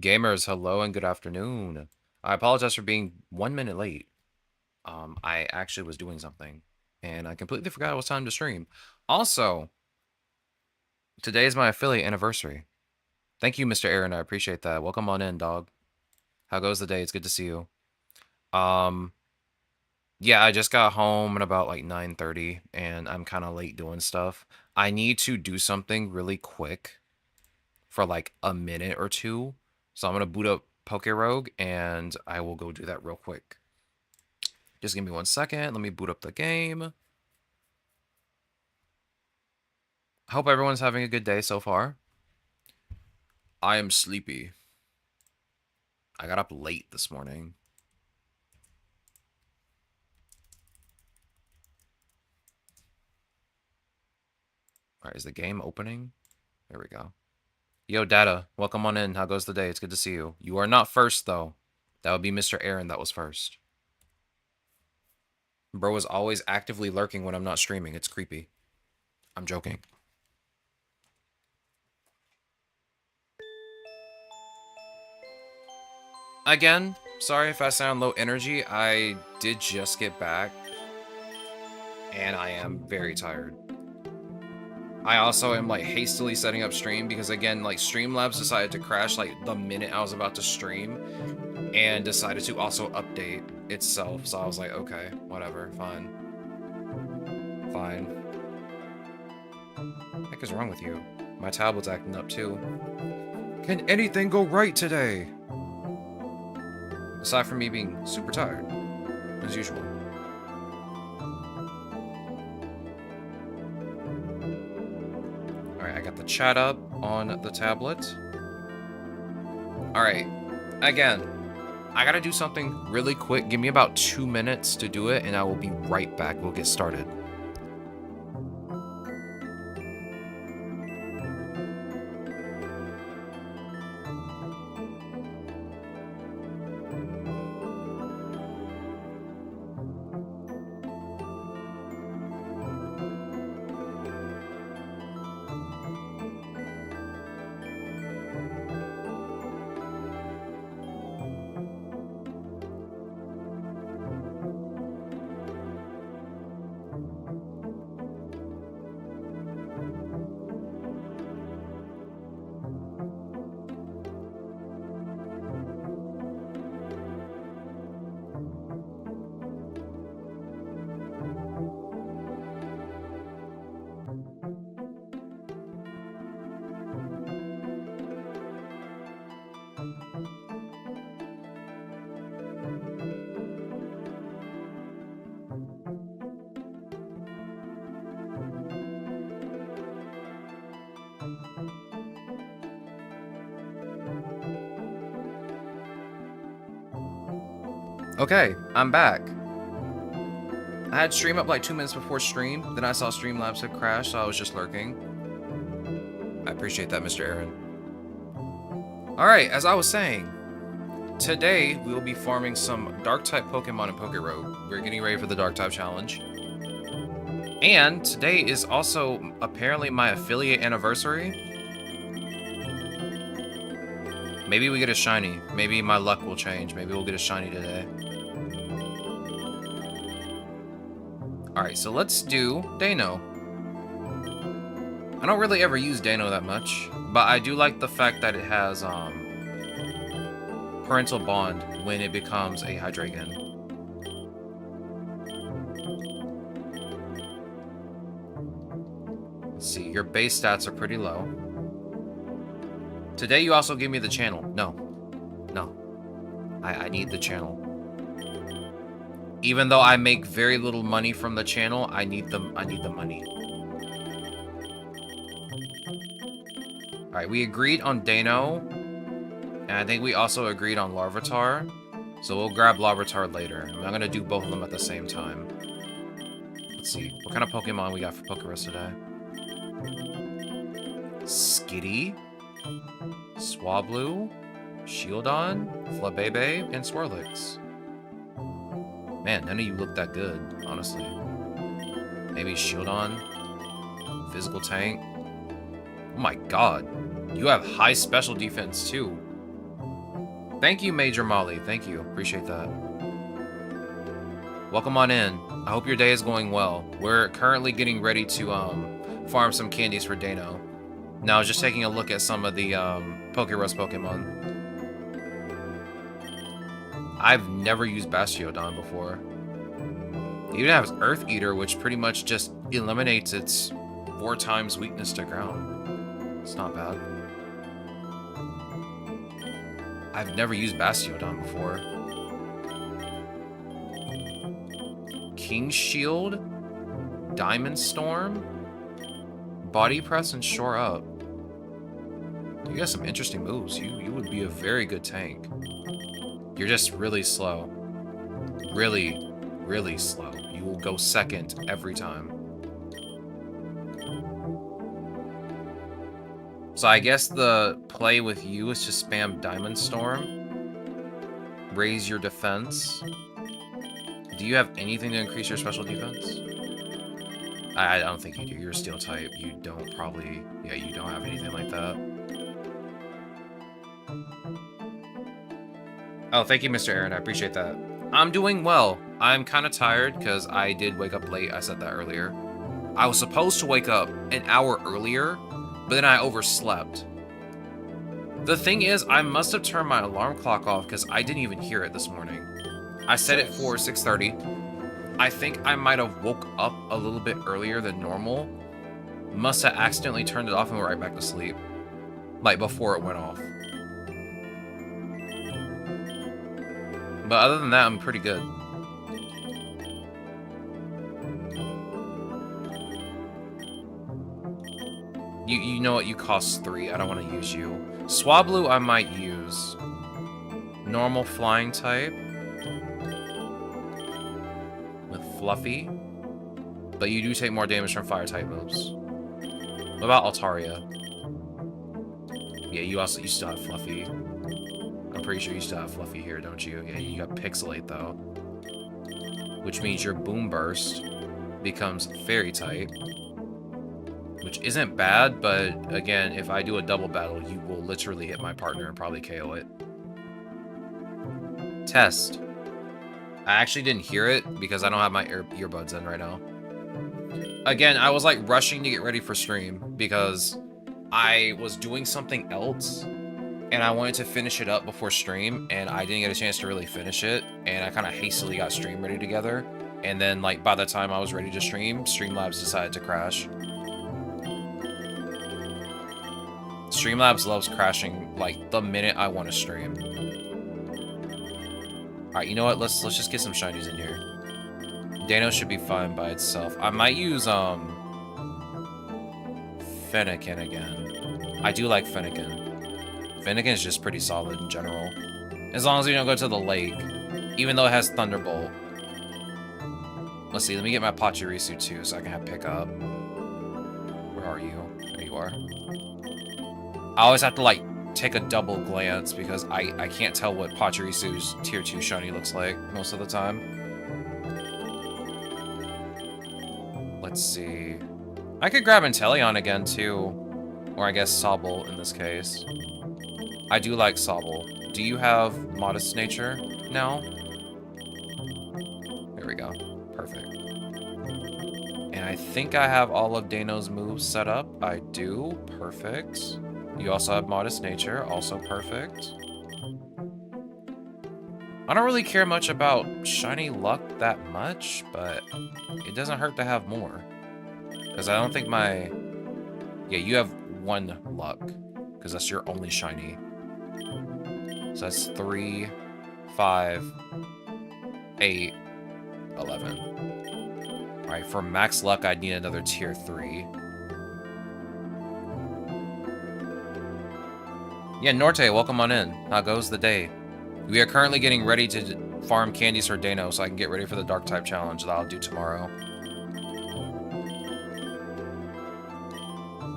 Gamers, hello and good afternoon. I apologize for being 1 minute late. I actually was doing something, and I completely forgot it was time to stream. Also, today is my affiliate anniversary. Thank you, Mr. Aaron. I appreciate that. Welcome on in, dog. How goes the day? It's good to see you. Um, yeah, I just got home at about like 9:30, and I'm kind of late doing stuff. I need to do something really quick for like a minute or two, so I'm gonna boot up PokéRogue, and I will go do that real quick. Just give me 1 second. Let me boot up the game. Hope everyone's having a good day so far. I am sleepy. I got up late this morning. All right, is the game opening? There we go. Yo, Data, welcome on in. How goes the day? It's good to see you. You are not first, though. That would be Mr. Aaron that was first. Bro is always actively lurking when I'm not streaming. It's creepy. I'm joking. Again, sorry if I sound low energy. I did just get back, and I am very tired. I also am like hastily setting up stream because again, like Streamlabs decided to crash like the minute I was about to stream and decided to also update itself. So I was like, okay, whatever, fine. Fine. What the heck is wrong with you? My tablet's acting up too. Can anything go right today? Aside from me being super tired, as usual. Alright, I got the chat up on the tablet. Alright, again, I gotta do something really quick. Give me about 2 minutes to do it, and I will be right back. We'll get started. Okay, I'm back. I had stream up like 2 minutes before stream. Then I saw Streamlabs had crashed, so I was just lurking. I appreciate that, Mr. Aaron. Alright, as I was saying, today we will be farming some Dark-type Pokemon in PokéRogue. We're getting ready for the Dark-type challenge. And today is also apparently my affiliate anniversary. Maybe we get a shiny. Maybe my luck will change. Maybe we'll get a shiny today. Alright, so let's do Dano. I don't really ever use Dano that much, but I do like the fact that it has parental bond when it becomes a Hydreigon. Let's see, your base stats are pretty low. Today you also give me the channel. No. I need the channel. Even though I make very little money from the channel, I need the money. Alright, we agreed on Dano. And I think we also agreed on Larvitar. So we'll grab Larvitar later. I'm not gonna do both of them at the same time. Let's see. What kind of Pokemon we got for PokéRogue today? Skitty, Swablu, Shieldon, Flabebe, and Swirlix. Man, none of you look that good, honestly. Maybe Shieldon, Physical Tank. Oh my god. You have high special defense, too. Thank you, Major Molly. Thank you. Appreciate that. Welcome on in. I hope your day is going well. We're currently getting ready to farm some candies for Dano. Now, just taking a look at some of the PokéRogue Pokemon. I've never used Bastiodon before. It even has Earth Eater, which pretty much just eliminates its 4 times weakness to ground. It's not bad. I've never used Bastiodon before. King Shield, Diamond Storm, Body Press, and Shore Up. You got some interesting moves. You would be a very good tank. You're just really slow. Really, really slow. You will go second every time. So I guess the play with you is to spam Diamond Storm. Raise your defense. Do you have anything to increase your special defense? I don't think you do. You're a Steel type. You don't probably... Yeah, you don't have anything like that. Oh, thank you, Mr. Aaron. I appreciate that. I'm doing well. I'm kind of tired because I did wake up late. I said that earlier. I was supposed to wake up an hour earlier, but then I overslept. The thing is, I must have turned my alarm clock off because I didn't even hear it this morning. I set it for 6:30. I think I might have woke up a little bit earlier than normal. Must have accidentally turned it off and went right back to sleep. Like, before it went off. But other than that, I'm pretty good. You know what? You cost 3. I don't want to use you. Swablu I might use. Normal flying type. With Fluffy. But you do take more damage from fire type moves. What about Altaria? Yeah, you still have Fluffy. I'm pretty sure you still have Fluffy here, don't you? Yeah, you got Pixelate though. Which means your Boom Burst becomes Fairy type. Which isn't bad, but again, if I do a double battle, you will literally hit my partner and probably KO it. Test. I actually didn't hear it because I don't have my earbuds in right now. Again, I was like rushing to get ready for stream because I was doing something else and I wanted to finish it up before stream and I didn't get a chance to really finish it and I kind of hastily got stream ready together and then like by the time I was ready to stream, Streamlabs decided to crash. Streamlabs loves crashing like the minute I want to stream. Alright, you know what? Let's just get some shinies in here. Dano should be fine by itself. I might use Fennekin again. I do like Fennekin. Fennekin is just pretty solid in general. As long as we don't go to the lake. Even though it has Thunderbolt. Let's see, let me get my Pachirisu too so I can have pickup. Where are you? There you are. I always have to like take a double glance because I can't tell what Pachirisu's tier 2 shiny looks like most of the time. Let's see. I could grab Inteleon again too. Or I guess Sobble in this case. I do like Sobble. Do you have Modest Nature now? There we go. Perfect. And I think I have all of Dano's moves set up. I do. Perfect. You also have Modest Nature, also perfect. I don't really care much about Shiny Luck that much, but it doesn't hurt to have more. Because I don't think my... Yeah, you have 1 Luck, because that's your only Shiny. So that's 3, 5, 8, 11. Alright, for max luck, I'd need another tier 3. Yeah, Norte, welcome on in. How goes the day? We are currently getting ready to farm candies for Dano so I can get ready for the Dark-type challenge that I'll do tomorrow.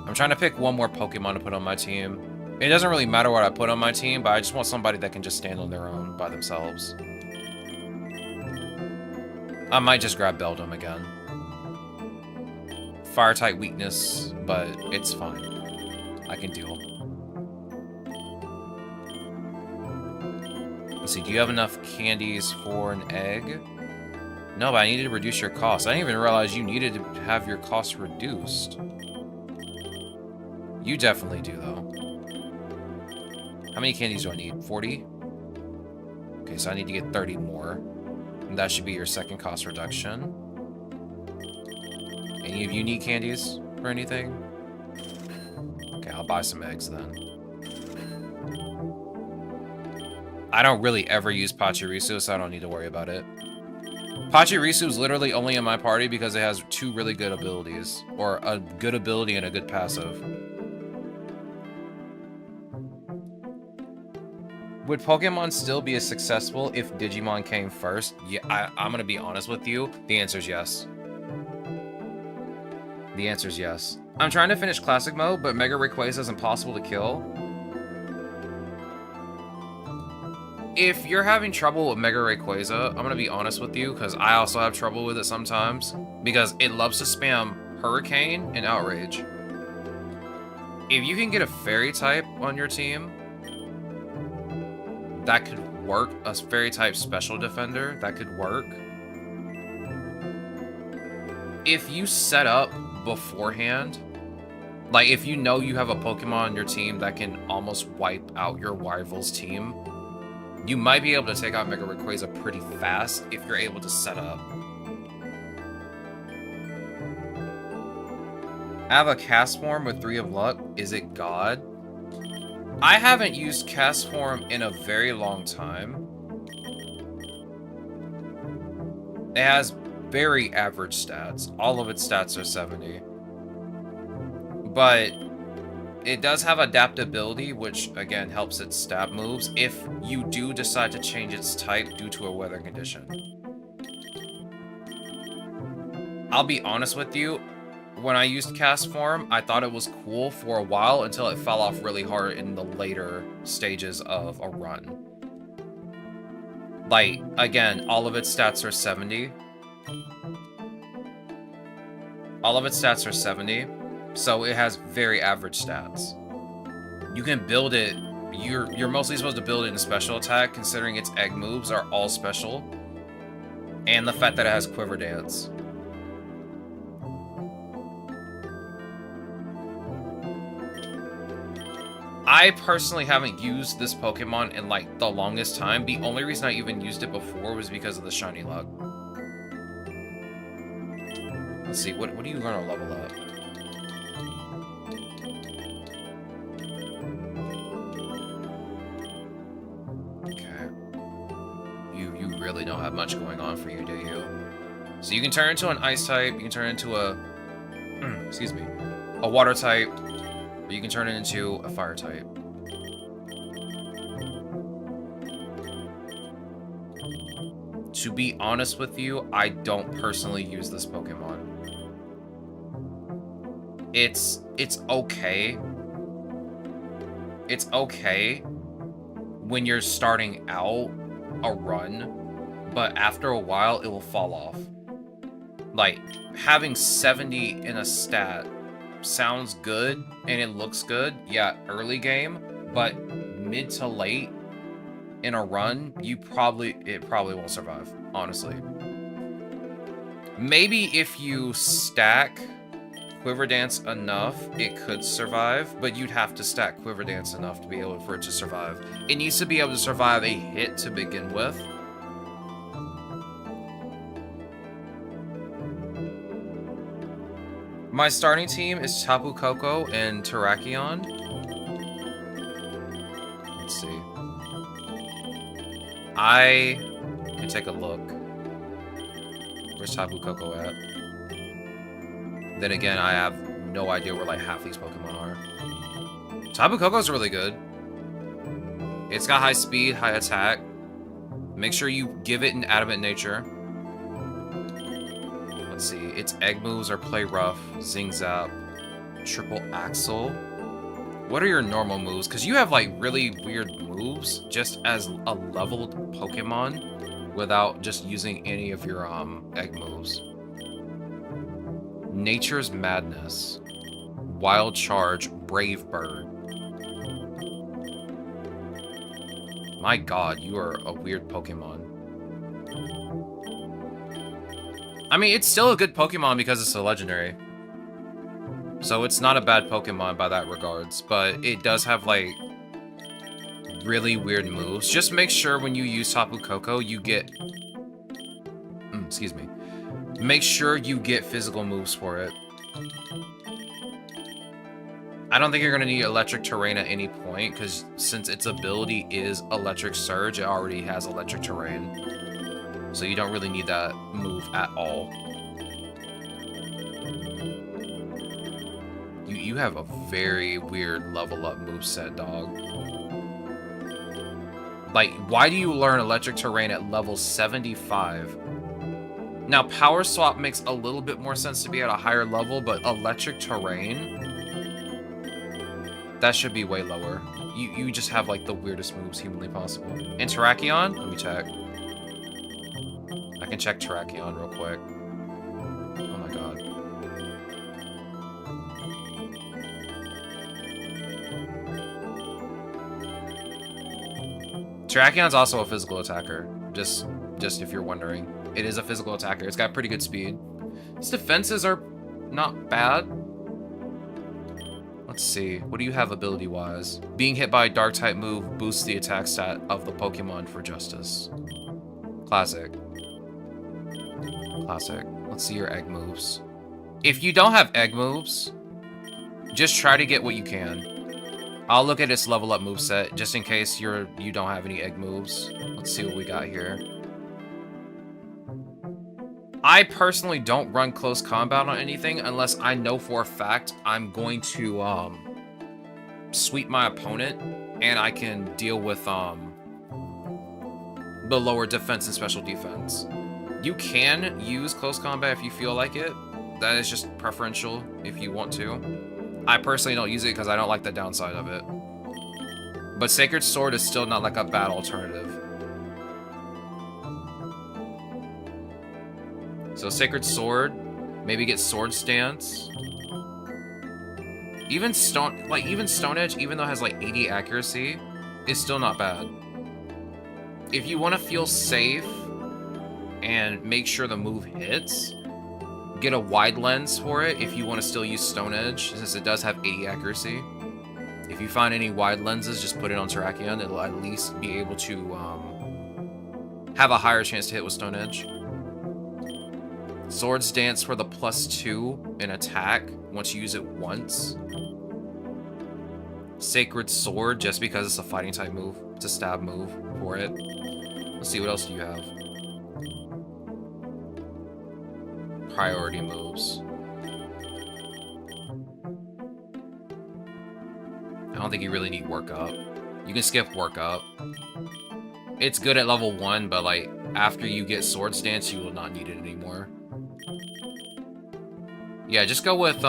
I'm trying to pick one more Pokemon to put on my team. It doesn't really matter what I put on my team, but I just want somebody that can just stand on their own by themselves. I might just grab Beldum again. Fire-type weakness, but it's fine. I can deal. Let's see, do you have enough candies for an egg? No, but I needed to reduce your cost. I didn't even realize you needed to have your costs reduced. You definitely do, though. How many candies do I need? 40? Okay, so I need to get 30 more. And that should be your second cost reduction. Any of you need candies or anything? Okay, I'll buy some eggs then. I don't really ever use Pachirisu, so I don't need to worry about it. Pachirisu is literally only in my party because it has 2 really good abilities. Or a good ability and a good passive. Would Pokemon still be as successful if Digimon came first? Yeah, I'm gonna be honest with you. The answer is yes. The answer is yes. I'm trying to finish Classic Mode, but Mega Rayquaza is impossible to kill. If you're having trouble with Mega Rayquaza, I'm gonna be honest with you, because I also have trouble with it sometimes. Because it loves to spam Hurricane and Outrage. If you can get a Fairy type on your team, that could work. A Fairy type Special Defender, that could work. If you set up beforehand, like if you know you have a Pokemon on your team that can almost wipe out your rival's team, you might be able to take out Mega Rayquaza pretty fast if you're able to set up. I have a Castform with 3 of Luck. Is it God? I haven't used Castform in a very long time. It has very average stats. All of its stats are 70. But it does have adaptability, which again helps its stab moves if you do decide to change its type due to a weather condition. I'll be honest with you, when I used Castform, I thought it was cool for a while until it fell off really hard in the later stages of a run. Like, again, all of its stats are 70. All of its stats are 70. So it has very average stats. You can build it, you're mostly supposed to build it in special attack, considering its egg moves are all special. And the fact that it has Quiver Dance. I personally haven't used this Pokemon in like the longest time. The only reason I even used it before was because of the shiny luck. Let's see, what do you learn to level up? You really don't have much going on for you, do you? So you can turn into an ice type, you can turn into a excuse me, a water type, or you can turn it into a fire type. To be honest with you, I don't personally use this Pokemon. It's okay. It's okay when you're starting out a run, but after a while it will fall off. Like, having 70 in a stat sounds good and it looks good, yeah, early game, but mid to late in a run, it probably won't survive, honestly. Maybe if you stack Quiver Dance enough, it could survive, but you'd have to stack Quiver Dance enough to be able for it to survive. It needs to be able to survive a hit to begin with. My starting team is Tapu Koko and Terrakion. Let's see. I can take a look. Where's Tapu Koko at? Then again, I have no idea where like half these Pokemon are. Tapu Koko's really good. It's got high speed, high attack. Make sure you give it an adamant nature. Let's see. Its egg moves are Play Rough, Zing Zap, Triple Axle. What are your normal moves? Because you have like really weird moves just as a leveled Pokemon without just using any of your egg moves. Nature's Madness, Wild Charge, Brave Bird. My god, you are a weird Pokemon. I mean, it's still a good Pokemon because it's a legendary. So it's not a bad Pokemon by that regards, but it does have, like, really weird moves. Just make sure when you use Tapu Koko, you get... excuse me. Make sure you get physical moves for it. I don't think you're going to need Electric Terrain at any point, because since its ability is Electric Surge, it already has Electric Terrain. So you don't really need that move at all. You have a very weird level up moveset, dog. Like, why do you learn Electric Terrain at level 75? Now, Power Swap makes a little bit more sense to be at a higher level, but Electric Terrain, that should be way lower. You just have, like, the weirdest moves humanly possible. And Terrakion? Let me check. I can check Terrakion real quick. Oh my god. Terrakion's also a physical attacker, just if you're wondering. It is a physical attacker. It's got pretty good speed. Its defenses are not bad. Let's see. What do you have ability-wise? Being hit by a Dark-type move boosts the attack stat of the Pokemon for Justice. Classic. Classic. Let's see your egg moves. If you don't have egg moves, just try to get what you can. I'll look at its level up moveset, just in case you don't have any egg moves. Let's see what we got here. I personally don't run close combat on anything unless I know for a fact I'm going to sweep my opponent and I can deal with the lower defense and special defense. You can use close combat if you feel like it. That is just preferential if you want to. I personally don't use it because I don't like the downside of it. But Sacred Sword is still not like a bad alternative. So Sacred Sword, maybe get Sword Stance. Even Stone Edge, even though it has like 80 accuracy, is still not bad. If you want to feel safe and make sure the move hits, get a wide lens for it if you want to still use Stone Edge, since it does have 80 accuracy. If you find any wide lenses, just put it on Terrakion. It'll at least be able to have a higher chance to hit with Stone Edge. Swords Dance for the +2 in attack once you use it once. Sacred Sword, just because it's a fighting type move. It's a stab move for it. Let's see, what else do you have? Priority moves. I don't think you really need Work Up. You can skip Work Up. It's good at level 1, but like after you get Sword Stance, you will not need it anymore. Yeah, just go with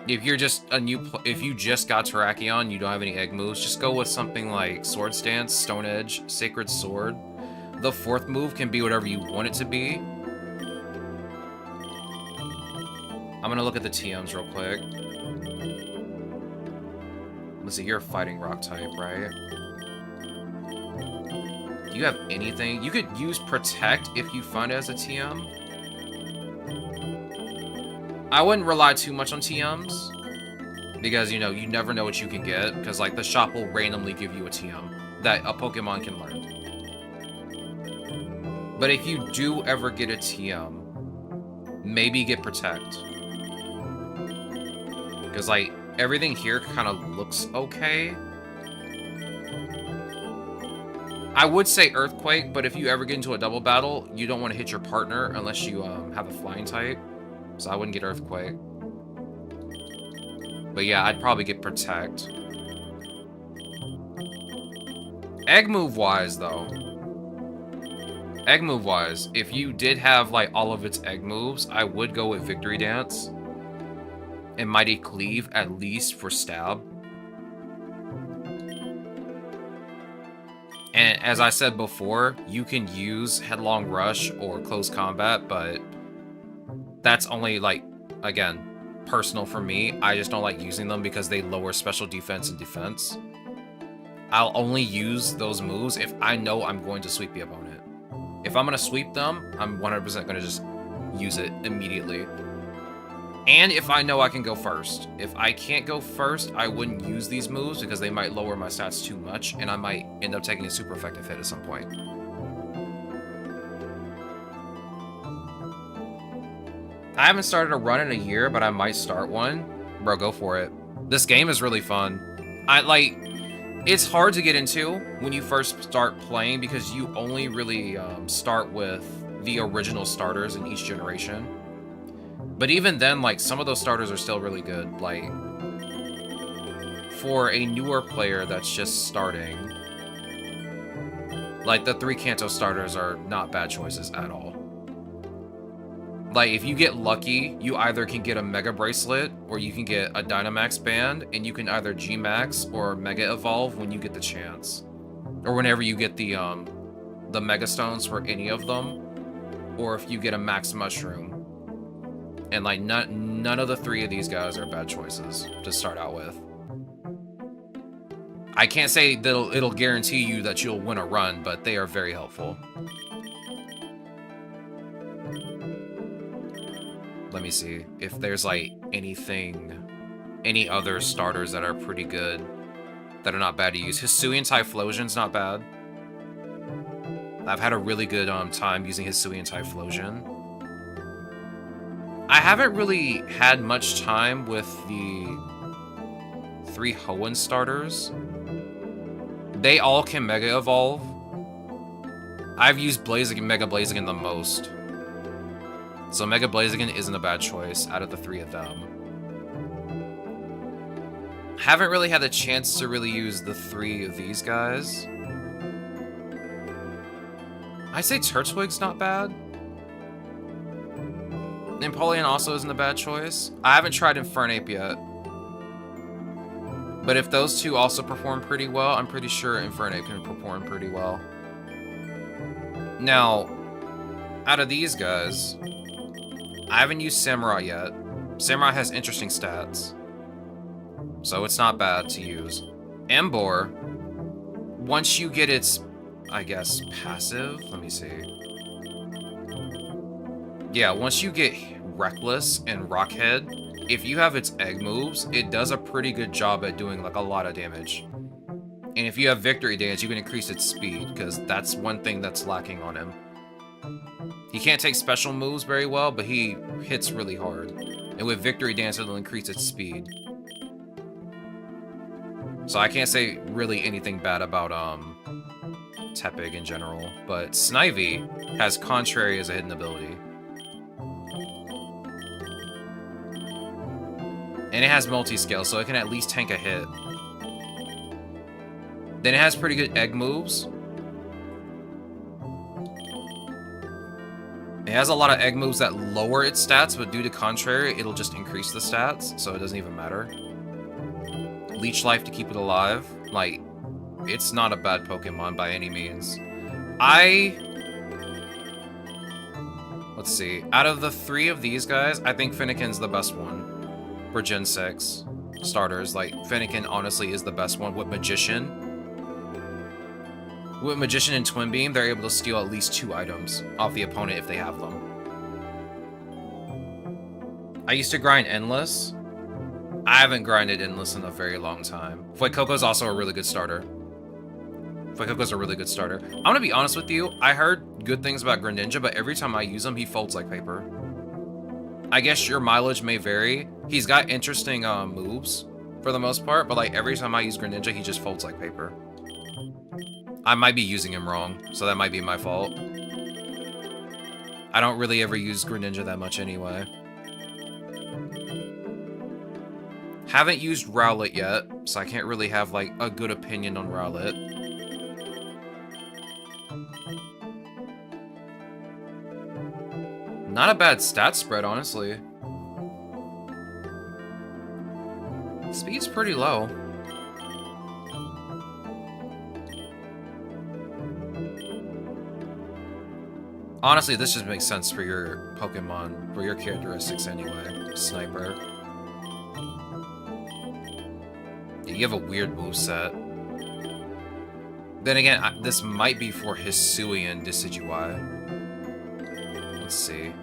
if you're just if you just got Terrakion, you don't have any egg moves, just go with something like Sword Stance, Stone Edge, Sacred Sword. The 4th move can be whatever you want it to be. I'm gonna look at the TMs real quick. Let's see, you're a fighting rock type, right? Do you have anything? You could use Protect if you find it as a TM. I wouldn't rely too much on TMs, because, you know, you never know what you can get, because, like, the shop will randomly give you a TM that a Pokemon can learn. But if you do ever get a TM, maybe get Protect. Because, like, everything here kind of looks okay. I would say Earthquake, but if you ever get into a double battle, you don't want to hit your partner unless you have a flying type. So I wouldn't get Earthquake. But yeah, I'd probably get Protect. Egg move-wise, though. Egg move-wise, if you did have, like, all of its egg moves, I would go with Victory Dance. And Mighty Cleave, at least, for stab. And as I said before, you can use Headlong Rush or Close Combat, but that's only, like, again, personal for me. I just don't like using them because they lower special defense and defense. I'll only use those moves if I know I'm going to sweep the opponent. If I'm going to sweep them, I'm 100% going to just use it immediately. And if I know I can go first. If I can't go first, I wouldn't use these moves because they might lower my stats too much, and I might end up taking a super effective hit at some point. I haven't started a run in a year, but I might start one. Bro, go for it. This game is really fun. It's hard to get into when you first start playing because you only really start with the original starters in each generation. But even then, like, some of those starters are still really good. Like, for a newer player that's just starting, like, the 3 Kanto starters are not bad choices at all. Like, if you get lucky, you either can get a Mega Bracelet, or you can get a Dynamax Band, and you can either G-Max or Mega Evolve when you get the chance. Or whenever you get the Mega Stones for any of them, or if you get a Max Mushroom. And, like, none of the 3 of these guys are bad choices to start out with. I can't say that it'll guarantee you that you'll win a run, but they are very helpful. Let me see if there's, like, any other starters that are pretty good, that are not bad to use. Hisuian Typhlosion's not bad. I've had a really good time using Hisuian Typhlosion. I haven't really had much time with the 3 Hoenn starters. They all can Mega Evolve. I've used Mega Blaziken the most. So Mega Blaziken isn't a bad choice out of the 3 of them. Haven't really had the chance to really use the 3 of these guys. I'd say Turtwig's not bad. Empoleon also isn't a bad choice. I haven't tried Infernape yet. But if those 2 also perform pretty well, I'm pretty sure Infernape can perform pretty well. Now, out of these guys, I haven't used Samurai yet. Samurai has interesting stats, so it's not bad to use. Emboar, once you get its, I guess, passive, let me see. Yeah, once you get Reckless and Rockhead, if you have its egg moves, it does a pretty good job at doing, like, a lot of damage. And if you have Victory Dance, you can increase its speed, because that's one thing that's lacking on him. He can't take special moves very well, but he hits really hard. And with Victory Dance, it'll increase its speed. So I can't say really anything bad about Tepig in general. But Snivy has Contrary as a hidden ability. And it has multi-scale, so it can at least tank a hit. Then it has pretty good egg moves. It has a lot of egg moves that lower its stats, but due to Contrary, it'll just increase the stats, so it doesn't even matter. Leech Life to keep it alive. Like, it's not a bad Pokemon by any means. Let's see. Out of the 3 of these guys, I think Finnegan's the best one for Gen 6 starters. Like, Finnegan honestly is the best one with Magician. With Magician and Twin Beam, they're able to steal at least 2 items off the opponent if they have them. I used to grind Endless. I haven't grinded Endless in a very long time. Fuecoco's also a really good starter. Fuecoco's a really good starter. I'm gonna be honest with you, I heard good things about Greninja, but every time I use him, he folds like paper. I guess your mileage may vary. He's got interesting moves for the most part, but like every time I use Greninja, he just folds like paper. I might be using him wrong, so that might be my fault. I don't really ever use Greninja that much anyway. Haven't used Rowlet yet, so I can't really have, like, a good opinion on Rowlet. Not a bad stat spread, honestly. Speed's pretty low. Honestly, this just makes sense for your Pokemon, for your characteristics anyway. Sniper. Yeah, you have a weird moveset. Then again, this might be for Hisuian Decidueye. Let's see.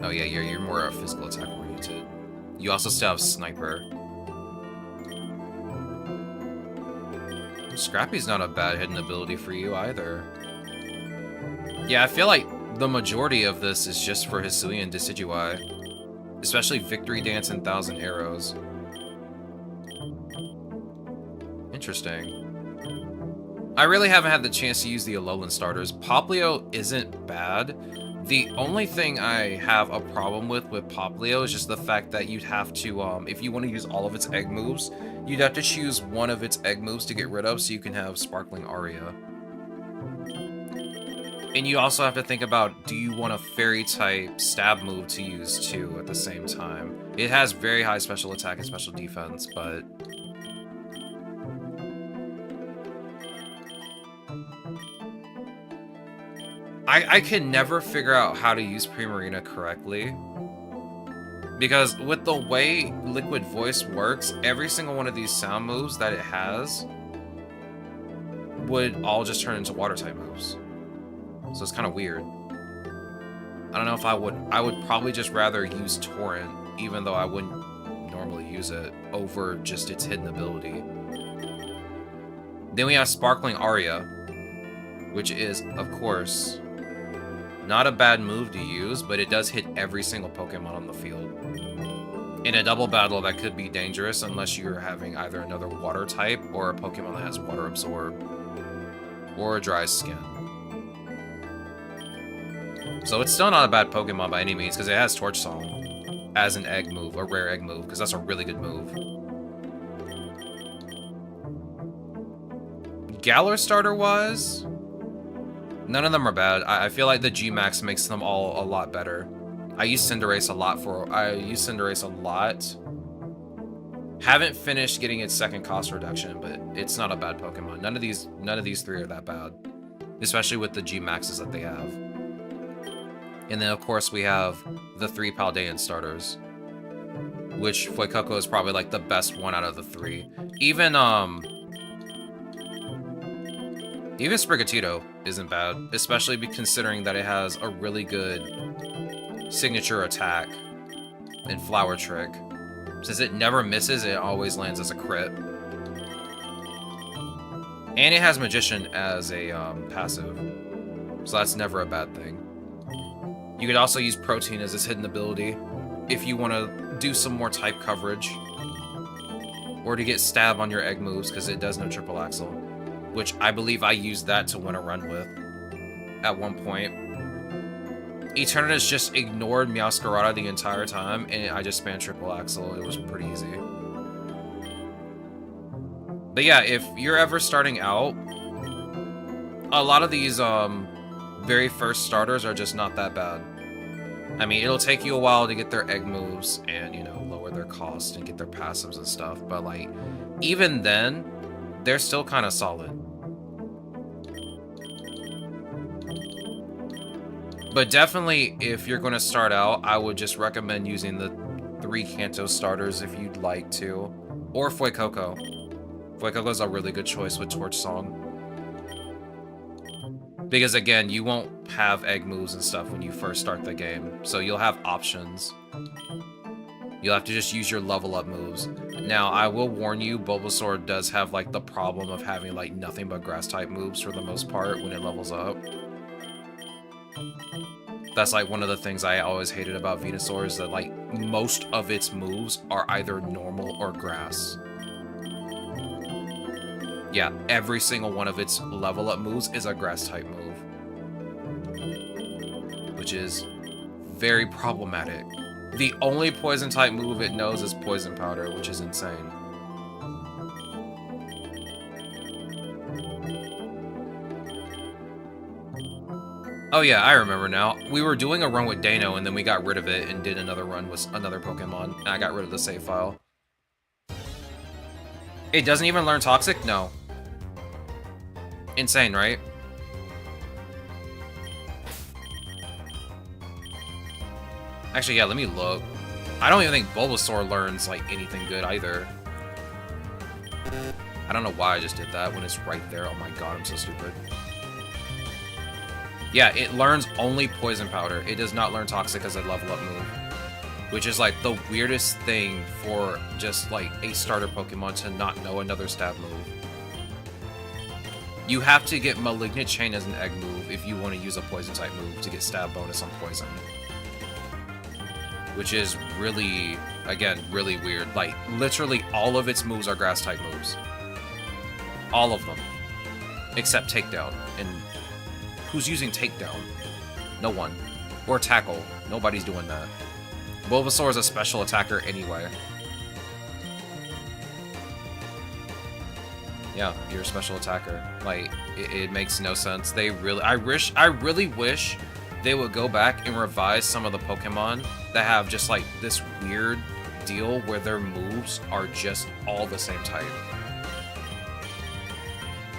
Oh yeah, you're more a physical attack oriented. You also still have Sniper. Scrappy's not a bad hidden ability for you either. Yeah, I feel like the majority of this is just for Hisuian Decidueye. Especially Victory Dance and Thousand Arrows. Interesting. I really haven't had the chance to use the Alolan starters. Popplio isn't bad. The only thing I have a problem with Popplio is just the fact that you'd have to, if you want to use all of its egg moves, you'd have to choose one of its egg moves to get rid of so you can have Sparkling Aria. And you also have to think about, do you want a Fairy-type stab move to use too at the same time? It has very high special attack and special defense, but... I can never figure out how to use Primarina correctly. Because with the way Liquid Voice works, every single one of these sound moves that it has would all just turn into Water-type moves. So it's kind of weird. I don't know if I would probably just rather use Torrent, even though I wouldn't normally use it, over just its hidden ability. Then we have Sparkling Aria, which is, of course, not a bad move to use, but it does hit every single Pokemon on the field. In a double battle, that could be dangerous unless you're having either another Water type or a Pokemon that has Water Absorb or a Dry Skin. So it's still not a bad Pokemon by any means, because it has Torch Song as an egg move, a rare egg move, because that's a really good move. Galar starter-wise, none of them are bad. I feel like the G-Max makes them all a lot better. I use Cinderace a lot. Haven't finished getting its second cost reduction, but it's not a bad Pokemon. None of these three are that bad, especially with the G-Maxes that they have. And then, of course, we have the 3 Paldean starters, which Fuecoco is probably, like, the best one out of the 3. Even Sprigatito isn't bad, especially considering that it has a really good signature attack in Flower Trick. Since it never misses, it always lands as a crit. And it has Magician as a passive, so that's never a bad thing. You could also use Protein as its hidden ability if you want to do some more type coverage. Or to get Stab on your egg moves, because it does no Triple Axle. Which I believe I used that to win a run with at one point. Eternatus just ignored Meowscarada the entire time, and I just spammed Triple Axle. It was pretty easy. But yeah, if you're ever starting out, a lot of these very first starters are just not that bad. I mean, it'll take you a while to get their egg moves and, you know, lower their cost and get their passives and stuff. But, like, even then, they're still kind of solid. But definitely, if you're going to start out, I would just recommend using the 3 Kanto starters if you'd like to. Or Fuecoco. Fuecoco's a really good choice with Torch Song. Because again, you won't have egg moves and stuff when you first start the game. So you'll have options. You'll have to just use your level up moves. Now, I will warn you, Bulbasaur does have like the problem of having like nothing but grass type moves for the most part when it levels up. That's like one of the things I always hated about Venusaur is that like most of its moves are either normal or grass. Yeah, every single one of its level up moves is a grass type move. Which is very problematic. The only poison type move it knows is Poison Powder, which is insane. Oh yeah, I remember now. We were doing a run with Dano and then we got rid of it and did another run with another Pokemon. And I got rid of the save file. It doesn't even learn Toxic? No. Insane, right? Actually, yeah, let me look. I don't even think Bulbasaur learns, like, anything good either. I don't know why I just did that when it's right there. Oh my god, I'm so stupid. Yeah, it learns only Poison Powder. It does not learn Toxic as a level up move. Which is like the weirdest thing for just like a starter Pokemon to not know another stab move. You have to get Malignant Chain as an egg move if you want to use a Poison type move to get stab bonus on Poison. Which is really, again, really weird. Like, literally all of its moves are grass type moves. All of them. Except Takedown. And who's using Takedown? No one. Or Tackle. Nobody's doing that. Bulbasaur is a special attacker anyway. Yeah, you're a special attacker. Like, it makes no sense. They really... I really wish they would go back and revise some of the Pokemon that have just, like, this weird deal where their moves are just all the same type.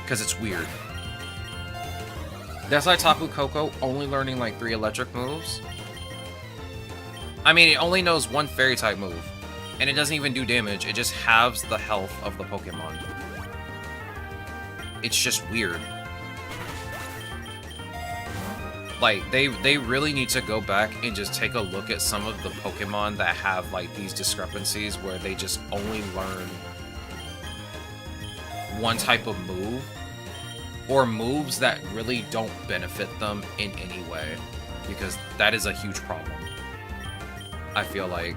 Because it's weird. That's like Tapu Koko only learning, like, 3 electric moves. I mean, it only knows 1 fairy type move. And it doesn't even do damage. It just halves the health of the Pokemon. It's just weird. Like, they really need to go back and just take a look at some of the Pokemon that have, like, these discrepancies where they just only learn 1 type of move. Or moves that really don't benefit them in any way. Because that is a huge problem. I feel like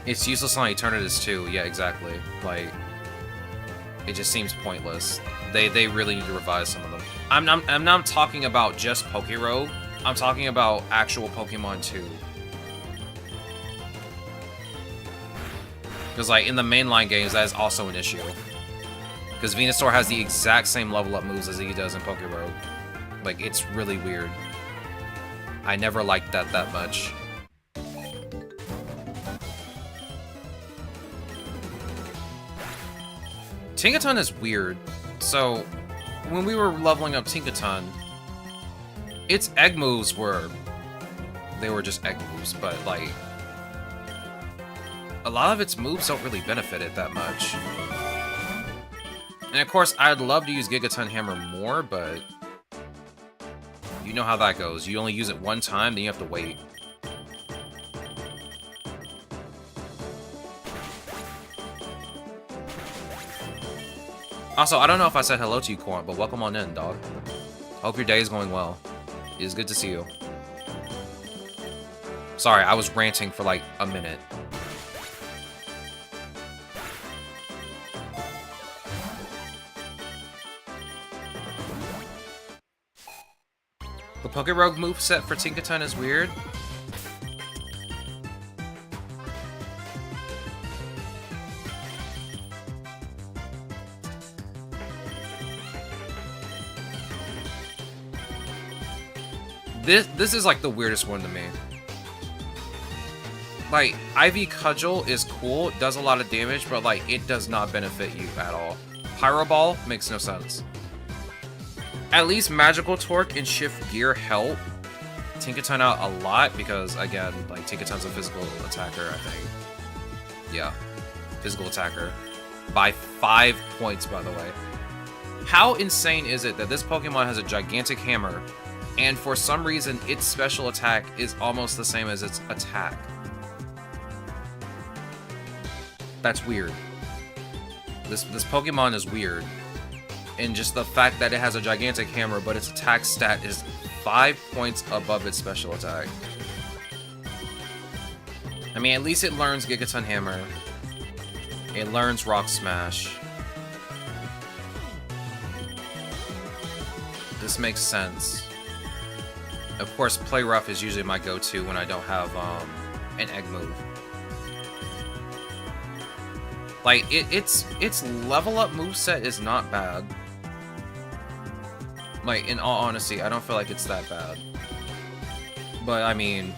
it's useless on Eternatus too. Yeah, exactly. Like, it just seems pointless. They really need to revise some of them. I'm not talking about just PokéRogue. I'm talking about actual Pokemon too. Because, like, in the mainline games, that is also an issue. Because Venusaur has the exact same level up moves as he does in PokéRogue. Like, it's really weird. I never liked that much. Tinkaton is weird. So, when we were leveling up Tinkaton, its egg moves were... They were just egg moves, but, like... A lot of its moves don't really benefit it that much. And of course, I'd love to use Gigaton Hammer more, but... You know how that goes. You only use it 1 time, then you have to wait. Also, I don't know if I said hello to you, Corn, but welcome on in, dog. Hope your day is going well. It is good to see you. Sorry, I was ranting for like a minute. The PokéRogue moveset for Tinkaton is weird. This is like the weirdest one to me. Like, Ivy Cudgel is cool, it does a lot of damage, but like, it does not benefit you at all. Pyro Ball makes no sense. At least Magical Torque and Shift Gear help Tinkaton out a lot because, again, like, Tinkaton's a physical attacker, I think. Yeah, physical attacker. By 5 points, by the way. How insane is it that this Pokemon has a gigantic hammer, and for some reason, its special attack is almost the same as its attack? That's weird. This Pokemon is weird. And just the fact that it has a gigantic hammer, but its attack stat is 5 points above its special attack. I mean, at least it learns Gigaton Hammer. It learns Rock Smash. This makes sense. Of course, Play Rough is usually my go-to when I don't have an egg move. Like, its level up moveset is not bad. Like, in all honesty, I don't feel like it's that bad. But, I mean,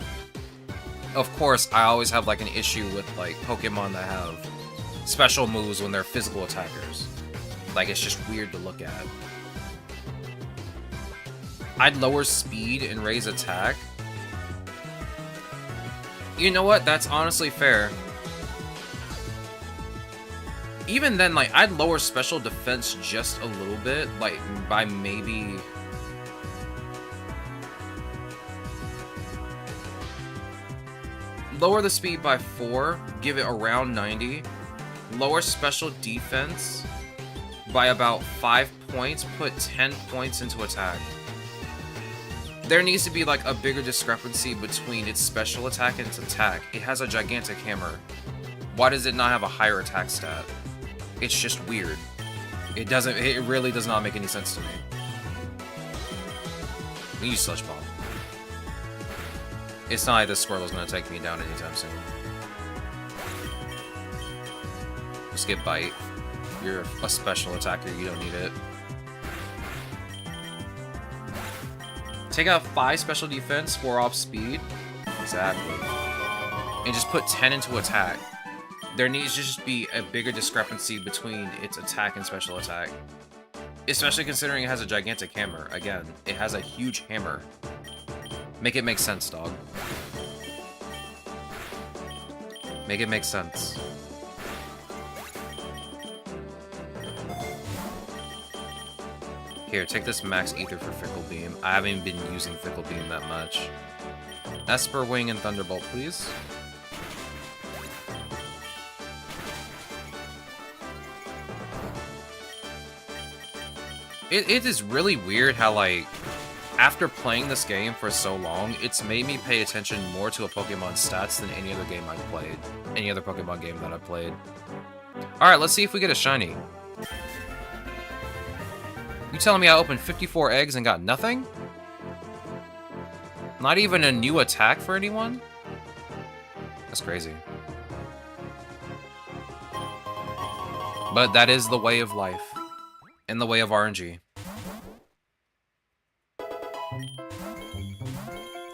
of course, I always have, like, an issue with, like, Pokemon that have special moves when they're physical attackers. Like, it's just weird to look at. I'd lower speed and raise attack. You know what? That's honestly fair. Even then, like, I'd lower special defense just a little bit, like, by maybe... Lower the speed by 4, give it around 90. Lower special defense by about 5 points, put 10 points into attack. There needs to be, like, a bigger discrepancy between its special attack and its attack. It has a gigantic hammer. Why does it not have a higher attack stat? It's just weird. It really does not make any sense to me. We use Sludge Bomb. It's not like this Squirtle's gonna take me down anytime soon. Just get Bite. You're a special attacker, you don't need it. Take out 5 special defense, 4 off speed. Exactly. And just put 10 into attack. There needs to just be a bigger discrepancy between its attack and special attack. Especially considering it has a gigantic hammer. Again, it has a huge hammer. Make it make sense, dog. Make it make sense. Here, take this max ether for Fickle Beam. I haven't been using Fickle Beam that much. Esper Wing and Thunderbolt, please. It is really weird how, like, after playing this game for so long, it's made me pay attention more to a Pokemon's stats than any other game I've played. Any other Pokemon game that I've played. Alright, let's see if we get a shiny. You telling me I opened 54 eggs and got nothing? Not even a new attack for anyone? That's crazy. But that is the way of life. And the way of RNG.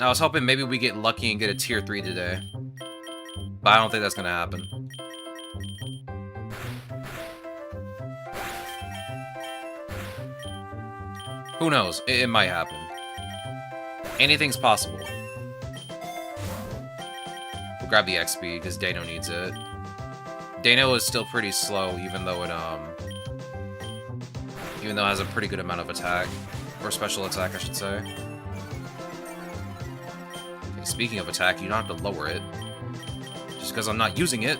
I was hoping maybe we get lucky and get a tier 3 today. But I don't think that's gonna happen. Who knows? It might happen. Anything's possible. We'll grab the XP because Dano needs it. Dano is still pretty slow, even though it has a pretty good amount of attack. Or special attack, I should say. Okay, speaking of attack, you don't have to lower it. Just because I'm not using it.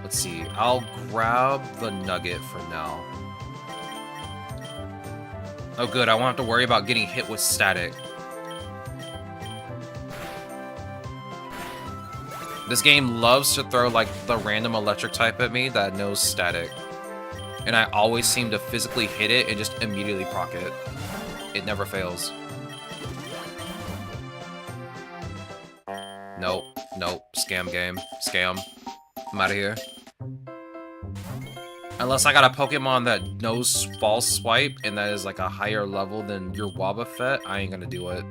Let's see. I'll grab the nugget for now. Oh good, I won't have to worry about getting hit with static. This game loves to throw, like, the random electric type at me that knows static. And I always seem to physically hit it and just immediately proc it. It never fails. Nope. Nope. Scam game. Scam. I'm out of here. Unless I got a Pokemon that knows False Swipe and that is, like, a higher level than your Wobbuffet, I ain't gonna do it.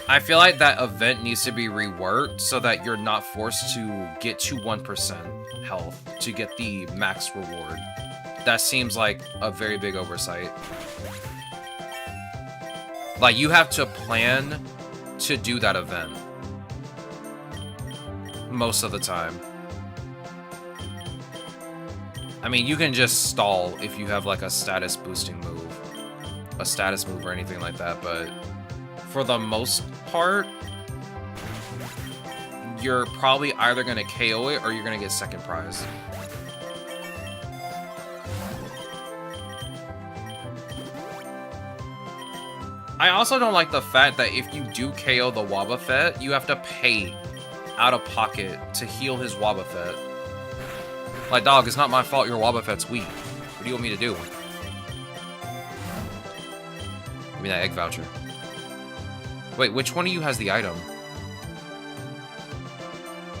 I feel like that event needs to be reworked so that you're not forced to get to 1% health to get the max reward. That seems like a very big oversight. Like, you have to plan to do that event. Most of the time. I mean, you can just stall if you have, like, a status boosting move. A status move or anything like that, but for the most part, you're probably either going to KO it or you're going to get second prize. I also don't like the fact that if you do KO the Wobbuffet, you have to pay out of pocket to heal his Wobbuffet. Like, dog, it's not my fault your Wobbuffet's weak. What do you want me to do? Give me that egg voucher. Wait, which one of you has the item?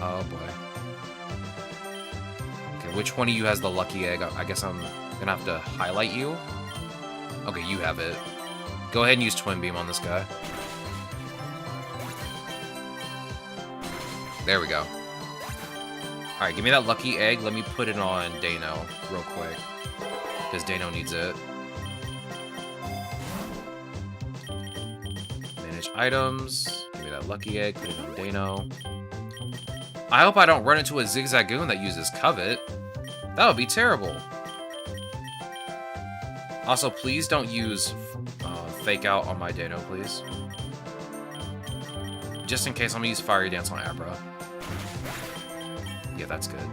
Oh, boy. Okay, which one of you has the lucky egg? I guess I'm gonna have to highlight you. Okay, you have it. Go ahead and use Twin Beam on this guy. There we go. Alright, give me that lucky egg. Let me put it on Dano real quick. Because Dano needs it. Exchange items. Give me that lucky egg. Put it on Dano. I hope I don't run into a Zigzagoon that uses Covet. That would be terrible. Also, please don't use Fake Out on my Dano, please. Just in case, I'm gonna use Fiery Dance on Abra. Yeah, that's good.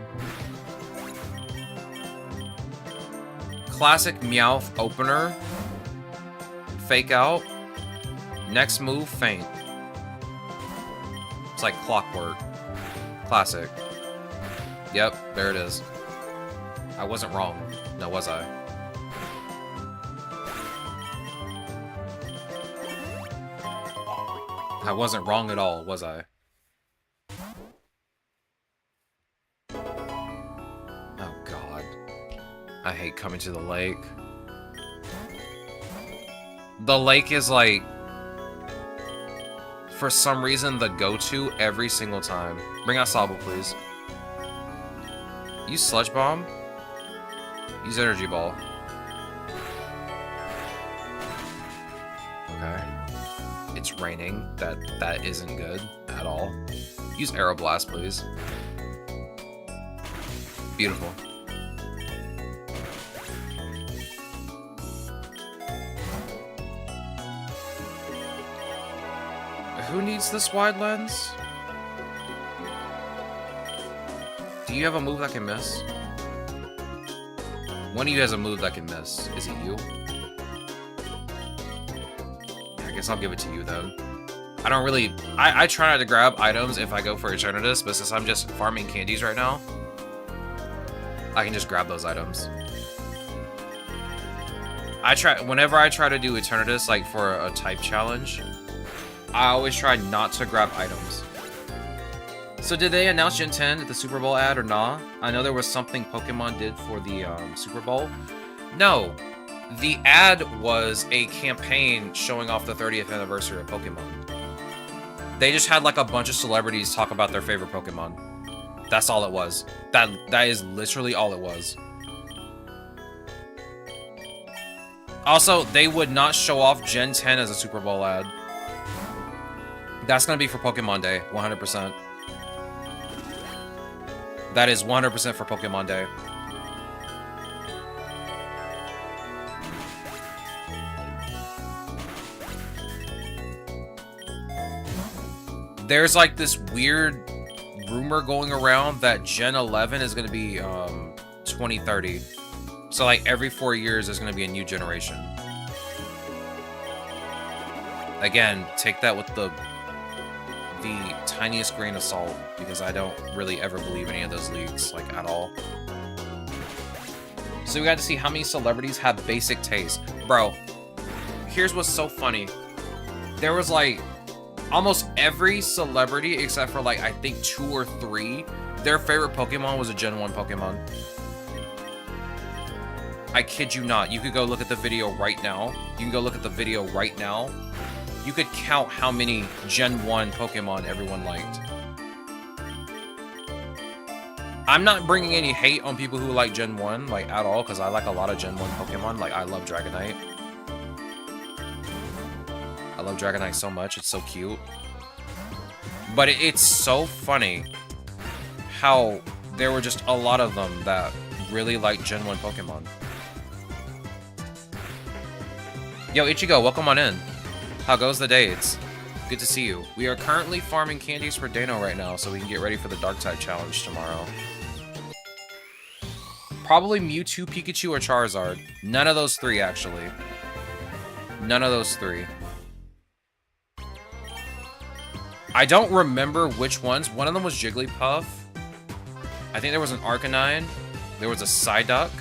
Classic Meowth opener. Fake Out. Next move, Feint. It's like clockwork. Classic. Yep, there it is. I wasn't wrong. No, was I? I wasn't wrong at all, was I? Oh, God. I hate coming to the lake. The lake is like, for some reason, the go-to every single time. Bring out Sobble, please. Use Sludge Bomb. Use Energy Ball. Okay. It's raining. That isn't good at all. Use Aeroblast, please. Beautiful. Who needs this wide lens? Do you have a move that can miss? One of you has a move that can miss. Is it you? I guess I'll give it to you then. I don't really... I try not to grab items if I go for Eternatus, but since I'm just farming candies right now, I can just grab those items. Whenever I try to do Eternatus, like for a type challenge, I always try not to grab items. So did they announce Gen 10 at the Super Bowl ad or nah? I know there was something Pokemon did for the Super Bowl. No. The ad was a campaign showing off the 30th anniversary of Pokemon. They just had like a bunch of celebrities talk about their favorite Pokemon. That's all it was. That is literally all it was. Also, they would not show off Gen 10 as a Super Bowl ad. That's going to be for Pokemon Day, 100%. That is 100% for Pokemon Day. There's like this weird rumor going around that Gen 11 is going to be 2030. So like every 4 years there's going to be a new generation. Again, take that with the tiniest grain of salt, because I don't really ever believe any of those leaks, like, at all. So we got to see how many celebrities have basic taste. Bro, here's what's so funny. There was, like, almost every celebrity, except for, like, I think 2 or 3, their favorite Pokemon was a Gen 1 Pokemon. I kid you not. You could go look at the video right now. You can go look at the video right now. You could count how many Gen 1 Pokemon everyone liked. I'm not bringing any hate on people who like Gen 1, like, at all, because I like a lot of Gen 1 Pokemon. Like, I love Dragonite. I love Dragonite so much. It's so cute. But it's so funny how there were just a lot of them that really like Gen 1 Pokemon. Yo, Ichigo, welcome on in. How goes the day? It's good to see you. We are currently farming candies for Dano right now, so we can get ready for the Dark-type challenge tomorrow. Probably Mewtwo, Pikachu, or Charizard. None of those 3, actually. None of those 3. I don't remember which ones. One of them was Jigglypuff. I think there was an Arcanine. There was a Psyduck.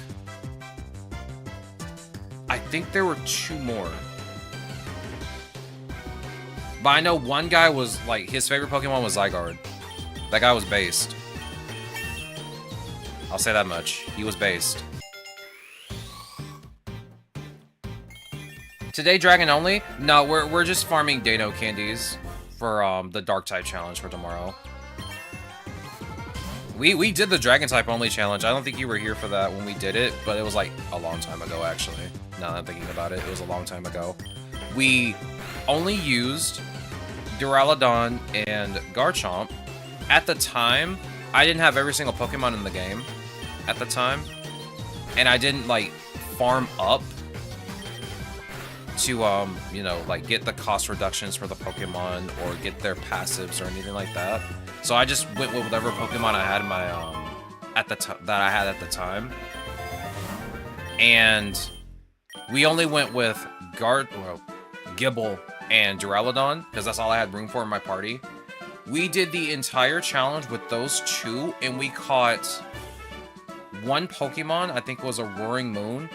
I think there were 2 more. But I know one guy was, like, his favorite Pokemon was Zygarde. That guy was based. I'll say that much. He was based. Today, Dragon only? No, we're just farming Dano candies for the Dark-type challenge for tomorrow. We did the Dragon-type only challenge. I don't think you were here for that when we did it, but it was, like, a long time ago, actually. Now that I'm thinking about it, it was a long time ago. We only used Duraludon, and Garchomp. At the time, I didn't have every single Pokemon in the game at the time, and I didn't, like, farm up to, you know, like, get the cost reductions for the Pokemon or get their passives or anything like that. So I just went with whatever Pokemon I had in my, that I had at the time. And we only went with Gible and Duraludon, because that's all I had room for in my party. We did the entire challenge with those two, and we caught one Pokemon, I think it was a Roaring Moon,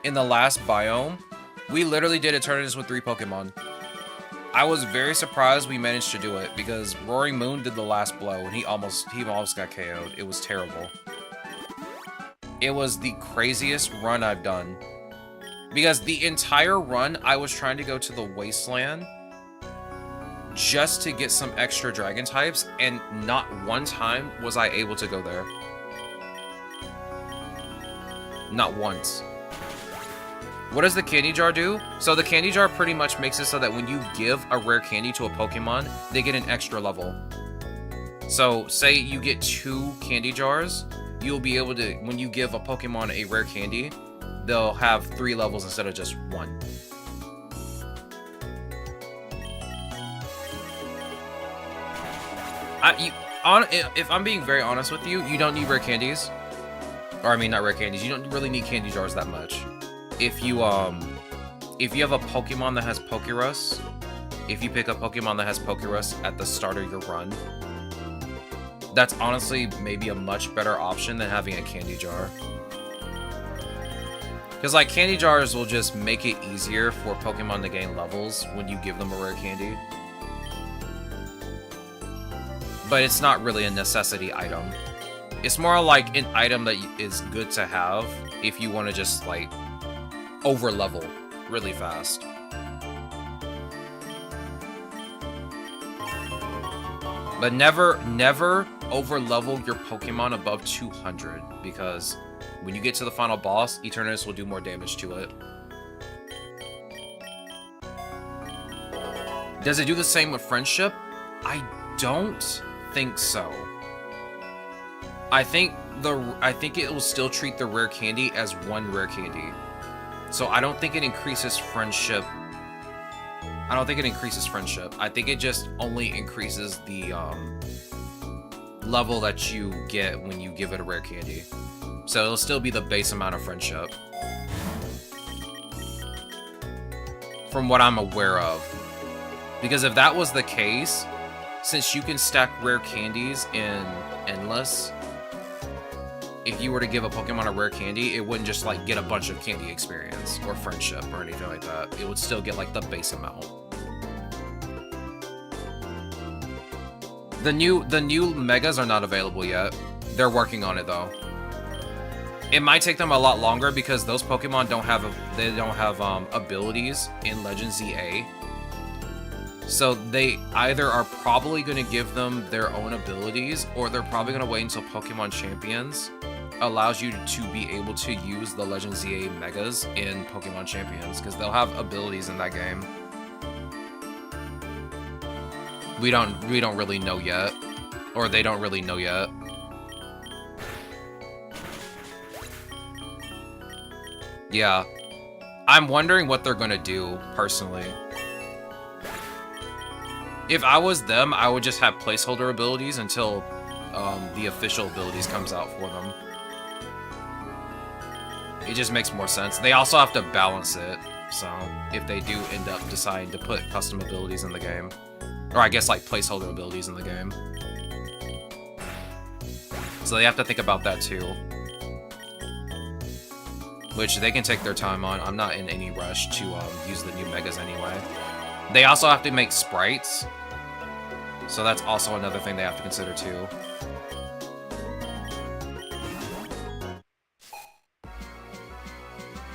in the last biome. We literally did Eternatus with 3 Pokemon. I was very surprised we managed to do it, because Roaring Moon did the last blow, and he almost got KO'd. It was terrible. It was the craziest run I've done. Because the entire run, I was trying to go to the Wasteland just to get some extra Dragon types, and not one time was I able to go there. Not once. What does the candy jar do? So the candy jar pretty much makes it so that when you give a rare candy to a Pokemon, they get an extra level. So say you get 2 candy jars, you'll be able to, when you give a Pokemon a rare candy, they'll have 3 levels instead of just 1. If I'm being very honest with you, you don't need rare candies. Or I mean, not rare candies. You don't really need candy jars that much. If you have a Pokemon that has PokéRogue, if you pick a Pokemon that has PokéRogue at the start of your run, that's honestly maybe a much better option than having a candy jar. Because, like, candy jars will just make it easier for Pokemon to gain levels when you give them a rare candy. But it's not really a necessity item. It's more like an item that is good to have if you want to just, like, over-level really fast. But never over-level your Pokemon above 200, because when you get to the final boss, Eternatus will do more damage to it. Does it do the same with Friendship? I don't think so. I think it will still treat the rare candy as 1 rare candy. So I don't think it increases Friendship. I don't think it increases Friendship. I think it just only increases the level that you get when you give it a rare candy. So it'll still be the base amount of Friendship. From what I'm aware of. Because if that was the case, since you can stack rare candies in Endless, if you were to give a Pokemon a rare candy, it wouldn't just, like, get a bunch of candy experience or Friendship or anything like that. It would still get, like, the base amount. The new Megas are not available yet. They're working on it, though. It might take them a lot longer because those Pokemon don't have abilities in Legend ZA. So they either are probably going to give them their own abilities, or they're probably going to wait until Pokemon Champions allows you to be able to use the Legend ZA Megas in Pokemon Champions, because they'll have abilities in that game. We don't really know yet, or they don't really know yet. Yeah, I'm wondering what they're gonna do personally. If I was them, I would just have placeholder abilities until the official abilities comes out for them. It just makes more sense. They also have to balance it, so if they do end up deciding to put custom abilities in the game, or I guess like placeholder abilities in the game. So they have to think about that too. Which they can take their time on. I'm not in any rush to use the new Megas anyway. They also have to make sprites, so that's also another thing they have to consider too.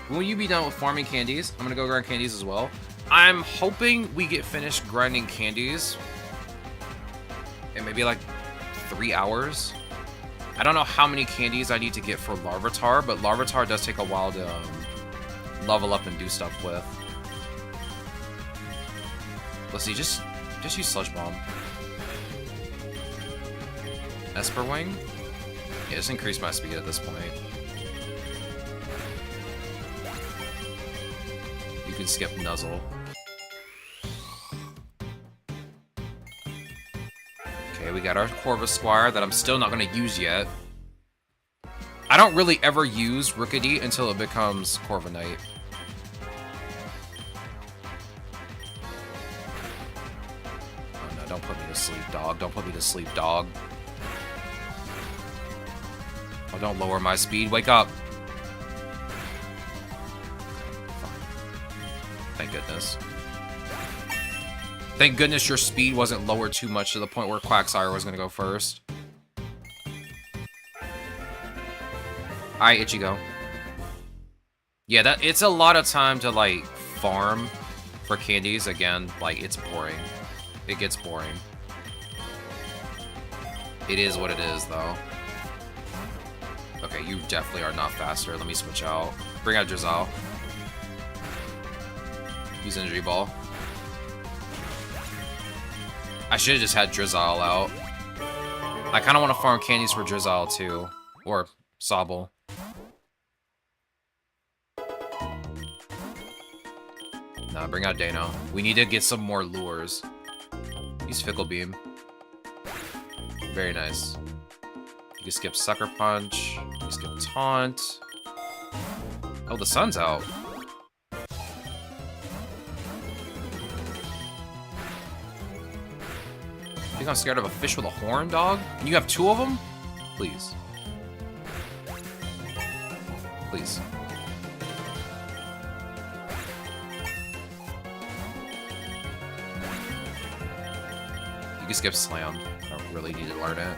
Will you be done with farming candies? I'm gonna go grind candies as well. I'm hoping we get finished grinding candies in maybe like 3 hours. I don't know how many candies I need to get for Larvitar, but Larvitar does take a while to level up and do stuff with. Let's see, just use Sludge Bomb. Esper Wing? Yeah, just increase my speed at this point. You can skip Nuzzle. Okay, we got our Corvus Squire that I'm still not going to use yet. I don't really ever use Rookidee until it becomes Corviknight. Oh no, don't put me to sleep, dog. Don't put me to sleep, dog. Oh, don't lower my speed. Wake up. Thank goodness. Thank goodness your speed wasn't lowered too much to the point where Quagsire was going to go first. Alright, Ichigo. Yeah, it's a lot of time to, like, farm for candies. Again, like, it's boring. It gets boring. It is what it is, though. Okay, you definitely are not faster. Let me switch out. Bring out Drizzle. Use Energy Ball. I should have just had Drizzle out. I kind of want to farm candies for Drizzle, too. Or Sobble. Nah, bring out Dano. We need to get some more lures. Use Fickle Beam. Very nice. You can skip Sucker Punch. You can skip Taunt. Oh, the sun's out. You think I'm scared of a fish with a horn, dog? And you have two of them? Please. Please. You can skip Slam. I don't really need to learn it.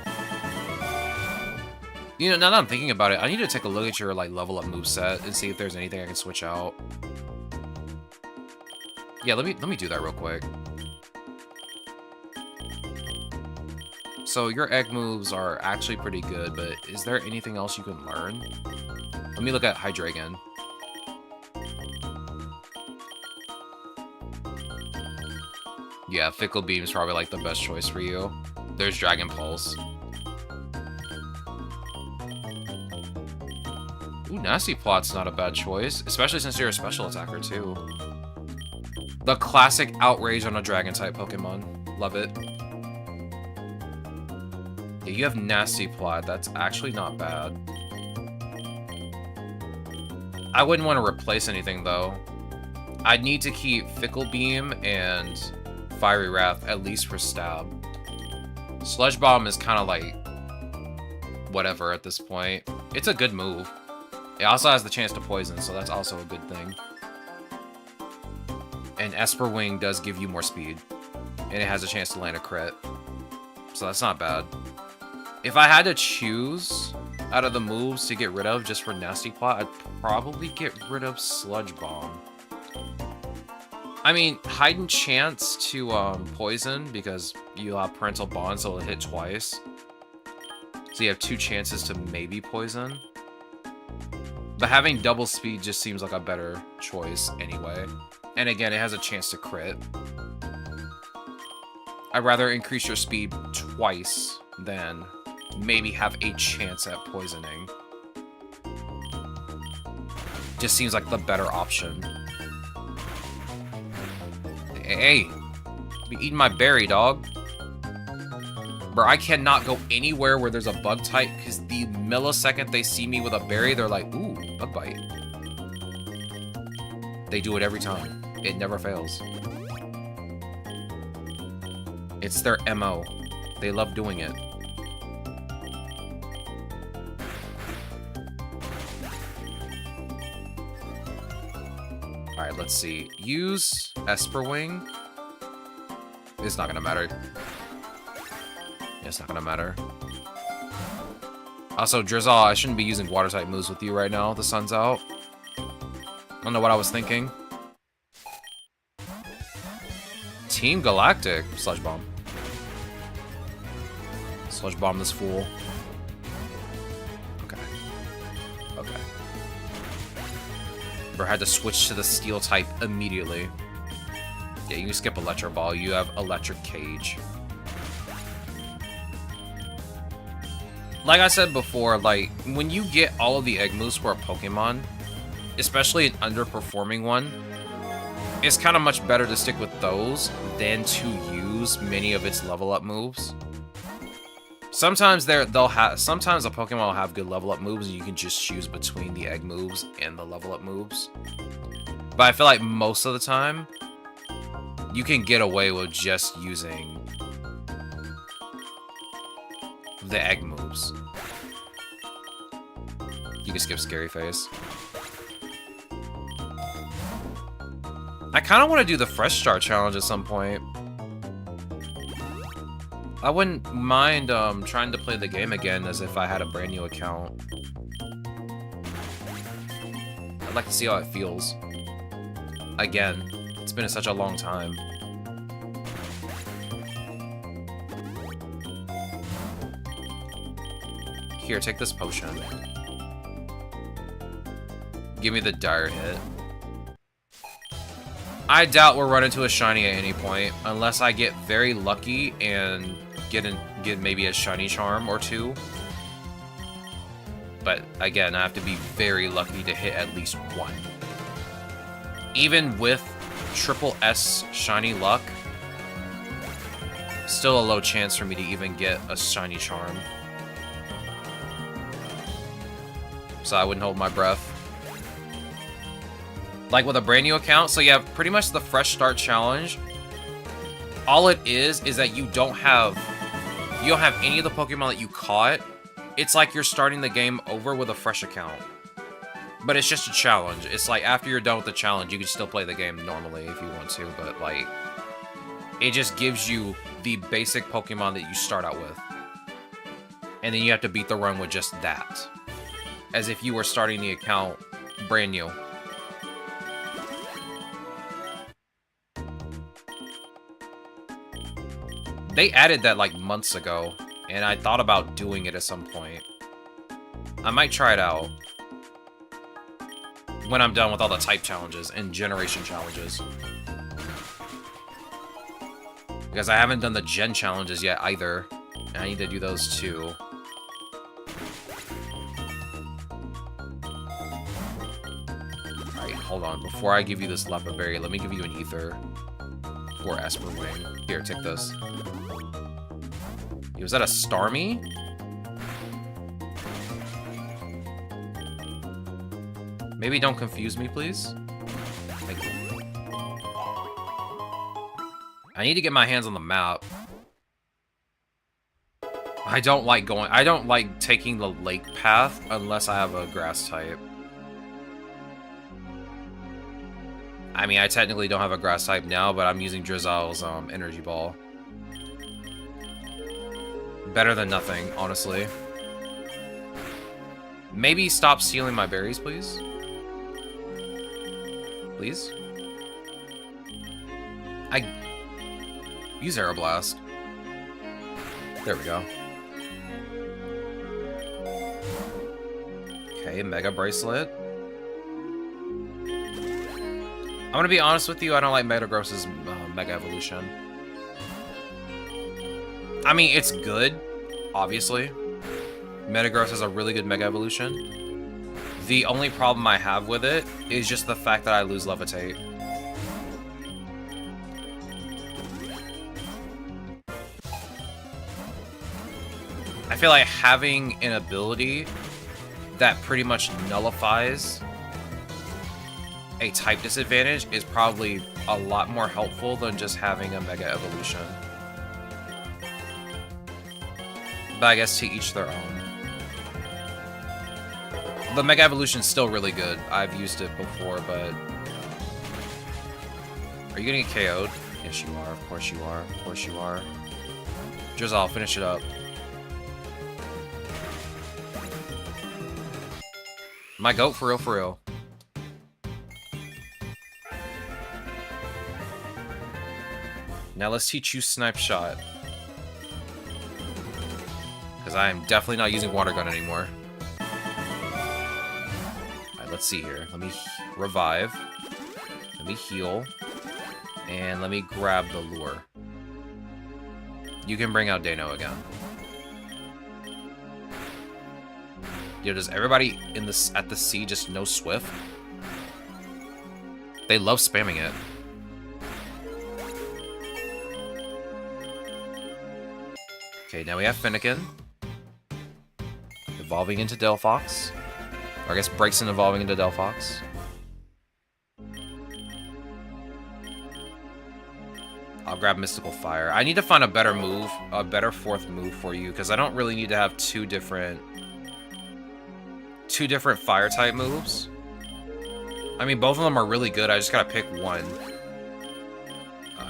You know, now that I'm thinking about it, I need to take a look at your, like, level up moveset and see if there's anything I can switch out. Yeah, let me do that real quick. So your egg moves are actually pretty good, but is there anything else you can learn? Let me look at Hydreigon. Yeah, Fickle Beam is probably like the best choice for you. There's Dragon Pulse. Ooh, Nasty Plot's not a bad choice, especially since you're a special attacker too. The classic outrage on a dragon type Pokemon. Love it. Yeah, you have Nasty Plot. That's actually not bad. I wouldn't want to replace anything though. I'd need to keep Fickle Beam and Fiery Wrath, at least for Stab. Sludge Bomb is kind of like whatever at this point. It's a good move. It also has the chance to poison, so that's also a good thing. And Esper Wing does give you more speed. And it has a chance to land a crit. So that's not bad. If I had to choose out of the moves to get rid of just for Nasty Plot, I'd probably get rid of Sludge Bomb. I mean, heightened chance to poison because you have Parental Bond, so it'll hit twice. So you have 2 chances to maybe poison. But having double speed just seems like a better choice anyway. And again, it has a chance to crit. I'd rather increase your speed twice than maybe have a chance at poisoning. Just seems like the better option. Hey, be eating my berry, dog. Bro, I cannot go anywhere where there's a bug type because the millisecond they see me with a berry, they're like, ooh, bug bite. They do it every time. It never fails. It's their MO. They love doing it. Alright, let's see. Use Esper Wing. It's not gonna matter. It's not gonna matter. Also, Drizzle, I shouldn't be using water-type moves with you right now. The sun's out. I don't know what I was thinking. Team Galactic. Sludge Bomb. Sludge Bomb this fool. Okay. Okay. Bro, had to switch to the Steel type immediately. Yeah, you can skip Electro Ball. You have Electric Cage. Like I said before, like, when you get all of the egg moves for a Pokemon, especially an underperforming one, it's kind of much better to stick with those than to use many of its level up moves. Sometimes sometimes a Pokemon will have good level up moves and you can just choose between the egg moves and the level up moves. But I feel like most of the time you can get away with just using the egg moves. You can skip Scary Face. I kind of want to do the Fresh Start challenge at some point. I wouldn't mind trying to play the game again as if I had a brand new account. I'd like to see how it feels. Again, it's been such a long time. Here, take this potion. Give me the dire hit. I doubt we'll run into a shiny at any point, unless I get very lucky and get maybe a shiny charm or two. But again, I have to be very lucky to hit at least one. Even with triple S shiny luck, still a low chance for me to even get a shiny charm. So I wouldn't hold my breath. Like with a brand new account, so you have pretty much the Fresh Start challenge. All it is that you don't have any of the Pokemon that you caught. It's like you're starting the game over with a fresh account. But it's just a challenge. It's like after you're done with the challenge, you can still play the game normally if you want to, but like it just gives you the basic Pokemon that you start out with. And then you have to beat the run with just that. As if you were starting the account brand new. They added that like months ago, and I thought about doing it at some point. I might try it out when I'm done with all the type challenges and generation challenges. Because I haven't done the gen challenges yet either, and I need to do those too. Alright, hold on. Before I give you this Leppa Berry, let me give you an Ether. For Esper Wing. Here, take this. Was that a Starmie? Maybe don't confuse me, please. Thank you. I need to get my hands on the map. I don't like taking the lake path unless I have a grass type. I mean, I technically don't have a grass type now, but I'm using Drizzle's energy ball. Better than nothing, honestly. Maybe stop stealing my berries, please. Please? Use Aeroblast. There we go. Okay, Mega Bracelet. I'm gonna be honest with you, I don't like Metagross's Mega Evolution. I mean, it's good, obviously. Metagross has a really good Mega Evolution. The only problem I have with it is just the fact that I lose Levitate. I feel like having an ability that pretty much nullifies a type disadvantage is probably a lot more helpful than just having a Mega Evolution. But I guess to each their own. The Mega Evolution's still really good. I've used it before, but... Are you gonna get KO'd? Yes, you are. Of course you are. Of course you are. Drizzle, finish it up. My goat, for real, for real. Now let's teach you Snipe Shot. Because I am definitely not using Water Gun anymore. Alright, let's see here. Let me revive. Let me heal. And let me grab the lure. You can bring out Dano again. Yo, does everybody in this at the sea just know Swift? They love spamming it. Okay, now we have Finnegan. Evolving into Delphox. Or I guess Braixen evolving into Delphox. I'll grab Mystical Fire. I need to find a better move, a better fourth move for you, because I don't really need to have two different fire type moves. I mean, both of them are really good. I just gotta pick one.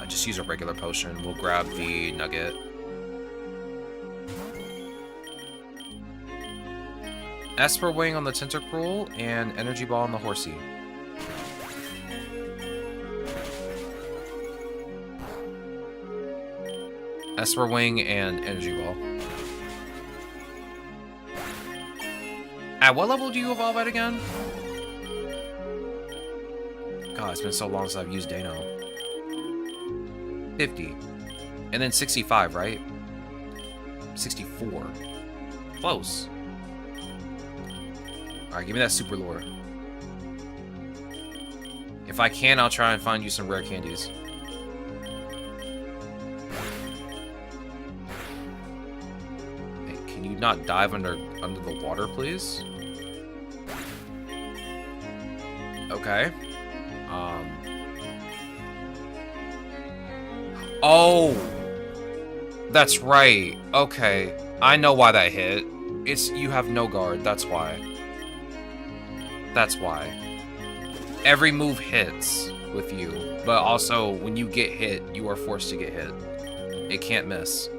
Just use a regular potion. We'll grab the Nugget. Esper Wing on the Tentacruel and Energy Ball on the Horsey. Esper Wing and Energy Ball. At what level do you evolve at again? God, it's been so long since I've used Dano. 50. And then 65, right? 64. Close. Alright, give me that super lure. If I can, I'll try and find you some rare candies. Hey, can you not dive under the water, please? Okay. Oh! That's right. Okay. I know why that hit. It's you have no guard, that's why. That's why. Every move hits with you, but also when you get hit, you are forced to get hit. It can't miss.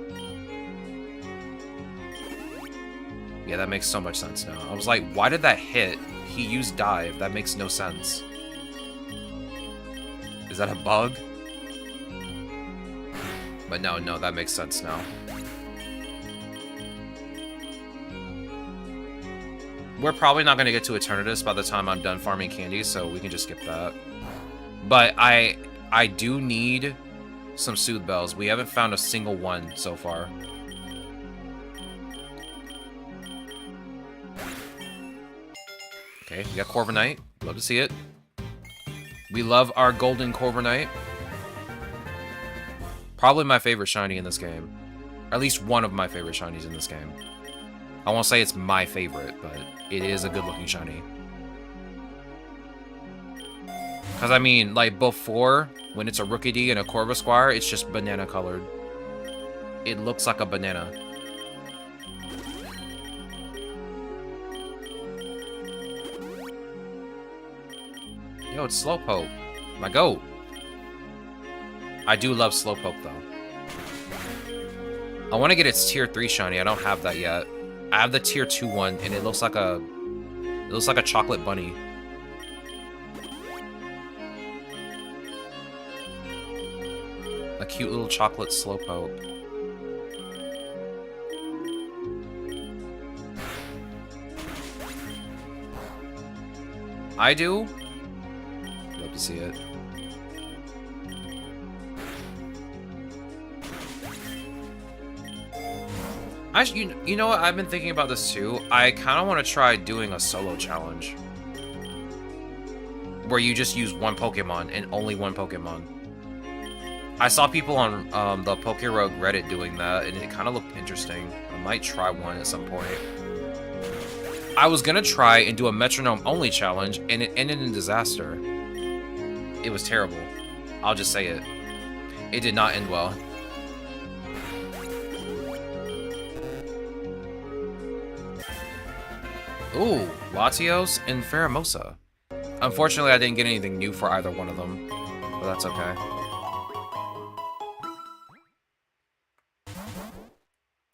Yeah, that makes so much sense now. I was like, why did that hit? He used dive. That makes no sense. Is that a bug? But no, that makes sense now. We're probably not going to get to Eternatus by the time I'm done farming candies, so we can just skip that. But I do need some Soothe Bells. We haven't found a single one so far. Okay, we got Corviknight. Love to see it. We love our golden Corviknight. Probably my favorite shiny in this game. Or at least one of my favorite shinies in this game. I won't say it's my favorite, but it is a good-looking shiny. Because, I mean, like, before, when it's a Rookidee and a Corvisquire, it's just banana-colored. It looks like a banana. Yo, it's Slowpoke. My goat. I do love Slowpoke, though. I want to get its tier 3 shiny. I don't have that yet. I have the tier 2 one, and it looks like a chocolate bunny. A cute little chocolate Slowpoke. I do. Love to see it. Actually, you know what? I've been thinking about this too. I kind of want to try doing a solo challenge. Where you just use one Pokemon and only one Pokemon. I saw people on the PokéRogue Reddit doing that, and it kind of looked interesting. I might try one at some point. I was going to try and do a metronome-only challenge, and it ended in disaster. It was terrible. I'll just say it. It did not end well. Ooh, Latios and Pheromosa. Unfortunately, I didn't get anything new for either one of them, but that's okay.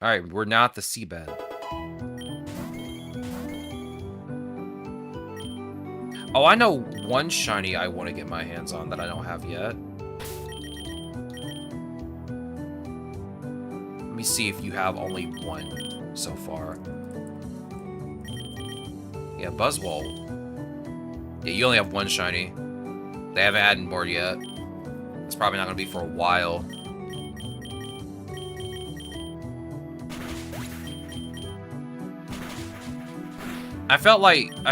Alright, we're now at the seabed. Oh, I know one shiny I want to get my hands on that I don't have yet. Let me see if you have only one so far. Yeah, Buzzwole. Yeah, you only have one shiny. They haven't added more yet. It's probably not going to be for a while. I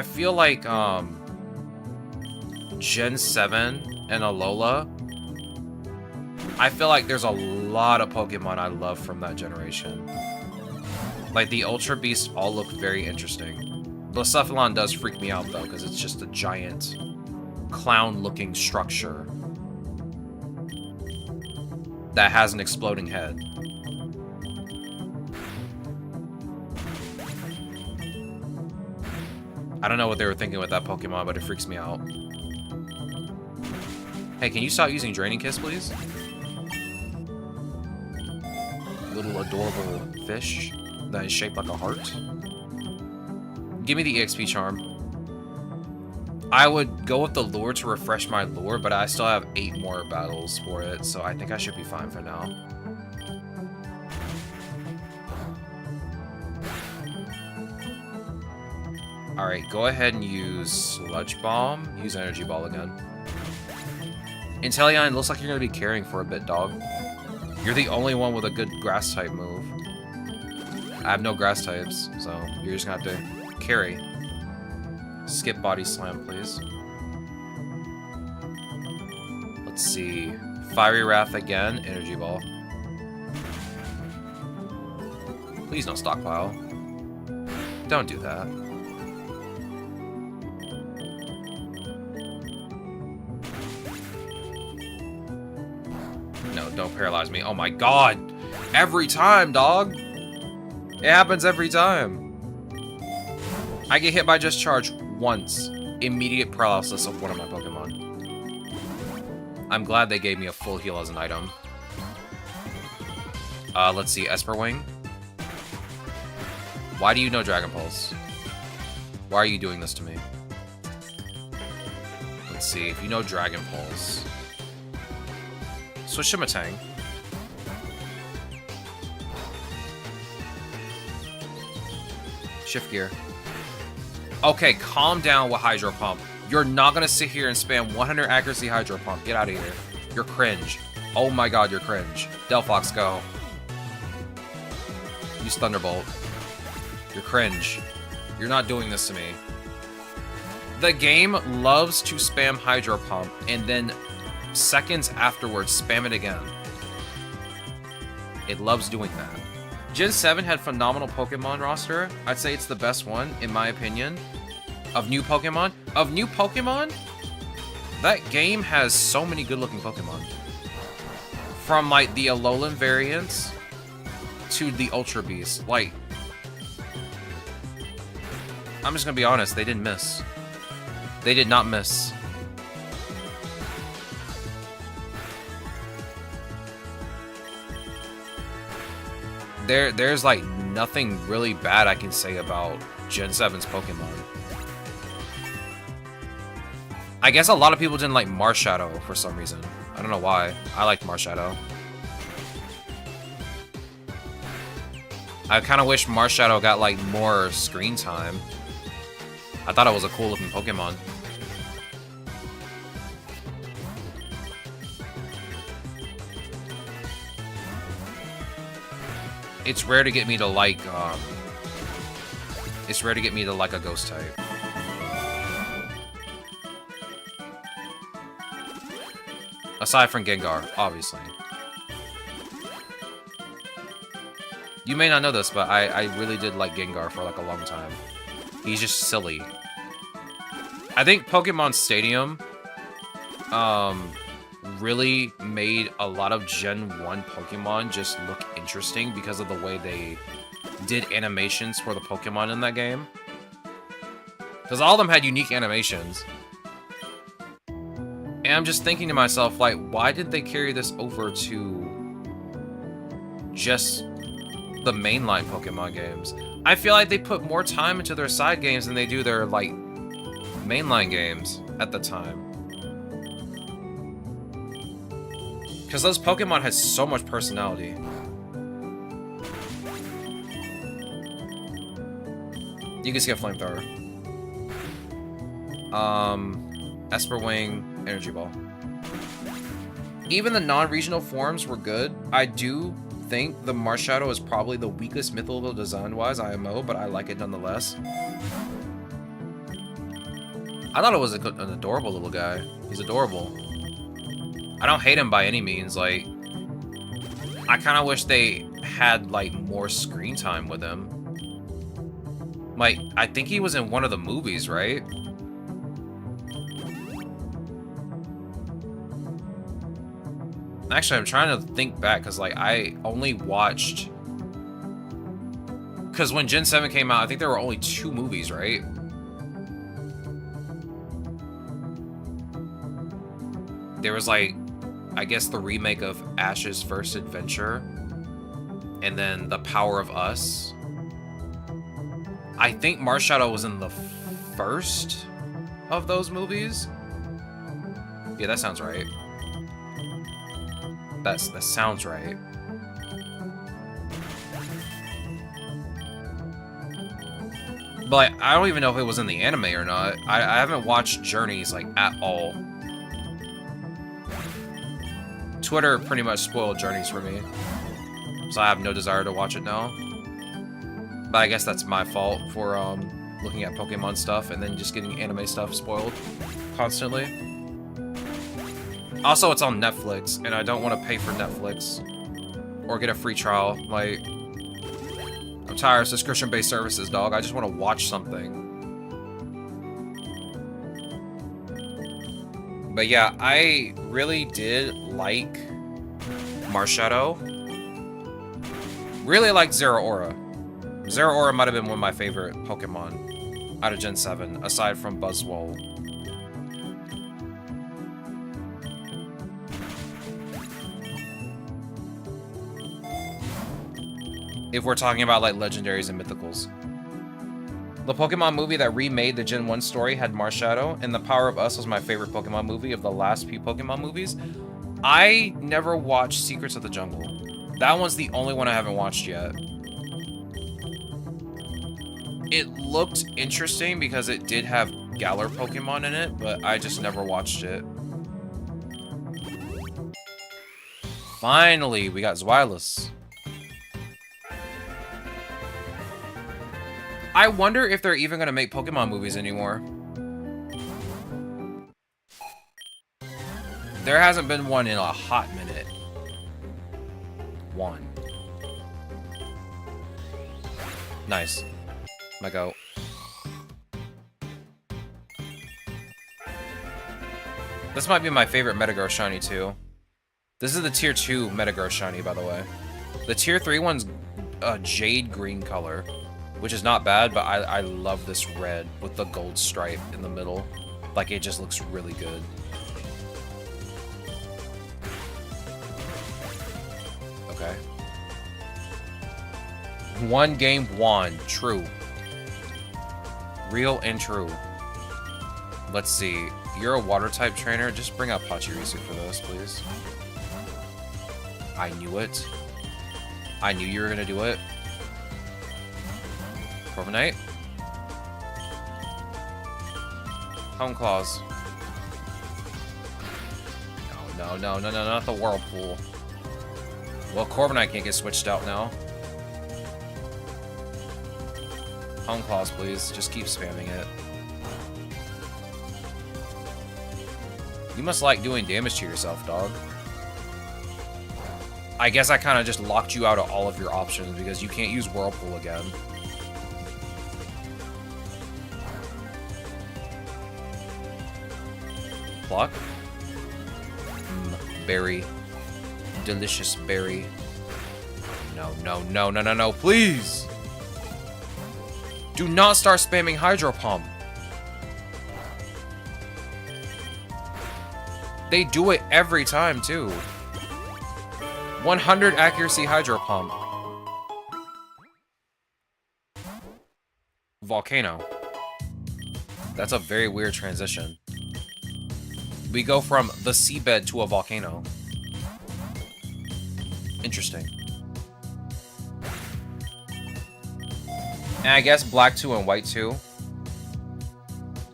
feel like Gen 7 and Alola, I feel like there's a lot of Pokemon I love from that generation. Like, the Ultra Beasts all look very interesting. Blacephalon does freak me out, though, because it's just a giant clown-looking structure that has an exploding head. I don't know what they were thinking with that Pokemon, but it freaks me out. Hey, can you stop using Draining Kiss, please? Little adorable fish that is shaped like a heart. Give me the EXP charm. I would go with the lure to refresh my lure, but I still have 8 more battles for it, so I think I should be fine for now. Alright, go ahead and use Sludge Bomb. Use Energy Ball again. Inteleon, looks like you're going to be carrying for a bit, dog. You're the only one with a good grass type move. I have no grass types, so you're just going to have to carry. Skip Body Slam, please. Let's see. Fiery Wrath again. Energy Ball. Please don't stockpile. Don't do that. No, don't paralyze me. Oh my god! Every time, dog! It happens every time. I get hit by Just Charge once. Immediate paralysis of one of my Pokemon. I'm glad they gave me a full heal as an item. Let's see. Esper Wing. Why do you know Dragon Pulse? Why are you doing this to me? Let's see. If you know Dragon Pulse... Switch to Matang. Shift gear. Okay, calm down with Hydro Pump. You're not gonna sit here and spam 100 accuracy Hydro Pump. Get out of here. You're cringe. Oh my god, you're cringe. Delphox, go. Use Thunderbolt. You're cringe. You're not doing this to me. The game loves to spam Hydro Pump and then seconds afterwards spam it again. It loves doing that. Gen 7 had phenomenal Pokemon roster. I'd say it's the best one, in my opinion. Of new Pokemon? Of new Pokemon? That game has so many good-looking Pokemon. From, like, the Alolan variants to the Ultra Beast. Like, I'm just gonna be honest, they didn't miss. They did not miss. There's like nothing really bad I can say about Gen 7's Pokemon. I guess a lot of people didn't like Marshadow for some reason. I don't know why. I liked Marshadow. I kind of wish Marshadow got like more screen time. I thought it was a cool looking Pokemon. It's rare to get me to like, it's rare to get me to like a ghost type. Aside from Gengar, obviously. You may not know this, but I really did like Gengar for like a long time. He's just silly. I think Pokemon Stadium, really made a lot of Gen 1 Pokemon just look interesting because of the way they did animations for the Pokemon in that game. Because all of them had unique animations. And I'm just thinking to myself, like, why did they carry this over to just the mainline Pokemon games? I feel like they put more time into their side games than they do their, like, mainline games at the time. Because those Pokemon had so much personality. You can see a Flamethrower. Esper Wing, Energy Ball. Even the non-regional forms were good. I do think the Marshadow is probably the weakest mythical design-wise IMO, but I like it nonetheless. I thought it was an adorable little guy. He's adorable. I don't hate him by any means. Like, I kind of wish they had, like, more screen time with him. Like, I think he was in one of the movies, right? Actually, I'm trying to think back, because, like, I only watched... Because when Gen 7 came out, I think there were only 2 movies, right? There was, like, I guess the remake of Ash's First Adventure, and then The Power of Us. I think Marshadow was in the first of those movies. Yeah, that sounds right. That sounds right. But I don't even know if it was in the anime or not. I haven't watched Journeys, like, at all. Twitter pretty much spoiled Journeys for me, so I have no desire to watch it now. But I guess that's my fault for looking at Pokemon stuff and then just getting anime stuff spoiled constantly. Also, it's on Netflix, and I don't want to pay for Netflix or get a free trial. Like, I'm tired of subscription-based services, dog. I just want to watch something. But yeah, I really did like Marshadow. Really liked Zeraora. Zeraora might have been one of my favorite Pokemon out of Gen 7, aside from Buzzwole. If we're talking about, like, legendaries and mythicals. The Pokemon movie that remade the Gen 1 story had Marshadow, and The Power of Us was my favorite Pokemon movie of the last few Pokemon movies. I never watched Secrets of the Jungle. That one's the only one I haven't watched yet. It looked interesting because it did have Galar Pokemon in it, but I just never watched it. Finally, we got Zweilous. I wonder if they're even going to make Pokemon movies anymore. There hasn't been one in a hot minute. One. Nice. My go. This might be my favorite Metagross Shiny, too. This is the Tier 2 Metagross Shiny, by the way. The Tier 3 one's a jade green color, which is not bad, but I love this red with the gold stripe in the middle. Like, it just looks really good. Okay. One game won. True. Real and true. Let's see. You're a water type trainer. Just bring up Pachirisu for this, please. I knew it. I knew you were gonna do it. Corviknight. Home Claws. No, not the Whirlpool. Well, Corviknight can't get switched out now. Home Claws, please. Just keep spamming it. You must like doing damage to yourself, dog. I guess I kind of just locked you out of all of your options because you can't use Whirlpool again. Pluck. Berry. Delicious berry. No, please! Do not start spamming Hydro Pump. They do it every time, too. 100 accuracy Hydro Pump. Volcano. That's a very weird transition. We go from the seabed to a volcano. Interesting. And I guess Black 2 and White 2.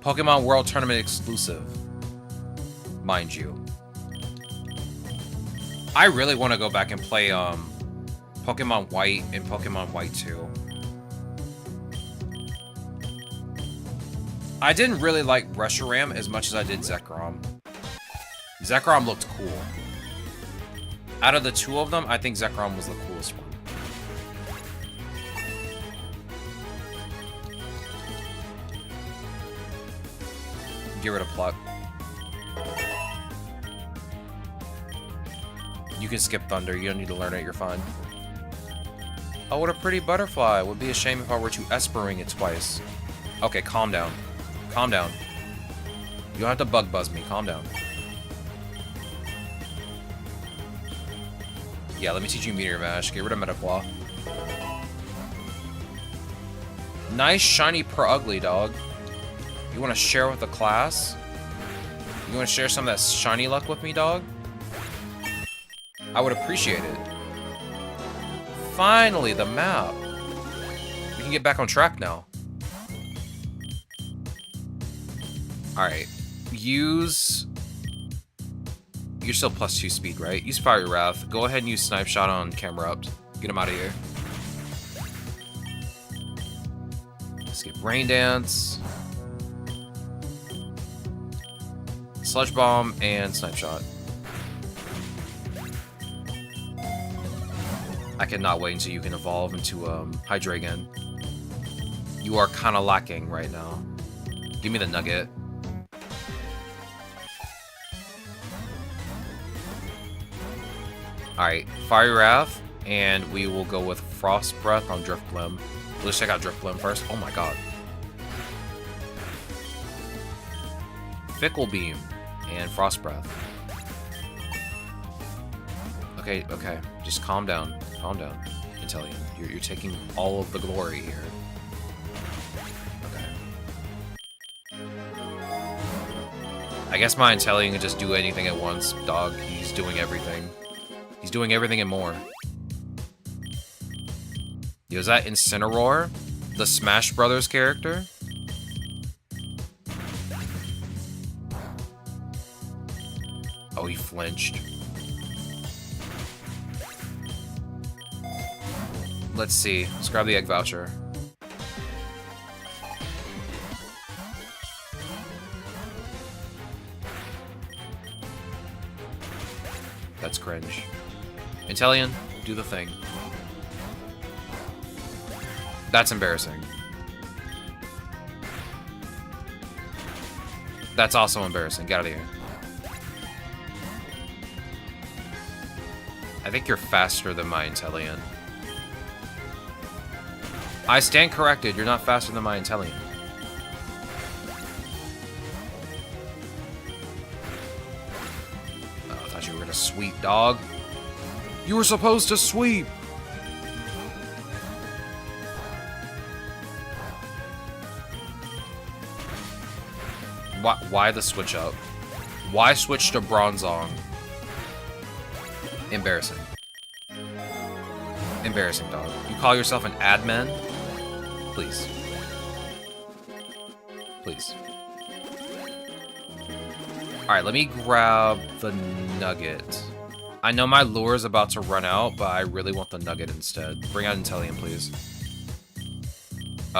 Pokemon World Tournament exclusive. Mind you. I really want to go back and play Pokemon White and Pokemon White 2. I didn't really like Reshiram as much as I did Zekrom. Zekrom looked cool. Out of the two of them, I think Zekrom was the coolest one. Get rid of Pluck. You can skip Thunder. You don't need to learn it. You're fine. Oh, what a pretty butterfly. Would be a shame if I were to Espering it twice. Okay, calm down. Calm down. You don't have to bug buzz me. Calm down. Yeah, let me teach you Meteor Mash. Get rid of Metaclaw. Nice shiny per ugly, dog. You want to share with the class? You want to share some of that shiny luck with me, dog? I would appreciate it. Finally, the map. We can get back on track now. Alright. Use... You're still +2 speed, right? Use Fiery Wrath. Go ahead and use Snipe Shot on Camerupt. Get him out of here. Skip Rain Dance. Sludge Bomb and Snipe Shot. I cannot wait until you can evolve into Hydreigon. You are kind of lacking right now. Give me the Nugget. Alright, Fiery Wrath, and we will go with Frost Breath on Drifblim. Let's check out Drifblim first. Oh my god. Fickle Beam and Frost Breath. Okay, okay. Just calm down. Calm down, Inteleon. You're taking all of the glory here. Okay. I guess my Inteleon can just do anything at once, dog. He's doing everything. He's doing everything and more. Yo, is that Incineroar? The Smash Brothers character? Oh, he flinched. Let's see. Let's grab the egg voucher. That's cringe. Inteleon, do the thing. That's embarrassing. That's also embarrassing. Get out of here. I think you're faster than my Inteleon. I stand corrected. You're not faster than my Inteleon. Oh, I thought you were gonna sweep, dog. You were supposed to sweep! Why the switch up? Why switch to Bronzong? Embarrassing. Embarrassing, dog. You call yourself an admin? Please. Please. Alright, let me grab the Nugget. I know my lure is about to run out, but I really want the Nugget instead. Bring out Inteleon, please.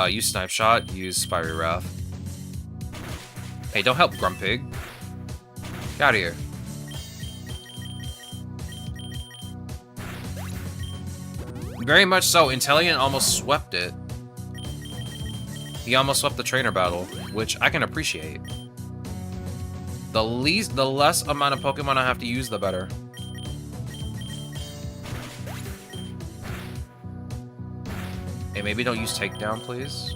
Use Snipe Shot, use Fiery Wrath. Hey, don't help Grumpig. Get out of here. Very much so. Inteleon almost swept it. He almost swept the trainer battle, which I can appreciate. The less amount of Pokemon I have to use, the better. Hey, maybe don't use Takedown, please.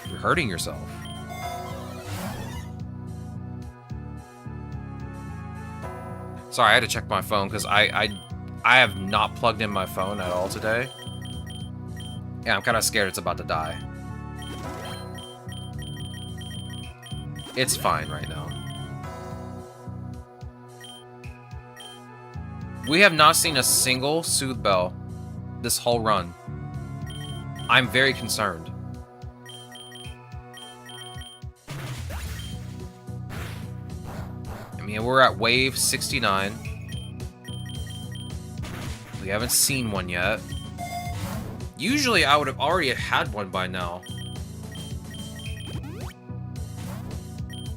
You're hurting yourself. Sorry, I had to check my phone because I have not plugged in my phone at all today. Yeah, I'm kind of scared it's about to die. It's fine right now. We have not seen a single Soothe Bell this whole run. I'm very concerned. I mean, we're at wave 69. We haven't seen one yet. Usually, I would have already had one by now.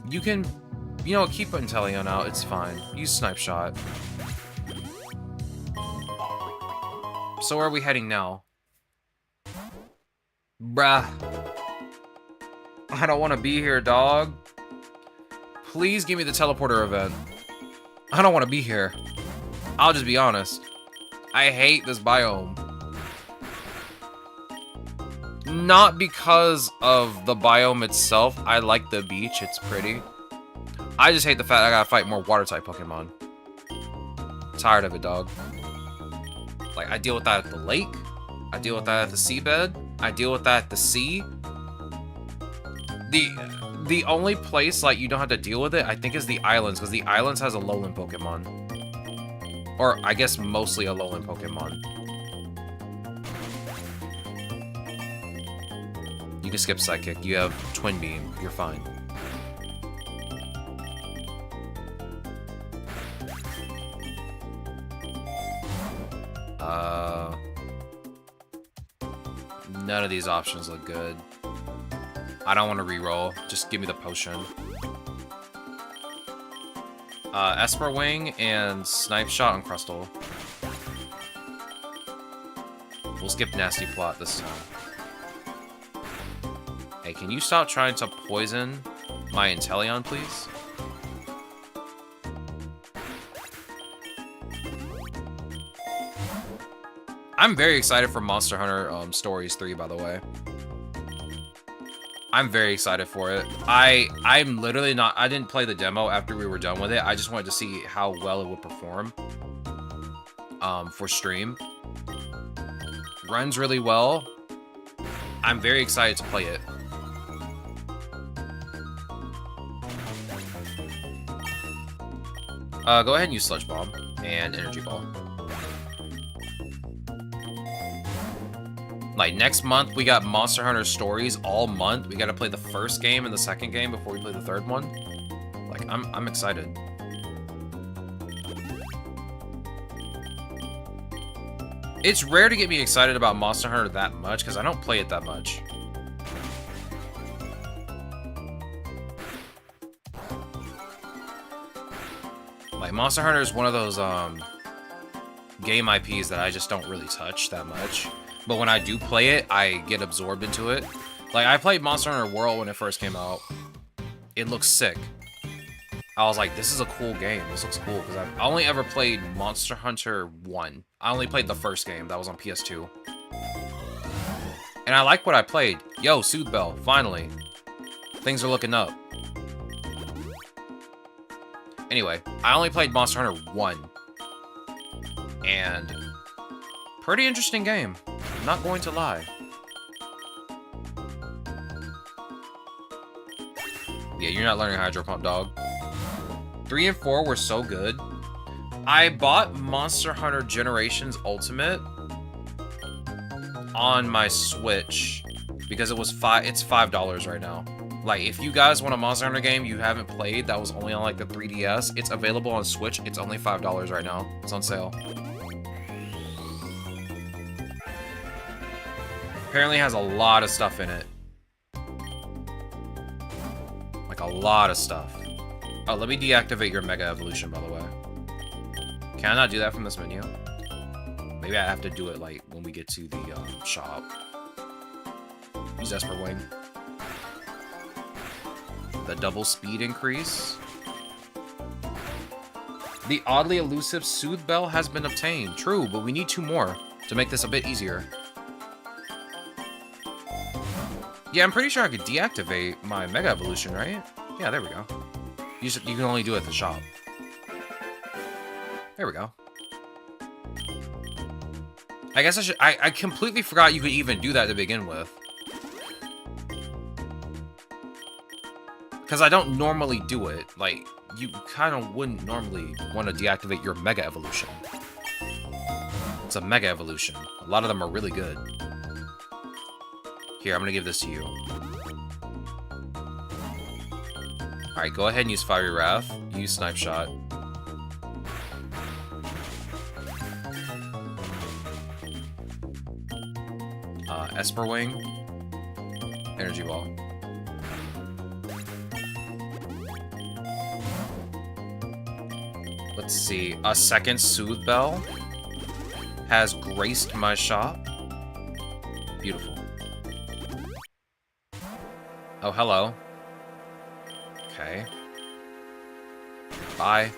You can, you know, keep Inteleon out. It's fine. Use Snipe Shot. So where are we heading now? Bruh. I don't want to be here, dog. Please give me the teleporter event. I don't want to be here. I'll just be honest. I hate this biome. Not because of the biome itself. I like the beach. It's pretty. I just hate the fact I gotta fight more water-type Pokemon. Tired of it, dog. Like, I deal with that at the lake. I deal with that at the seabed. I deal with that at the sea. The only place, like, you don't have to deal with it, I think, is the islands, because the islands has a lowland Pokemon. Or, I guess, mostly a lowland Pokemon. You can skip Psychic. You have Twin Beam. You're fine. None of these options look good. I don't want to reroll. Just give me the potion. Esper Wing and Snipe Shot on Crustle. We'll skip Nasty Plot this time. Hey, can you stop trying to poison my Inteleon, please? I'm very excited for Monster Hunter Stories 3, by the way. I'm very excited for it. I'm literally not... I didn't play the demo after we were done with it. I just wanted to see how well it would perform for stream. Runs really well. I'm very excited to play it. Go ahead and use Sludge Bomb and Energy Ball. Like, next month, we got Monster Hunter Stories all month. We gotta play the first game and the second game before we play the third one. Like, I'm excited. It's rare to get me excited about Monster Hunter that much, because I don't play it that much. Like, Monster Hunter is one of those, game IPs that I just don't really touch that much. But when I do play it, I get absorbed into it. Like, I played Monster Hunter World when it first came out. It looks sick. I was like, this is a cool game. This looks cool. Because I've only ever played Monster Hunter 1. I only played the first game. That was on PS2. And I like what I played. Yo, Soothe Bell. Finally. Things are looking up. Anyway, I only played Monster Hunter 1. And... pretty interesting game. I'm not going to lie. Yeah, you're not learning Hydro Pump, dog. 3 and 4 were so good. I bought Monster Hunter Generations Ultimate on my Switch because it was it's $5 right now. Like, if you guys want a Monster Hunter game you haven't played that was only on, like, the 3DS, it's available on Switch. It's only $5 right now. It's on sale. Apparently has a lot of stuff in it. Like, a lot of stuff. Oh, let me deactivate your Mega Evolution, by the way. Can I not do that from this menu? Maybe I have to do it, like, when we get to the shop. Use Esper Wing. The double speed increase. The oddly elusive Soothe Bell has been obtained. True, but we need 2 more to make this a bit easier. Yeah, I'm pretty sure I could deactivate my Mega Evolution, right? Yeah, there we go. You can only do it at the shop. There we go. I guess I should... I completely forgot you could even do that to begin with. Because I don't normally do it. Like, you kind of wouldn't normally want to deactivate your Mega Evolution. It's a Mega Evolution. A lot of them are really good. Here, I'm gonna give this to you. Alright, go ahead and use Fiery Wrath. Use Snipe Shot. Esper Wing. Energy Ball. Let's see. A second Soothe Bell has graced my shop. Beautiful. Oh, hello. Okay. Bye.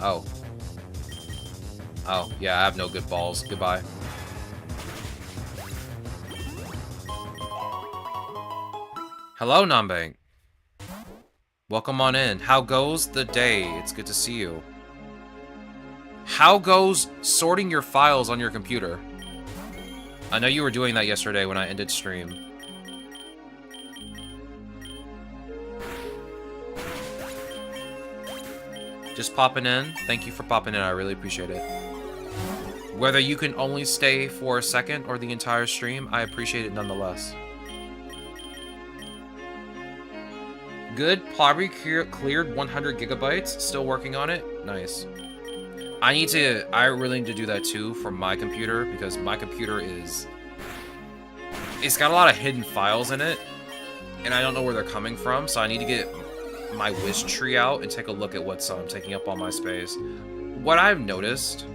Oh. Oh, yeah, I have no good balls. Goodbye. Hello, Nambank. Welcome on in. How goes the day? It's good to see you. How goes sorting your files on your computer? I know you were doing that yesterday when I ended stream. Just popping in. Thank you for popping in. I really appreciate it. Whether you can only stay for a second or the entire stream, I appreciate it nonetheless. Good. Probably cleared 100 gigabytes. Still working on it. Nice. I really need to do that too for my computer, because my computer it's got a lot of hidden files in it, and I don't know where they're coming from, so I need to get my wish tree out and take a look at what's taking up all my space. What I've noticed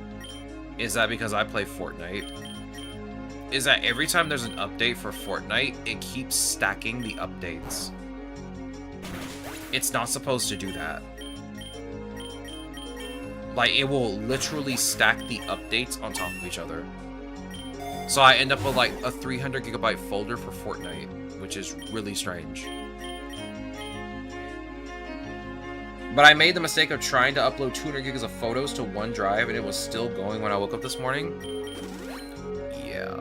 is that because I play Fortnite, is that every time there's an update for Fortnite, it keeps stacking the updates. It's not supposed to do that. Like, it will literally stack the updates on top of each other. So I end up with like a 300 gigabyte folder for Fortnite, which is really strange. But I made the mistake of trying to upload 200 gigs of photos to OneDrive, and it was still going when I woke up this morning. Yeah.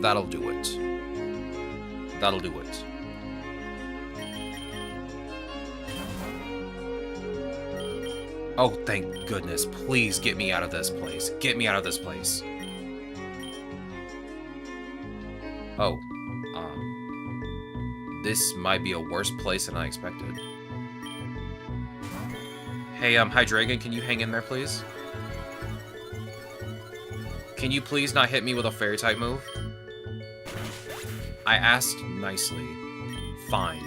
That'll do it. That'll do it. Oh, thank goodness. Please get me out of this place. Get me out of this place. Oh. This might be a worse place than I expected. Hey, Hydreigon, can you hang in there, please? Can you please not hit me with a fairy-type move? I asked nicely. Fine.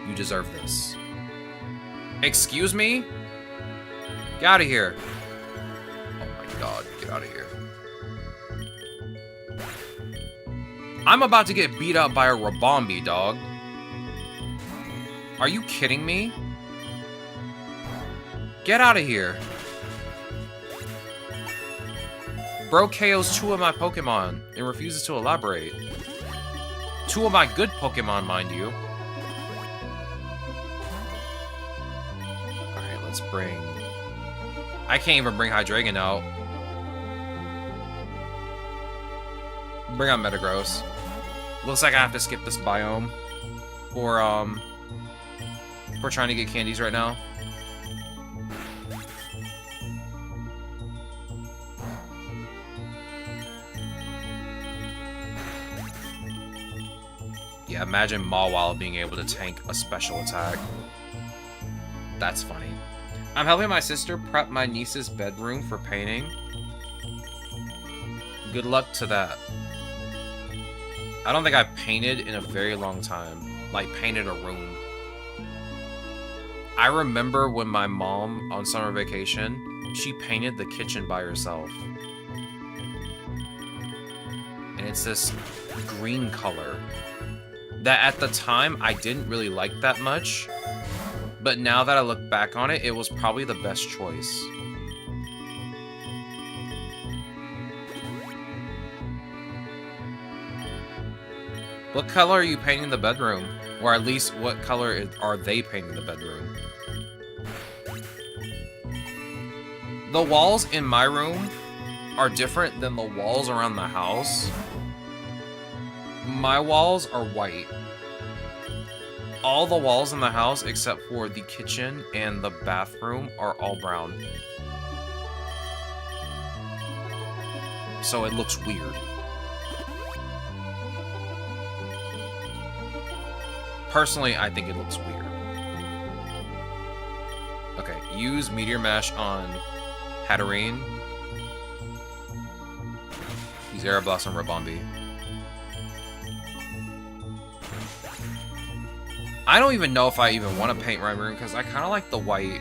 You deserve this. Excuse me? Get out of here. Oh my god, get out of here. I'm about to get beat up by a Rabombi, dog. Are you kidding me? Get out of here. Bro KOs 2 of my Pokemon and refuses to elaborate. 2 of my good Pokemon, mind you. Alright, let's bring... I can't even bring Hydreigon out. Bring out Metagross. Looks like I have to skip this biome. Or, we're trying to get candies right now. Yeah, imagine Mawile being able to tank a special attack. That's funny. I'm helping my sister prep my niece's bedroom for painting. Good luck to that. I don't think I've painted in a very long time. Like, painted a room. I remember when my mom, on summer vacation, she painted the kitchen by herself. And it's this green color that at the time I didn't really like that much. But now that I look back on it, it was probably the best choice. What color are you painting the bedroom? Or at least, what color are they painting the bedroom? The walls in my room are different than the walls around the house. My walls are white. All the walls in the house, except for the kitchen and the bathroom, are all brown. So it looks weird. Personally, I think it looks weird. Okay, use Meteor Mash on Hatterene. Zero Blossom Rabombi. I don't even know if I even want to paint my room because I kind of like the white.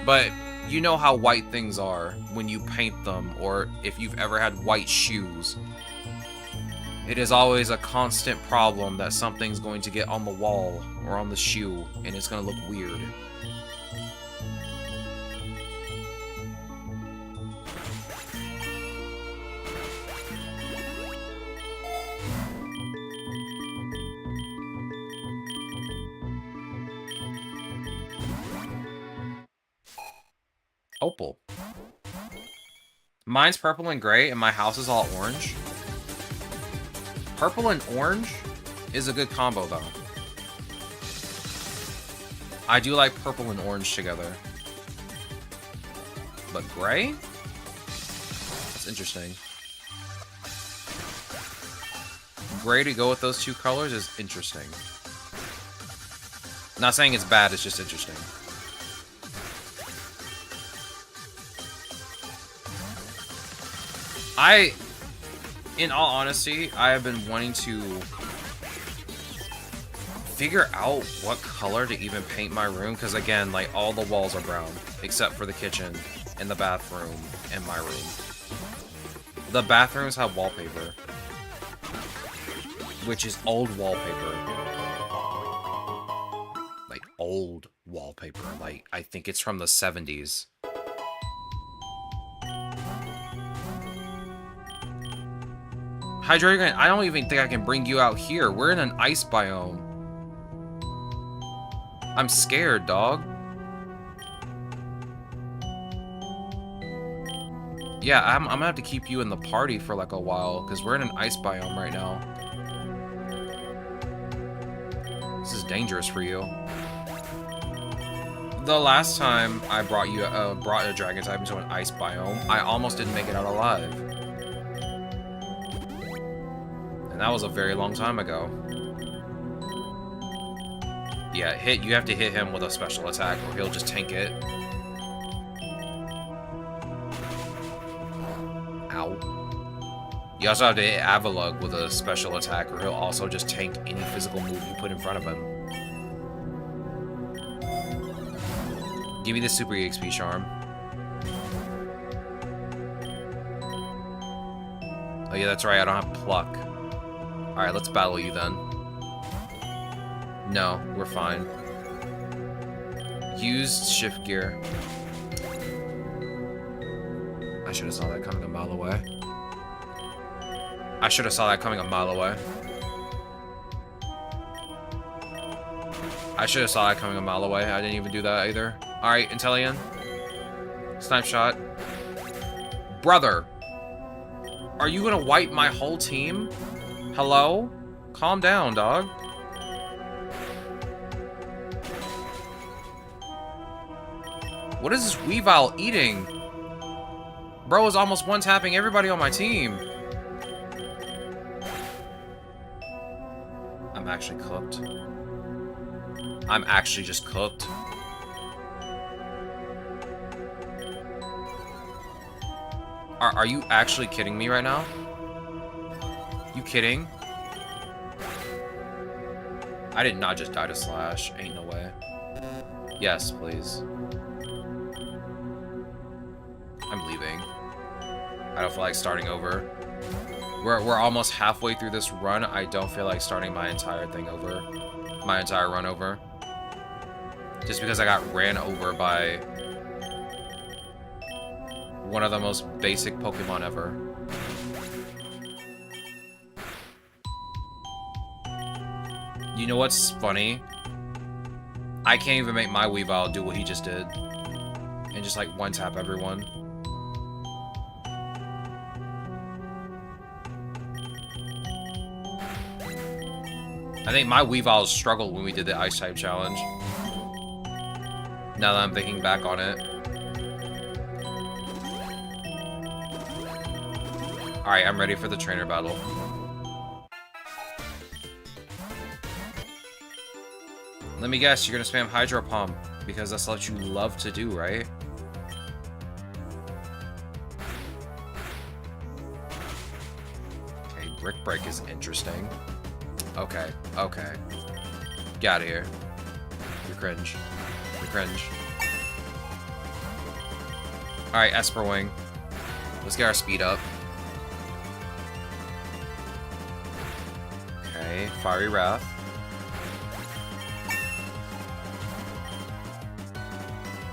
But you know how white things are when you paint them, or if you've ever had white shoes. It is always a constant problem that something's going to get on the wall or on the shoe, and it's going to look weird. Opal. Mine's purple and gray, and my house is all orange. Purple and orange is a good combo, though. I do like purple and orange together. But gray? That's interesting. Gray to go with those two colors is interesting. Not saying it's bad, it's just interesting. In all honesty, I have been wanting to figure out what color to even paint my room, because again, like, all the walls are brown, except for the kitchen and the bathroom and my room. The bathrooms have wallpaper, which is old wallpaper. Like, old wallpaper. Like, I think it's from the 70s. Hydreigon, I don't even think I can bring you out here. We're in an ice biome. I'm scared, dog. Yeah, I'm gonna have to keep you in the party for like a while, because we're in an ice biome right now. This is dangerous for you. The last time I brought a dragon type into an ice biome, I almost didn't make it out alive. And that was a very long time ago. Yeah, you have to hit him with a special attack or he'll just tank it. Ow. You also have to hit Avalugg with a special attack or he'll also just tank any physical move you put in front of him. Give me the Super EXP Charm. Oh yeah, that's right, I don't have Pluck. Alright, let's battle you then. No, we're fine. Use shift gear. I should have saw that coming a mile away. I should have saw that coming a mile away. I should have saw that coming a mile away. I didn't even do that either. Alright, Inteleon. Snipe shot. Brother! Are you gonna wipe my whole team? Hello? Calm down, dog. What is this Weavile eating? Bro is almost one-tapping everybody on my team. I'm actually cooked. I'm actually just cooked. Are you actually kidding me right now? You kidding? I did not just die to Slash. Ain't no way. Yes, please. I'm leaving. I don't feel like starting over. We're almost halfway through this run. I don't feel like starting my entire thing over. My entire run over. Just because I got ran over by one of the most basic Pokemon ever. You know what's funny? I can't even make my Weavile do what he just did. And just like one-tap everyone. I think my Weavile struggled when we did the Ice-type challenge. Now that I'm thinking back on it. Alright, I'm ready for the trainer battle. Let me guess, you're gonna spam Hydro Pump, because that's what you love to do, right? Brick Break is interesting. Okay, okay. Get out of here. You're cringe. You're cringe. Alright, Esper Wing. Let's get our speed up. Okay, Fiery Wrath.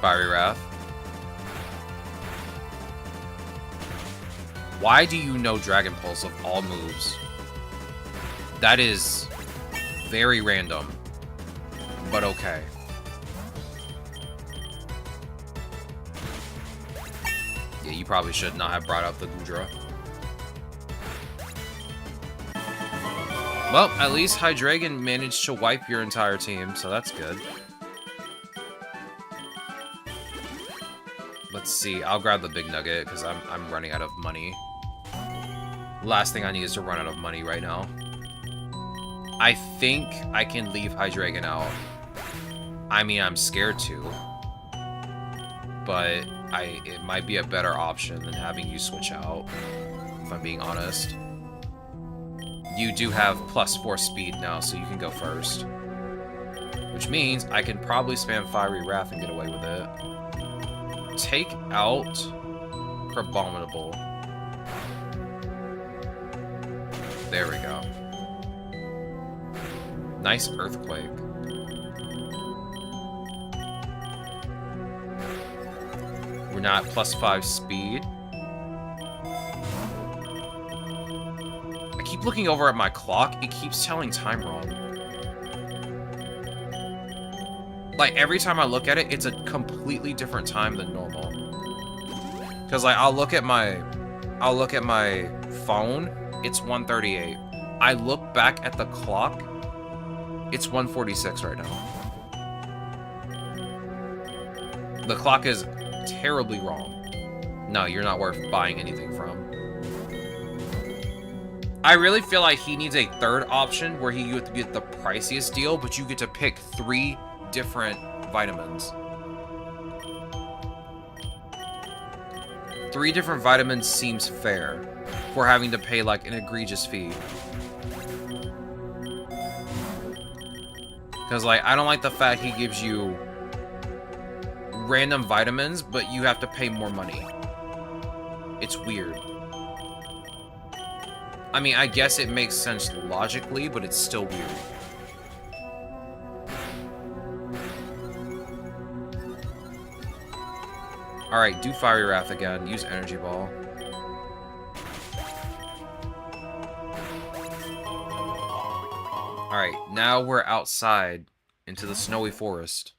Fiery Wrath. Why do you know Dragon Pulse of all moves? That is very random, but okay. Yeah, you probably should not have brought up the Goodra. Well, at least Hydreigon managed to wipe your entire team, so that's good. Let's see. I'll grab the big nugget because I'm running out of money. Last thing I need is to run out of money right now. I think I can leave Hydreigon out. I mean, I'm scared to, but it might be a better option than having you switch out, if I'm being honest. You do have +4 speed now, so you can go first. Which means I can probably spam Fiery Wrath and get away with it. Take out Crabominable. There we go. Nice Earthquake. We're not +5 speed. I keep looking over at my clock. It keeps telling time wrong. Like, every time I look at it, it's a completely different time than normal. Because, like, I'll look at my phone, it's 1:38. I look back at the clock, it's 1:46 right now. The clock is terribly wrong. No, you're not worth buying anything from. I really feel like he needs a third option where you have to get the priciest deal, but you get to pick 3 different vitamins. 3 different vitamins seems fair for having to pay like an egregious fee. Because like, I don't like the fact he gives you random vitamins, but you have to pay more money. It's weird. I mean, I guess it makes sense logically, but it's still weird. Alright, do Fiery Wrath again. Use Energy Ball. Alright, now we're outside into the snowy forest.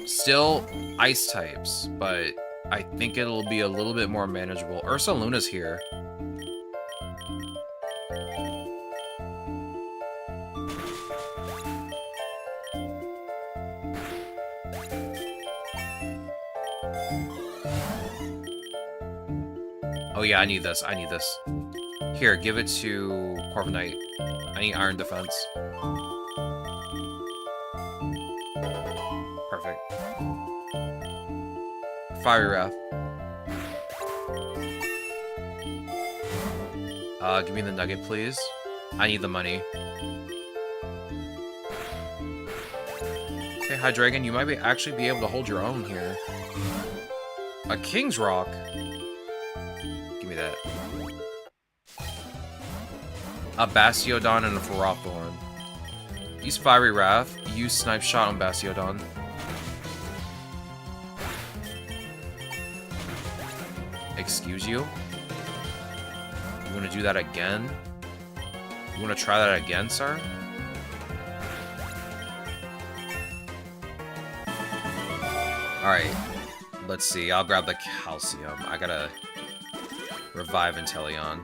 Still ice types, but I think it'll be a little bit more manageable. Ursaluna's here. Oh yeah, I need this. I need this. Here, give it to Corviknight. I need Iron Defense. Perfect. Fiery Wrath. Give me the nugget, please. I need the money. Okay, Hydreigon, you might actually be able to hold your own here. A King's Rock? Give me that. A Bastiodon and a Ferrothorn. Use Fiery Wrath. Use Snipe Shot on Bastiodon. Excuse you? You want to do that again? You want to try that again, sir? Alright. Let's see. I'll grab the Calcium. I gotta revive Inteleon.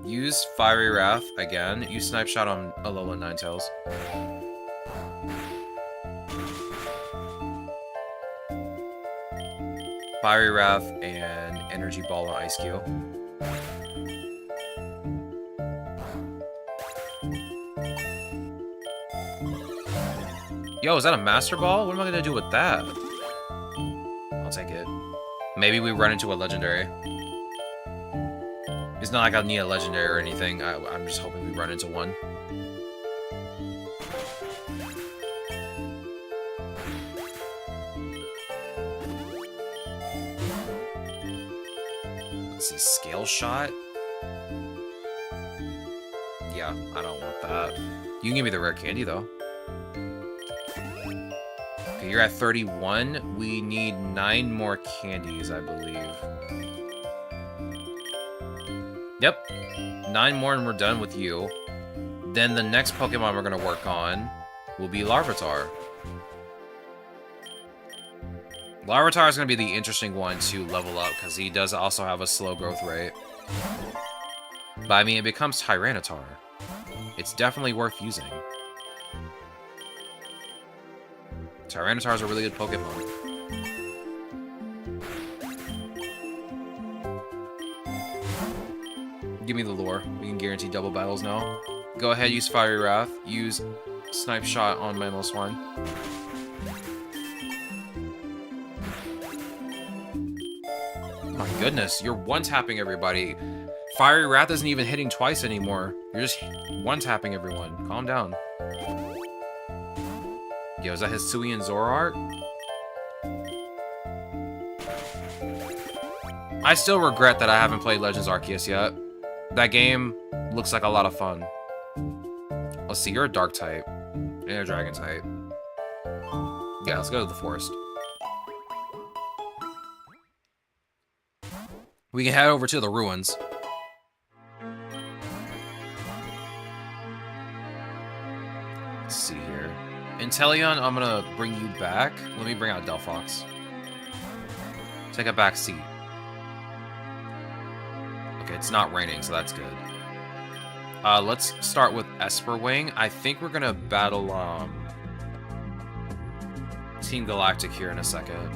Use Fiery Wrath again. Use Snipe Shot on Alola Ninetales. Fiery Wrath and Energy Ball on Ice Cube. Yo, is that a Master Ball? What am I gonna do with that? I'll take it. Maybe we run into a legendary. It's not like I need a legendary or anything. I'm just hoping we run into one. Let's see, scale shot? Yeah, I don't want that. You can give me the rare candy, though. Okay, you're at 31. We need 9 more candies, I believe. Yep. 9 more and we're done with you. Then the next Pokemon we're going to work on will be Larvitar. Larvitar is going to be the interesting one to level up because he does also have a slow growth rate. But I mean, it becomes Tyranitar. It's definitely worth using. Tyranitar is a really good Pokemon. Give me the lore. We can guarantee double battles now. Go ahead, use Fiery Wrath. Use Snipe Shot on Mamoswine. My goodness, you're one-tapping everybody. Fiery Wrath isn't even hitting twice anymore. You're just one-tapping everyone. Calm down. Yo, is that Hisui and Zoroark? I still regret that I haven't played Legends Arceus yet. That game looks like a lot of fun. Let's see, you're a Dark type. And a Dragon type. Yeah, let's go to the forest. We can head over to the ruins. Let's see here. Inteleon, I'm gonna bring you back. Let me bring out Delphox. Take a back seat. Okay, it's not raining, so that's good. Let's start with Esperwing. I think we're gonna battle Team Galactic here in a second.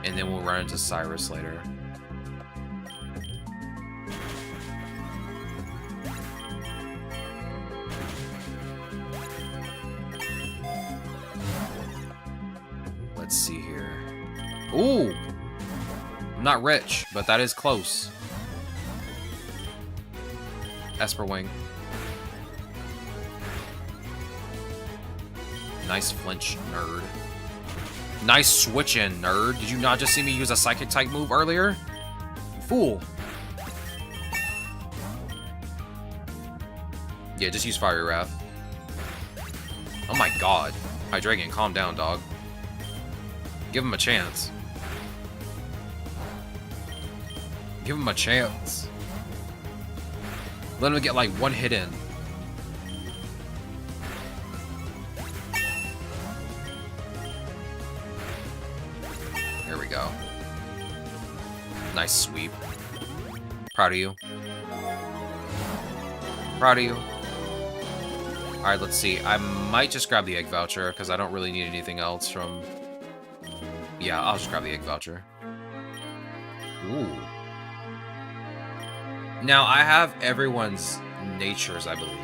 And then we'll run into Cyrus later. Let's see here. Ooh! I'm not rich, but that is close. Esperwing. Nice flinch, nerd. Nice switch in, nerd. Did you not just see me use a Psychic type move earlier? Fool. Yeah, just use Fiery Wrath. Oh my god. Hydreigon, calm down, dog. Give him a chance. Give him a chance. Let him get like one hit in. There we go. Nice sweep. Proud of you. Proud of you. Alright, let's see. I might just grab the egg voucher because I don't really need anything else from... Yeah, I'll just grab the egg voucher. Ooh. Now, I have everyone's natures, I believe.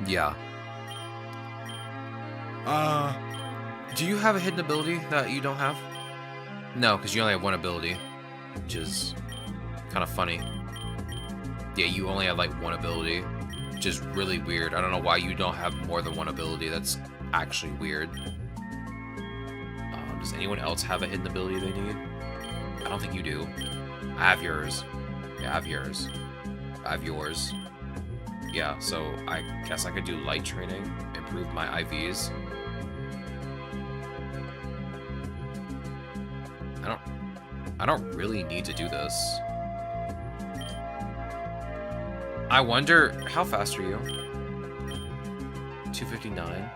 Yeah. Do you have a hidden ability that you don't have? No, because you only have one ability, which is kind of funny. Yeah, you only have like one ability, which is really weird. I don't know why you don't have more than one ability. That's actually weird. Does anyone else have a hidden ability they need? I don't think you do. I have yours. Yeah, I have yours. I have yours. Yeah, so I guess I could do light training, improve my IVs. I don't really need to do this. I wonder, how fast are you? 259.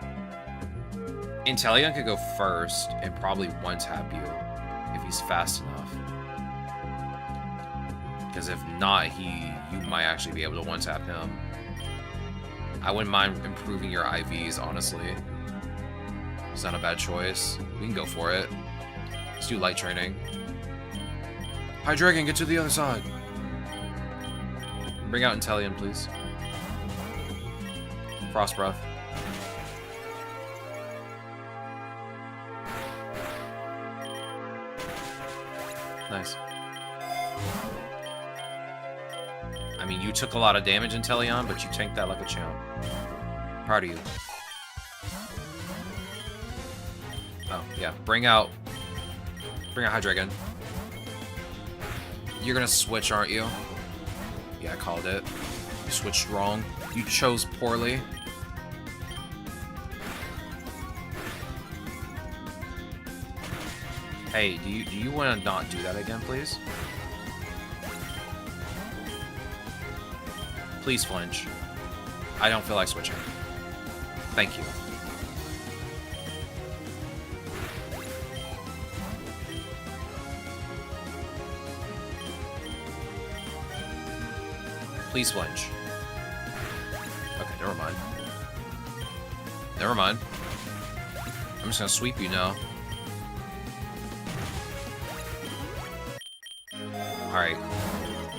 Inteleon could go first and probably one-tap you if he's fast enough. Because if not, you might actually be able to one-tap him. I wouldn't mind improving your IVs, honestly. It's not a bad choice. We can go for it. Let's do light training. Hydreigon, get to the other side. Bring out Inteleon, please. Frost Breath. Nice. I mean, you took a lot of damage in Teleon, but you tanked that like a champ. Proud of you. Oh, yeah. Bring out Hydreigon. You're gonna switch, aren't you? Yeah, I called it. You switched wrong. You chose poorly. Hey, do you want to not do that again, please? Please flinch. I don't feel like switching. Thank you. Please flinch. Okay, never mind. Never mind. I'm just gonna sweep you now. Alright.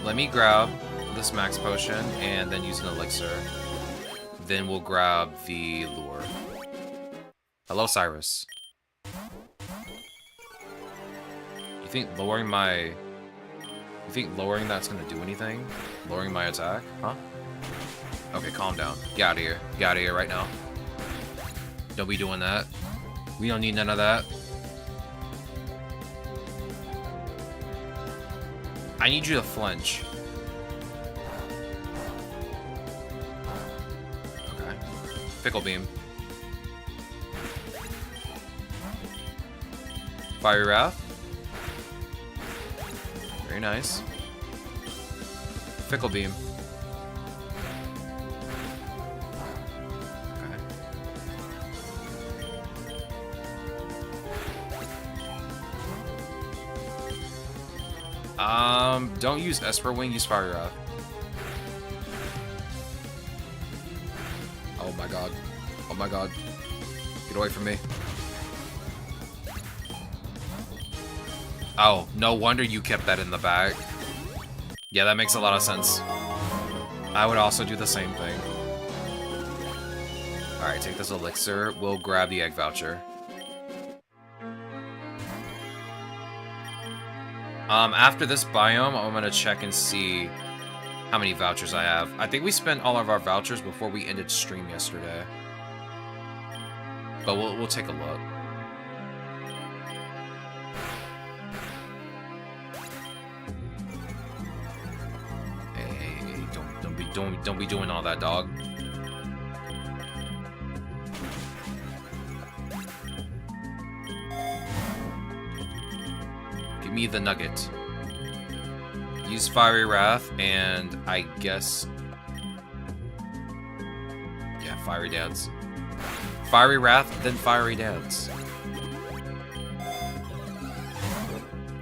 Let me grab this max potion and then use an elixir. Then we'll grab the lure. Hello, Cyrus. You think lowering that's gonna do anything? Lowering my attack? Huh? Okay, calm down. Get out of here. Get out of here right now. Don't be doing that. We don't need none of that. I need you to flinch. Okay. Fickle Beam. Fiery Wrath. Very nice. Fickle Beam. Don't use Esper Wing, use Fire Wrath. Oh my god. Oh my god. Get away from me. Oh, no wonder you kept that in the bag. Yeah, that makes a lot of sense. I would also do the same thing. Alright, take this elixir. We'll grab the egg voucher. After this biome, I'm gonna check and see how many vouchers I have. I think we spent all of our vouchers before we ended stream yesterday. But we'll take a look. Hey, don't be doing all that, dog. Give me the nugget. Use Fiery Wrath, and I guess... yeah, Fiery Dance. Fiery Wrath, then Fiery Dance.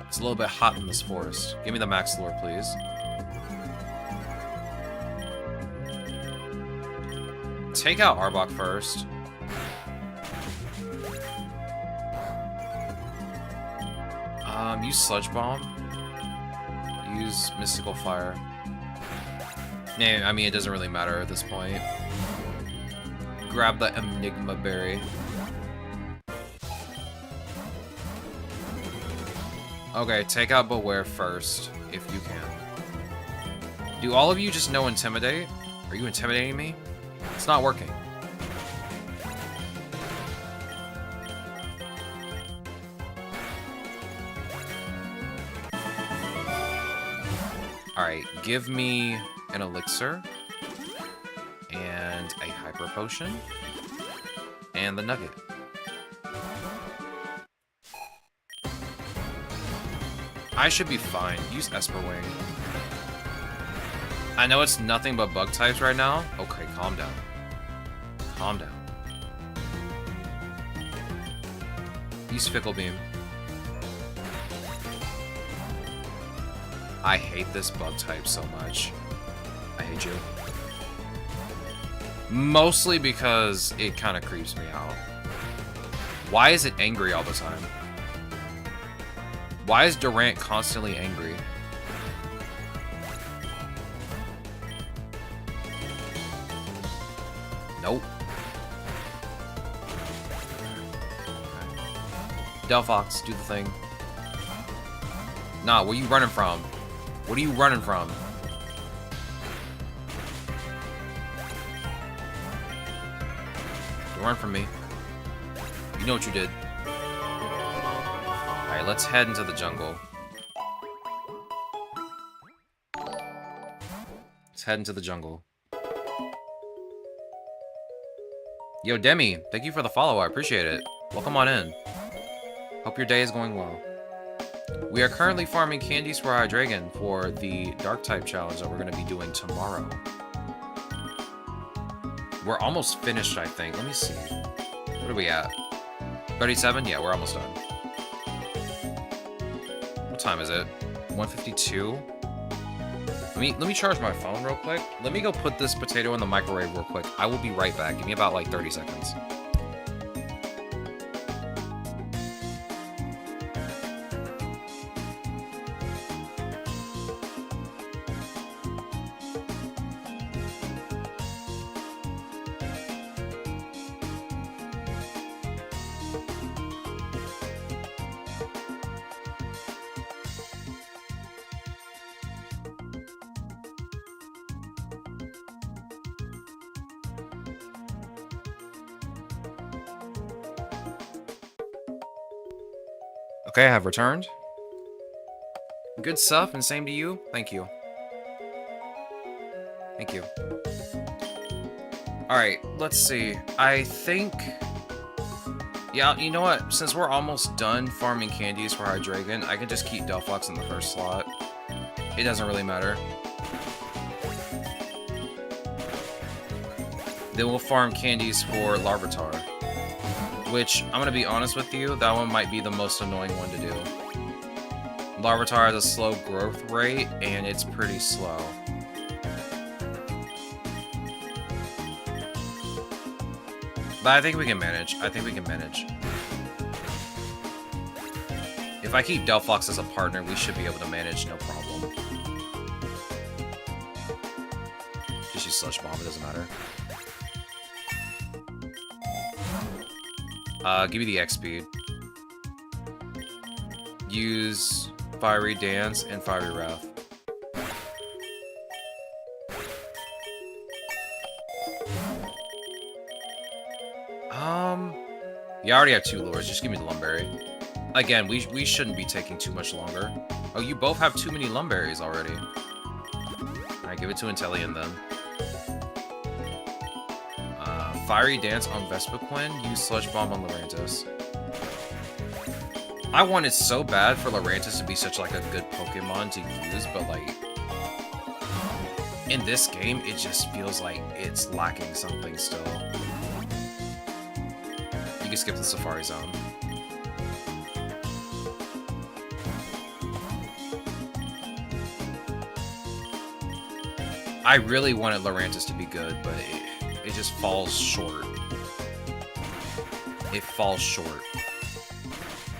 It's a little bit hot in this forest. Give me the max lure, please. Take out Arbok first. Use Sludge Bomb. Use Mystical Fire. Nah, I mean, it doesn't really matter at this point. Grab the Enigma Berry. Okay, take out Beware first, if you can. Do all of you just know Intimidate? Are you intimidating me? It's not working. Alright, give me an elixir, and a hyper potion, and the nugget. I should be fine. Use Esper Wing. I know it's nothing but bug types right now. Okay, calm down. Calm down. Use Fickle Beam. I hate this bug type so much. I hate you. Mostly because it kind of creeps me out. Why is it angry all the time? Why is Durant constantly angry? Nope. Delphox, do the thing. Nah, where you running from? What are you running from? Don't run from me. You know what you did. Alright, let's head into the jungle. Let's head into the jungle. Yo, Demi, thank you for the follow. I appreciate it. Welcome on in. Hope your day is going well. We are currently farming candies for Hydreigon for the Dark type challenge that we're going to be doing tomorrow. We're almost finished, I think. Let me see. What are we at? 37? Yeah, we're almost done. What time is it? 1:52? Let me charge my phone real quick. Let me go put this potato in the microwave real quick. I will be right back. Give me about like 30 seconds. Okay, I have returned. Good stuff, and same to you. Thank you. Thank you. Alright, let's see. I think... Yeah, you know what? Since we're almost done farming candies for Hydreigon, I can just keep Delphox in the first slot. It doesn't really matter. Then we'll farm candies for Larvitar. Which, I'm gonna be honest with you, that one might be the most annoying one to do. Larvitar has a slow growth rate, and it's pretty slow. But I think we can manage. I think we can manage. If I keep Delphox as a partner, we should be able to manage, no problem. Just use Sludge Bomb, it doesn't matter. Give me the X speed. Use Fiery Dance and Fiery Wrath. Yeah, I already have 2 lures. Just give me the Lumberry. Again, we shouldn't be taking too much longer. Oh, you both have too many Lumberries already. Alright, give it to Inteleon then. Fiery Dance on Vespiquen, use Sludge Bomb on Lurantis. I wanted so bad for Lurantis to be such like a good Pokemon to use, but like in this game it just feels like it's lacking something still. You can skip the Safari Zone. I really wanted Lurantis to be good, but it just falls short. It falls short.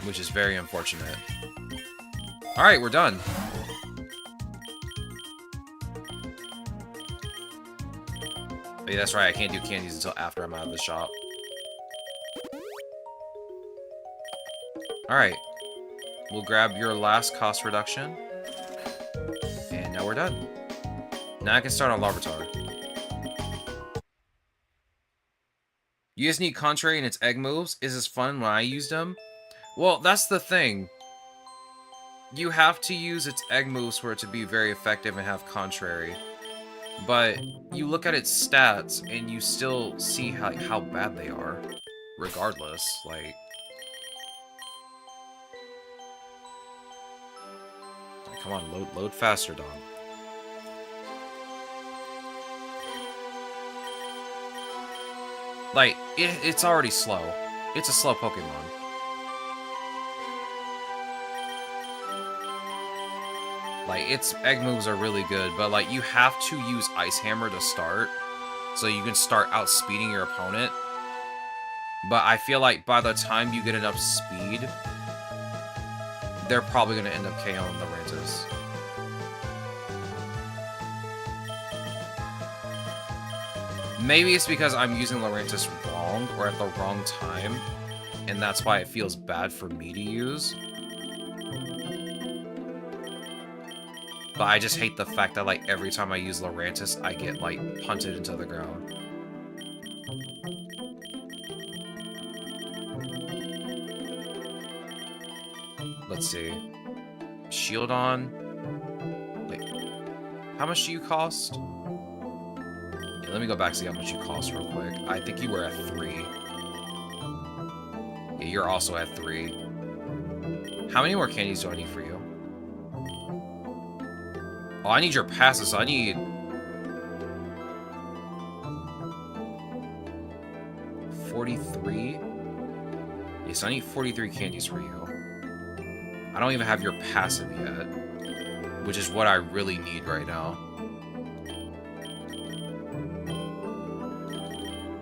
Which is very unfortunate. Alright, we're done. Oh, yeah, that's right, I can't do candies until after I'm out of the shop. Alright. We'll grab your last cost reduction. And now we're done. Now I can start on Larvitar. You just need Contrary and its egg moves. Is this fun when I used them? Well, that's the thing. You have to use its egg moves for it to be very effective and have Contrary. But you look at its stats and you still see how bad they are. Regardless, like... Come on, load faster, dog. Like, it's already slow. It's a slow Pokemon. Like, its egg moves are really good, but like, you have to use Ice Hammer to start, so you can start outspeeding your opponent. But I feel like by the time you get enough speed, they're probably going to end up KOing Lurantis. Maybe it's because I'm using Lurantis wrong, or at the wrong time, and that's why it feels bad for me to use. But I just hate the fact that, like, every time I use Lurantis, I get, like, punted into the ground. Let's see. Shield on. Wait. How much do you cost? Yeah, let me go back and see how much you cost real quick. I think you were at 3. Yeah, you're also at 3. How many more candies do I need for you? Oh, I need your passes, so I need... 43? Yes, I need 43 candies for you. I don't even have your passive yet, which is what I really need right now.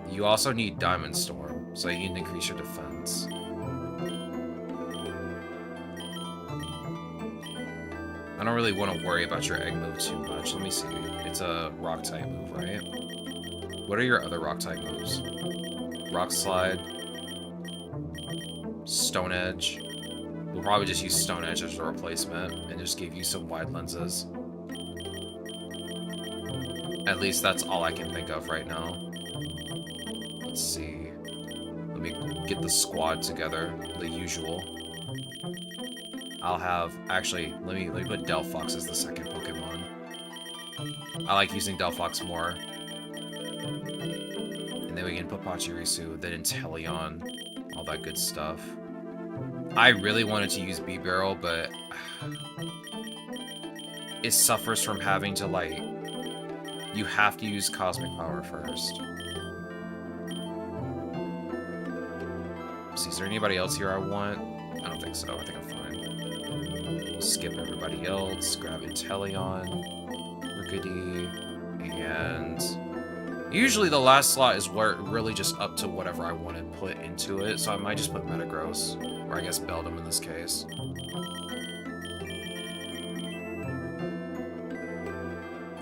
You also need Diamond Storm, so you can increase your defense. I don't really want to worry about your egg move too much. Let me see. It's a rock type move, right? What are your other rock type moves? Rock Slide. Stone Edge. We'll probably just use Stone Edge as a replacement and just give you some wide lenses. At least that's all I can think of right now. Let's see. Let me get the squad together, the usual. I'll have... Actually, let me put Delphox as the second Pokemon. I like using Delphox more. And then we can put Pachirisu, then Inteleon, all that good stuff. I really wanted to use B-Barrel, but... it suffers from having to, like... You have to use Cosmic Power first. See, is there anybody else here I want? I don't think so. I think I'm fine. We'll skip everybody else. Grab Inteleon, Rookidee, and... Usually the last slot is where really just up to whatever I want to put into it, so I might just put Metagross, or I guess Beldum in this case.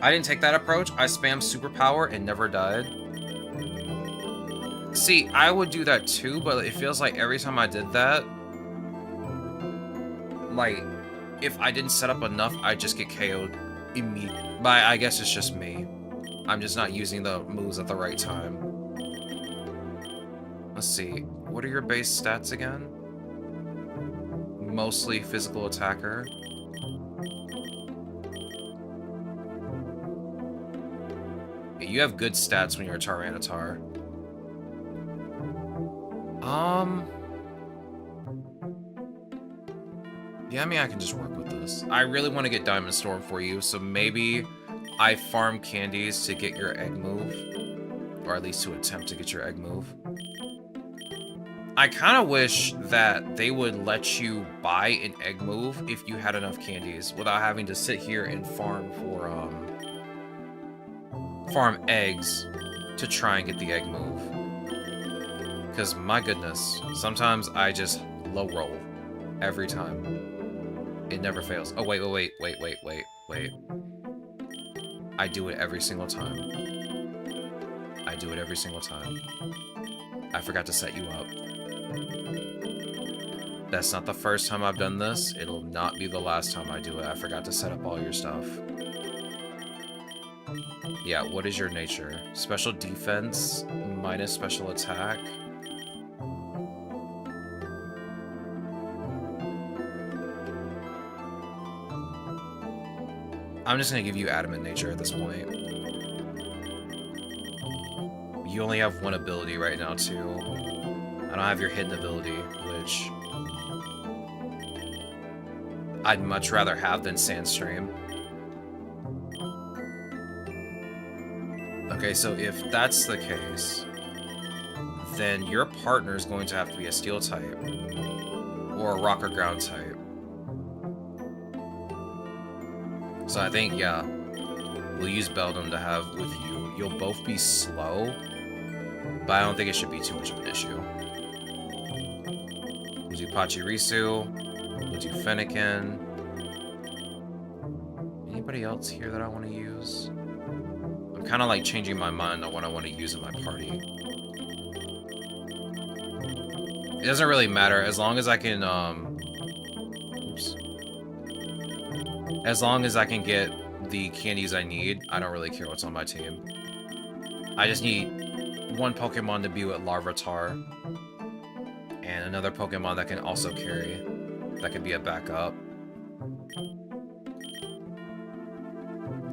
I didn't take that approach. I spammed Superpower and never died. See, I would do that too, but it feels like every time I did that, like, if I didn't set up enough, I'd just get KO'd immediately. But I guess it's just me. I'm just not using the moves at the right time. Let's see. What are your base stats again? Mostly physical attacker. You have good stats when you're a Tyranitar. Yeah, I mean, I can just work with this. I really want to get Diamond Storm for you, so maybe I farm candies to get your egg move. Or at least to attempt to get your egg move. I kind of wish that they would let you buy an egg move if you had enough candies without having to sit here and farm for, farm eggs to try and get the egg move. Because, my goodness, sometimes I just low roll every time. It never fails. Oh, wait. I do it every single time. I do it every single time. I forgot to set you up. That's not the first time I've done this. It'll not be the last time I do it. I forgot to set up all your stuff. Yeah, what is your nature? Special defense minus special attack. I'm just gonna give you adamant nature at this point. You only have one ability right now, too. I don't have your hidden ability, which I'd much rather have than Sandstream. Okay, so if that's the case, then your partner is going to have to be a Steel type or a Rock or Ground type. So I think, yeah, we'll use Beldum to have with you. You'll both be slow, but I don't think it should be too much of an issue. We'll do Pachirisu. We'll do Fennekin. Anybody else here that I want to use? I'm kind of like changing my mind on what I want to use in my party. It doesn't really matter as long as I can, oops. As long as I can get the candies I need, I don't really care what's on my team. I just need one Pokemon to be with Larvitar. And another Pokemon that can also carry. That could be a backup.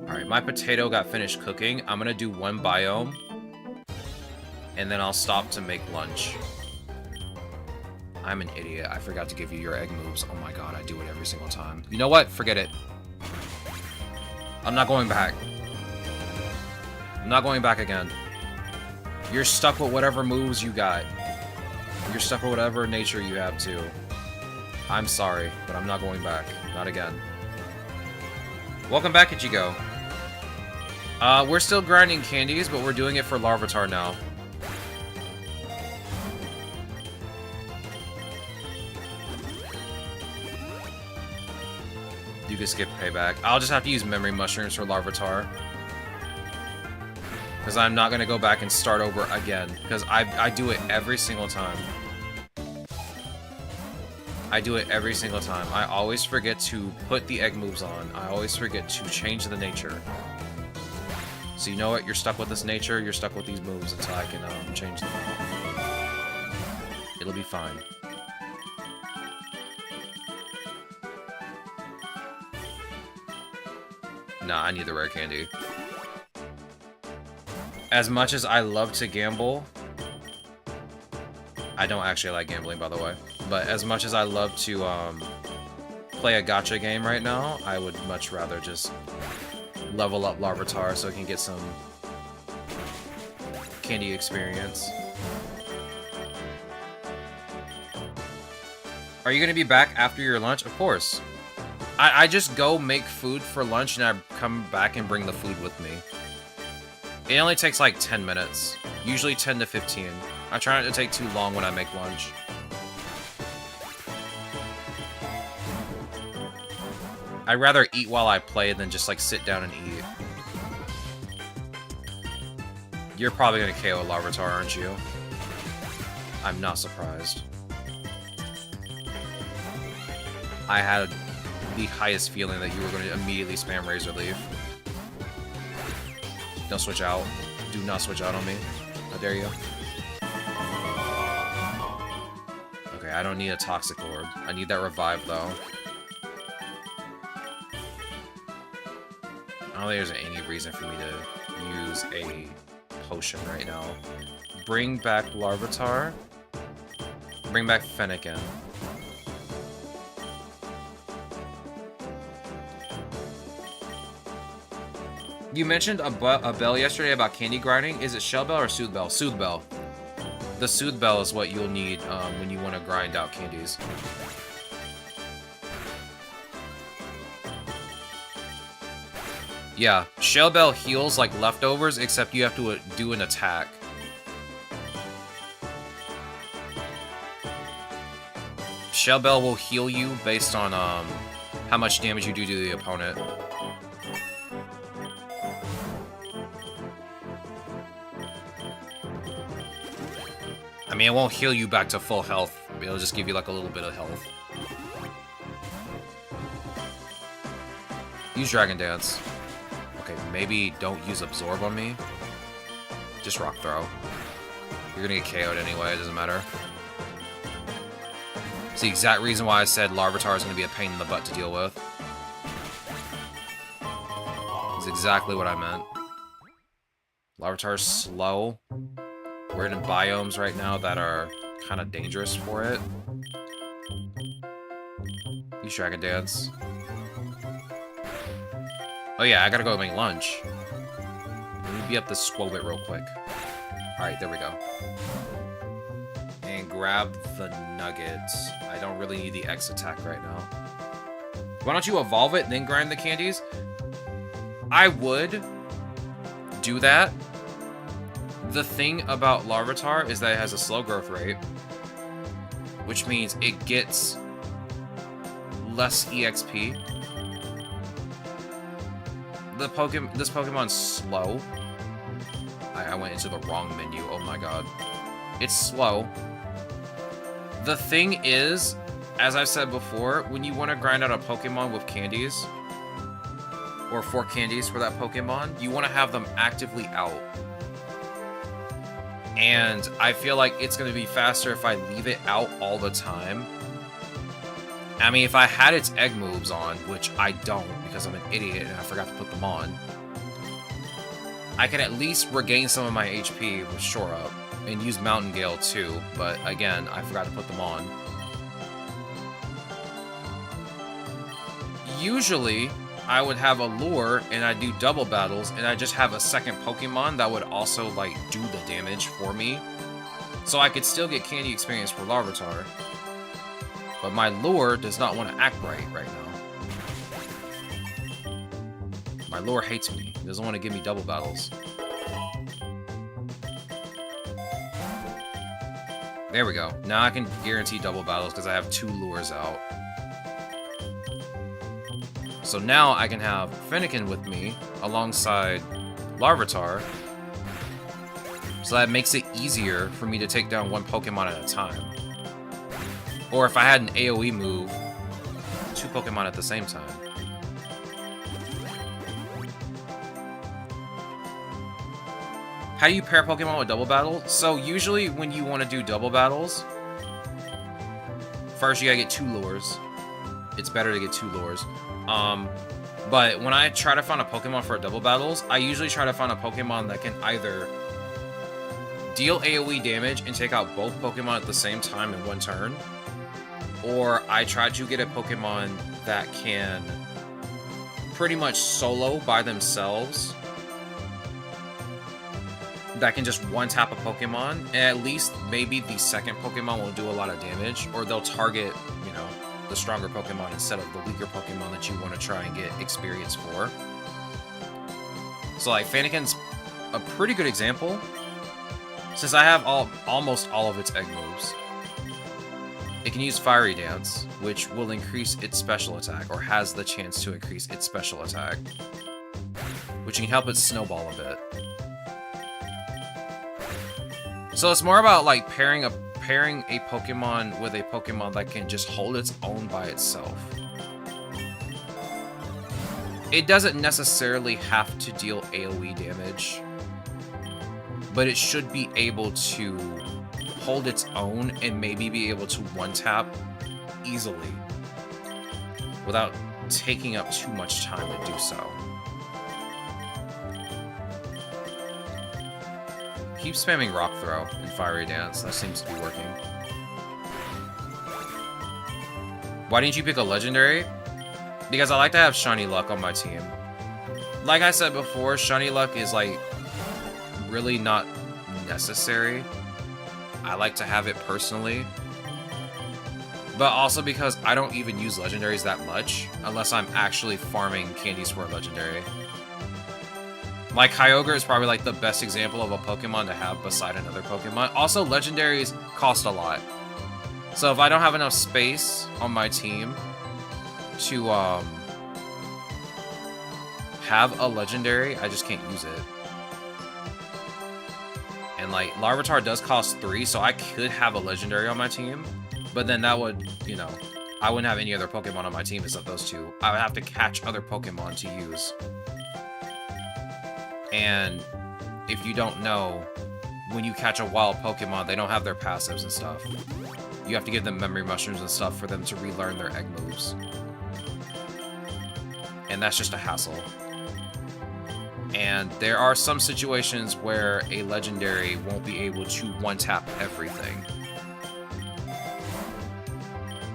Alright, my potato got finished cooking. I'm gonna do one biome. And then I'll stop to make lunch. I'm an idiot. I forgot to give you your egg moves. Oh my god, I do it every single time. You know what? Forget it. I'm not going back. I'm not going back again. You're stuck with whatever moves you got. You're stuck with whatever nature you have too. I'm sorry, but I'm not going back. Not again. Welcome back, Ichigo. We're still grinding candies, but we're doing it for Larvitar now. You can skip payback. I'll just have to use memory mushrooms for Larvitar. Because I'm not going to go back and start over again. Because I do it every single time. I do it every single time. I always forget to put the egg moves on. I always forget to change the nature. So you know what? You're stuck with this nature. You're stuck with these moves until I can change them. It'll be fine. Nah, I need the rare candy. As much as I love to gamble... I don't actually like gambling, by the way. But as much as I love to play a gacha game right now, I would much rather just level up Larvitar so I can get some candy experience. Are you going to be back after your lunch? Of course. I just go make food for lunch and I come back and bring the food with me. It only takes like 10 minutes. Usually 10 to 15. I try not to take too long when I make lunch. I'd rather eat while I play than just like sit down and eat. You're probably gonna KO Larvitar, aren't you? I'm not surprised. I had the highest feeling that you were going to immediately spam Razor Leaf. Don't switch out. Do not switch out on me. How dare you? Okay, I don't need a Toxic Orb. I need that Revive, though. I don't think there's any reason for me to use a potion right now. Bring back Larvitar. Bring back Fennekin. You mentioned a bell yesterday about candy grinding. Is it Shell Bell or Soothe Bell? Soothe Bell. The Soothe Bell is what you'll need when you want to grind out candies. Yeah, Shell Bell heals like leftovers, except you have to do an attack. Shell Bell will heal you based on how much damage you do to the opponent. I mean, it won't heal you back to full health. It'll just give you like a little bit of health. Use Dragon Dance. Okay, maybe don't use Absorb on me. Just Rock Throw. You're gonna get KO'd anyway, it doesn't matter. It's the exact reason why I said Larvitar is gonna be a pain in the butt to deal with. It's exactly what I meant. Larvitar's slow. We're in biomes right now that are kind of dangerous for it. Use Dragon Dance. Oh yeah, I gotta go make lunch. Let me beat up this Squobit real quick. Alright, there we go. And grab the nuggets. I don't really need the X attack right now. Why don't you evolve it and then grind the candies? I would do that. The thing about Larvitar is that it has a slow growth rate, which means it gets less EXP. This Pokemon's slow. I went into the wrong menu. Oh my god. It's slow. The thing is, as I've said before, when you want to grind out a Pokemon with candies, or 4 candies for that Pokemon, you want to have them actively out. And I feel like it's going to be faster if I leave it out all the time. I mean, if I had its egg moves on, which I don't because I'm an idiot and I forgot to put them on, I can at least regain some of my HP with Shore Up and use Mountain Gale too, but again, I forgot to put them on. Usually, I would have a lure and I do double battles and I just have a second Pokemon that would also like do the damage for me. So I could still get candy experience for Larvitar. But my lure does not want to act right now. My lure hates me. It doesn't want to give me double battles. There we go. Now I can guarantee double battles because I have 2 lures out. So now I can have Fennekin with me alongside Larvitar. So that makes it easier for me to take down 1 Pokemon at a time. Or if I had an AoE move, 2 Pokemon at the same time. How do you pair Pokemon with double battle? So usually when you want to do double battles, first you gotta get 2 lures. It's better to get 2 lures. But when I try to find a Pokemon for double battles, I usually try to find a Pokemon that can either deal AoE damage and take out both Pokemon at the same time in 1 turn, or I try to get a Pokemon that can pretty much solo by themselves, that can just 1-tap a Pokemon, and at least maybe the second Pokemon will do a lot of damage, or they'll target, you know, the stronger Pokemon instead of the weaker Pokemon that you want to try and get experience for. So like Fennekin's a pretty good example, since I have almost all of its egg moves. It can use Fiery Dance, which will increase its special attack, or has the chance to increase its special attack, which can help it snowball a bit. So it's more about like pairing a Pokemon with a Pokemon that can just hold its own by itself. It doesn't necessarily have to deal AoE damage, but it should be able to hold its own and maybe be able to 1-tap easily without taking up too much time to do so. Keep spamming Rock Throw and Fiery Dance. That seems to be working. Why didn't you pick a Legendary? Because I like to have Shiny Luck on my team. Like I said before, Shiny Luck is like really not necessary. I like to have it personally. But also because I don't even use Legendaries that much unless I'm actually farming candies for a Legendary. Like, Kyogre is probably, like, the best example of a Pokemon to have beside another Pokemon. Also, Legendaries cost a lot. So if I don't have enough space on my team to, have a Legendary, I just can't use it. And, like, Larvitar does cost 3, so I could have a Legendary on my team. But then that would, you know, I wouldn't have any other Pokemon on my team except those 2. I would have to catch other Pokemon to use. And if you don't know, when you catch a wild Pokemon, they don't have their passives and stuff. You have to give them memory mushrooms and stuff for them to relearn their egg moves. And that's just a hassle. And there are some situations where a Legendary won't be able to 1-tap everything.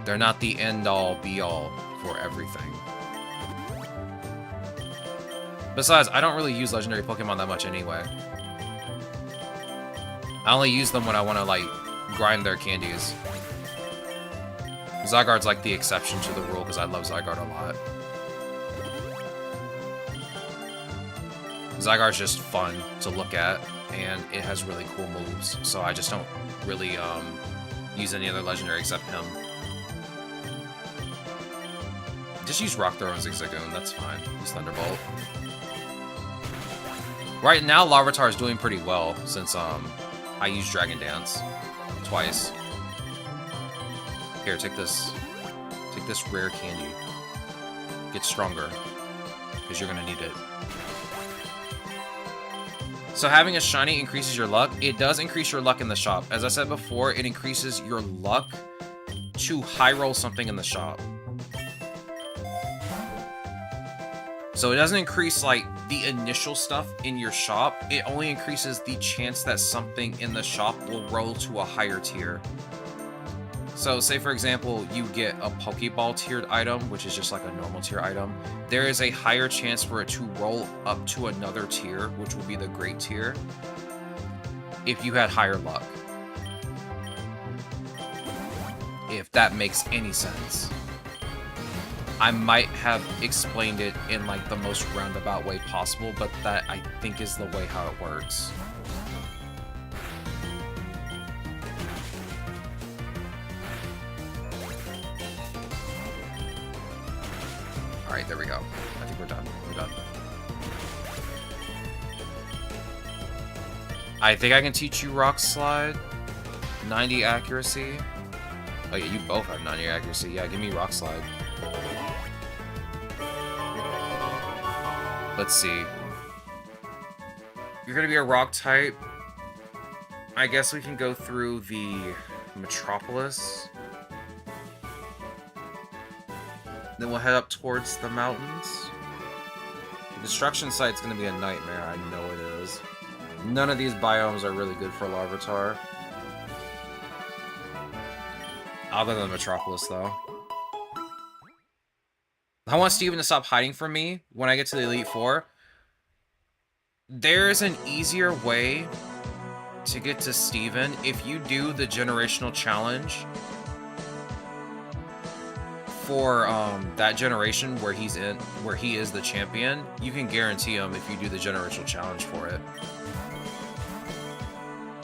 They're not the end-all, be-all for everything. Besides, I don't really use Legendary Pokemon that much anyway. I only use them when I want to, like, grind their candies. Zygarde's, like, the exception to the rule, because I love Zygarde a lot. Zygarde's just fun to look at, and it has really cool moves, so I just don't really, use any other Legendary except him. Just use Rock Throw and Zigzagoon, that's fine. Use Thunderbolt. Right now, Larvitar is doing pretty well since I used Dragon Dance twice. Here, take this rare candy. Get stronger. because you're going to need it. So having a shiny increases your luck. It does increase your luck in the shop. As I said before, it increases your luck to high roll something in the shop. So it doesn't increase, like, the initial stuff in your shop. It only increases the chance that something in the shop will roll to a higher tier. So, say, for example, you get a Pokeball tiered item, which is just like a normal tier item. There is a higher chance for it to roll up to another tier, which will be the Great tier, if you had higher luck. If that makes any sense. I might have explained it in like the most roundabout way possible, but that I think is the way how it works. Alright, there we go. I think we're done. We're done. I think I can teach you Rock Slide. 90 accuracy. Oh yeah, you both have 90 accuracy. Yeah, give me Rock Slide. Let's see. You're gonna be a rock type. I guess we can go through the Metropolis. Then we'll head up towards the mountains. The destruction site's gonna be a nightmare, I know it is. None of these biomes are really good for Larvitar. I'll go to the Metropolis, though. I want Steven to stop hiding from me when I get to the Elite Four. There's an easier way to get to Steven if you do the generational challenge for that generation where he is the champion. You can guarantee him if you do the generational challenge for it.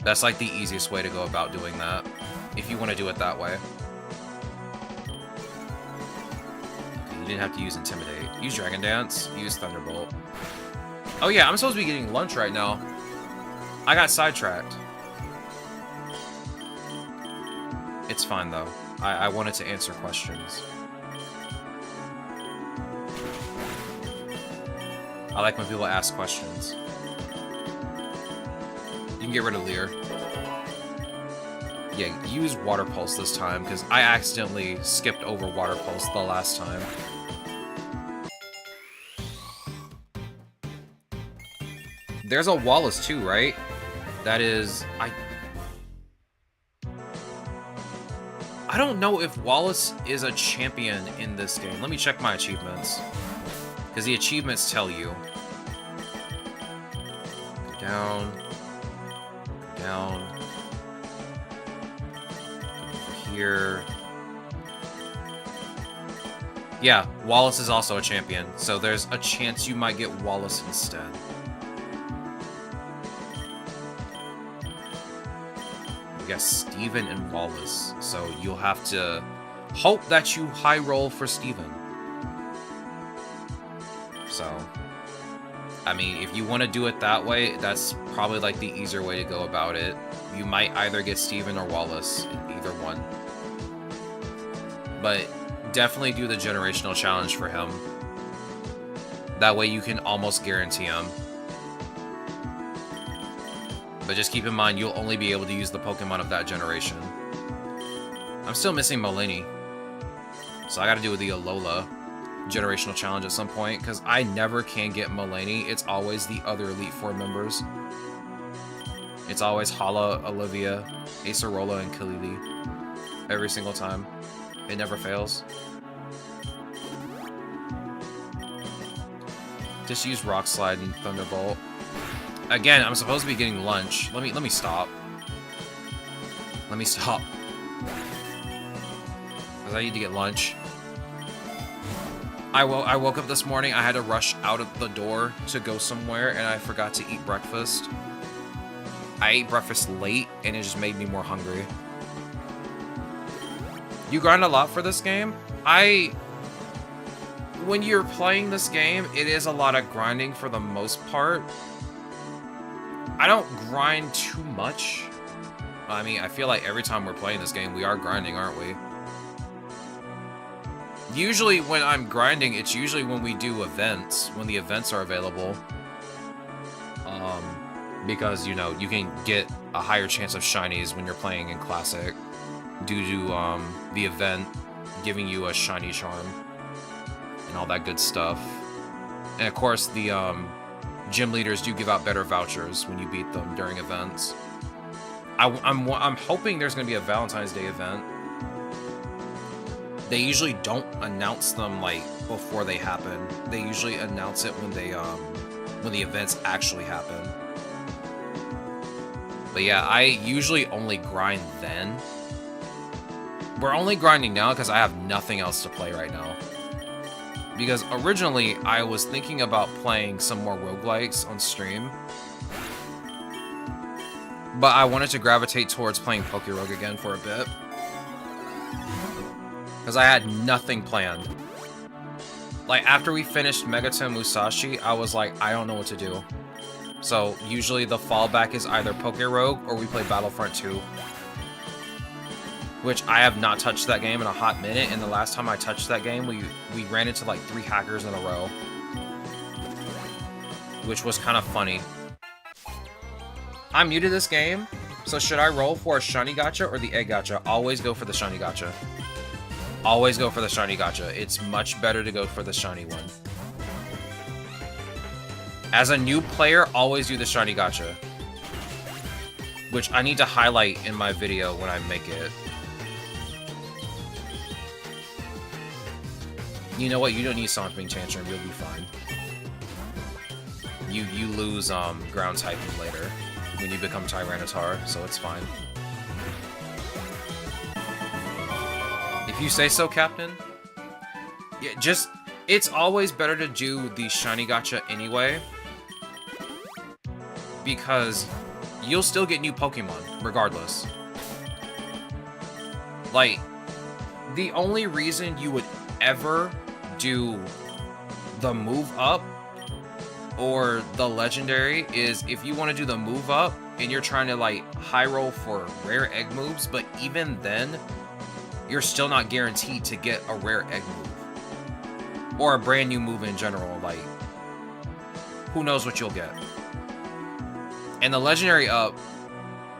That's like the easiest way to go about doing that, if you want to do it that way. You didn't have to use Intimidate. Use Dragon Dance. Use Thunderbolt. Oh yeah, I'm supposed to be getting lunch right now. I got sidetracked. It's fine though. I wanted to answer questions. I like when people ask questions. You can get rid of Leer. Yeah, use Water Pulse this time, because I accidentally skipped over Water Pulse the last time. There's a Wallace too, right? That is... I don't know if Wallace is a champion in this game. Let me check my achievements. Because the achievements tell you. Go down. Go down. Over here. Yeah, Wallace is also a champion. So there's a chance you might get Wallace instead. We got Steven and Wallace. So you'll have to hope that you high roll for Steven. So, I mean, if you want to do it that way, that's probably like the easier way to go about it. You might either get Steven or Wallace in either one. But definitely do the generational challenge for him. That way you can almost guarantee him. But just keep in mind, you'll only be able to use the Pokemon of that generation. I'm still missing Malini. So I gotta do the Alola generational challenge at some point, because I never can get Malini. It's always the other Elite Four members. It's always Hala, Olivia, Acerola, and Kalili. Every single time. It never fails. Just use Rock Slide and Thunderbolt. Again, I'm supposed to be getting lunch. Let me stop. Let me stop. Because I need to get lunch. I woke up this morning, I had to rush out of the door to go somewhere, and I forgot to eat breakfast. I ate breakfast late, and it just made me more hungry. You grind a lot for this game? When you're playing this game, it is a lot of grinding for the most part. I don't grind too much. I mean, I feel like every time we're playing this game, we are grinding, aren't we? Usually when I'm grinding, it's usually when we do events, when the events are available. Because, you know, you can get a higher chance of shinies when you're playing in Classic due to the event giving you a shiny charm and all that good stuff. And of course, the gym leaders do give out better vouchers when you beat them during events. I'm hoping there's going to be a Valentine's Day event. They usually don't announce them like before they happen. They usually announce it when the events actually happen. But yeah, I usually only grind then. We're only grinding now because I have nothing else to play right now. Because originally, I was thinking about playing some more roguelikes on stream. But I wanted to gravitate towards playing PokéRogue again for a bit. Because I had nothing planned. Like, after we finished Megaton Musashi, I was like, I don't know what to do. So, usually the fallback is either PokéRogue or we play Battlefront 2. Which I have not touched that game in a hot minute, and the last time I touched that game, we ran into like 3 hackers in a row. Which was kind of funny. I'm new to this game, so should I roll for a shiny gacha or the egg gacha? Always go for the shiny gacha. Always go for the shiny gacha. It's much better to go for the shiny one. As a new player, always do the shiny gacha. Which I need to highlight in my video when I make it. You know what? You don't need Sonic Tantrum. You'll be fine. You lose ground typing later when you become Tyranitar, so it's fine. If you say so, Captain. Yeah, it's always better to do the shiny gacha anyway. Because you'll still get new Pokemon, regardless. Like, the only reason you would ever do the move up or the legendary is if you want to do the move up and you're trying to, like, high roll for rare egg moves, but even then, you're still not guaranteed to get a rare egg move. Or a brand new move in general, like, who knows what you'll get. And the legendary up,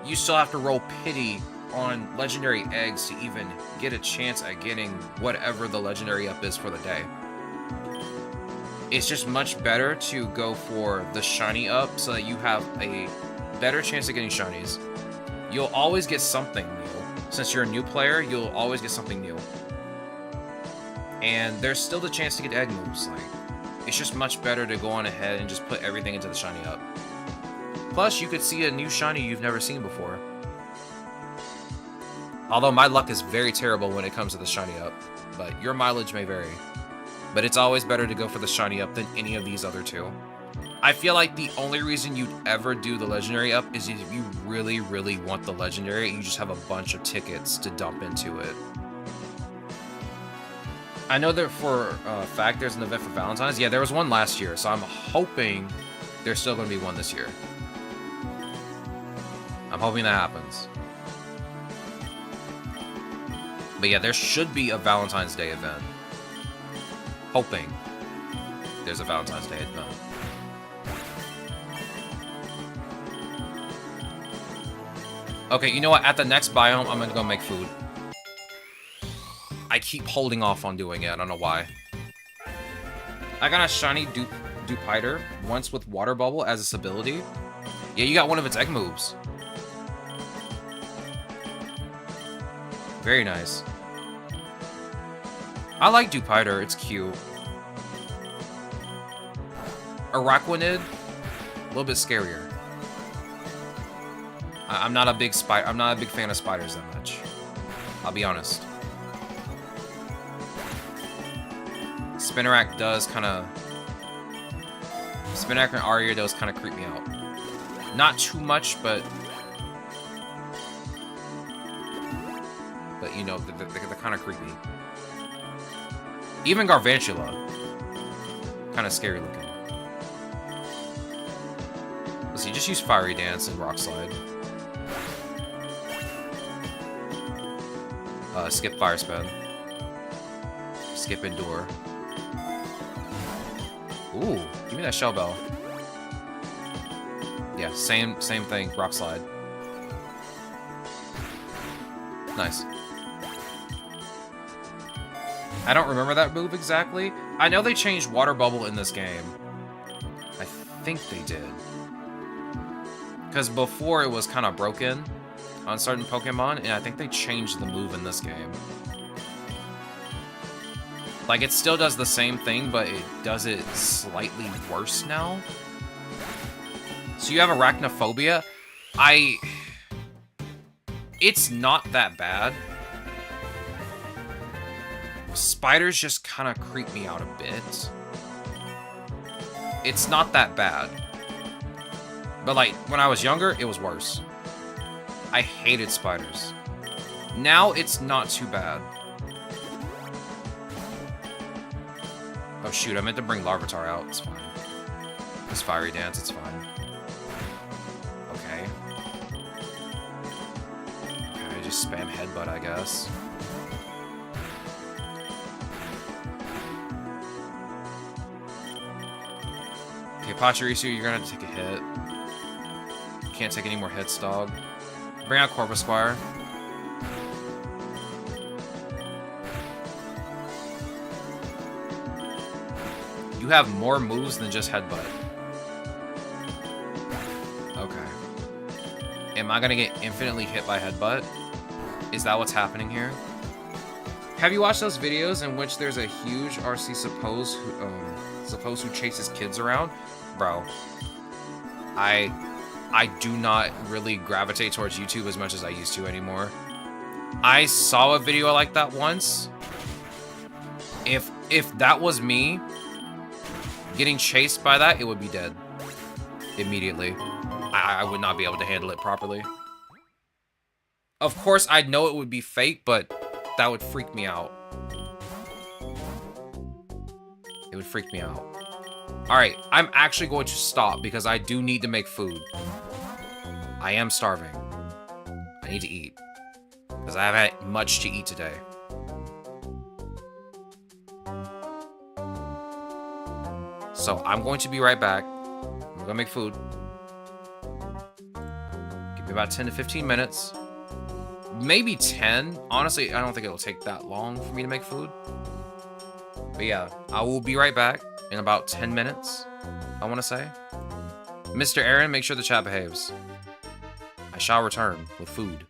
you still have to roll pity on legendary eggs to even get a chance at getting whatever the legendary up is for the day. It's just much better to go for the shiny up so that you have a better chance of getting shinies. You'll always get something new. Since you're a new player, you'll always get something new. And there's still the chance to get egg moves. Like, it's just much better to go on ahead and just put everything into the shiny up. Plus, you could see a new shiny you've never seen before. Although my luck is very terrible when it comes to the shiny up, but your mileage may vary. But it's always better to go for the shiny up than any of these other two. I feel like the only reason you'd ever do the legendary up is if you really, really want the legendary, you just have a bunch of tickets to dump into it. I know that for a fact there's an event for Valentine's. Yeah, there was one last year, so I'm hoping there's still going to be one this year. I'm hoping that happens. But yeah, there should be a Valentine's Day event. Hoping there's a Valentine's Day event. Okay, you know what? At the next biome, I'm gonna go make food. I keep holding off on doing it. I don't know why. I got a shiny Dupiter once with Water Bubble as its ability. Yeah, you got one of its egg moves. Very nice. I like Dupiter, it's cute. Araquanid, a little bit scarier. I'm not a big fan of spiders that much. I'll be honest. Spinarak does kind of... Spinarak and Ariados kind of creep me out. Not too much, but you know, they're kind of creepy. Even Garvantula, kind of scary looking. Let's see, just use Fiery Dance and Rock Slide. Skip Fire Spin. Skip Endure. Ooh, give me that Shell Bell. Yeah, same thing. Rock Slide. Nice. I don't remember that move exactly. I know they changed Water Bubble in this game. I think they did. Because before it was kind of broken on certain Pokemon, and I think they changed the move in this game. Like, it still does the same thing, but it does it slightly worse now. So you have Arachnophobia. It's not that bad. Spiders just kind of creep me out a bit. It's not that bad. But, like, when I was younger, it was worse. I hated spiders. Now, it's not too bad. Oh, shoot, I meant to bring Larvitar out. It's fine. This Fiery Dance, it's fine. Okay. Okay, just spam Headbutt, I guess. Okay, Pachirisu, you're gonna have to take a hit. You can't take any more hits, dog. Bring out Corvisquire. You have more moves than just Headbutt. Okay. Am I gonna get infinitely hit by Headbutt? Is that what's happening here? Have you watched those videos in which there's a huge RC Suppose who chases kids around? Bro, I do not really gravitate towards YouTube as much as I used to anymore. I saw a video like that once. If that was me getting chased by that, it would be dead immediately. I would not be able to handle it properly. Of course, I'd know it would be fake, but that would freak me out. It would freak me out. Alright, I'm actually going to stop because I do need to make food. I am starving. I need to eat. Because I haven't had much to eat today. So I'm going to be right back. I'm going to make food. Give me about 10 to 15 minutes. Maybe 10. Honestly, I don't think it'll take that long for me to make food. But yeah, I will be right back in about 10 minutes, I want to say. Mr. Aaron, make sure the chat behaves. I shall return with food.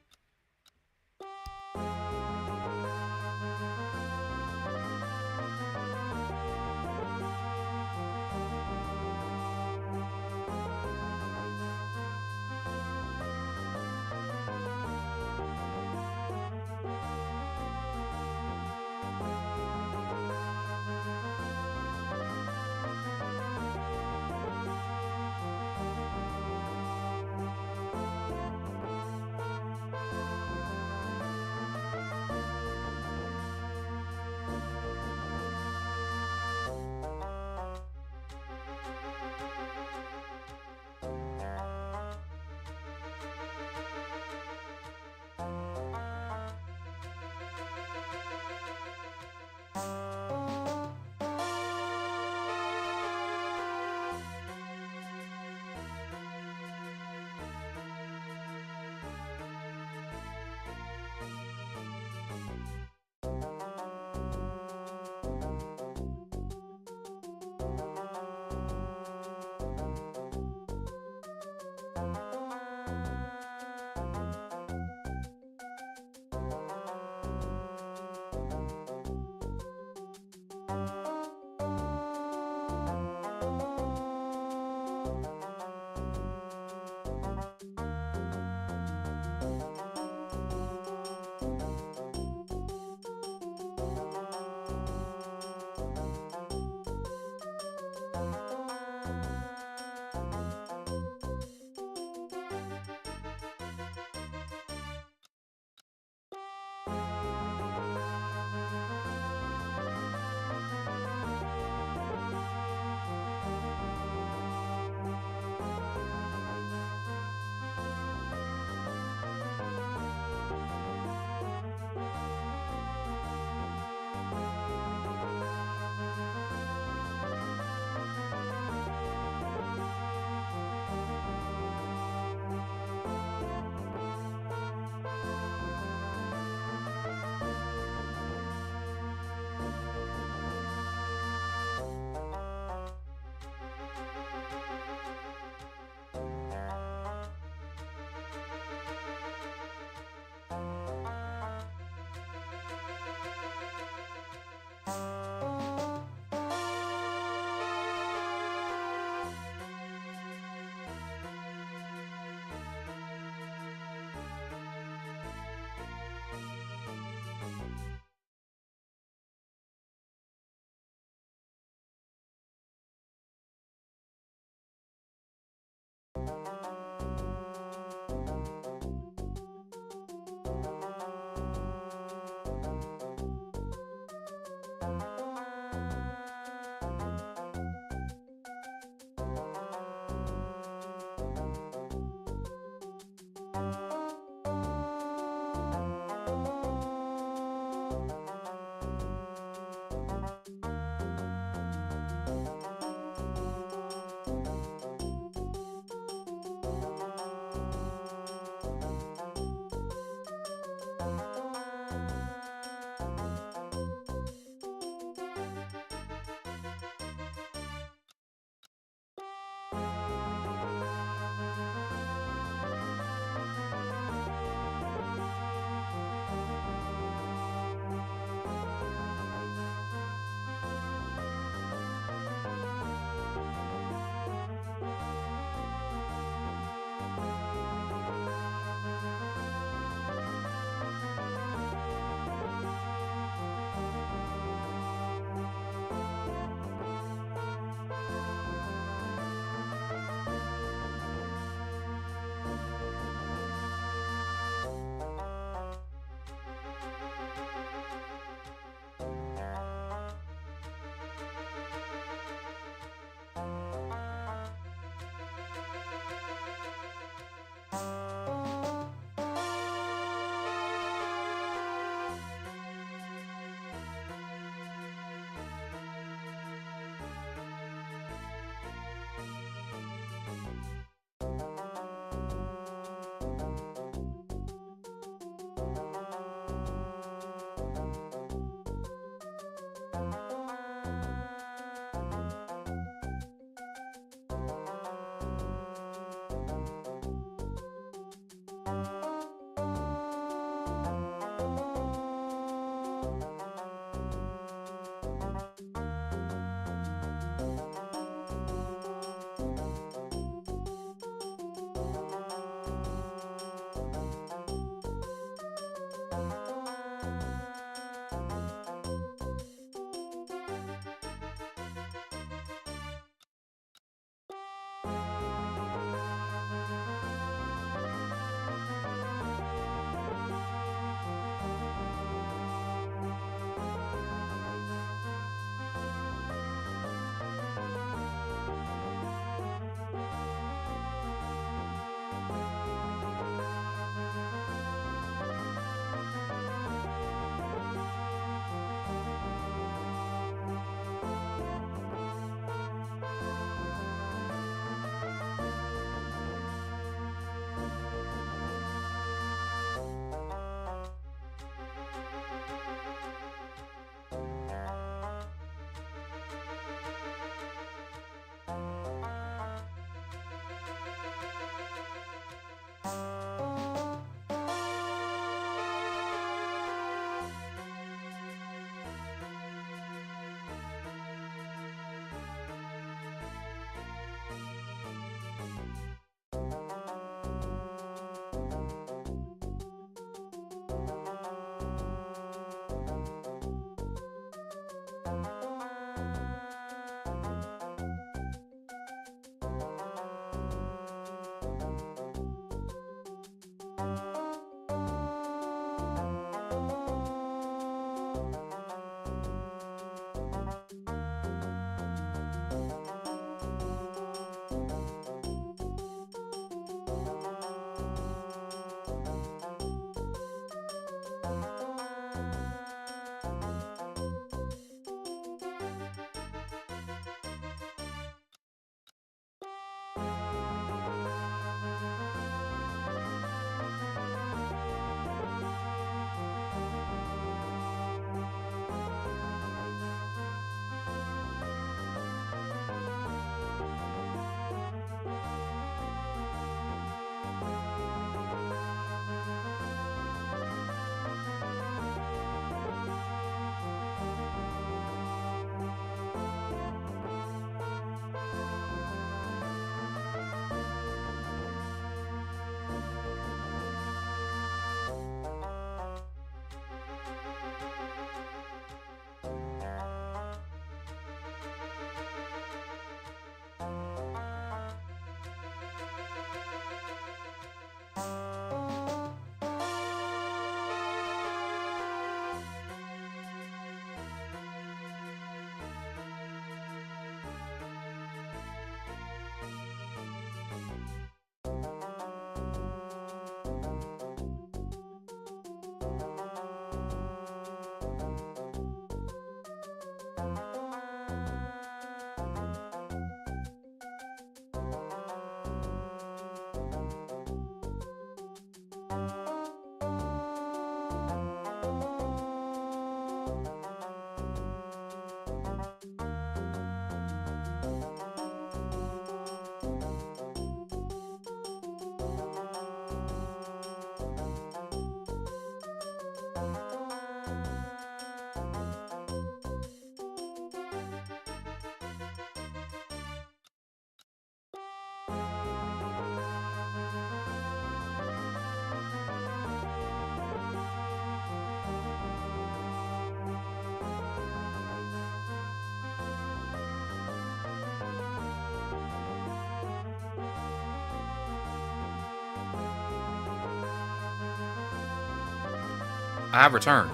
I have returned.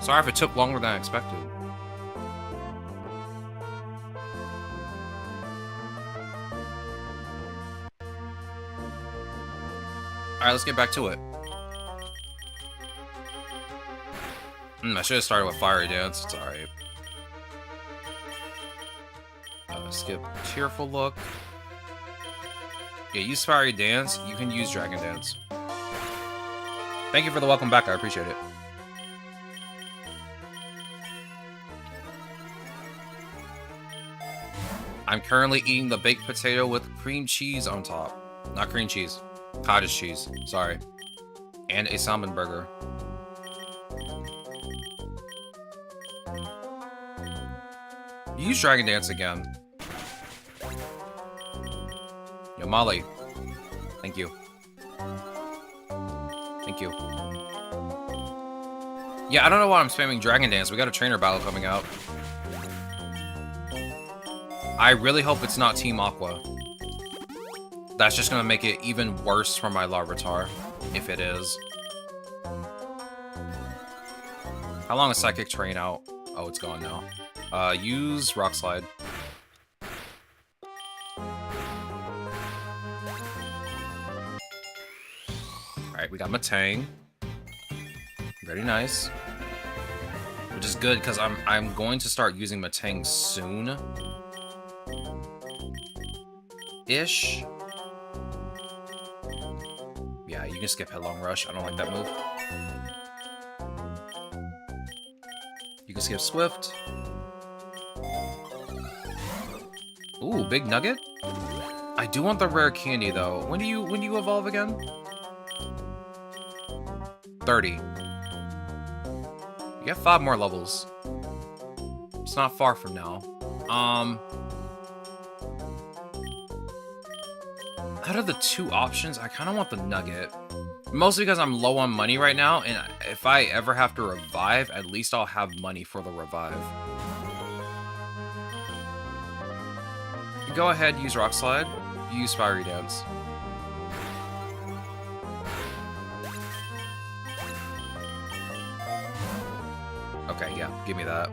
Sorry if it took longer than I expected. Alright, let's get back to it. I should have started with Fiery Dance. It's alright. Skip Cheerful Look. Yeah, use Fiery Dance. You can use Dragon Dance. Thank you for the welcome back. I appreciate it. I'm currently eating the baked potato with cream cheese on top. Not cream cheese. Cottage cheese. Sorry. And a salmon burger. Use Dragon Dance again. Yo, Molly. Thank you. Thank you. Yeah, I don't know why I'm spamming Dragon Dance. We got a trainer battle coming out. I really hope it's not Team Aqua. That's just gonna make it even worse for my Larvitar, if it is. How long is Psychic Train out? Oh, it's gone now. Use Rock Slide. Alright, we got Matang. Very nice. Which is good, because I'm going to start using Matang soon. Ish. Yeah, you can skip Headlong Rush. I don't like that move. You can skip Swift. Ooh, Big Nugget? I do want the rare candy though. When do you evolve again? 30. You get 5 more levels. It's not far from now. Out of the 2 options, I kind of want the Nugget. Mostly because I'm low on money right now, and if I ever have to revive, at least I'll have money for the revive. Go ahead, use Rock Slide. Use Fiery Dance. Okay, yeah, give me that.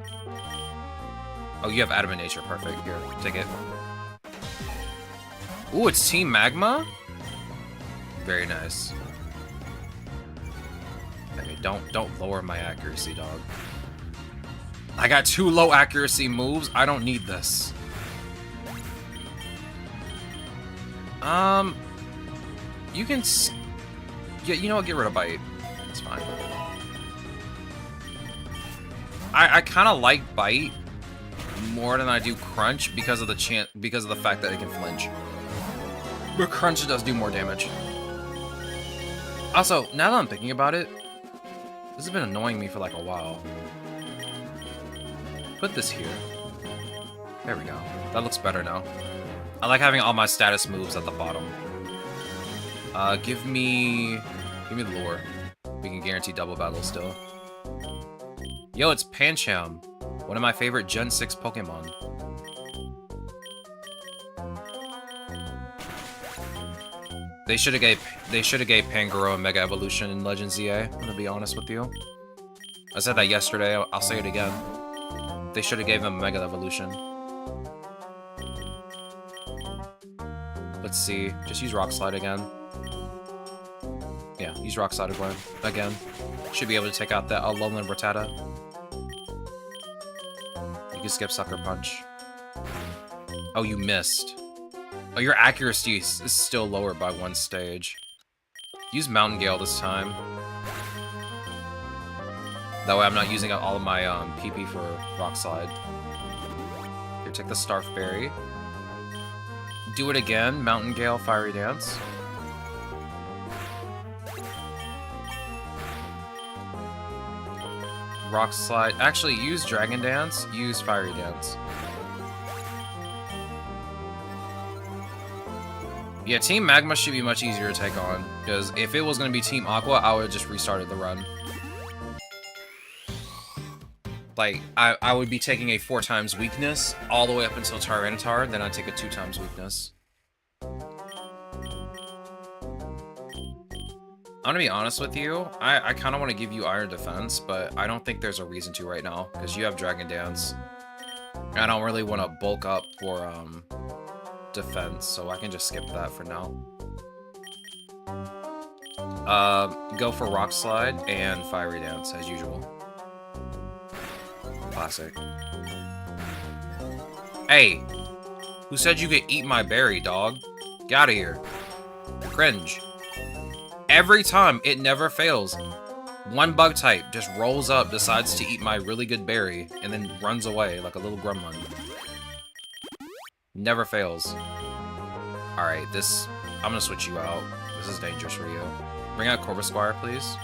Oh, you have Adamant Nature. Perfect. Here, take it. Ooh, it's Team Magma? Very nice. Okay, don't lower my accuracy, dog. I got 2 low accuracy moves. I don't need this. You can... Yeah, you know what? Get rid of Bite. It's fine. I kind of like Bite more than I do Crunch because of the fact that it can flinch. But Crunch does do more damage. Also, now that I'm thinking about it, this has been annoying me for like a while. Put this here. There we go. That looks better now. I like having all my status moves at the bottom. Give me the lure. We can guarantee double battle still. Yo, it's Pancham, one of my favorite Gen 6 Pokemon. They should have gave Pangoro Mega Evolution in Legends ZA. I'm gonna be honest with you. I said that yesterday. I'll say it again. They should have gave him Mega Evolution. Let's see. Just use Rock Slide again. Yeah, use Rock Slide again. Should be able to take out that Alolan Rattata. You can skip Sucker Punch. Oh, you missed. Oh, your accuracy is still lower by 1 stage. Use Mountain Gale this time. That way I'm not using all of my PP for Rock Slide. Here, take the Starf Berry. Do it again. Mountain Gale, Fiery Dance. Rock Slide. Actually, use Dragon Dance. Use Fiery Dance. Yeah, Team Magma should be much easier to take on. Because if it was going to be Team Aqua, I would have just restarted the run. Like, I would be taking a 4 times weakness all the way up until Tyranitar, then I'd take a 2 times weakness. gonna be honest with you. I kind of want to give you Iron Defense, but I don't think there's a reason to right now because you have Dragon Dance. I don't really want to bulk up for defense, so I can just skip that for now. Go for Rock Slide and Fiery Dance as usual. Classic. Hey, who said you could eat my berry, dog? Get out of here. Cringe. Every time, it never fails. One bug type just rolls up, decides to eat my really good berry, and then runs away like a little gremlin. Never fails. Alright, I'm gonna switch you out. This is dangerous for you. Bring out Corvisquire, please.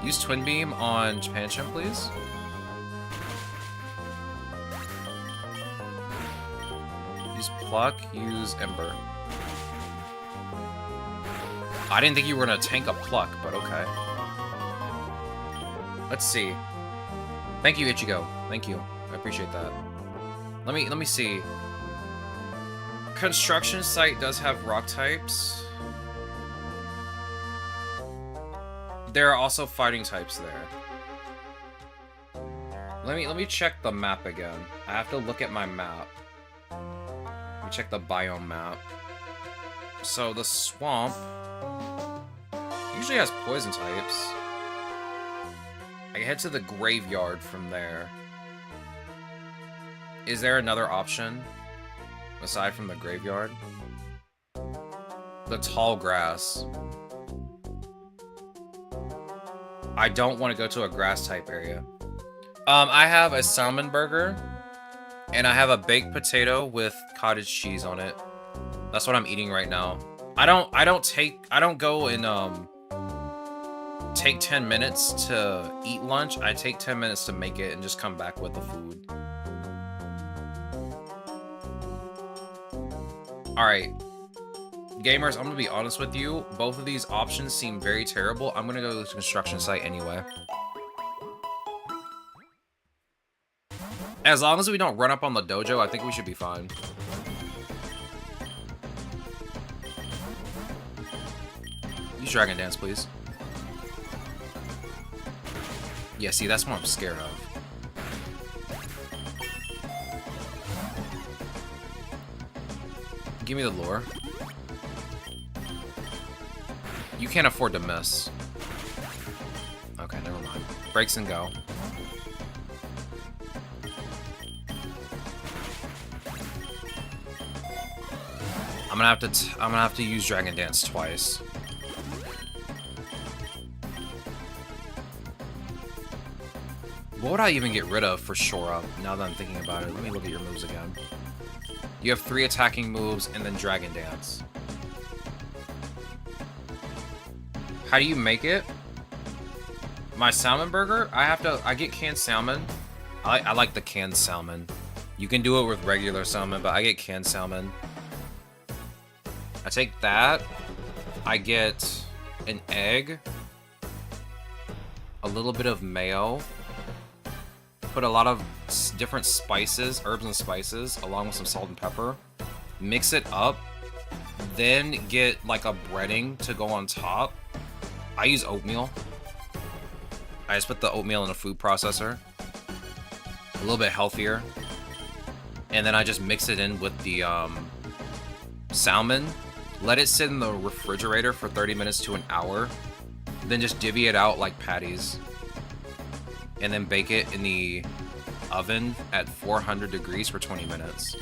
Use Twin Beam on Pancham, please. Use Pluck, use Ember. I didn't think you were gonna tank a Pluck, but okay. Let's see. Thank you, Ichigo. Thank you. I appreciate that. Let me see. Construction Site does have rock types. There are also fighting types there. Let me check the map again. I have to look at my map. Let me check the biome map. So the swamp usually has poison types. I can head to the graveyard from there. Is there another option aside from the graveyard? The tall grass. I don't want to go to a grass type area. I have a salmon burger and I have a baked potato with cottage cheese on it. That's what I'm eating right now. I don't go and take 10 minutes to eat lunch. I take 10 minutes to make it and just come back with the food. Alright. Gamers, I'm gonna be honest with you. Both of these options seem very terrible. I'm gonna go to the construction site anyway. As long as we don't run up on the dojo, I think we should be fine. Use Dragon Dance, please. Yeah, see, that's what I'm scared of. Give me the lure. You can't afford to miss. Okay, never mind. Breaks and go. I'm gonna have to use Dragon Dance twice. What would I even get rid of for Shore Up, now that I'm thinking about it? Let me look at your moves again. You have 3 attacking moves and then Dragon Dance. How do you make it? My salmon burger? I get canned salmon. I like the canned salmon. You can do it with regular salmon, but I get canned salmon. I take that. I get an egg. A little bit of mayo. Put a lot of different spices, herbs and spices, along with some salt and pepper. Mix it up. Then get like a breading to go on top. I use oatmeal. I just put the oatmeal in a food processor. A little bit healthier. And then I just mix it in with the salmon. Let it sit in the refrigerator for 30 minutes to an hour. Then just divvy it out like patties. And then bake it in the oven at 400 degrees for 20 minutes.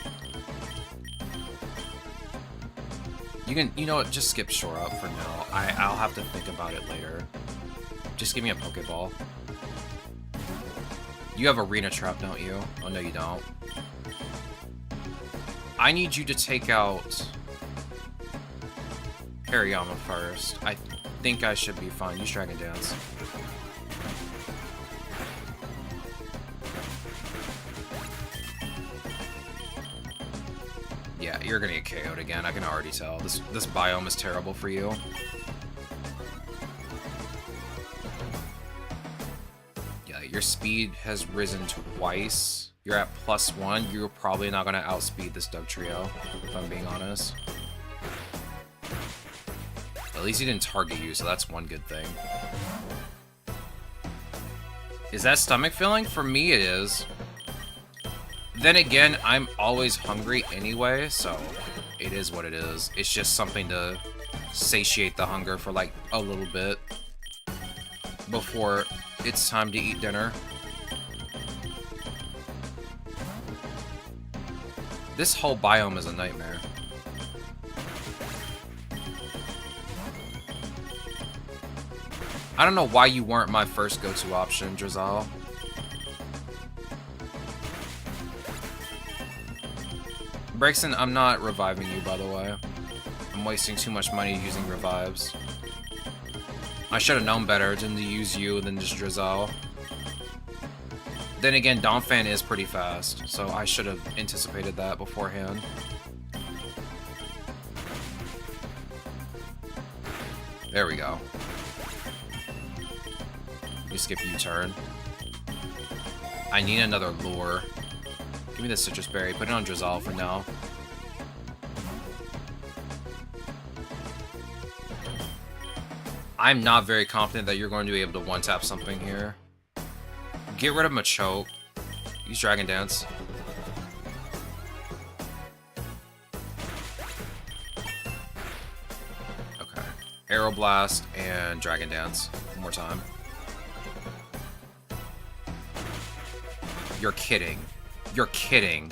You know what, just skip Shore Up for now. I'll have to think about it later. Just give me a Pokeball. You have Arena Trap, don't you? Oh, no, you don't. I need you to take out Hariyama first. I think I should be fine. Use Dragon Dance. Yeah, you're gonna get KO'd again. I can already tell. This biome is terrible for you. Yeah, your speed has risen twice. You're at +1. You're probably not gonna outspeed this Dugtrio, if I'm being honest. At least he didn't target you, so that's one good thing. Is that stomach filling? For me, it is. Then again, I'm always hungry anyway, so it is what it is. It's just something to satiate the hunger for like a little bit before it's time to eat dinner. This whole biome is a nightmare. I don't know why you weren't my first go-to option, Drizzle. Braxton, I'm not reviving you, by the way. I'm wasting too much money using revives. I should have known better than to use you than just Drizzle. Then again, Donphan is pretty fast, so I should have anticipated that beforehand. There we go. We skip U-turn. I need another lure. Give me the citrus berry. Put it on Drizzle for now. I'm not very confident that you're going to be able to one-tap something here. Get rid of Machoke. Use Dragon Dance. Okay. Aeroblast and Dragon Dance. One more time. You're kidding. You're kidding.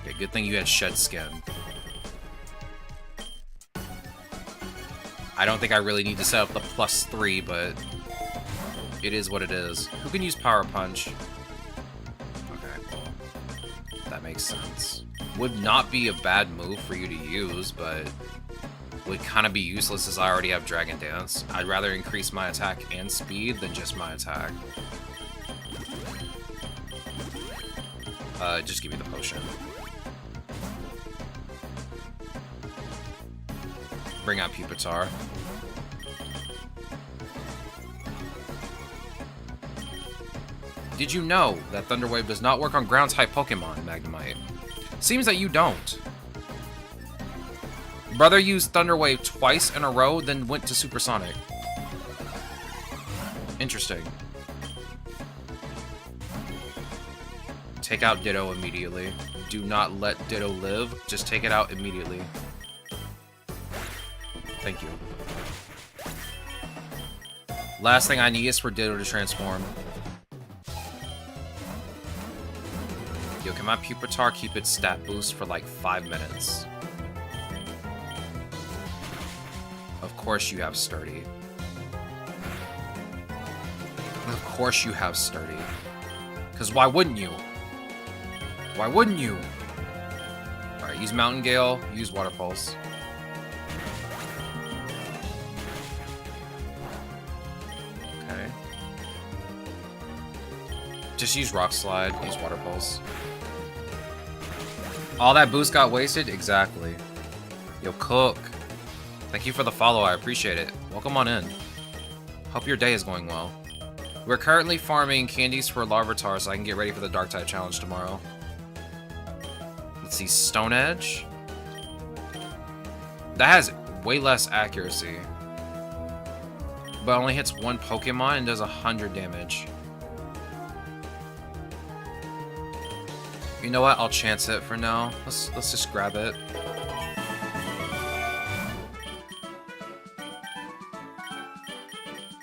Okay, good thing you had Shed Skin. I don't think I really need to set up the +3, but it is what it is. Who can use Power Punch? Okay, well, that makes sense. Would not be a bad move for you to use, but would kind of be useless as I already have Dragon Dance. I'd rather increase my attack and speed than just my attack. Just give me the potion. Bring out Pupitar. Did you know that Thunder Wave does not work on ground-type Pokemon, Magnemite? Seems that you don't. Brother used Thunder Wave twice in a row, then went to Supersonic. Interesting. Take out Ditto immediately. Do not let Ditto live. Just take it out immediately. Thank you. Last thing I need is for Ditto to transform. Yo, can my Pupitar keep its stat boost for like 5 minutes? Of course you have Sturdy. Of course you have Sturdy. Because why wouldn't you? Why wouldn't you? Alright, use Mountain Gale, use Water Pulse. Okay. Just use Rock Slide, use Water Pulse. All that boost got wasted? Exactly. Yo, Cook. Thank you for the follow, I appreciate it. Welcome on in. Hope your day is going well. We're currently farming candies for Larvitar so I can get ready for the Dark-type challenge tomorrow. Let's see, Stone Edge. That has way less accuracy. But only hits one Pokemon and does 100 damage. You know what? I'll chance it for now. Let's just grab it.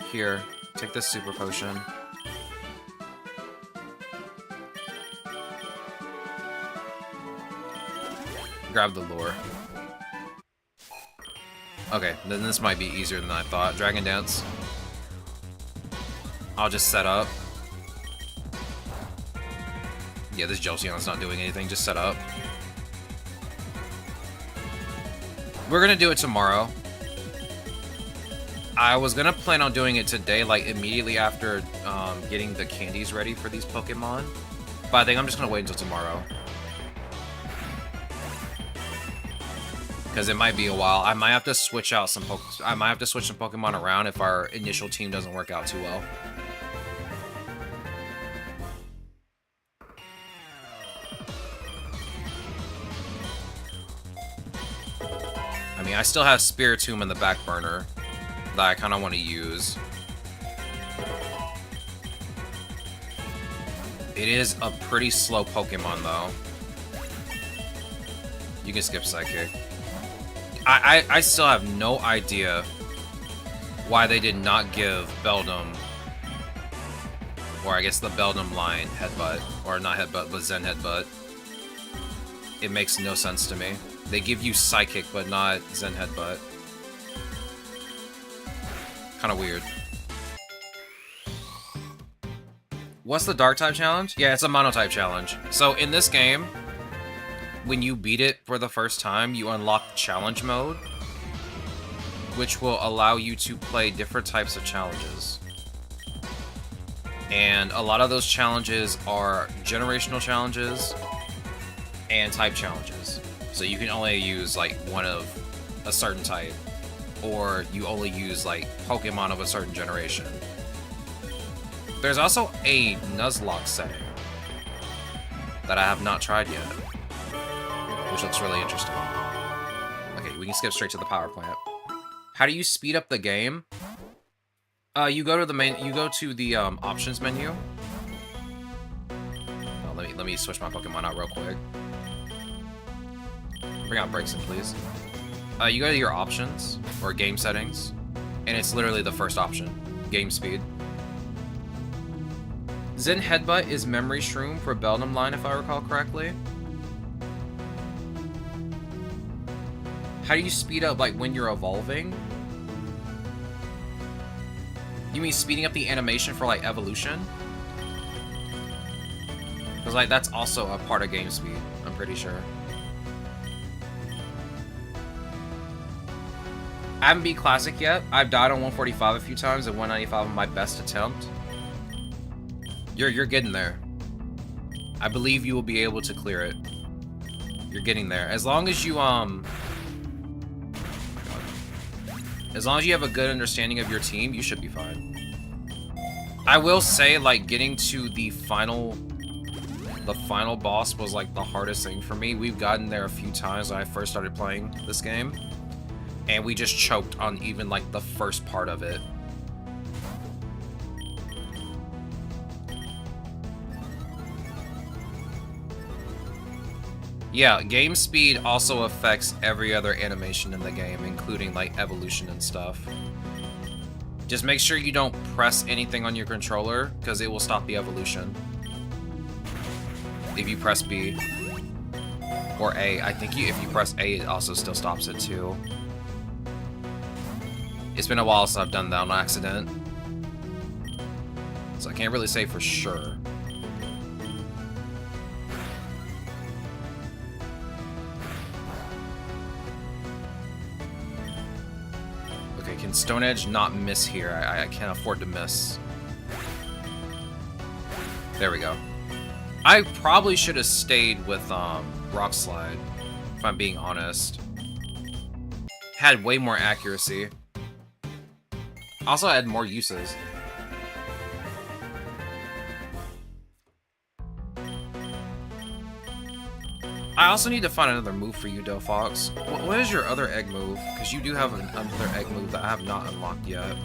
Here, take this Super Potion. Grab the lure. Okay, then this might be easier than I thought. Dragon Dance. I'll just set up. Yeah, this Jolteon's not doing anything, just set up. We're gonna do it tomorrow. I was gonna plan on doing it today, like immediately after getting the candies ready for these Pokemon. But I think I'm just gonna wait until tomorrow. Because it might be a while. I might have to switch out some Pokemon around if our initial team doesn't work out too well. I mean, I still have Spiritomb in the back burner that I kind of want to use. It is a pretty slow Pokemon, though. You can skip Psychic. I still have no idea why they did not give Beldum, or I guess the Beldum line, Headbutt. Or not Headbutt, but Zen Headbutt. It makes no sense to me. They give you Psychic, but not Zen Headbutt. Kind of weird. What's the Dark-type challenge? Yeah, it's a Mono-type challenge. So in this game, when you beat it for the first time, you unlock Challenge Mode, which will allow you to play different types of challenges. And a lot of those challenges are generational challenges and type challenges. So you can only use like one of a certain type, or you only use like Pokemon of a certain generation. There's also a Nuzlocke setting that I have not tried yet, which looks really interesting. Okay, we can skip straight to the power plant. How do you speed up the game? You go to the main. You go to the options menu. Oh, let me switch my Pokemon out real quick. Bring out Braixen, please. You go to your options or game settings, and it's literally the first option: game speed. Zen Headbutt is Memory Shroom for Beldum line, if I recall correctly. How do you speed up, like, when you're evolving? You mean speeding up the animation for, like, evolution? Because, like, that's also a part of game speed, I'm pretty sure. I haven't beat Classic yet. I've died on 145 a few times and 195 on my best attempt. You're getting there. I believe you will be able to clear it. You're getting there. As long as you as long as you have a good understanding of your team, you should be fine. I will say, like, getting to the final boss was like the hardest thing for me. We've gotten there a few times when I first started playing this game, and we just choked on even like the first part of it. Yeah, game speed also affects every other animation in the game, including like evolution and stuff. Just make sure you don't press anything on your controller, because it will stop the evolution. If you press B or A, I think if you press A, it also still stops it too. It's been a while since I've done that on accident, so I can't really say for sure. Can Stone Edge not miss here? I can't afford to miss. There we go. I probably should have stayed with Rock Slide, if I'm being honest. Had way more accuracy. Also had more uses. I also need to find another move for you, Delphox. What is your other egg move? Because you do have another egg move that I have not unlocked yet.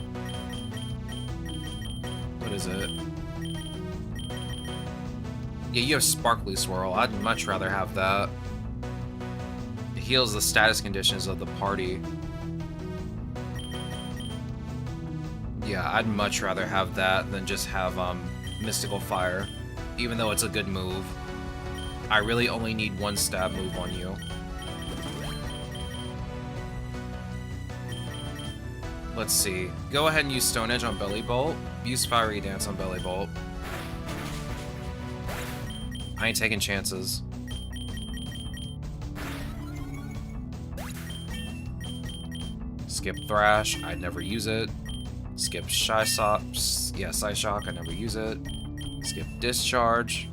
What is it? Yeah, you have Sparkly Swirl. I'd much rather have that. It heals the status conditions of the party. Yeah, I'd much rather have that than just have Mystical Fire. Even though it's a good move. I really only need one stab move on you. Let's see. Go ahead and use Stone Edge on Belly Bolt. Use Fiery Dance on Belly Bolt. I ain't taking chances. Skip Thrash. I'd never use it. Skip Psyshock. Yeah, Psyshock. I never use it. Skip Discharge.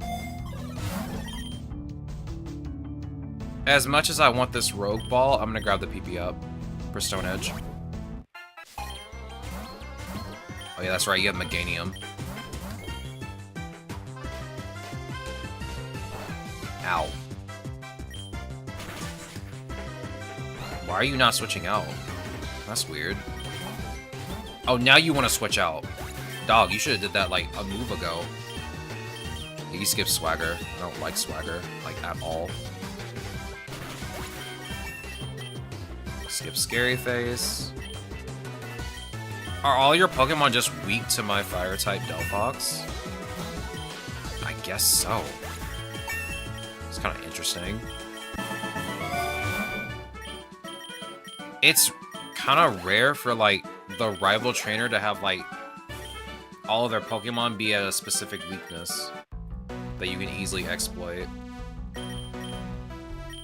As much as I want this Rogue Ball, I'm gonna grab the PP up for Stone Edge. Oh yeah, that's right, you have Meganium. Ow. Why are you not switching out? That's weird. Oh, now you want to switch out. Dog, you should have did that like a move ago. You skip Swagger. I don't like Swagger, like, at all. Skip Scary Face. Are all your Pokemon just weak to my Fire-type Delphox? I guess so. It's kind of interesting. It's kind of rare for, like, the rival trainer to have, like, all of their Pokemon be at a specific weakness that you can easily exploit.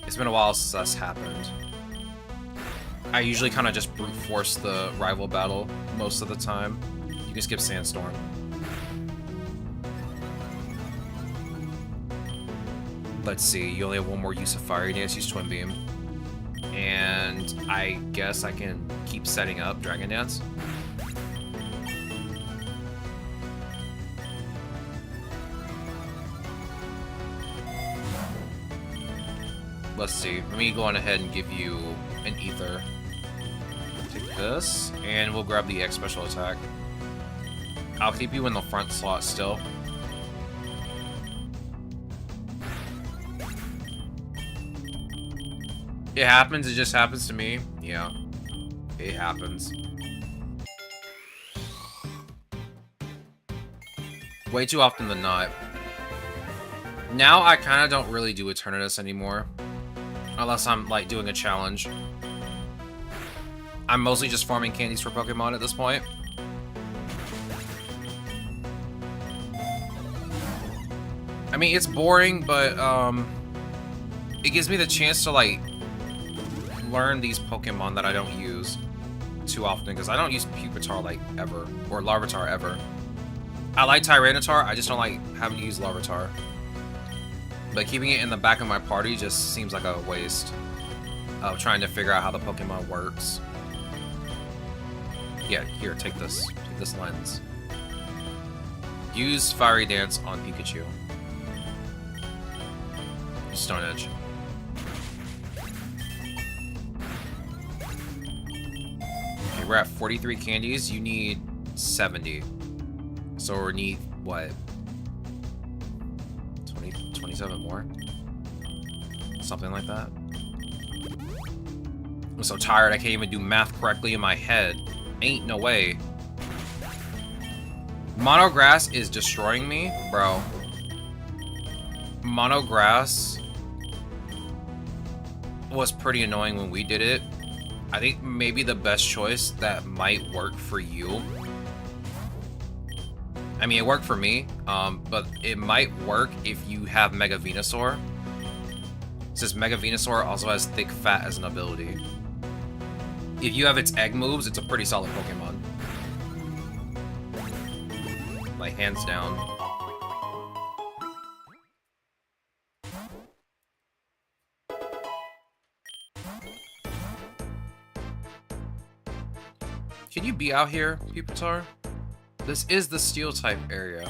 It's been a while since that's happened. I usually kind of just brute force the rival battle most of the time. You can skip Sandstorm. Let's see, you only have one more use of Fiery Dance, use Twin Beam. And I guess I can keep setting up Dragon Dance. Let's see, let me go on ahead and give you an Ether. Take this, and we'll grab the X special attack. I'll keep you in the front slot still. It happens, it just happens to me. Yeah, it happens. Way too often than not. Now I kind of don't really do Eternatus anymore. Unless I'm, like, doing a challenge. I'm mostly just farming candies for Pokemon at this point. I mean, it's boring, but, it gives me the chance to, like, learn these Pokemon that I don't use too often, because I don't use Pupitar, like, ever. Or Larvitar, ever. I like Tyranitar, I just don't like having to use Larvitar. But keeping it in the back of my party just seems like a waste of trying to figure out how the Pokemon works. Yeah, here, take this. Take this lens. Use Fiery Dance on Pikachu. Use Stone Edge. Okay, we're at 43 candies. You need 70. So we need, what? 27 more? Something like that. I'm so tired I can't even do math correctly in my head. Ain't no way. Monograss is destroying me, bro. Monograss was pretty annoying when we did it. I think maybe the best choice that might work for you. I mean, it worked for me, but it might work if you have Mega Venusaur. Since Mega Venusaur also has Thick Fat as an ability. If you have its egg moves, it's a pretty solid Pokemon. Like, hands down. Can you be out here, Pupitar? This is the Steel-type area.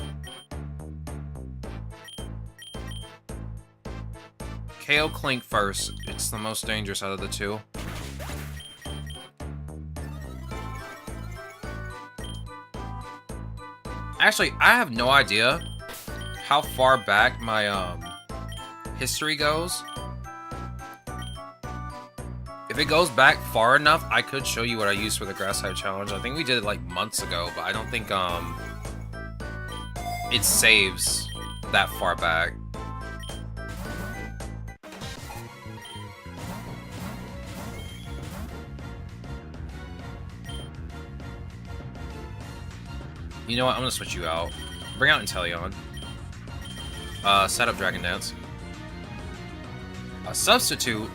KO Clink first. It's the most dangerous out of the two. Actually, I have no idea how far back my history goes. If it goes back far enough, I could show you what I used for the Grass type challenge. I think we did it like months ago, but I don't think it saves that far back. You know what? I'm gonna switch you out. Bring out Inteleon. Set up Dragon Dance. A substitute.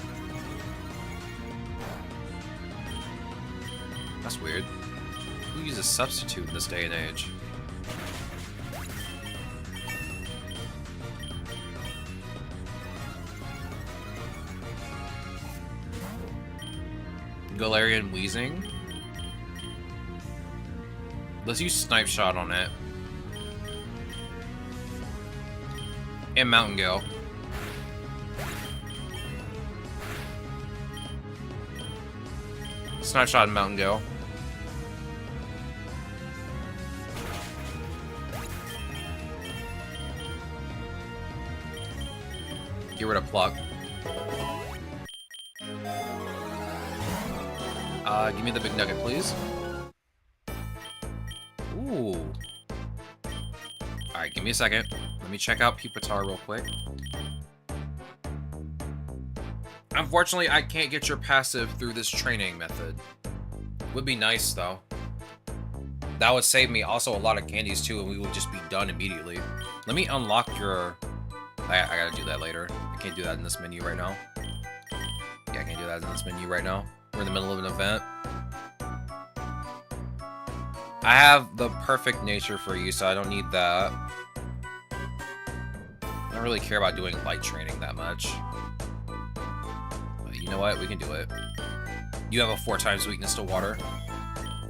That's weird. Who uses substitute in this day and age? Galarian Weezing. Let's use Snipe Shot on it. And Mountain Gale. Snipe shot and Mountain Gale. Get rid of Pluck. Give me the big nugget, please. Ooh. Alright, give me a second. Let me check out Pupitar real quick. Unfortunately, I can't get your passive through this training method. Would be nice, though. That would save me also a lot of candies, too, and we would just be done immediately. Let me unlock your... I gotta do that later. I can't do that in this menu right now. Yeah, I can't do that in this menu right now. We're in the middle of an event. I have the perfect nature for you, so I don't need that. I don't really care about doing light training that much. But you know what? We can do it. You have a 4 times weakness to water.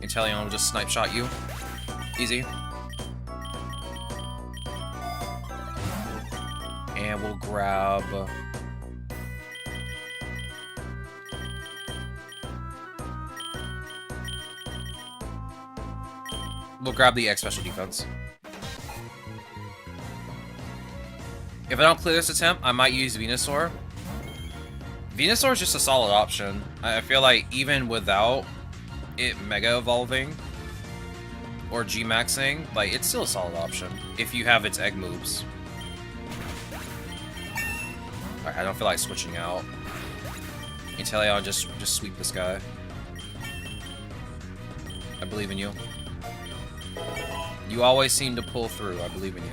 Inteleon will just snipe shot you. Easy. And we'll grab... We'll grab the X special defense. If I don't clear this attempt, I might use Venusaur. Venusaur is just a solid option. I feel like even without it Mega Evolving or G-Maxing, like, it's still a solid option if you have its egg moves. Alright, I don't feel like switching out. Inteleon, just sweep this guy. I believe in you. You always seem to pull through. I believe in you.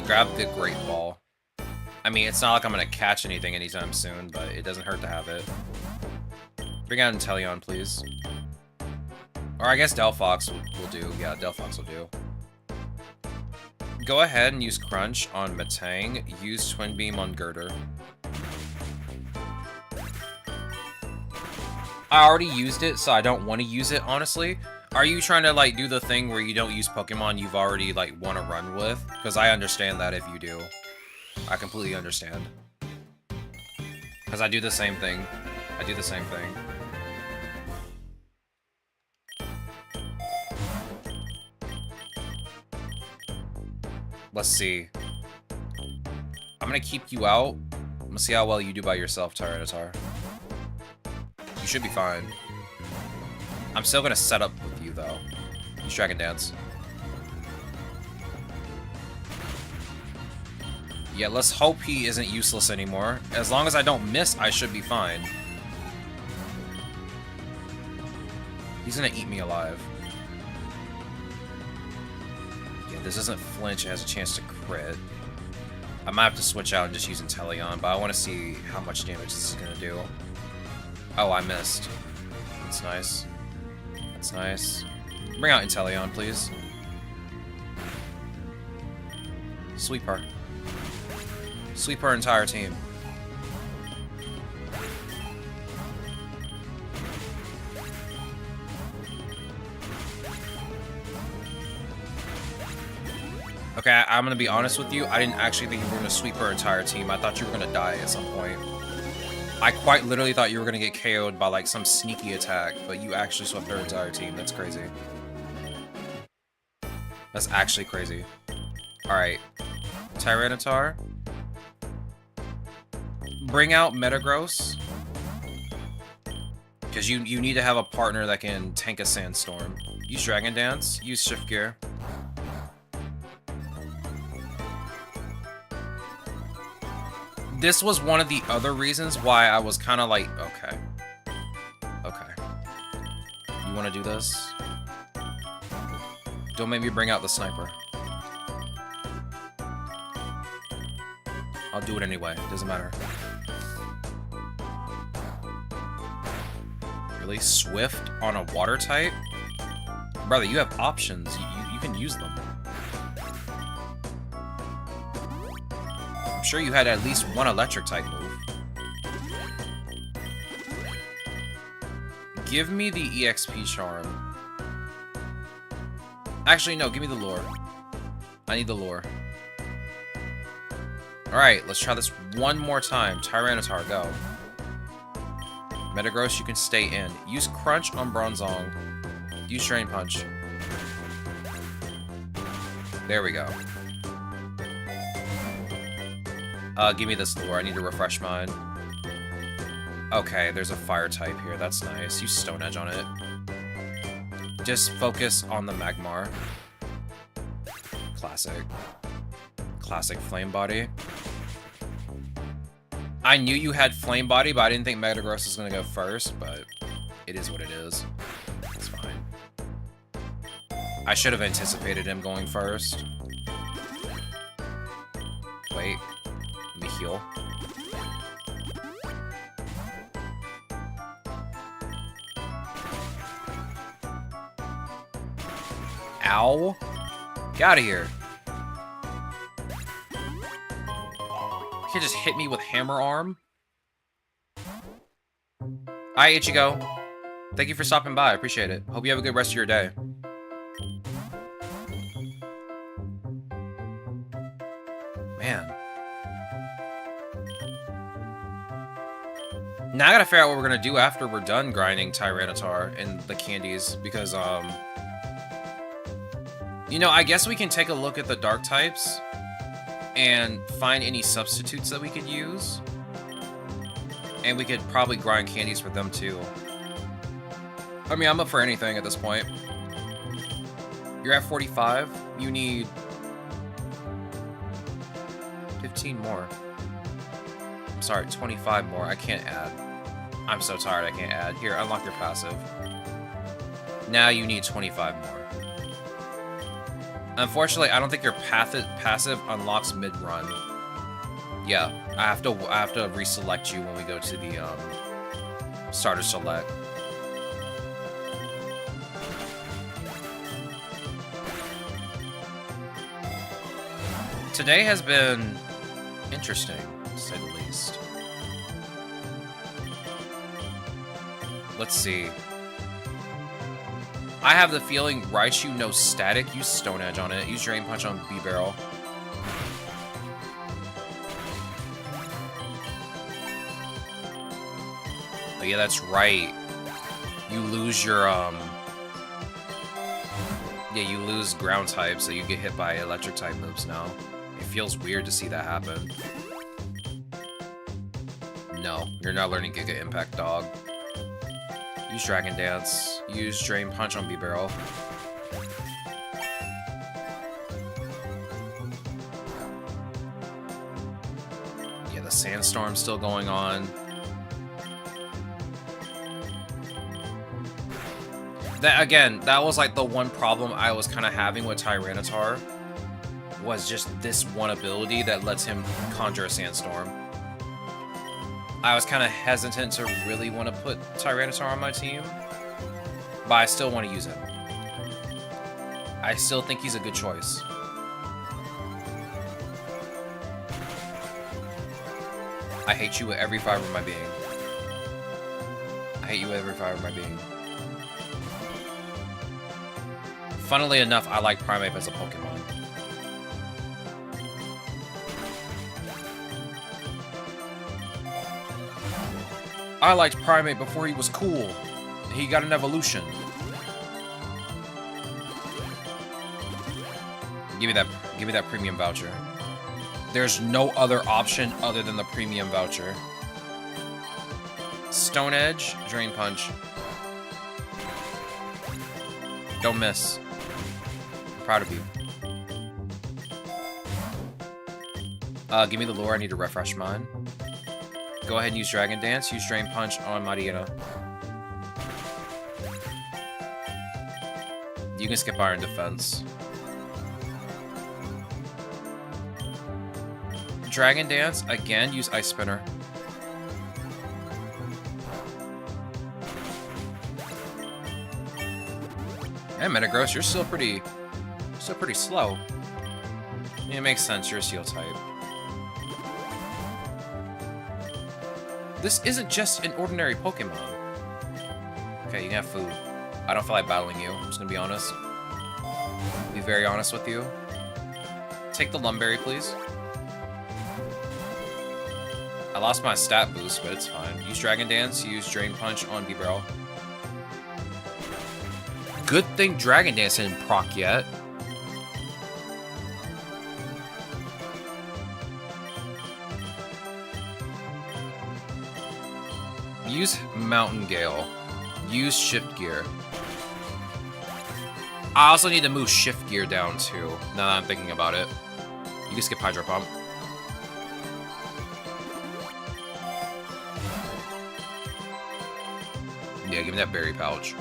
Grab the Great Ball. I mean, it's not like I'm gonna catch anything anytime soon, but it doesn't hurt to have it. Bring out Inteleon, please. Or I guess Delphox will do. Yeah, Delphox will do. Go ahead and use Crunch on Metang. Use Twin Beam on Girder. I already used it, so I don't want to use it, honestly. Are you trying to, like, do the thing where you don't use Pokemon you've already, like, want to run with? Because I understand that if you do. I completely understand. Because I do the same thing. I do the same thing. Let's see. I'm going to keep you out. I'm going to see how well you do by yourself, Tyranitar. You should be fine. I'm still gonna set up with you, though. Use Dragon Dance. Yeah, let's hope he isn't useless anymore. As long as I don't miss, I should be fine. He's gonna eat me alive. Yeah, this isn't flinch. It has a chance to crit. I might have to switch out and just use Inteleon, but I want to see how much damage this is gonna do. Oh, I missed. That's nice. That's nice. Bring out Inteleon, please. Sweep her. Sweep her entire team. Okay, I'm gonna be honest with you. I didn't actually think you were gonna sweep her entire team. I thought you were gonna die at some point. I quite literally thought you were going to get KO'd by, like, some sneaky attack, but you actually swept her entire team. That's crazy. That's actually crazy. Alright. Tyranitar. Bring out Metagross. Because you need to have a partner that can tank a Sandstorm. Use Dragon Dance. Use Shift Gear. This was one of the other reasons why I was kind of like, okay. Okay. You want to do this? Don't make me bring out the sniper. I'll do it anyway. Doesn't matter. Really? Swift on a water type? Brother, you have options. You can use them. I'm sure you had at least one electric type move. Give me the EXP charm. Actually, no, give me the lure. I need the lure. Alright, let's try this one more time. Tyranitar, go. Metagross, you can stay in. Use Crunch on Bronzong. Use Drain Punch. There we go. Give me this lure. I need to refresh mine. Okay, there's a fire type here. That's nice. Use Stone Edge on it. Just focus on the Magmar. Classic. Classic Flame Body. I knew you had Flame Body, but I didn't think Metagross was going to go first, but it is what it is. It's fine. I should have anticipated him going first. Wait. Let me heal. Ow. Get out of here. You just hit me with Hammer Arm. Alright, Ichigo. Thank you for stopping by. I appreciate it. Hope you have a good rest of your day. Man. Now I gotta figure out what we're gonna do after we're done grinding Tyranitar and the candies, because, you know, I guess we can take a look at the dark types and find any substitutes that we could use. And we could probably grind candies for them too. I mean, I'm up for anything at this point. You're at 45. You need 15 more. I'm sorry, 25 more. I can't add. I'm so tired I can't add. Here, unlock your passive. Now you need 25 more. Unfortunately, I don't think your passive unlocks mid-run. Yeah, I have to reselect you when we go to the starter select. Today has been interesting, to say the least. Let's see. I have the feeling Raichu knows static. Use Stone Edge on it. Use Drain Punch on B-Barrel. Oh yeah, that's right. You lose your, yeah, you lose ground type, so you get hit by electric type moves now. It feels weird to see that happen. No, you're not learning Giga Impact, dog. Use Dragon Dance. Use Drain Punch on B-Barrel. Yeah, the Sandstorm's still going on. That, again, that was like the one problem I was kind of having with Tyranitar. Was just this one ability that lets him conjure a Sandstorm. I was kind of hesitant to really want to put Tyranitar on my team, but I still want to use him. I still think he's a good choice. I hate you with every fiber of my being. I hate you with every fiber of my being. Funnily enough, I like Primeape as a Pokemon. I liked Primeape before he was cool. He got an evolution. Give me that premium voucher. There's no other option other than the premium voucher. Stone Edge, Drain Punch. Don't miss. I'm proud of you. Give me the lure. I need to refresh mine. Go ahead and use Dragon Dance. Use Drain Punch on Mariana. You can skip Iron Defense. Dragon Dance, again, use Ice Spinner. And Metagross, you're still pretty slow. Yeah, it makes sense, you're a Steel type. This isn't just an ordinary Pokemon. Okay, you can have food. I don't feel like battling you, I'm just gonna be honest. Be very honest with you. Take the Lumberry, please. I lost my stat boost, but it's fine. Use Dragon Dance, use Drain Punch on B-Barrel. Good thing Dragon Dance didn't proc yet. Use Mountain Gale. Use Shift Gear. I also need to move Shift Gear down too, now that I'm thinking about it. You can skip Hydro Pump. Yeah, give me that berry pouch.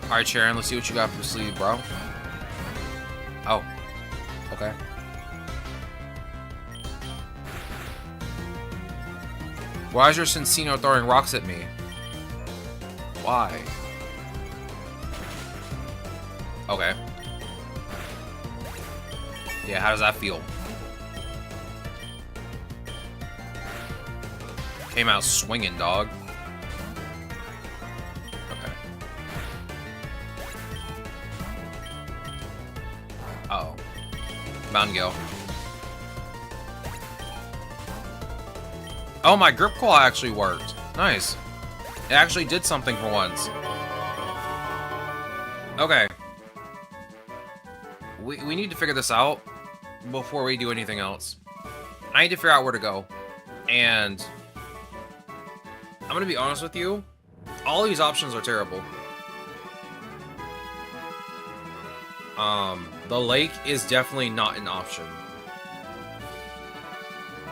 Alright, Sharon, let's see what you got for the sleeve, bro. Oh. Okay. Why is your Cincino throwing rocks at me? Why? Okay. Yeah, how does that feel? Came out swinging, dog. Okay. Uh-oh. Mountain Gale. Oh, my grip claw actually worked. Nice. It actually did something for once. Okay. We need to figure this out before we do anything else. I need to figure out where to go. And I'm gonna be honest with you. All these options are terrible. The lake is definitely not an option.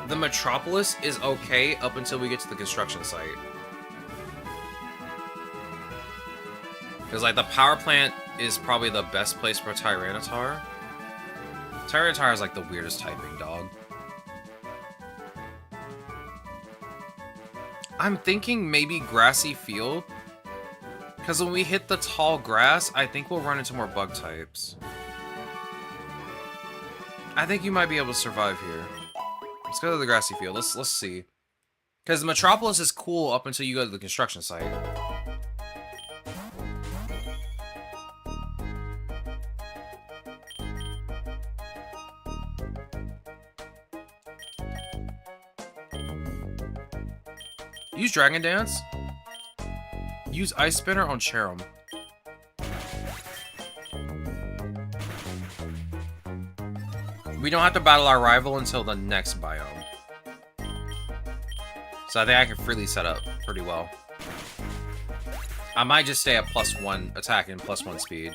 The Metropolis is okay up until we get to the construction site. Because, like, the power plant is probably the best place for Tyranitar. Tyranitar is, like, the weirdest typing, dog. I'm thinking maybe Grassy Field. Because when we hit the tall grass, I think we'll run into more bug types. I think you might be able to survive here. Let's go to the Grassy Field. Let's see. Because Metropolis is cool up until you go to the construction site. Use Dragon Dance. Use Ice Spinner on Cherim. We don't have to battle our rival until the next biome. So I think I can freely set up pretty well. I might just stay at +1 attack and +1 speed.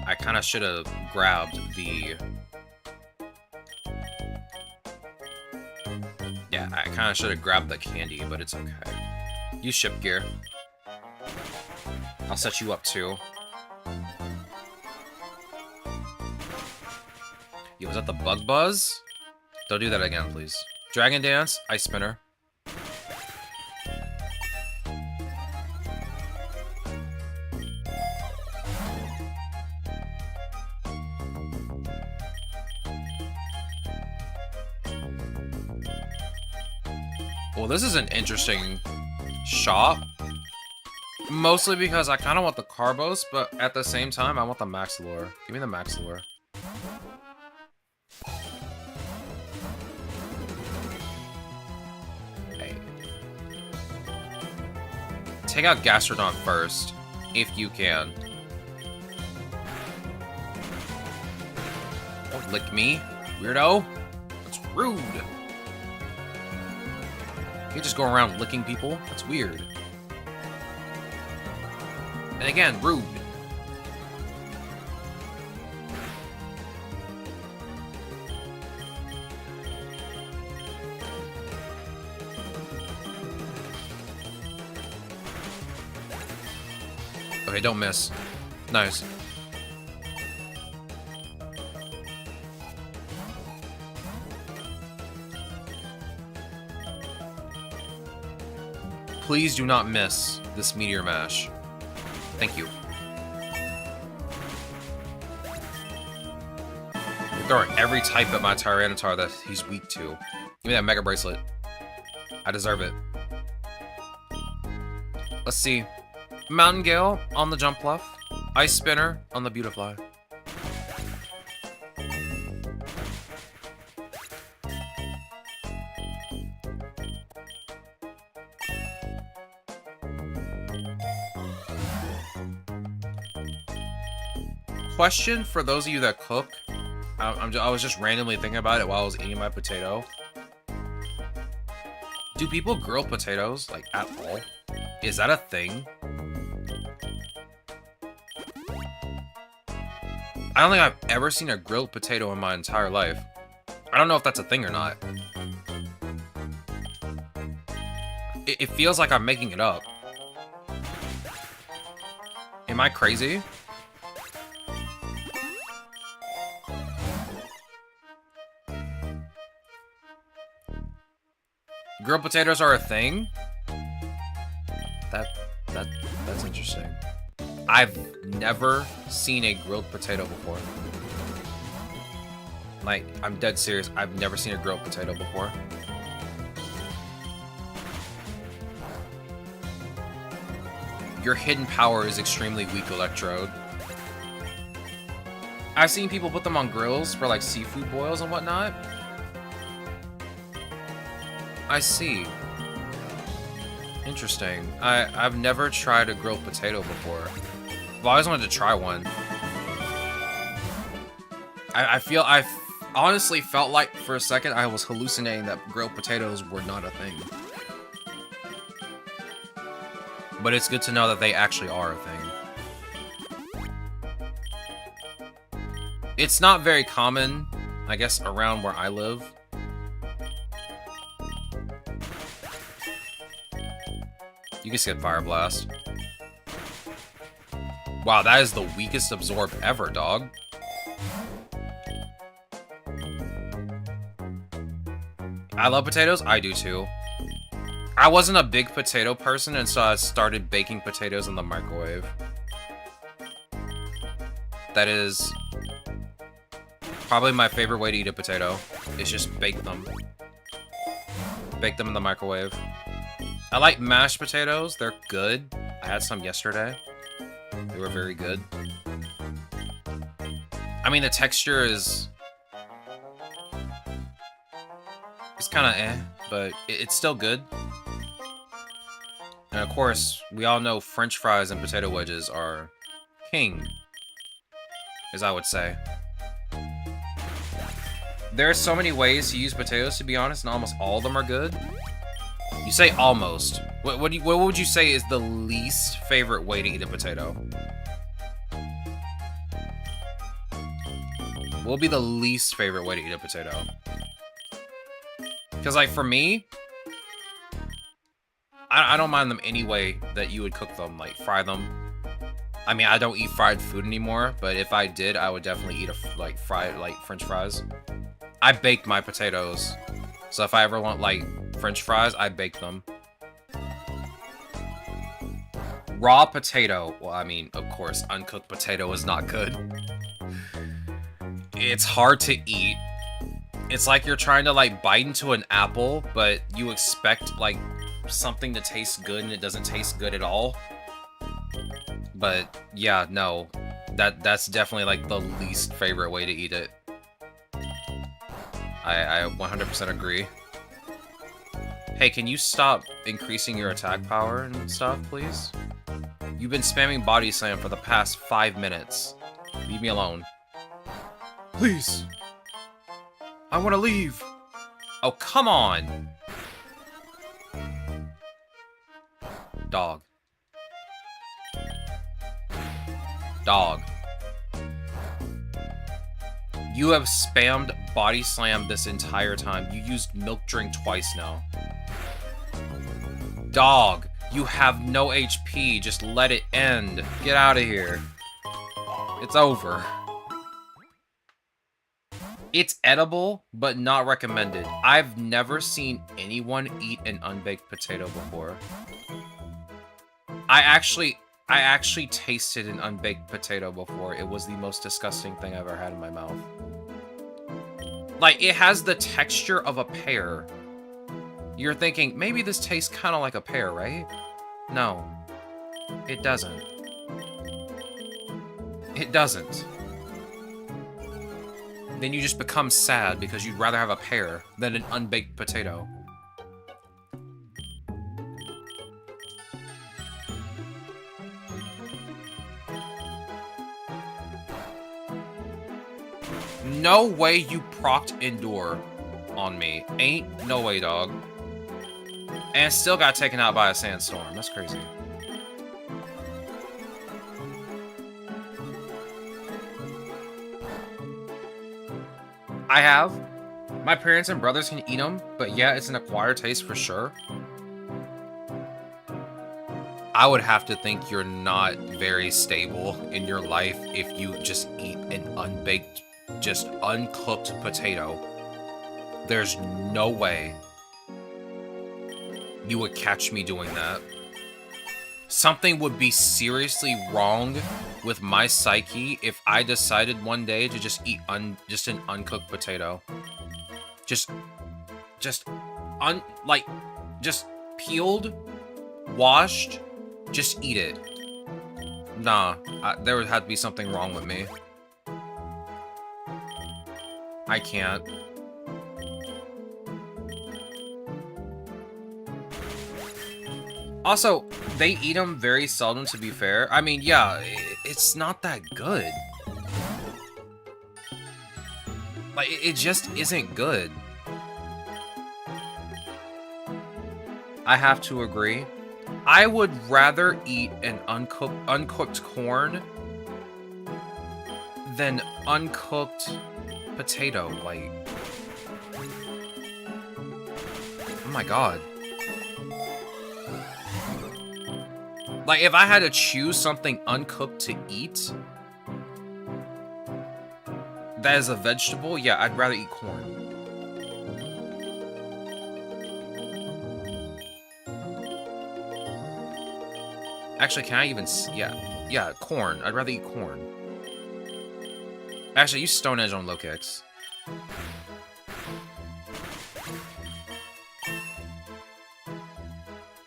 I kind of should have grabbed the... Yeah, I kind of should have grabbed the candy, but it's okay. Use Ship Gear. I'll set you up too. Yo, was that the Bug Buzz? Don't do that again, please. Dragon Dance, Ice Spinner. Well, this is an interesting shop. Mostly because I kind of want the Carbos, but at the same time, I want the Max Lure. Give me the Max Lure. Hey. Take out Gastrodon first, if you can. Don't lick me, weirdo. That's rude. You can't just go around licking people. That's weird. And again, rude. Okay, don't miss. Nice. Please do not miss this Meteor Mash. Thank you. You're throwing every type at my Tyranitar that he's weak to. Give me that Mega Bracelet. I deserve it. Let's see. Mountain Gale on the Jump Bluff. Ice Spinner on the Beautifly. Question for those of you that cook. I was just randomly thinking about it while I was eating my potato. Do people grill potatoes, like, at all? Is that a thing? I don't think I've ever seen a grilled potato in my entire life. I don't know if that's a thing or not. It feels like I'm making it up. Am I crazy? Grilled potatoes are a thing? That's interesting. I've never seen a grilled potato before. Like, I'm dead serious. I've never seen a grilled potato before. Your hidden power is extremely weak, Electrode. I've seen people put them on grills for, like, seafood boils and whatnot. I see. Interesting. I've never tried a grilled potato before. I've always wanted to try one. I honestly felt like for a second I was hallucinating that grilled potatoes were not a thing. But it's good to know that they actually are a thing. It's not very common, I guess, around where I live. You can skip Fire Blast. Wow, that is the weakest absorb ever, dog. I love potatoes. I do too. I wasn't a big potato person, and so I started baking potatoes in the microwave. That is probably my favorite way to eat a potato. Is just bake them. Bake them in the microwave. I like mashed potatoes. They're good. I had some yesterday. They were very good. I mean, the texture is... It's kind of eh, but it's still good. And of course, we all know French fries and potato wedges are king, as I would say. There are so many ways to use potatoes, to be honest, and almost all of them are good. You say almost. What would you say is the least favorite way to eat a potato? What would be the least favorite way to eat a potato? Because, like, for me, I don't mind them any way that you would cook them, like, fry them. I mean, I don't eat fried food anymore, but if I did, I would definitely eat fried, like, French fries. I bake my potatoes. So if I ever want, like, French fries, I bake them. Raw potato. Well, I mean, of course, uncooked potato is not good. It's hard to eat. It's like you're trying to, like, bite into an apple, but you expect, like, something to taste good, and it doesn't taste good at all. But, yeah, no. That's definitely, like, the least favorite way to eat it. I 100% agree. Hey, can you stop increasing your attack power and stuff, please? You've been spamming Body Slam for the past 5 minutes. Leave me alone. Please. I want to leave. Oh, come on. Dog. Dog. You have spammed Body Slam this entire time. You used Milk Drink twice now. Dog, you have no HP. Just let it end. Get out of here. It's over. It's edible, but not recommended. I've never seen anyone eat an unbaked potato before. I actually tasted an unbaked potato before. It was the most disgusting thing I've ever had in my mouth. Like, it has the texture of a pear. You're thinking, maybe this tastes kind of like a pear, right? No. It doesn't. It doesn't. Then you just become sad because you'd rather have a pear than an unbaked potato. No way you procced Endure on me. Ain't no way, dog. And still got taken out by a sandstorm. That's crazy. I have. My parents and brothers can eat them, but yeah, it's an acquired taste for sure. I would have to think you're not very stable in your life if you just eat an unbaked, just uncooked potato. There's no way you would catch me doing that. Something would be seriously wrong with my psyche if I decided one day to just eat just an uncooked potato. Just peeled, washed, just eat it. Nah, there would have to be something wrong with me. I can't. Also, they eat them very seldom, to be fair. I mean, yeah, it's not that good. Like, it just isn't good. I have to agree. I would rather eat an uncooked corn than uncooked potato. Like, oh my god. Like, if I had to choose something uncooked to eat that is a vegetable, yeah, I'd rather eat corn. Actually, can I even... Yeah, corn. I'd rather eat corn. Actually, use Stone Edge on low kicks.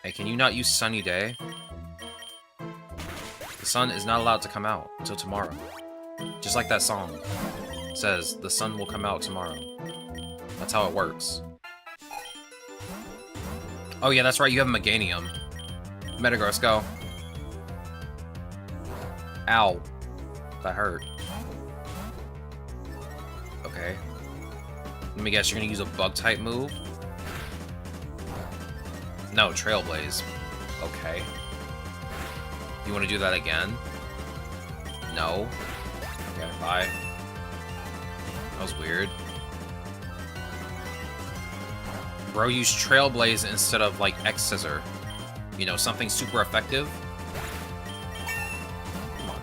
Hey, can you not use Sunny Day? The sun is not allowed to come out until tomorrow. Just like that song says, the sun will come out tomorrow. That's how it works. Oh yeah, that's right, you have Meganium. Metagross, go. Ow. That hurt. Okay. Let me guess, you're gonna use a Bug-type move? No, Trailblaze. Okay. You want to do that again? No. Okay, bye. That was weird. Bro used Trailblaze instead of, like, X-Scissor. You know, something super effective. Come on.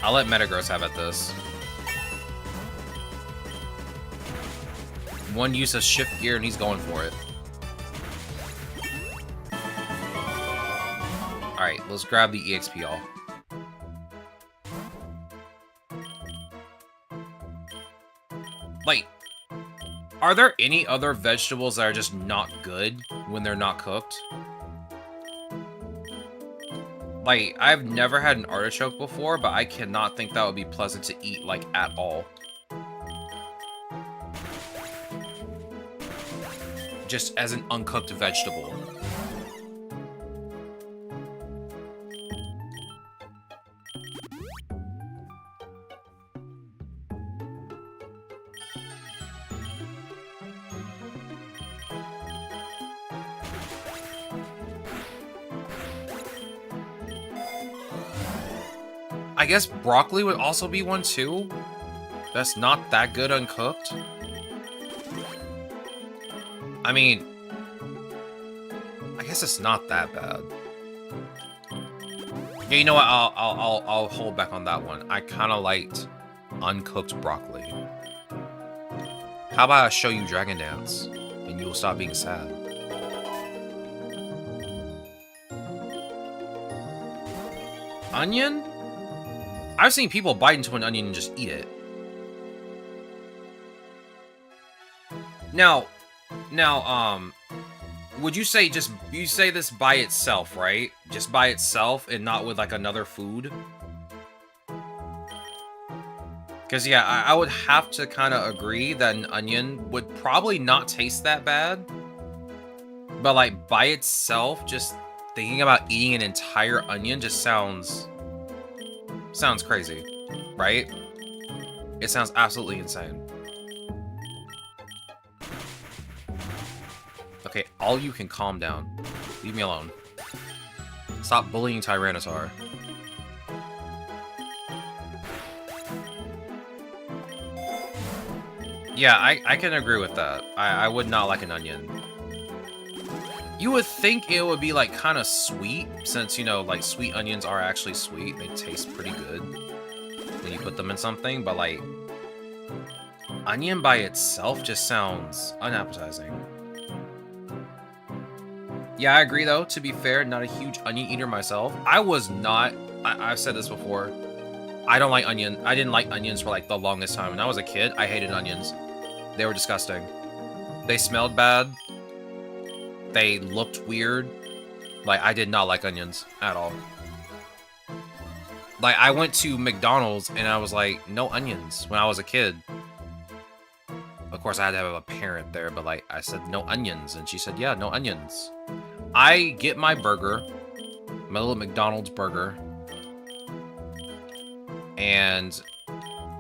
I'll let Metagross have at this. One use of Shift Gear and he's going for it. Alright, let's grab the EXP all. Like, are there any other vegetables that are just not good when they're not cooked? Like, I've never had an artichoke before, but I cannot think that would be pleasant to eat, like, at all. Just as an uncooked vegetable. I guess broccoli would also be one too. That's not that good uncooked. I mean, I guess it's not that bad. Yeah, you know what? I'll hold back on that one. I kind of liked uncooked broccoli. How about I show you Dragon Dance, and you will stop being sad. Onion? I've seen people bite into an onion and just eat it. Now, now, would you say you say this by itself, right? Just by itself and not with like another food? Because yeah, I would have to kind of agree that an onion would probably not taste that bad. But like by itself, just thinking about eating an entire onion just sounds crazy, right? It sounds absolutely insane. Okay, all you can calm down. Leave me alone. Stop bullying Tyranitar. Yeah, I can agree with that. I would not like an onion. You would think it would be like kind of sweet, since, you know, like sweet onions are actually sweet. They taste pretty good when you put them in something, but like onion by itself just sounds unappetizing. Yeah, I agree though, to be fair, not a huge onion eater myself. I was not, I've said this before, I don't like onion. I didn't like onions for like the longest time. When I was a kid, I hated onions. They were disgusting. They smelled bad. They looked weird. Like, I did not like onions at all. Like, I went to McDonald's and I was like, no onions when I was a kid. Of course, I had to have a parent there, but like, I said, no onions. And she said, yeah, no onions. I get my burger, my little McDonald's burger, and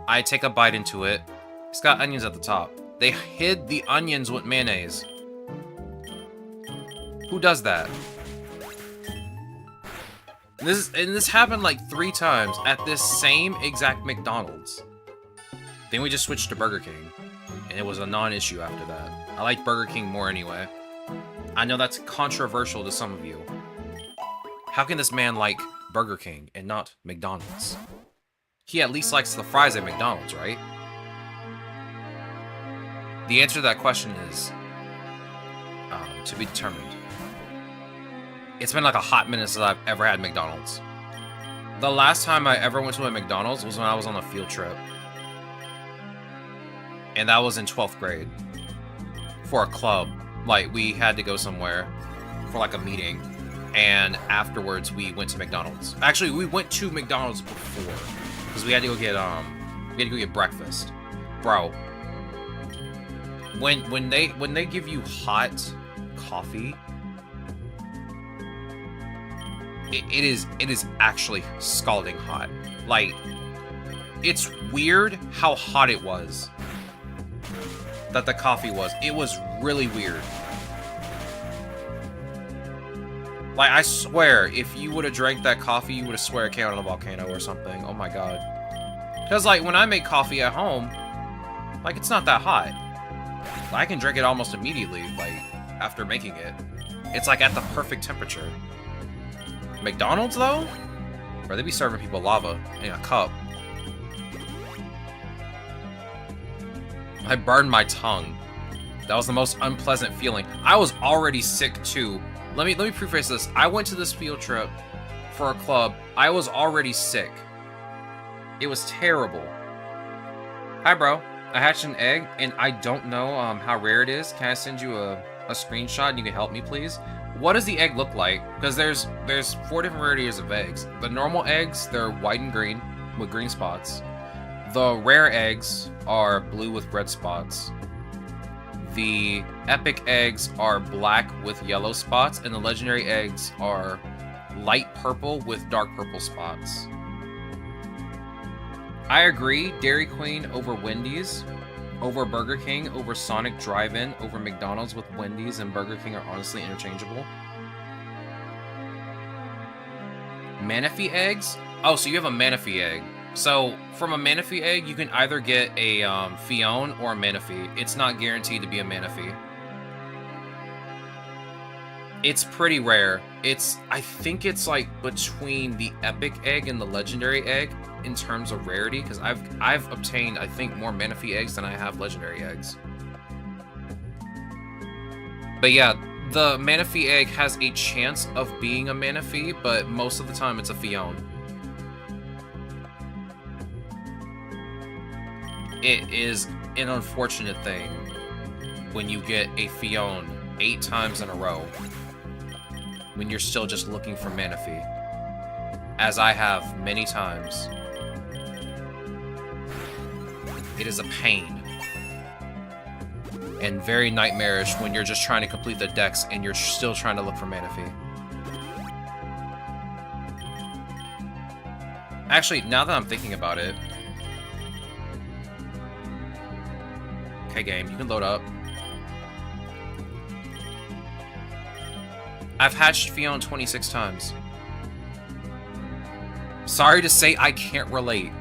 I take a bite into it. It's got onions at the top. They hid the onions with mayonnaise. Who does that? And this happened like 3 times at this same exact McDonald's. Then we just switched to Burger King, and it was a non-issue after that. I like Burger King more anyway. I know that's controversial to some of you. How can this man like Burger King and not McDonald's? He at least likes the fries at McDonald's, right? The answer to that question is to be determined. It's been like a hot minute since I've ever had McDonald's. The last time I ever went to a McDonald's was when I was on a field trip. And that was in 12th grade. For a club. Like, we had to go somewhere for like a meeting. And afterwards, we went to McDonald's. Actually, we went to McDonald's before. Because we had to go get breakfast. Bro. When they give you hot coffee, it is actually scalding hot. Like, it's weird how hot it was. That the coffee was. It was really weird. Like, I swear, if you would have drank that coffee, you would have swear it came out of a volcano or something. Oh my god. Because, like, when I make coffee at home, like, it's not that hot. I can drink it almost immediately, like, after making it. It's, like, at the perfect temperature. McDonald's, though? Or they be serving people lava in a cup. I burned my tongue. That was the most unpleasant feeling. I was already sick, too. Let me preface this. I went to this field trip for a club. I was already sick. It was terrible. Hi, bro. I hatched an egg, and I don't know how rare it is. Can I send you a screenshot and you can help me, please? What does the egg look like? Because there's 4 different varieties of eggs. The normal eggs, they're white and green with green spots. The rare eggs are blue with red spots. The epic eggs are black with yellow spots, and the legendary eggs are light purple with dark purple spots. I agree, Dairy Queen over Wendy's, over Burger King, over Sonic Drive-In, over McDonald's with Wendy's and Burger King are honestly interchangeable. Manaphy eggs? Oh, so you have a Manaphy egg. So, from a Manaphy egg, you can either get a Fion or a Manaphy. It's not guaranteed to be a Manaphy. It's pretty rare. I think it's like between the epic egg and the legendary egg in terms of rarity, because I've obtained, I think, more Manaphy eggs than I have legendary eggs. But yeah, the Manaphy egg has a chance of being a Manaphy, but most of the time it's a Fion. It is an unfortunate thing. when you get a Fion 8 times in a row when you're still just looking for Manaphy, as I have many times. It is a pain and very nightmarish when you're just trying to complete the decks and you're still trying to look for Manaphy. Actually, now that I'm thinking about it... Okay, game, you can load up. I've hatched Fion 26 times. Sorry to say, I can't relate.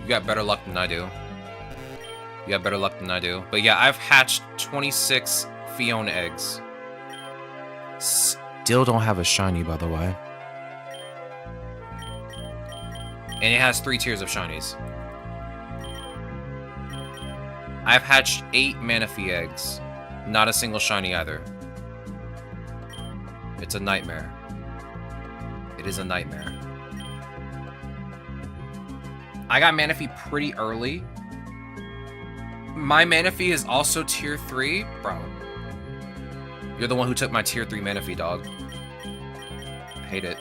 You got better luck than I do. You got better luck than I do. But yeah, I've hatched 26 Fion eggs. Still don't have a shiny, by the way. And it has 3 tiers of shinies. I've hatched 8 Manaphy eggs. Not a single shiny either. It's a nightmare. It is a nightmare. I got Manaphy pretty early. My Manaphy is also tier 3. Bro. You're the one who took my tier 3 Manaphy, dog. I hate it.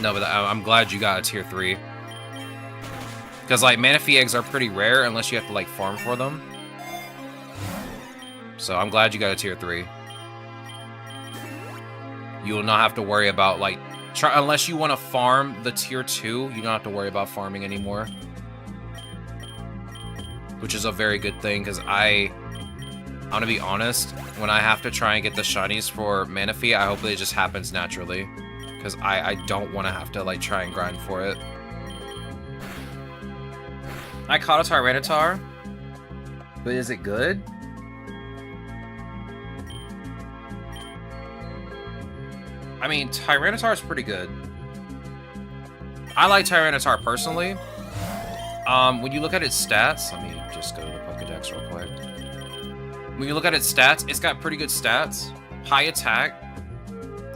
No, but I'm glad you got a tier 3. Because, like, Manaphy eggs are pretty rare unless you have to, like, farm for them. So, I'm glad you got a tier 3. You will not have to worry about, like... unless you want to farm the tier 2, you don't have to worry about farming anymore. Which is a very good thing, because I'm gonna be honest, when I have to try and get the shinies for Manaphy, I hope that it just happens naturally. Because I don't want to have to, like, try and grind for it. I caught a Tyranitar. But is it good? I mean, Tyranitar is pretty good. I like Tyranitar personally. When you look at its stats... Let me just go to the Pokédex real quick. When you look at its stats, it's got pretty good stats. High attack.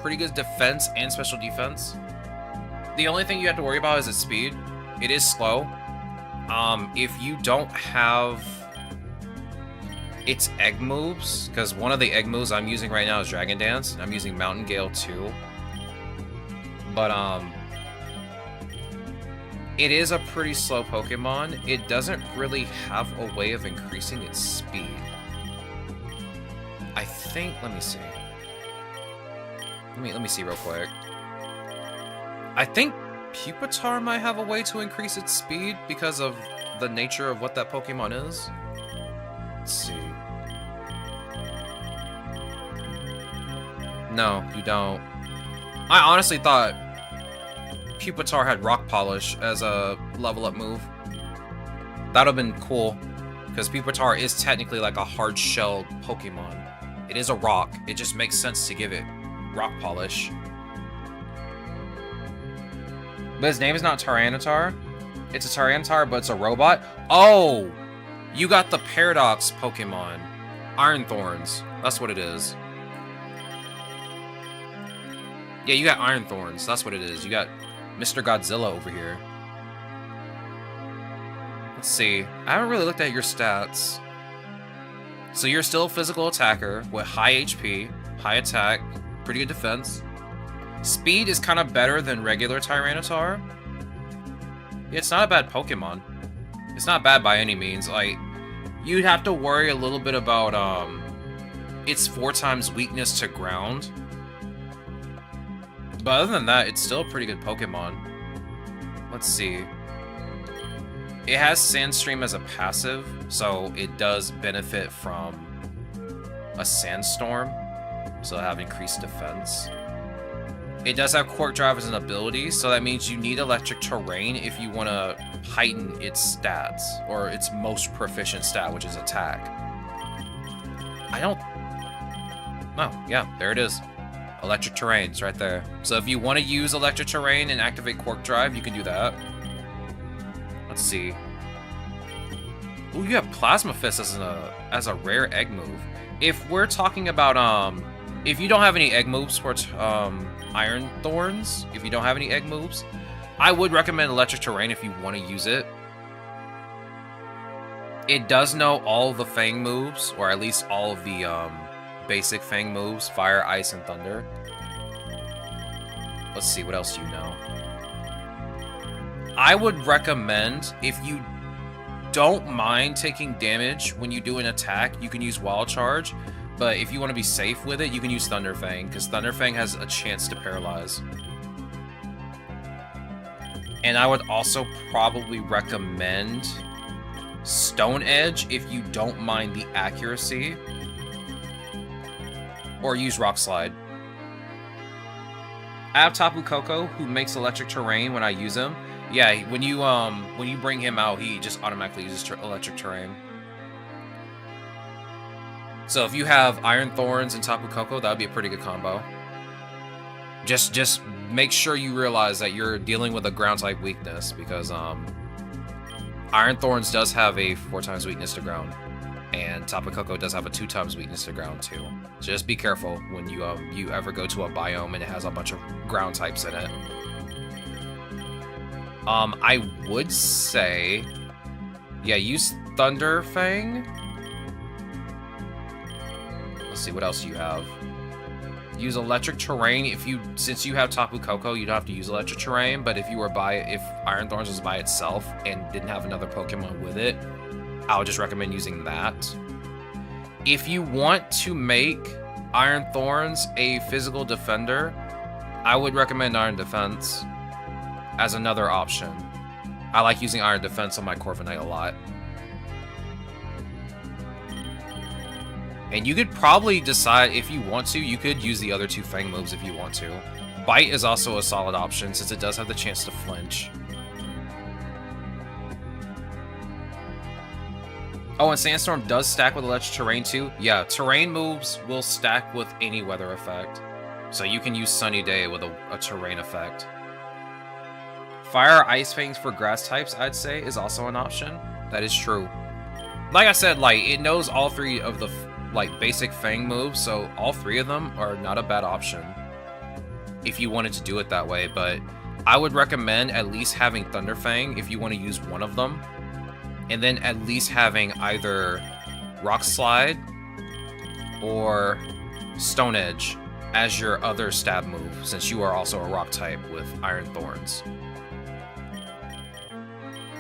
Pretty good defense and special defense. The only thing you have to worry about is its speed. It is slow. If you don't have its egg moves, because one of the egg moves I'm using right now is Dragon Dance. I'm using Mountain Gale too. But, it is a pretty slow Pokemon. It doesn't really have a way of increasing its speed. I think, let me see. Let me see real quick. I think Pupitar might have a way to increase its speed because of the nature of what that Pokemon is. Let's see. No, you don't. I honestly thought Pupitar had Rock Polish as a level up move. That would have been cool, because Pupitar is technically like a hard shell Pokemon. It is a rock. It just makes sense to give it Rock Polish. But his name is not Tyranitar. It's a Tyranitar, but it's a robot. Oh! You got the Paradox Pokemon. Iron Thorns. That's what it is. Yeah, you got Iron Thorns. That's what it is. You got Mr. Godzilla over here. Let's see. I haven't really looked at your stats. So you're still a physical attacker with high HP, high attack, pretty good defense. Speed is kind of better than regular Tyranitar. Yeah, it's not a bad Pokemon. It's not bad by any means. Like, you'd have to worry a little bit about its 4 times weakness to ground. But other than that, it's still a pretty good Pokemon. Let's see. It has Sandstream as a passive, so it does benefit from a Sandstorm, so it'll have increased defense. It does have Quark Drive as an ability, so that means you need Electric Terrain if you want to heighten its stats, or its most proficient stat, which is attack. I don't... Oh, yeah, there it is. Electric Terrain's right there. So if you want to use Electric Terrain and activate Quark Drive, you can do that. Let's see. Ooh, you have Plasma Fist as a rare egg move. If we're talking about, if you don't have any egg moves for Iron Thorns, if you don't have any egg moves, I would recommend Electric Terrain if you want to use it. It does know all the Fang moves, or at least all of the basic Fang moves, Fire, Ice, and Thunder. Let's see, what else do you know? I would recommend, if you don't mind taking damage when you do an attack, you can use Wild Charge. But if you want to be safe with it, you can use Thunder Fang, because Thunder Fang has a chance to paralyze. And I would also probably recommend Stone Edge if you don't mind the accuracy. Or use Rock Slide. I have Tapu Koko, who makes electric terrain when I use him. Yeah, when you bring him out, he just automatically uses electric terrain. So if you have Iron Thorns and Tapu Koko, that would be a pretty good combo. Just make sure you realize that you're dealing with a ground type weakness, because Iron Thorns does have a 4x weakness to ground, and Tapu Koko does have a 2x weakness to ground too. Just be careful when you ever go to a biome and it has a bunch of ground types in it. I would say, yeah, use Thunder Fang. Let's see, what else do you have? Use Electric Terrain. Since you have Tapu Koko, you don't have to use Electric Terrain, but if Iron Thorns was by itself and didn't have another Pokemon with it, I would just recommend using that. If you want to make Iron Thorns a physical defender, I would recommend Iron Defense as another option. I like using Iron Defense on my Corviknight a lot. And you could probably decide, if you want to, you could use the other two Fang moves if you want to. Bite is also a solid option, since it does have the chance to flinch. Oh, and Sandstorm does stack with Electric Terrain too. Yeah, terrain moves will stack with any weather effect. So you can use Sunny Day with a terrain effect. Fire Ice Fangs for grass types, I'd say, is also an option. That is true. Like I said, it knows all three of the basic Fang moves, so all three of them are not a bad option if you wanted to do it that way. But I would recommend at least having Thunder Fang if you want to use one of them, and then at least having either Rock Slide or Stone Edge as your other stab move, since you are also a rock type with Iron Thorns.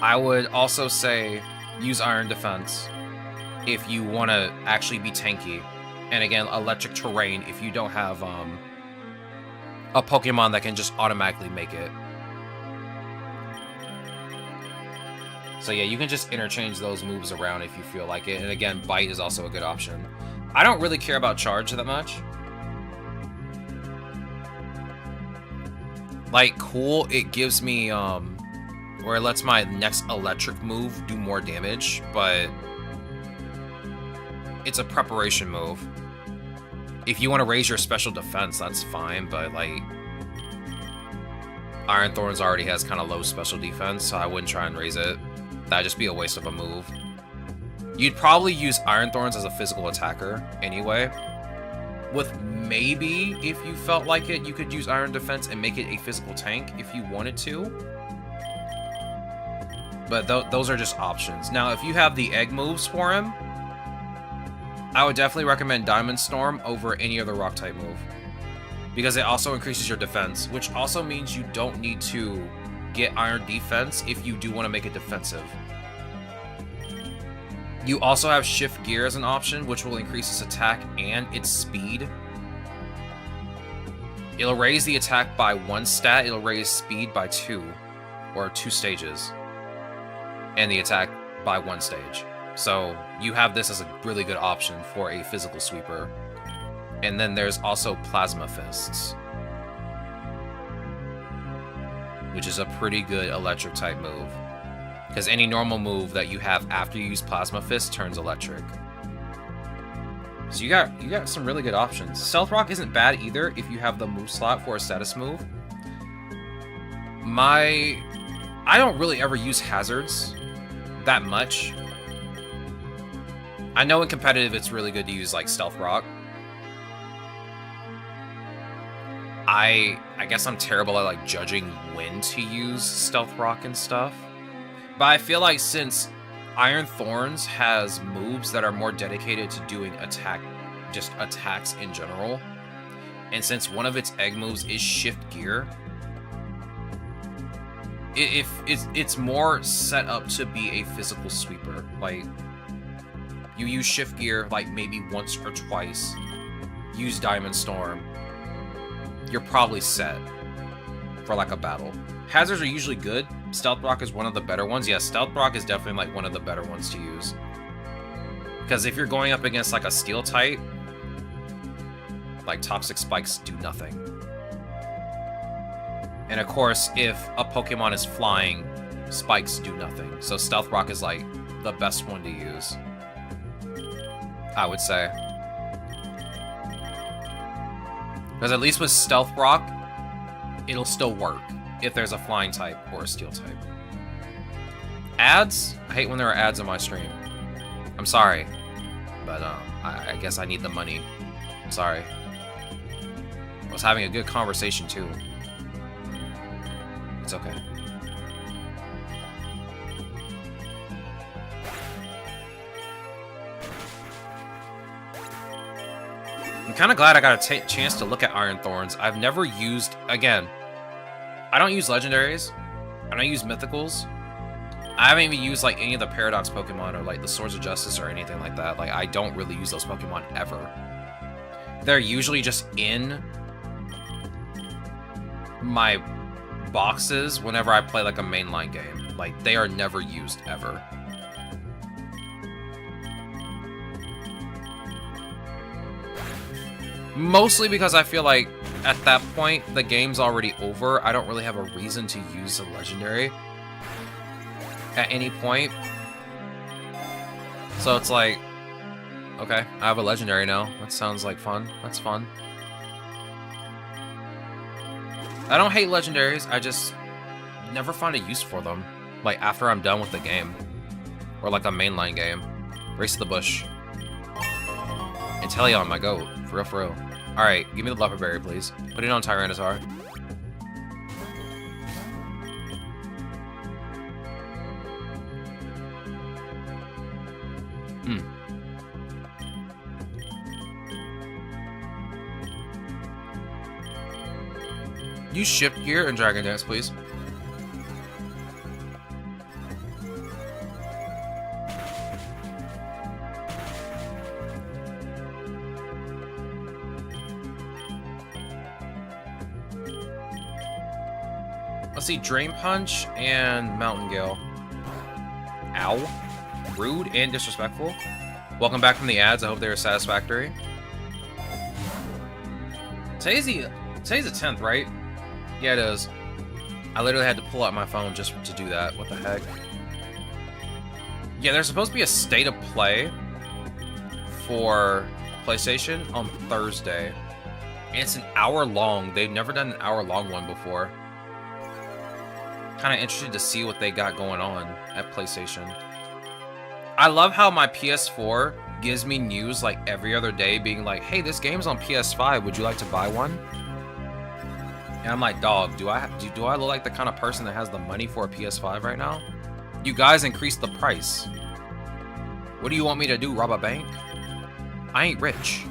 I would also say use Iron Defense if you want to actually be tanky. And again, Electric Terrain if you don't have a Pokemon that can just automatically make it. So yeah, you can just interchange those moves around if you feel like it. And again, Bite is also a good option. I don't really care about Charge that much. Cool, it gives me, or it lets my next electric move do more damage, but it's a preparation move. If you want to raise your special defense, that's fine, but Iron Thorns already has kind of low special defense, so I wouldn't try and raise it. That'd just be a waste of a move. You'd probably use Iron Thorns as a physical attacker anyway. With maybe, if you felt like it, you could use Iron Defense and make it a physical tank if you wanted to. But those are just options. Now, if you have the egg moves for him, I would definitely recommend Diamond Storm over any other rock type move, because it also increases your defense, which also means you don't need to get Iron Defense if you do want to make it defensive. You also have Shift Gear as an option, which will increase its attack and its speed. It'll raise the attack by 1 stat, it'll raise speed by 2, or 2 stages, and the attack by 1 stage. So you have this as a really good option for a physical sweeper. And then there's also Plasma Fists, which is a pretty good electric type move, because any normal move that you have after you use Plasma Fist turns electric. So you got some really good options. Stealth Rock isn't bad either if you have the move slot for a status move. I don't really ever use hazards that much. I know in competitive it's really good to use Stealth Rock. I guess I'm terrible at judging when to use Stealth Rock and stuff. But I feel like since Iron Thorns has moves that are more dedicated to doing just attacks in general. And since one of its egg moves is Shift Gear, it's more set up to be a physical sweeper. Like, you use Shift Gear like maybe once or twice, use Diamond Storm, you're probably set for like a battle. Hazards are usually good. Stealth Rock is one of the better ones. Yeah, Stealth Rock is definitely like one of the better ones to use. Because if you're going up against like a Steel type, like Toxic Spikes do nothing. And of course, if a Pokemon is flying, Spikes do nothing. So Stealth Rock is like the best one to use, I would say. Because at least with Stealth Rock, it'll still work if there's a flying type or a steel type. Ads? I hate when there are ads on my stream. I'm sorry, but I guess I need the money. I'm sorry. I was having a good conversation too. It's okay. I'm kind of glad I got a chance to look at Iron Thorns. I've never used, again, I don't use legendaries. I don't use mythicals. I haven't even used like any of the Paradox Pokemon or like the Swords of Justice or anything like that. Like, I don't really use those Pokemon ever. They're usually just in my boxes whenever I play like a mainline game. Like, they are never used ever. Mostly because I feel like at that point, the game's already over. I don't really have a reason to use a legendary at any point. So it's like, okay, I have a legendary now. That sounds like fun. That's fun. I don't hate legendaries. I just never find a use for them. Like, after I'm done with the game. Or like a mainline game. Race to the bush. Inteleon, my goat. For real, for real. Alright, give me the Leopard Berry, please. Put it on Tyranitar. Use Shift Gear and Dragon Dance, please. Let's see, Drain Punch and Mountain Gale. Ow. Rude and disrespectful. Welcome back from the ads. I hope they were satisfactory. Today's the 10th, right? Yeah, it is. I literally had to pull out my phone just to do that. What the heck? Yeah, there's supposed to be a state of play for PlayStation on Thursday. And it's an hour long. They've never done an hour long one before. Kind of interested to see what they got going on at PlayStation. I love how my PS4 gives me news like every other day being like, hey, this game's on PS5. Would you like to buy one? And I'm like, dog, do I look like the kind of person that has the money for a PS5 right now? You guys increased the price. What do you want me to do? Rob a bank? I ain't rich.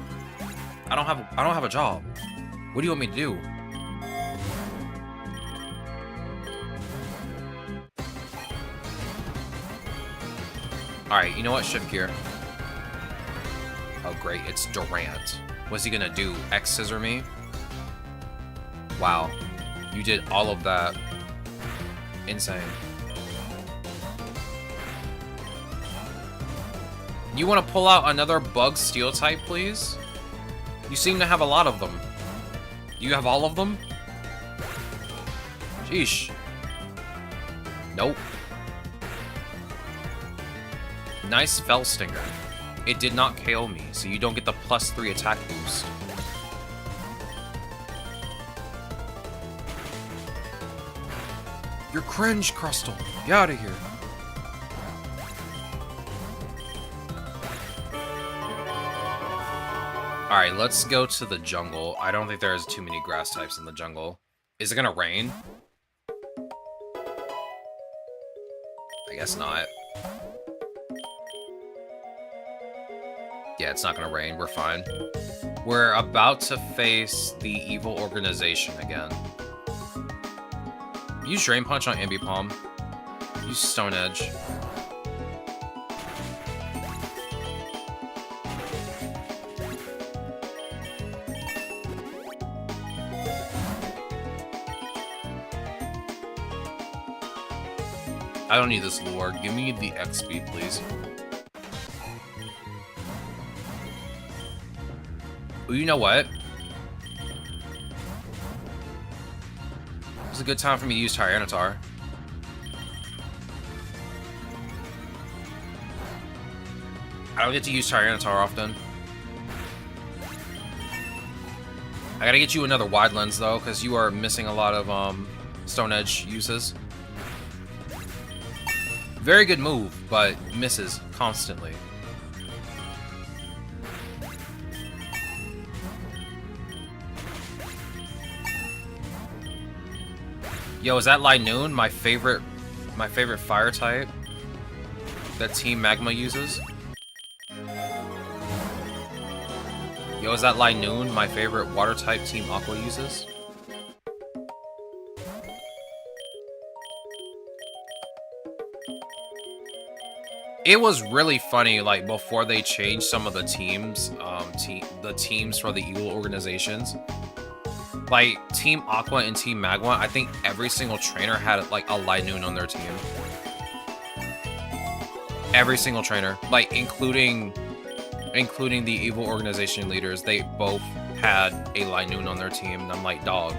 I don't have a job. What do you want me to do? Alright, you know what? Shift Gear. Oh, great. It's Durant. What's he gonna do? X-Scissor me? Wow. You did all of that. Insane. You want to pull out another Bug Steel type, please? You seem to have a lot of them. You have all of them? Sheesh. Nope. Nice Fell Stinger. It did not KO me, so you don't get the +3 attack boost. You're cringe, Crustle. Get out of here. Alright, let's go to the jungle. I don't think there's too many grass types in the jungle. Is it gonna rain? I guess not. Yeah, it's not gonna rain. We're fine. We're about to face the evil organization again. Use Drain Punch on Ambipom. Use Stone Edge. I don't need this lure. Give me the X speed, please. Well, you know what? It's a good time for me to use Tyranitar. I don't get to use Tyranitar often. I gotta get you another wide lens though, because you are missing a lot of Stone Edge uses. Very good move, but misses constantly. Yo, is that Linoon, my favorite fire type that Team Magma uses? Yo, is that Linoon, my favorite water type Team Aqua uses? It was really funny, like, before they changed some of the teams, the teams for the evil organizations. Like, Team Aqua and Team Magma, I think every single trainer had, like, a Linoon on their team. Every single trainer. Like, including the evil organization leaders, they both had a Linoon on their team. And I'm like, dog,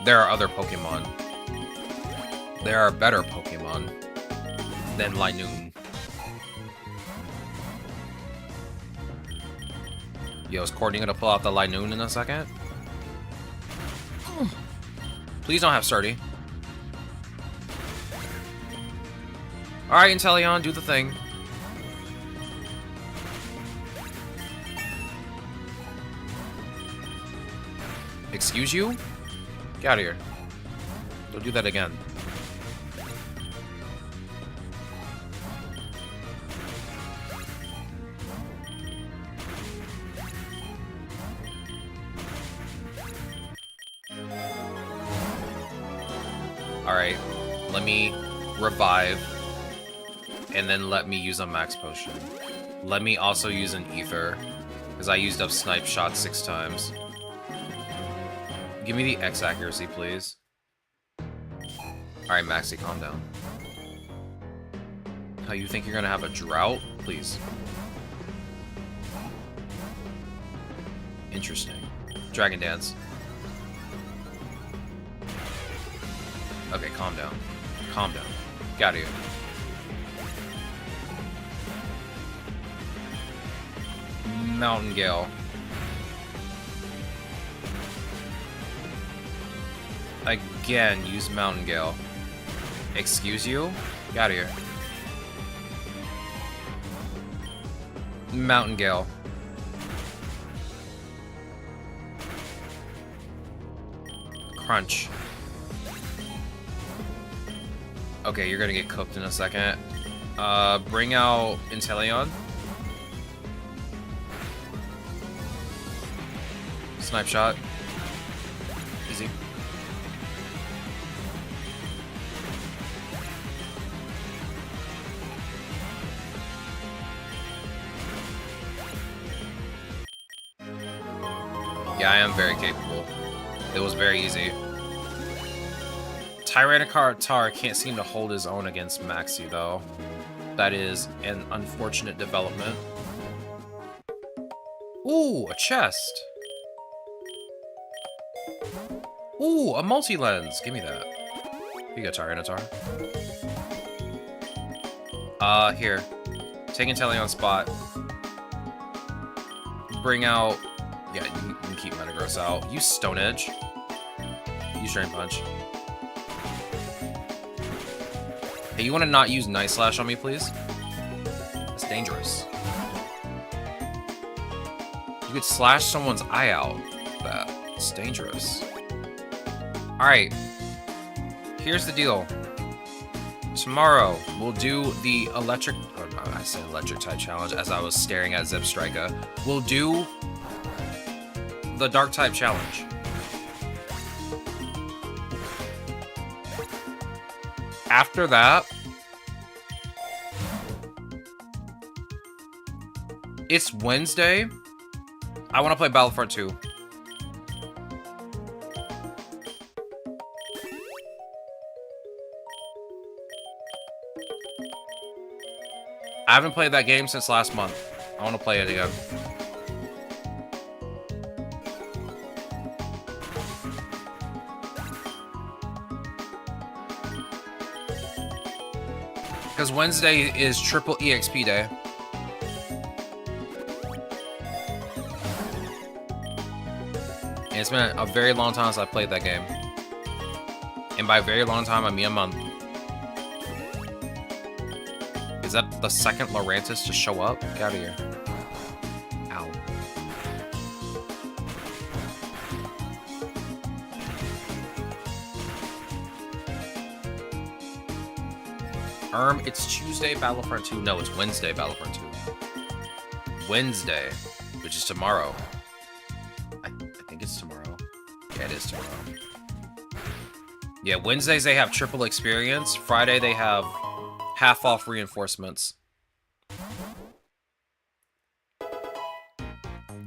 there are other Pokemon. There are better Pokemon than Linoon. Yo, is Courtney gonna pull out the Linoon in a second? Please don't have Sturdy. Alright, Inteleon, do the thing. Excuse you? Get out of here. Don't do that again. Alright, let me revive, and then let me use a max potion. Let me also use an ether, because I used up Snipe Shot 6 times. Give me the X accuracy, please. Alright, Maxie, calm down. How, you think you're gonna have a drought? Please. Interesting. Dragon Dance. Okay, calm down. Calm down. Got you. Mountain Gale. Again, use Mountain Gale. Excuse you? Get out of here. Mountain Gale. Crunch. Okay, you're gonna get cooked in a second. Bring out Inteleon. Snipe Shot. Easy. Yeah, I am very capable. It was very easy. Tyranitar can't seem to hold his own against Maxie, though. That is an unfortunate development. Ooh, a chest. Ooh, a multi-lens. Give me that. Here you go, Tyranitar. Here. Take Inteleon's spot. Bring out... Yeah, you can keep Metagross out. Use Stone Edge. Use Drain Punch. Hey, you want to not use Night Slash on me, please? That's dangerous. You could slash someone's eye out. That's dangerous. Alright. Here's the deal. Tomorrow, we'll do the electric... Oh, I said electric type challenge as I was staring at Zip Striker. We'll do the dark type challenge. After that, it's Wednesday. I want to play Battlefront 2. I haven't played that game since last month. I want to play it again. Because Wednesday is triple EXP day. And it's been a very long time since I played that game. And by very long time, I mean a month. Is that the second Laurantis to show up? Get out of here. Ow. It's Tuesday, Battlefront 2. No, it's Wednesday, Battlefront 2. Wednesday, which is tomorrow. I think it's tomorrow. Yeah, it is tomorrow. Yeah, Wednesdays they have triple experience. Friday they have half off reinforcements.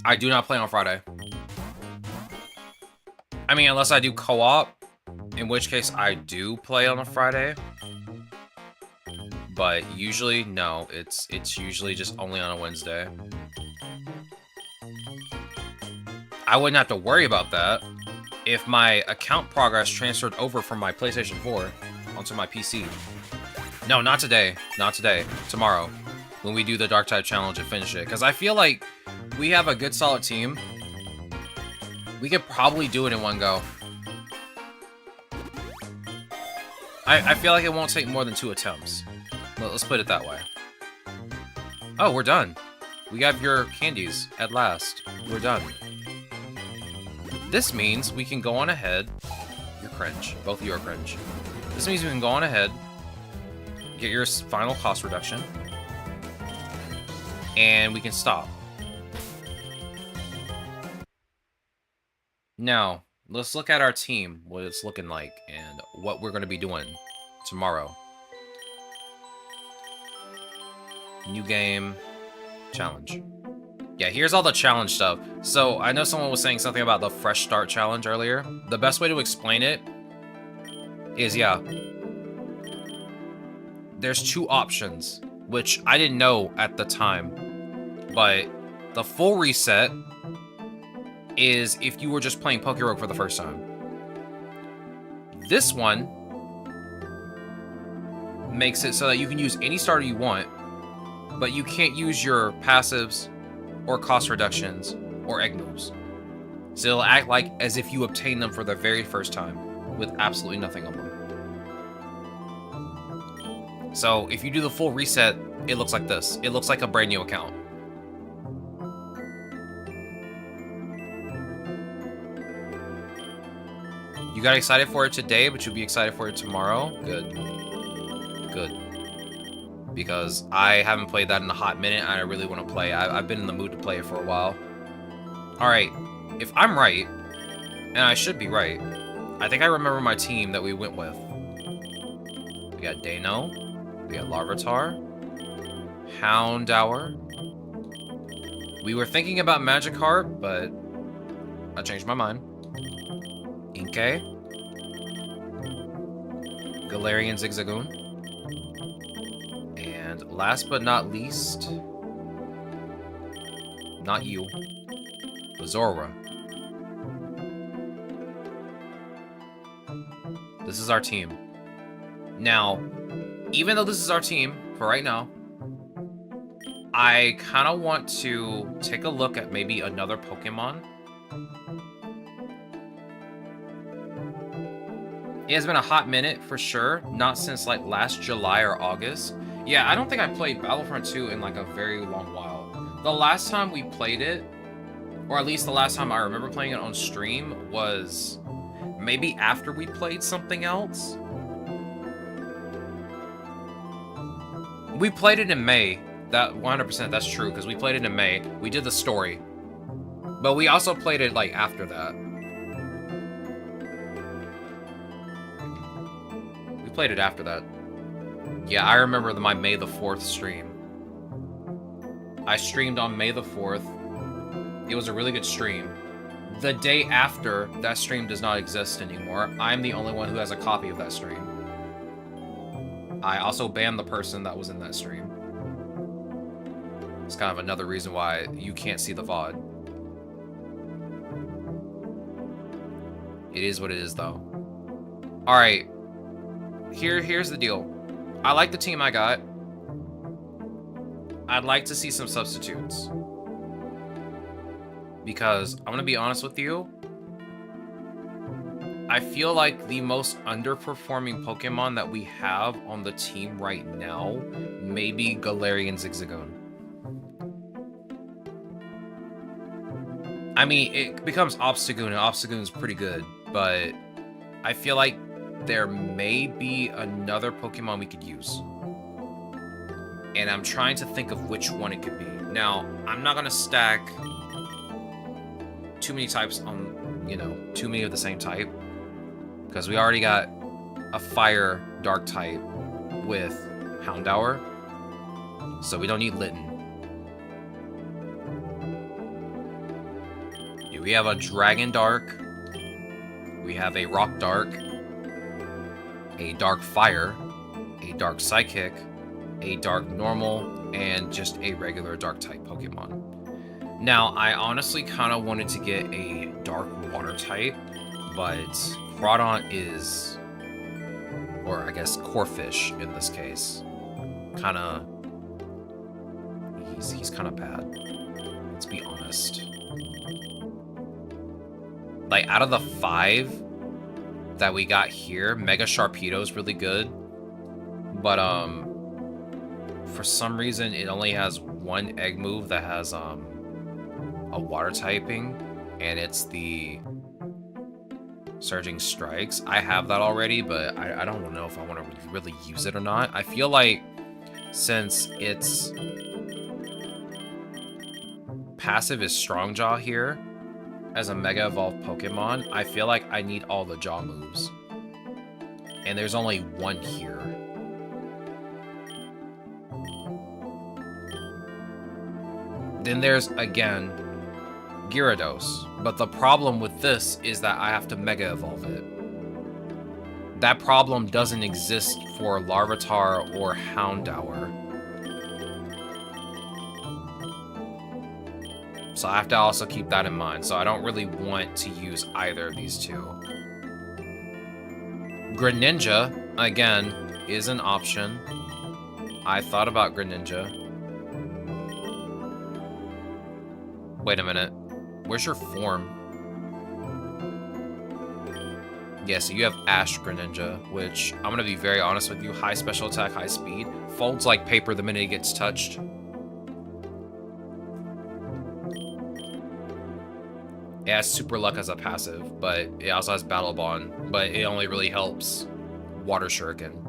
I do not play on Friday. I mean, unless I do co-op, in which case I do play on a Friday. But usually, no, it's usually just only on a Wednesday. I wouldn't have to worry about that if my account progress transferred over from my PlayStation 4 onto my PC. No, not today. Not today. Tomorrow, when we do the Dark Type Challenge and finish it. Because I feel like we have a good, solid team. We could probably do it in one go. I feel like it won't take more than 2 attempts. Let's put it that way. Oh, we're done. We got your candies at last. We're done. This means we can go on ahead. You're cringe. Both of you are cringe. This means we can go on ahead, get your final cost reduction, and we can stop. Now, let's look at our team, what it's looking like, and what we're going to be doing tomorrow. New game, challenge. Yeah, here's all the challenge stuff. So, I know someone was saying something about the fresh start challenge earlier. The best way to explain it is, yeah, there's 2 options, which I didn't know at the time. But the full reset is if you were just playing PokéRogue for the first time. This one makes it so that you can use any starter you want, but you can't use your passives or cost reductions or egg moves. So it'll act like as if you obtained them for the very first time with absolutely nothing on them. So if you do the full reset, it looks like this. It looks like a brand new account. You got excited for it today, but you'll be excited for it tomorrow? Good. Good. Because I haven't played that in a hot minute, and I really want to play. I've been in the mood to play it for a while. Alright, if I'm right, and I should be right, I think I remember my team that we went with. We got Dano, we got Larvitar, Houndour. We were thinking about Magikarp, but I changed my mind. Inkay, Galarian Zigzagoon, and last but not least, not you, Zora. This is our team. Now, even though this is our team for right now, I kind of want to take a look at maybe another Pokemon. It has been a hot minute for sure, not since like last July or August. Yeah, I don't think I played Battlefront 2 in like a very long while. The last time we played it, or at least the last time I remember playing it on stream, was maybe after we played something else. We played it in May. That 100%, that's true, because we played it in May. We did the story. But we also played it, like, after that. We played it after that. Yeah, I remember my May the 4th stream. I streamed on May the 4th. It was a really good stream. The day after, that stream does not exist anymore. I'm the only one who has a copy of that stream. I also banned the person that was in that stream. It's kind of another reason why you can't see the VOD. It is what it is, though. Alright. Here's the deal. I like the team I got. I'd like to see some substitutes. Because, I'm gonna be honest with you, I feel like the most underperforming Pokemon that we have on the team right now may be Galarian Zigzagoon. I mean, it becomes Obstagoon, and Obstagoon's pretty good, but I feel like there may be another Pokemon we could use. And I'm trying to think of which one it could be. Now, I'm not gonna stack too many types on, you know, too many of the same type. Because we already got a fire dark type with Houndour. So we don't need Litten. Yeah, we have a Dragon Dark. We have a Rock Dark. A Dark Fire. A Dark Psychic. A Dark Normal. And just a regular Dark type Pokemon. Now, I honestly kind of wanted to get a Dark Water type, but Groudon is, or I guess Corphish in this case, kind of, he's kind of bad. Let's be honest. Like, out of the 5 that we got here, Mega Sharpedo is really good, but for some reason it only has one egg move that has a water typing, and it's the Surging Strikes. I have that already, but I don't know if I want to really use it or not. I feel like since its passive is Strong Jaw here as a Mega Evolved Pokemon, I feel like I need all the Jaw moves. And there's only one here. Then there's, again, Gyarados. But the problem with this is that I have to Mega Evolve it. That problem doesn't exist for Larvitar or Houndour. So I have to also keep that in mind. So I don't really want to use either of these two. Greninja, again, is an option. I thought about Greninja. Wait a minute. Where's your form? Yeah, so you have Ash Greninja, which, I'm going to be very honest with you, high special attack, high speed, folds like paper the minute it gets touched. It has Super Luck as a passive, but it also has Battle Bond, but it only really helps Water Shuriken.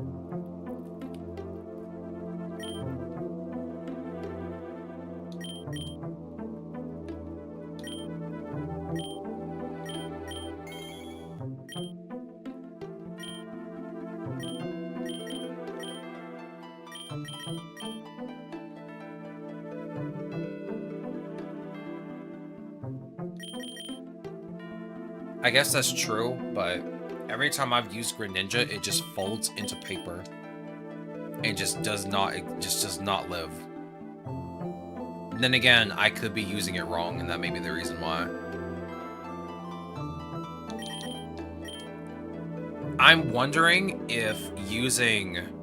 I guess that's true, but every time I've used Greninja, it just folds into paper. It just does not live. Then again, I could be using it wrong, and that may be the reason why. I'm wondering if using...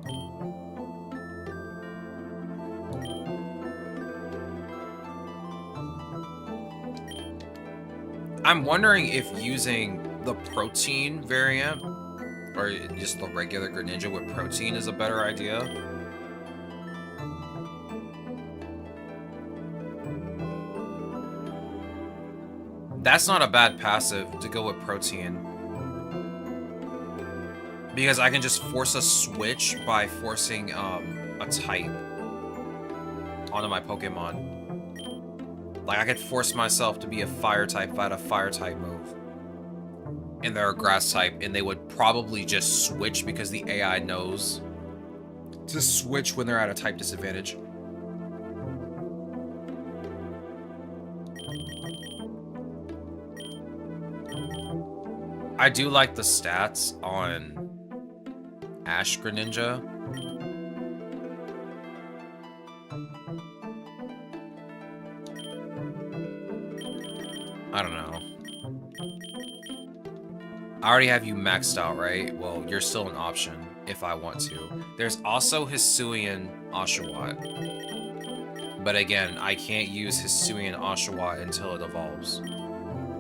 I'm wondering if using the protein variant, or just the regular Greninja with protein, is a better idea. That's not a bad passive to go with protein. Because I can just force a switch by forcing a type. onto my Pokemon. Like, I could force myself to be a fire type if I had a fire type move. And they're a grass type, and they would probably just switch because the AI knows to switch when they're at a type disadvantage. I do like the stats on Ash Greninja. I don't know. I already have you maxed out, right? Well, you're still an option if I want to. There's also Hisuian Oshawott. But again, I can't use Hisuian Oshawott until it evolves,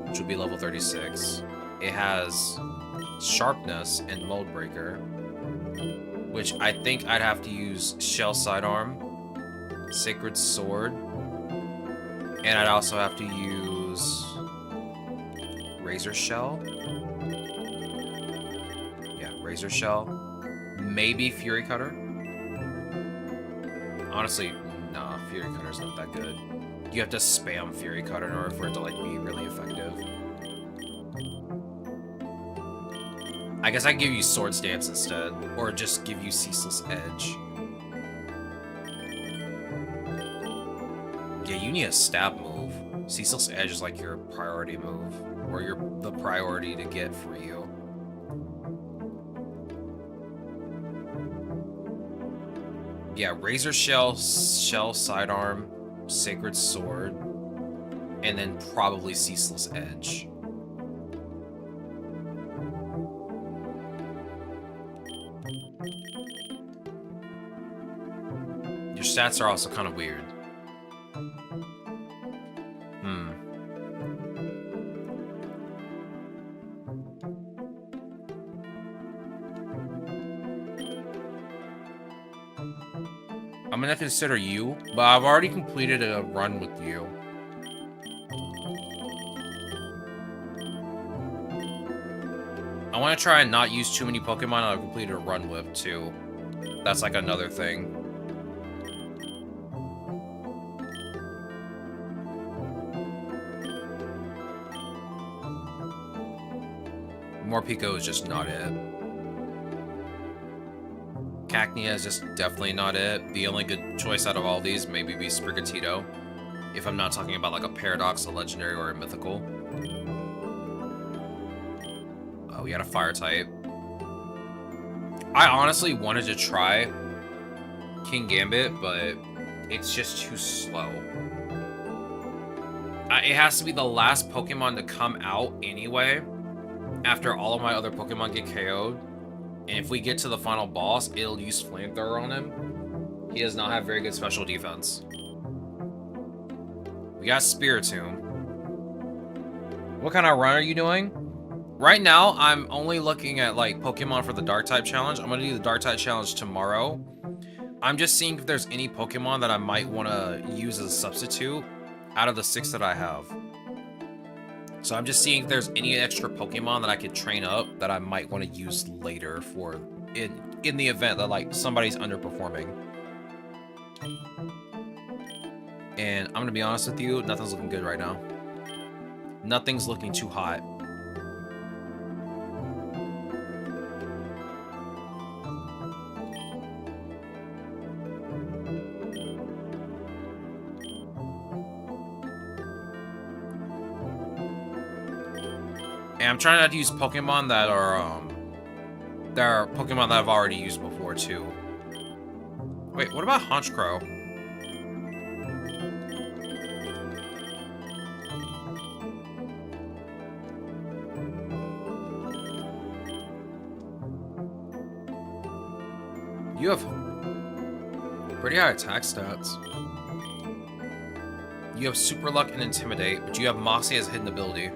which will be level 36. It has Sharpness and Mold Breaker, which I think I'd have to use Shell Sidearm, Sacred Sword, and I'd also have to use Razor Shell. Yeah, Razor Shell. Maybe Fury Cutter. Honestly, nah, Fury Cutter's not that good. You have to spam Fury Cutter in order for it to, like, be really effective. I guess I give you Swords Dance instead, or just give you Ceaseless Edge. Yeah, you need a stab move. Ceaseless Edge is like your priority move, or the priority to get for you. Yeah, Razor Shell, Shell Sidearm, Sacred Sword, and then probably Ceaseless Edge. Your stats are also kind of weird. I'm gonna consider you, but I've already completed a run with you. I want to try and not use too many Pokemon I've completed a run with, too. That's like another thing. Morpeko is just not it. Cacnea is just definitely not it. The only good choice out of all these maybe be Sprigatito, if I'm not talking about like a Paradox, a Legendary, or a Mythical. Oh, we got a Fire type. I honestly wanted to try King Gambit, but it's just too slow. It has to be the last Pokemon to come out anyway, after all of my other Pokemon get KO'd. And if we get to the final boss, it'll use Flamethrower on him. He does not have very good special defense. We got Spiritomb. What kind of run are you doing? Right now, I'm only looking at like Pokemon for the Dark-type challenge. I'm going to do the Dark-type challenge tomorrow. I'm just seeing if there's any Pokemon that I might want to use as a substitute out of the 6 that I have. So I'm just seeing if there's any extra Pokemon that I could train up that I might want to use later for in the event that like somebody's underperforming. And I'm gonna be honest with you, nothing's looking good right now. Nothing's looking too hot. And I'm trying not to use Pokemon that are Pokemon that I've already used before too. Wait, what about Honchkrow? You have pretty high attack stats. You have Super Luck and Intimidate, but you have Moxie as hidden ability.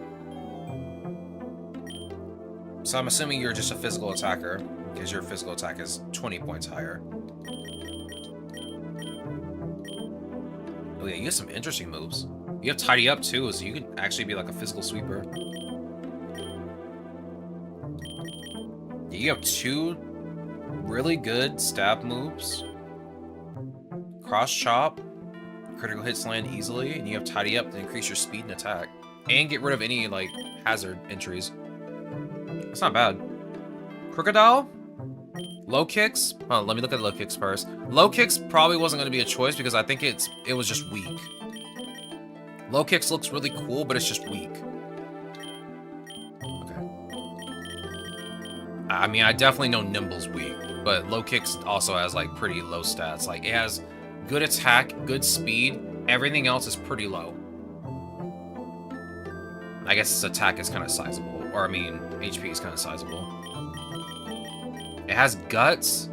So I'm assuming you're just a physical attacker, because your physical attack is 20 points higher. Oh yeah, you have some interesting moves. You have Tidy Up too, so you can actually be like a physical sweeper. Yeah, you have 2 really good stab moves. Cross Chop critical hits land easily, and you have Tidy Up to increase your speed and attack. And get rid of any, like, hazard entries. That's not bad. Crocodile? Low kicks? Oh, let me look at low kicks first. Low kicks probably wasn't going to be a choice because I think it was just weak. Low kicks looks really cool, but it's just weak. Okay. I mean, I definitely know Nimble's weak, but low kicks also has, like, pretty low stats. Like, it has good attack, good speed. Everything else is pretty low. I guess its attack is kind of sizable. Or, I mean, HP is kind of sizable. It has Guts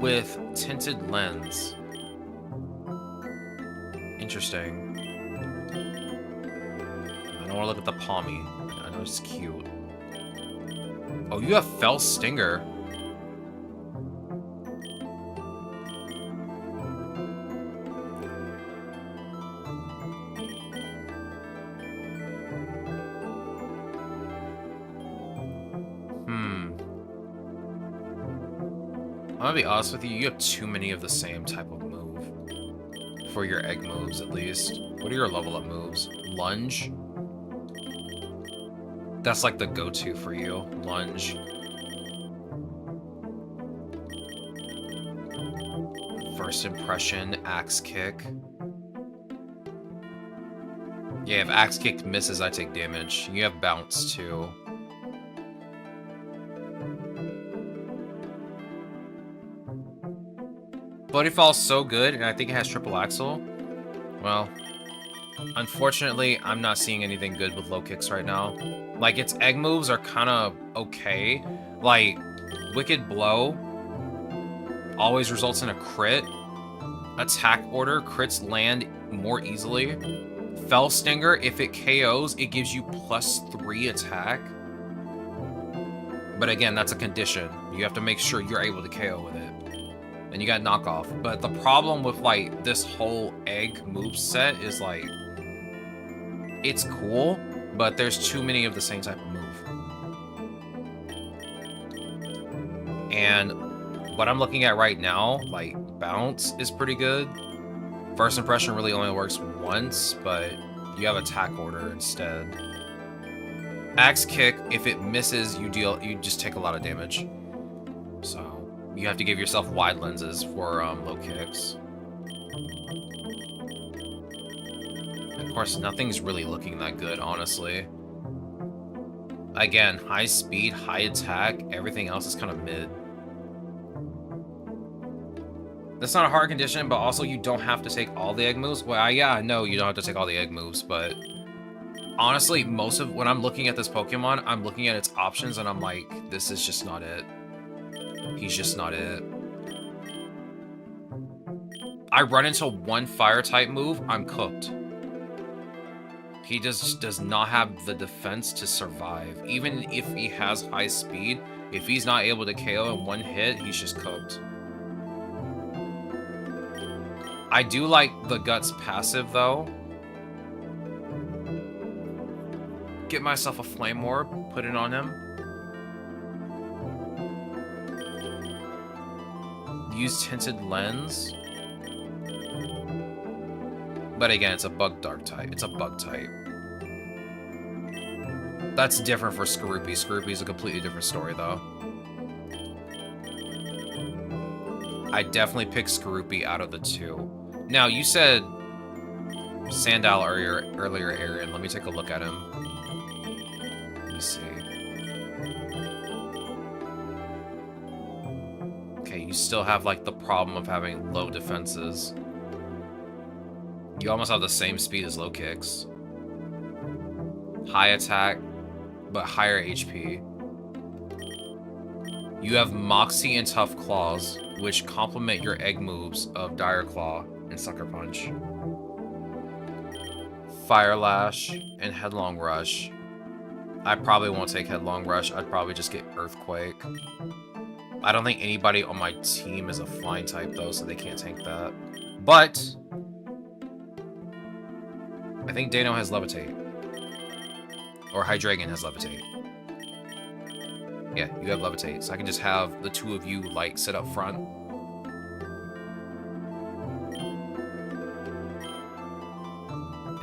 with Tinted Lens. Interesting. I don't want to look at the Palmy. I know it's cute. Oh, you have Fell Stinger. I'm gonna be honest with you, you have too many of the same type of move. For your egg moves, at least. What are your level up moves? Lunge? That's like the go-to for you. Lunge. First Impression, Axe Kick. Yeah, if Axe Kick misses, I take damage. You have Bounce, too. Bloody Fall's so good, and I think it has Triple Axle. Well, unfortunately, I'm not seeing anything good with low kicks right now. Like, its egg moves are kind of okay. Like, Wicked Blow always results in a crit. Attack Order, crits land more easily. Fell Stinger, if it KOs, it gives you +3 attack. But again, that's a condition. You have to make sure you're able to KO with it. And you got knockoff. But the problem with, like, this whole egg move set is, like, it's cool, but there's too many of the same type of move. And what I'm looking at right now, like, Bounce is pretty good. First Impression really only works once, but you have Attack Order instead. Axe Kick, if it misses, you just take a lot of damage. So you have to give yourself wide lenses for low kicks. Of course, nothing's really looking that good, honestly. Again, high speed, high attack, everything else is kind of mid. That's not a hard condition, but also you don't have to take all the egg moves. Well, yeah, I know you don't have to take all the egg moves, but honestly, most of when I'm looking at this Pokemon, I'm looking at its options and I'm like, this is just not it. He's just not it. I run into one fire type move, I'm cooked. He just does not have the defense to survive. Even if he has high speed, if he's not able to KO in one hit, he's just cooked. I do like the Guts passive, though. Get myself a Flame Orb, put it on him. Use Tinted Lens. But again, it's a Bug Dark type. It's a Bug type. That's different for Skorupi. Skorupi is a completely different story, though. I definitely pick Skorupi out of the two. Now, you said Sandile earlier, Aaron. Let me take a look at him. Let me see. Okay, you still have, like, the problem of having low defenses. You almost have the same speed as low kicks. High attack, but higher HP. You have Moxie and Tough Claws, which complement your egg moves of Dire Claw and Sucker Punch. Fire Lash and Headlong Rush. I probably won't take Headlong Rush. I'd probably just get Earthquake. I don't think anybody on my team is a flying type, though, so they can't tank that. But I think Dano has Levitate. Or Hydreigon has Levitate. Yeah, you have Levitate. So I can just have the two of you, like, sit up front.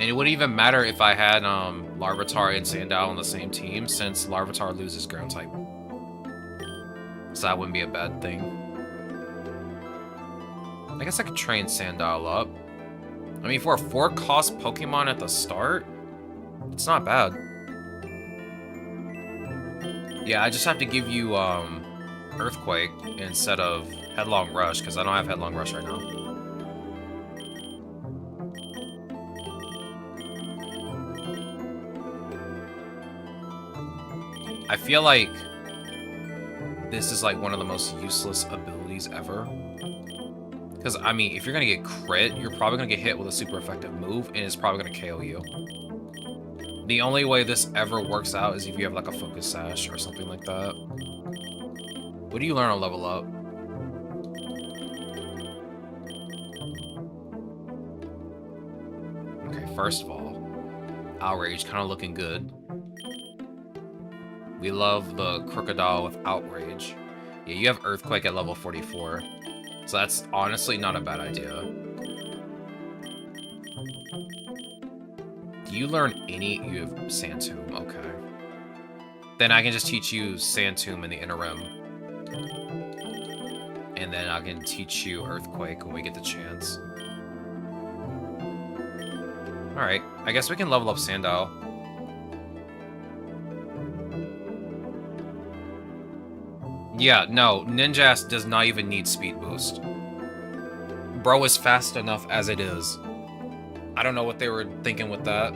And it wouldn't even matter if I had Larvitar and Sandile on the same team, since Larvitar loses ground type. So that wouldn't be a bad thing. I guess I could train Sandile up. I mean, for a 4-cost Pokemon at the start, it's not bad. Yeah, I just have to give you Earthquake instead of Headlong Rush, because I don't have Headlong Rush right now. I feel like this is like one of the most useless abilities ever. Because, I mean, if you're going to get crit, you're probably going to get hit with a super effective move, and it's probably going to KO you. The only way this ever works out is if you have like a Focus Sash or something like that. What do you learn on level up? Okay, first of all, Outrage kind of looking good. We love the Crocodile with Outrage. Yeah, you have Earthquake at level 44. So that's honestly not a bad idea. Do you learn any? You have Sand Tomb, okay. Then I can just teach you Sand Tomb in the interim. And then I can teach you Earthquake when we get the chance. Alright, I guess we can level up Sandile. Yeah, no, Ninjask does not even need speed boost. Bro is fast enough as it is. I don't know what they were thinking with that.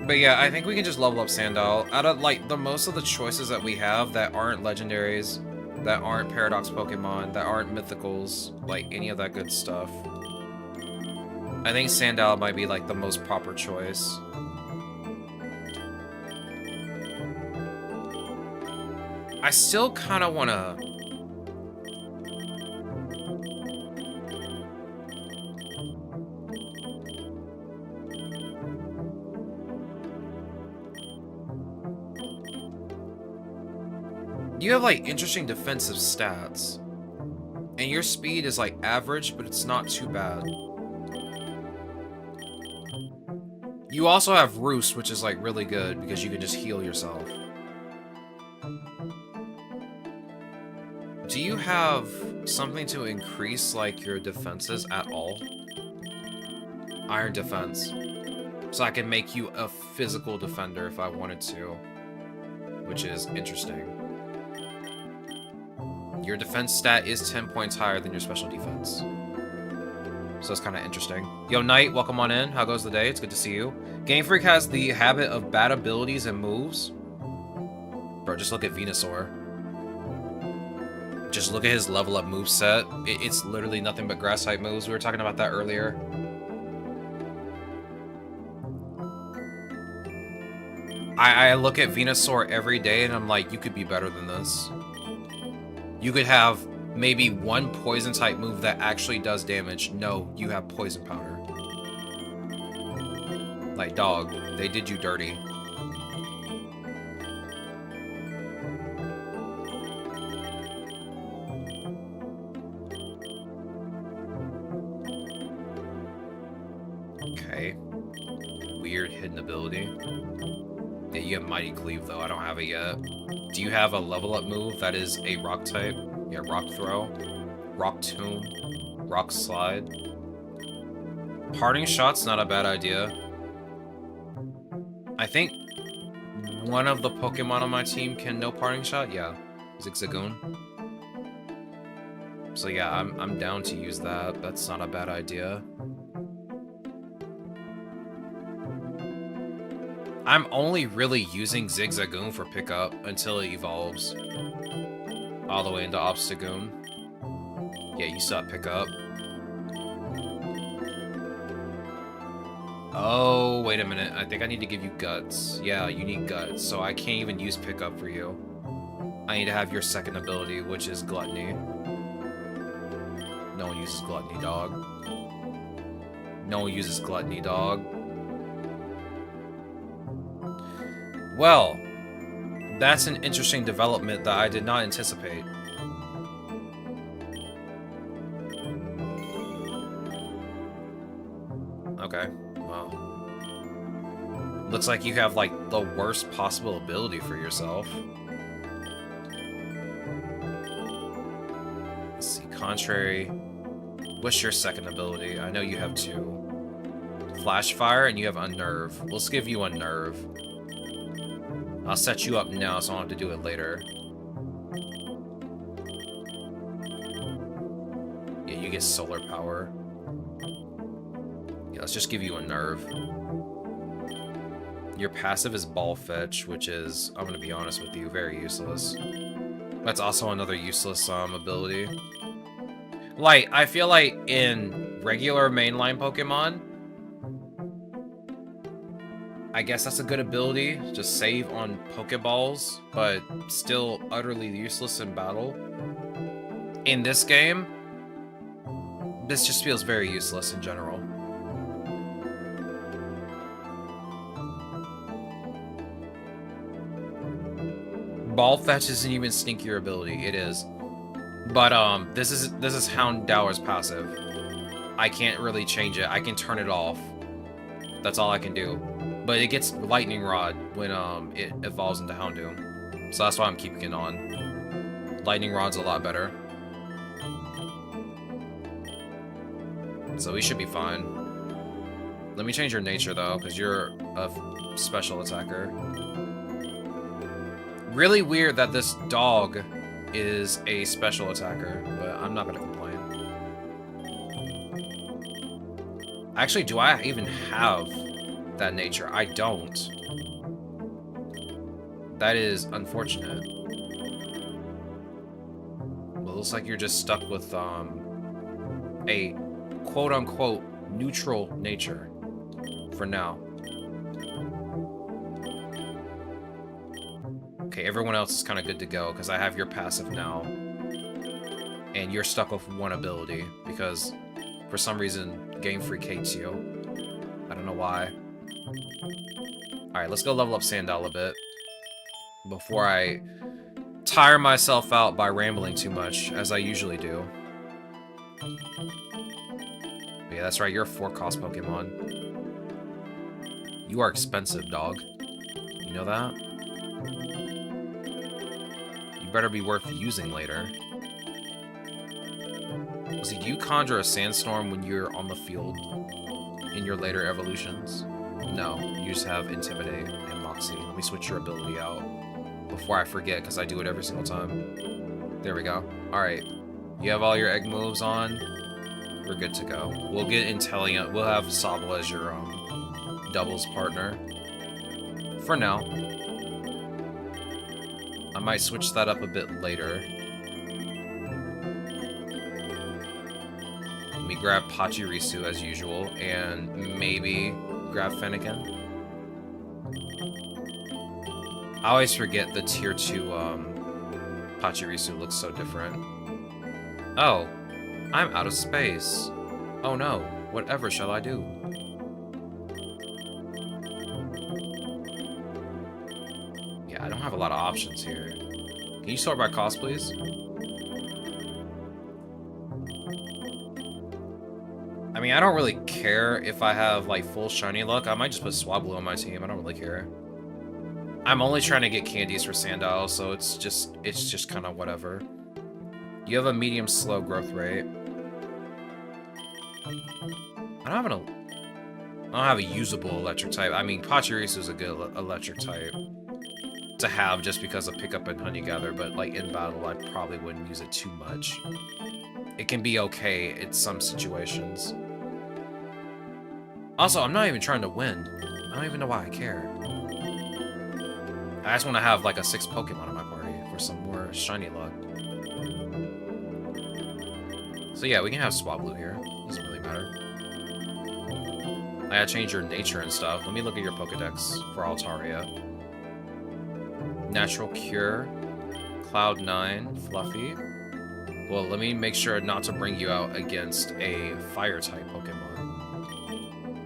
But yeah, I think we can just level up Sandile. Out of, like, the most of the choices that we have that aren't legendaries, that aren't Paradox Pokemon, that aren't mythicals, like, any of that good stuff, I think Sandile might be, like, the most proper choice. I still kind of want to... You have, like, interesting defensive stats. And your speed is, like, average, but it's not too bad. You also have Roost, which is, like, really good, because you can just heal yourself. Do you have something to increase, like, your defenses at all? Iron Defense. So I can make you a physical defender if I wanted to. Which is interesting. Your defense stat is 10 points higher than your special defense. So it's kind of interesting. Yo, Knight, welcome on in. How goes the day? It's good to see you. Game Freak has the habit of bad abilities and moves. Bro, just look at Venusaur. Just look at his level up moveset. It's literally nothing but grass type moves. We were talking about that earlier. I look at Venusaur every day and I'm like, you could be better than this. You could have maybe one poison type move that actually does damage. No, you have poison powder. Like, dog, they did you dirty. Okay. Weird hidden ability. Yeah, you have Mighty Cleave, though. I don't have it yet. Do you have a level up move that is a rock type? Yeah, Rock Throw, Rock Tomb, Rock Slide. Parting Shot's not a bad idea. I think one of the Pokemon on my team can know Parting Shot. Yeah, Zigzagoon. So yeah, I'm down to use that. That's not a bad idea. I'm only really using Zigzagoon for pickup until it evolves. All the way into Obstagoon. Yeah, you still have pickup. Oh, wait a minute. I think I need to give you Guts. Yeah, you need Guts, so I can't even use pickup for you. I need to have your second ability, which is Gluttony. No one uses Gluttony, dog. No one uses Gluttony, dog. Well, that's an interesting development that I did not anticipate. Okay. Well, looks like you have, like, the worst possible ability for yourself. Let's see. Contrary. What's your second ability? I know you have 2. Flash Fire, and you have Unnerve. Let's give you Unnerve. I'll set you up now, so I don't have to do it later. Yeah, you get Solar Power. Yeah, let's just give you Unnerve. Your passive is Ball Fetch, which is, I'm gonna be honest with you, very useless. That's also another useless ability. Like, I feel like in regular mainline Pokemon, I guess that's a good ability, just save on Pokeballs, but still utterly useless in battle. In this game, this just feels very useless in general. Ball Fetch isn't even sneakier ability. It is. But this is Houndour's passive. I can't really change it. I can turn it off. That's all I can do. But it gets Lightning Rod when it evolves into Houndoom. So that's why I'm keeping it on. Lightning Rod's a lot better. So we should be fine. Let me change your nature though, because you're a special attacker. Really weird that this dog is a special attacker, but I'm not gonna complain. Actually, do I even have that nature? I don't. That is unfortunate. Well, it looks like you're just stuck with a quote-unquote neutral nature for now. Okay, everyone else is kind of good to go because I have your passive now. And you're stuck with one ability because for some reason Game Freak hates you. I don't know why. Alright, let's go level up Sandal a bit before I tire myself out by rambling too much, as I usually do. But yeah, that's right, you're a 4-cost Pokemon. You are expensive, dog. You know that? You better be worth using later. See, do you conjure a Sandstorm when you're on the field in your later evolutions? No, you just have Intimidate and Moxie. Let me switch your ability out before I forget, because I do it every single time. There we go. Alright. You have all your egg moves on. We're good to go. We'll get Intelligent. We'll have Sobble as your doubles partner. For now. I might switch that up a bit later. Let me grab Pachirisu as usual, and maybe grab Fennekin. I always forget the tier 2 Pachirisu looks so different. Oh, I'm out of space. Oh no, whatever shall I do? Yeah, I don't have a lot of options here. Can you sort by cost, please? I mean, I don't really care if I have, like, full shiny luck. I might just put Swablu on my team. I don't really care. I'm only trying to get candies for Sandile, so it's just kind of whatever. You have a medium slow growth rate. I don't have a usable electric type. I mean, Pachirisu is a good electric type to have just because of pickup and honey gather, but like in battle, I probably wouldn't use it too much. It can be okay in some situations. Also, I'm not even trying to win. I don't even know why I care. I just want to have like a 6th Pokemon in my party for some more shiny luck. So yeah, we can have Swablu here. Doesn't really matter. I gotta change your nature and stuff. Let me look at your Pokedex for Altaria. Natural Cure, Cloud9, Fluffy. Well, let me make sure not to bring you out against a Fire-type Pokemon.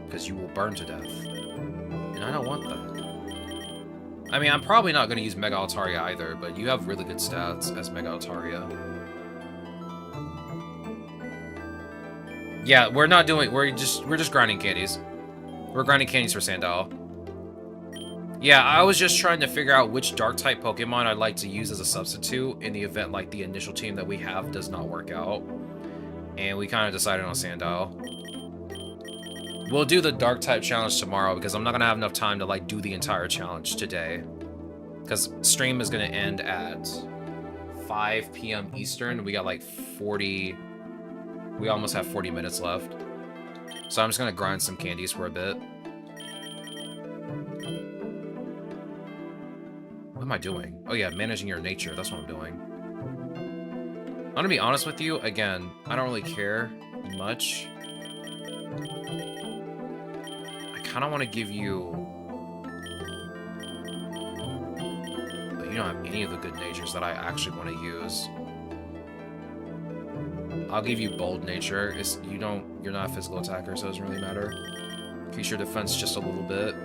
Because you will burn to death. And I don't want that. I mean, I'm probably not going to use Mega Altaria either, but you have really good stats as Mega Altaria. Yeah, we're just grinding candies. We're grinding candies for Sandile. Yeah, I was just trying to figure out which Dark-type Pokemon I'd like to use as a substitute in the event, like, the initial team that we have does not work out. And we kind of decided on Sandile. We'll do the Dark-type challenge tomorrow because I'm not going to have enough time to, like, do the entire challenge today. Because stream is going to end at 5 p.m. Eastern. We got, like, 40... We almost have 40 minutes left. So I'm just going to grind some candies for a bit. What am I doing? Oh yeah, managing your nature. That's what I'm doing. I'm gonna be honest with you. Again, I don't really care much. I kind of want to give you... But you don't have any of the good natures that I actually want to use. I'll give you bold nature. You're not a physical attacker, so it doesn't really matter. Increase your defense just a little bit.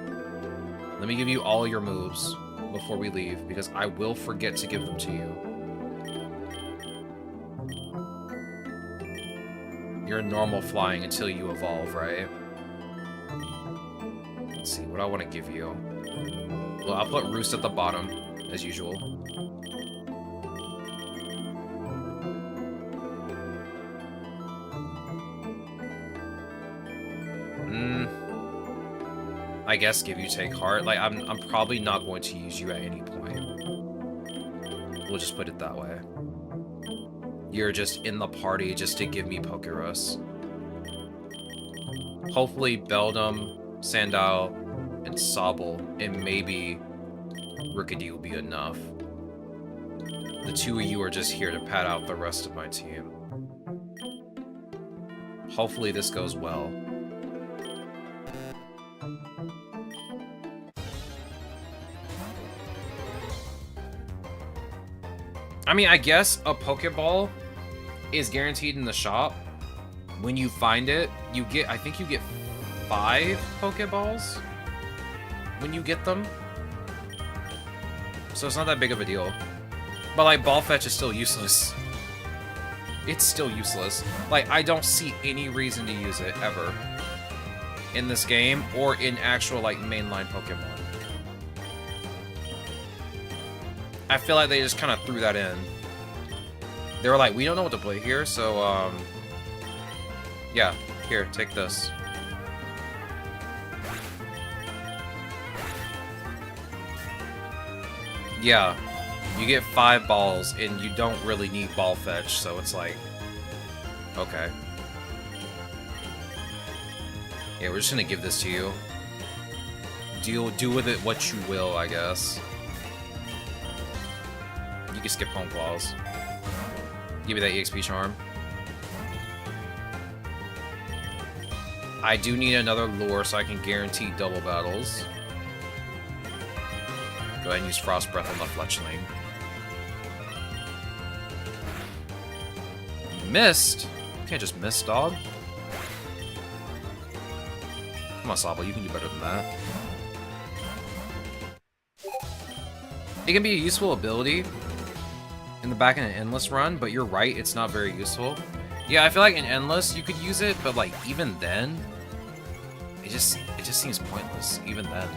Let me give you all your moves before we leave, because I will forget to give them to you. You're normal flying until you evolve, right? Let's see, what I want to give you. Well, I'll put Roost at the bottom, as usual. I guess give you Take Heart. Like, I'm probably not going to use you at any point. We'll just put it that way. You're just in the party just to give me PokéRogue. Hopefully Beldum, Sandile, and Sobble, and maybe Rookidee will be enough. The two of you are just here to pad out the rest of my team. Hopefully this goes well. I mean, I guess a Pokeball is guaranteed in the shop. When you find it, you get, I think you get 5 Pokeballs when you get them. So it's not that big of a deal. But, like, Ball Fetch is still useless. It's still useless. Like, I don't see any reason to use it, ever. In this game, or in actual, like, mainline Pokemon. I feel like they just kind of threw that in. They were like, we don't know what to play here, so, yeah, here, take this. Yeah, you get 5 balls, and you don't really need Ball Fetch, so it's like, okay. Yeah, we're just gonna give this to you. Do with it what you will, I guess. You can skip Home Claws. Give me that EXP charm. I do need another lure so I can guarantee double battles. Go ahead and use Frost Breath on the Fletchling. Missed? You can't just miss, dog. Come on, Sobble, you can do better than that. It can be a useful ability in the back in an Endless run, but you're right, it's not very useful. Yeah, I feel like in Endless you could use it, but like even then, it just seems pointless, even then.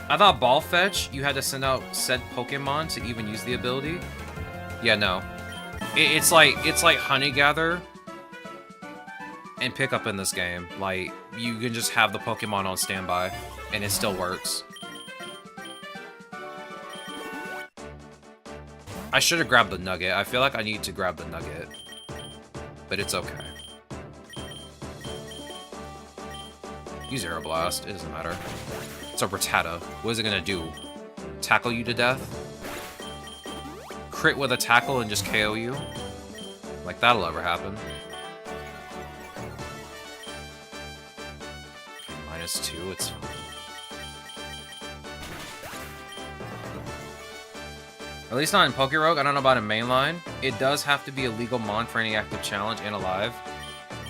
I thought Ball Fetch, you had to send out said Pokemon to even use the ability. Yeah, no. It's like Honey Gather and Pick Up in this game. Like, you can just have the Pokemon on standby, and it still works. I should have grabbed the Nugget. I feel like I need to grab the Nugget. But it's okay. Use Aeroblast. It doesn't matter. It's a Rattata. What is it gonna do? Tackle you to death? Crit with a tackle and just KO you? Like, that'll ever happen. -2, it's fine. At least not in PokéRogue. I don't know about in mainline. It does have to be a legal mon for any active challenge and alive.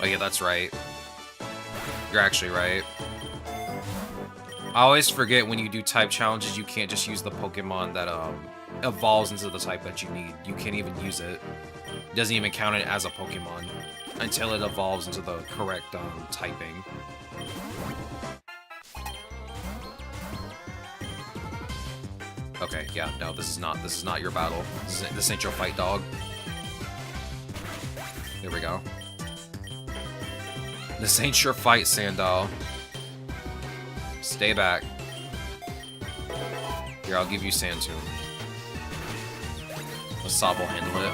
Oh yeah, that's right. You're actually right. I always forget when you do type challenges, you can't just use the Pokemon that evolves into the type that you need. You can't even use it. It doesn't even count it as a Pokemon until it evolves into the correct typing. Okay, yeah, no, this is not your battle. This ain't your fight, dog. Here we go. This ain't your fight, Sandal. Stay back. Here, I'll give you Sand Tomb. The Sob will handle it.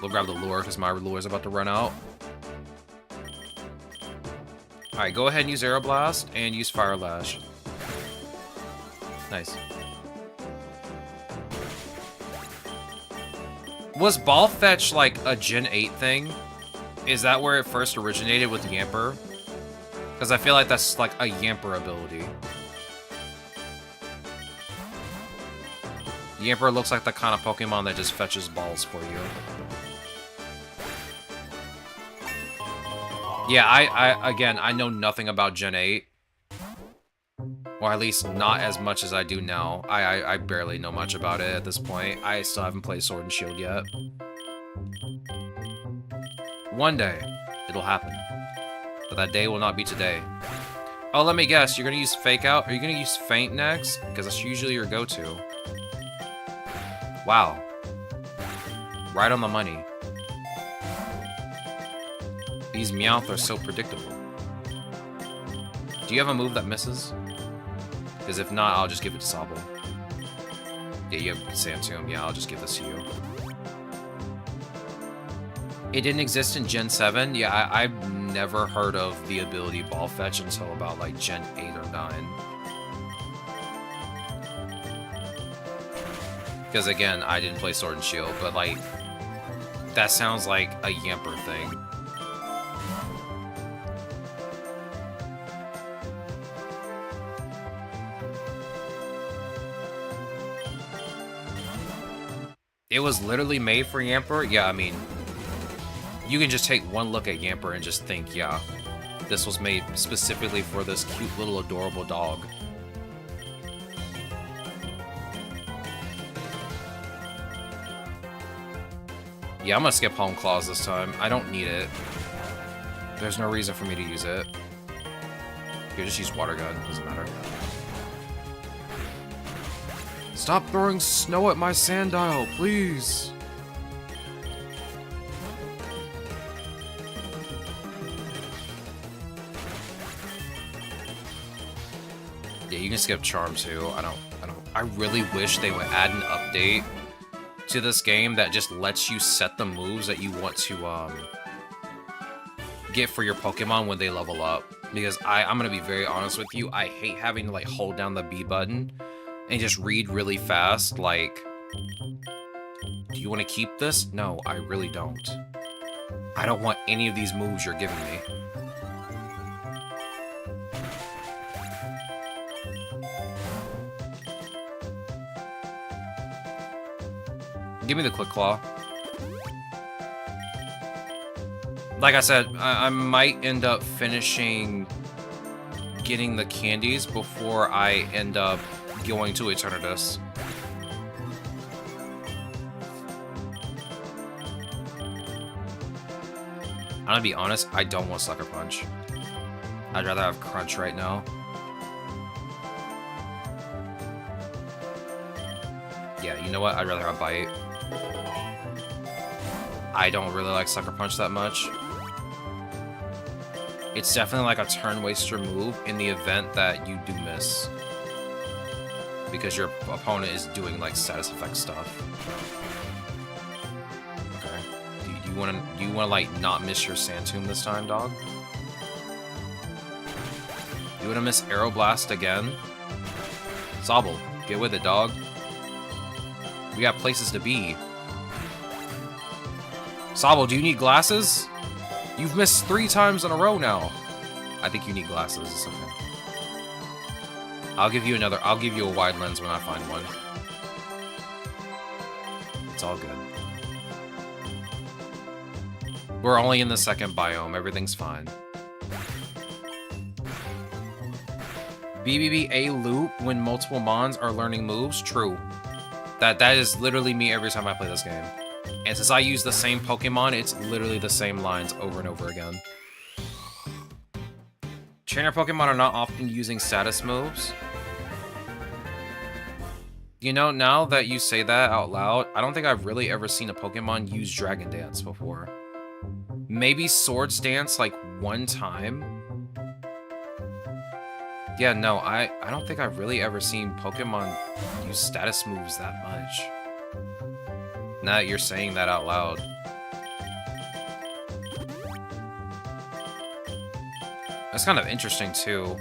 We'll grab the lure, because my lure's about to run out. Alright, go ahead and use Aeroblast, and use Fire Lash. Nice. Was Ball Fetch, like, a Gen 8 thing? Is that where it first originated with Yamper? Because I feel like that's, like, a Yamper ability. Yamper looks like the kind of Pokemon that just fetches balls for you. Yeah, again, I know nothing about Gen 8. Or at least not as much as I do now. I barely know much about it at this point. I still haven't played Sword and Shield yet. One day, it'll happen. But that day will not be today. Oh, let me guess, you're gonna use Fake Out? Are you gonna use Feint next? Because that's usually your go-to. Wow. Right on the money. These Meowth are so predictable. Do you have a move that misses? Because if not, I'll just give it to Sobble. Yeah, you have Sand Tomb. Yeah, I'll just give this to you. It didn't exist in Gen 7? Yeah, I've never heard of the ability Ball Fetch until about, like, Gen 8 or 9. Because, again, I didn't play Sword and Shield, but, like, that sounds like a Yamper thing. It was literally made for Yamper? Yeah, I mean, you can just take one look at Yamper and just think, yeah, this was made specifically for this cute little adorable dog. Yeah, I'm gonna skip Home Claws this time. I don't need it. There's no reason for me to use it. Here, just use Water Gun. Doesn't matter. Stop throwing snow at my Sandile, please! Yeah, you can skip Charm too. I really wish they would add an update to this game that just lets you set the moves that you want to get for your Pokemon when they level up. Because I'm gonna be very honest with you, I hate having to like hold down the B button and just read really fast, like, do you want to keep this? No, I really don't. I don't want any of these moves you're giving me. Give me the Quick Claw. Like I said, I might end up finishing getting the candies before I end up going to Eternatus. I'm gonna be honest, I don't want Sucker Punch. I'd rather have Crunch right now. Yeah, you know what? I'd rather have Bite. I don't really like Sucker Punch that much. It's definitely like a turn waster move in the event that you do miss. Because your opponent is doing like status effect stuff. Okay. Do you wanna like not miss your Sand Tomb this time, dog? You wanna miss Aeroblast again? Sobble, get with it, dog. We got places to be. Sobble, do you need glasses? You've missed 3 times in a row now. I think you need glasses. It's okay. I'll give you a wide lens when I find one. It's all good. We're only in the second biome. Everything's fine. BBB A loop when multiple Mons are learning moves? True. That is literally me every time I play this game. And since I use the same Pokemon, it's literally the same lines over and over again. Trainer Pokemon are not often using status moves. You know, now that you say that out loud, I don't think I've really ever seen a Pokemon use Dragon Dance before. Maybe Swords Dance, like, one time? Yeah, no, I don't think I've really ever seen Pokemon use status moves that much. Now that you're saying that out loud. That's kind of interesting, too.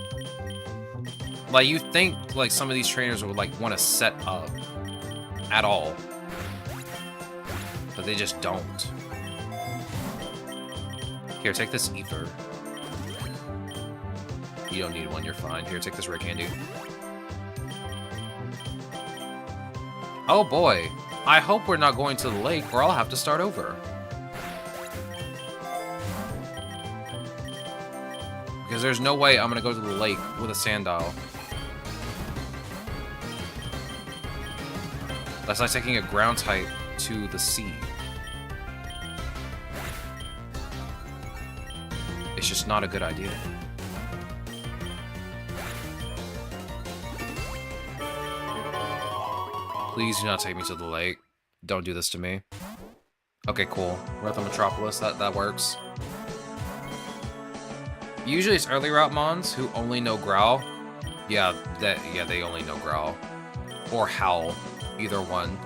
Like, you think, like, some of these trainers would, like, want to set up at all. But they just don't. Here, take this ether. You don't need one, you're fine. Here, take this rare candy. Oh boy. I hope we're not going to the lake or I'll have to start over. Because there's no way I'm gonna go to the lake with a Sandile. That's like taking a ground type to the sea. It's just not a good idea. Please do not take me to the lake. Don't do this to me. Okay, cool. We're at the Metropolis. That works. Usually it's early route mons who only know Growl. Yeah, they only know Growl. Or Howl. Either one.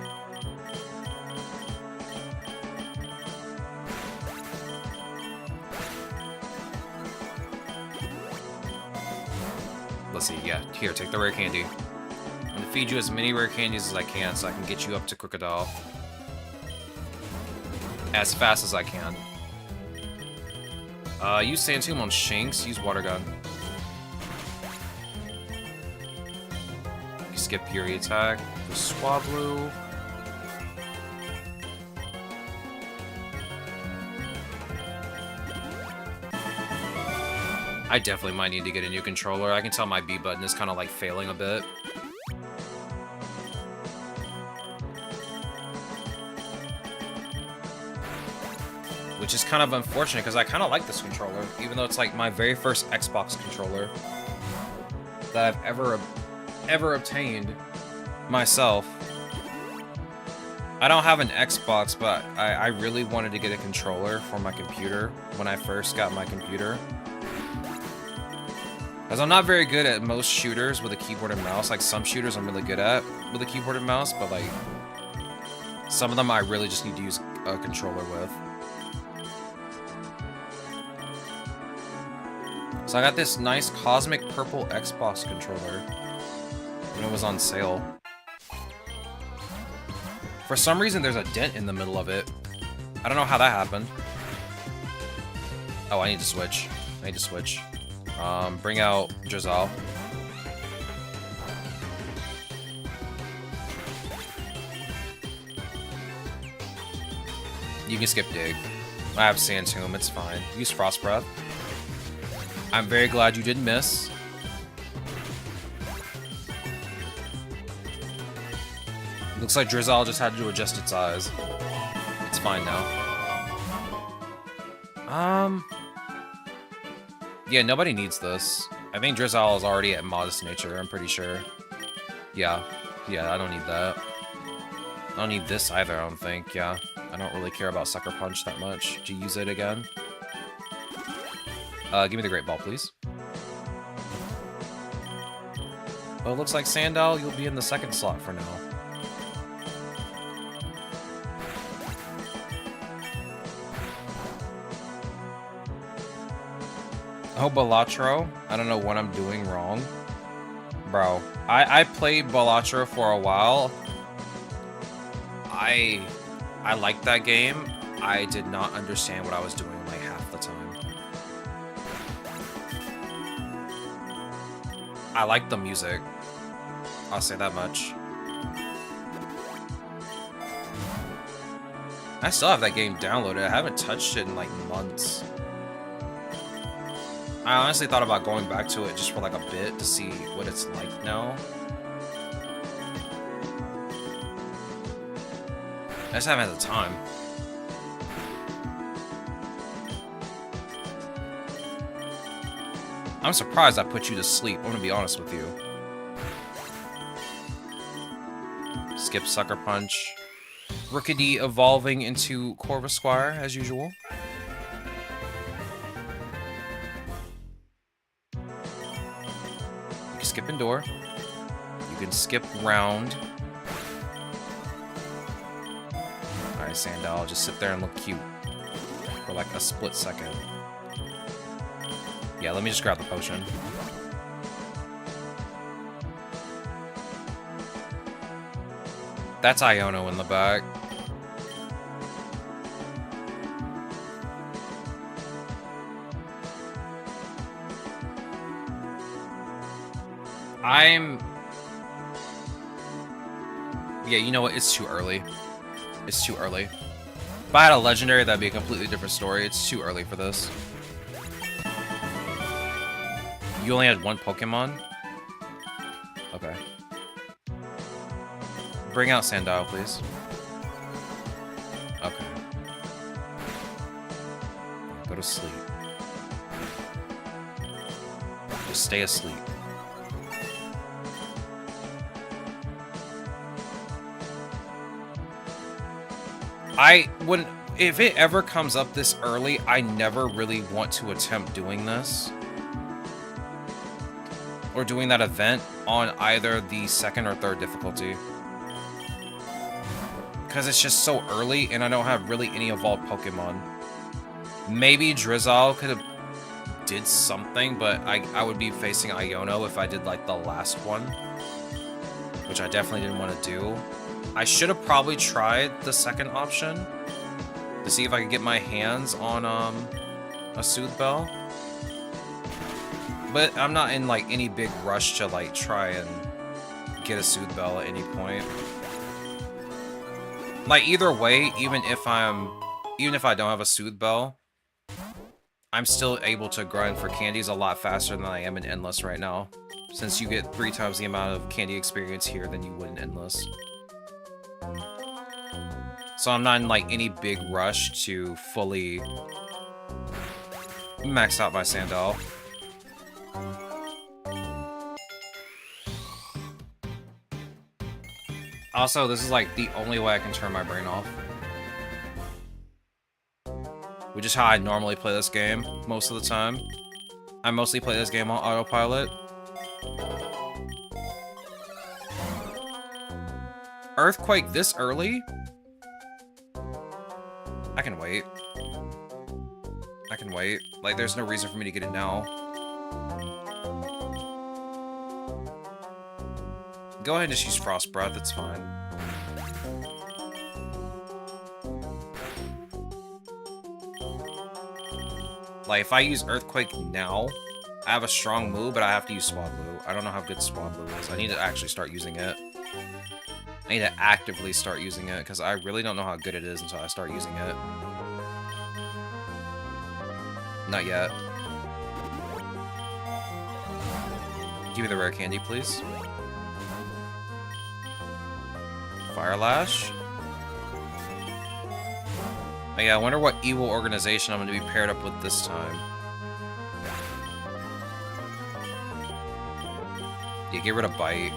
Let's see, yeah. Here, take the rare candy. I'm gonna feed you as many rare candies as I can so I can get you up to Crocodile. As fast as I can. Use Sand Tomb on Shinx, use Water Gun. You skip Fury Attack, the Swablu. I definitely might need to get a new controller. I can tell my B button is kind of like failing a bit. Which is kind of unfortunate because I kind of like this controller, even though it's like my very first Xbox controller that I've ever obtained myself. I don't have an Xbox, but I really wanted to get a controller for my computer when I first got my computer. Because I'm not very good at most shooters with a keyboard and mouse. Like, some shooters I'm really good at with a keyboard and mouse, but like, some of them I really just need to use a controller with. So I got this nice cosmic purple Xbox controller when it was on sale. For some reason, there's a dent in the middle of it. I don't know how that happened. Oh, I need to switch. Bring out Drizzle. You can skip Dig. I have Sand Tomb, it's fine. Use Frost Breath. I'm very glad you didn't miss. Looks like Drizzle just had to adjust its eyes. It's fine now. Yeah, nobody needs this. I think Drizzle is already at Modest Nature, I'm pretty sure. Yeah, I don't need that. I don't need this either, I don't think, yeah. I don't really care about Sucker Punch that much. To use it again. Give me the Great Ball, please. Well, it looks like Sandile, you'll be in the second slot for now. Oh, Balatro. I don't know what I'm doing wrong. Bro, I played Balatro for a while. I liked that game. I did not understand what I was doing like half the time. I like the music. I'll say that much. I still have that game downloaded. I haven't touched it in like months. I honestly thought about going back to it just for like a bit to see what it's like now. I just haven't had the time. I'm surprised I put you to sleep, I'm gonna be honest with you. Skip Sucker Punch. Rookidee evolving into Corvisquire, as usual. You can skip Endure. You can skip Round. Alright, Sandal, just sit there and look cute. For like a split second. Yeah, let me just grab the potion. That's Iono in the back. Yeah, you know what? It's too early. It's too early. If I had a legendary, that'd be a completely different story. It's too early for this. You only had one Pokemon? Okay. Bring out Sandile, please. Okay. Go to sleep. Just stay asleep. I wouldn't... If it ever comes up this early, I never really want to attempt doing this. Or doing that event on either the second or third difficulty. Because it's just so early, and I don't have really any evolved Pokemon. Maybe Drizzle could have did something, but I would be facing Iono if I did, like, the last one. Which I definitely didn't want to do. I should have probably tried the second option to see if I could get my hands on a Soothe Bell. But I'm not in like any big rush to like try and get a Soothe Bell at any point. Like either way, even if I don't have a Soothe Bell, I'm still able to grind for candies a lot faster than I am in Endless right now. Since you get 3 times the amount of candy experience here than you would in Endless. So I'm not in like any big rush to fully max out my Sandile. Also, this is like the only way I can turn my brain off. Which is how I normally play this game most of the time. I mostly play this game on autopilot. Earthquake this early? I can wait. I can wait. Like, there's no reason for me to get it now. Go ahead and just use Frost Breath, it's fine. Like, if I use Earthquake now, I have a strong move, but I have to use Swablu. I don't know how good Swablu is. I need to actually start using it. I need to actively start using it, because I really don't know how good it is until I start using it. Not yet. Give me the rare candy, please. Fire Lash. Oh yeah, I wonder what evil organization I'm going to be paired up with this time. Yeah, get rid of Bite.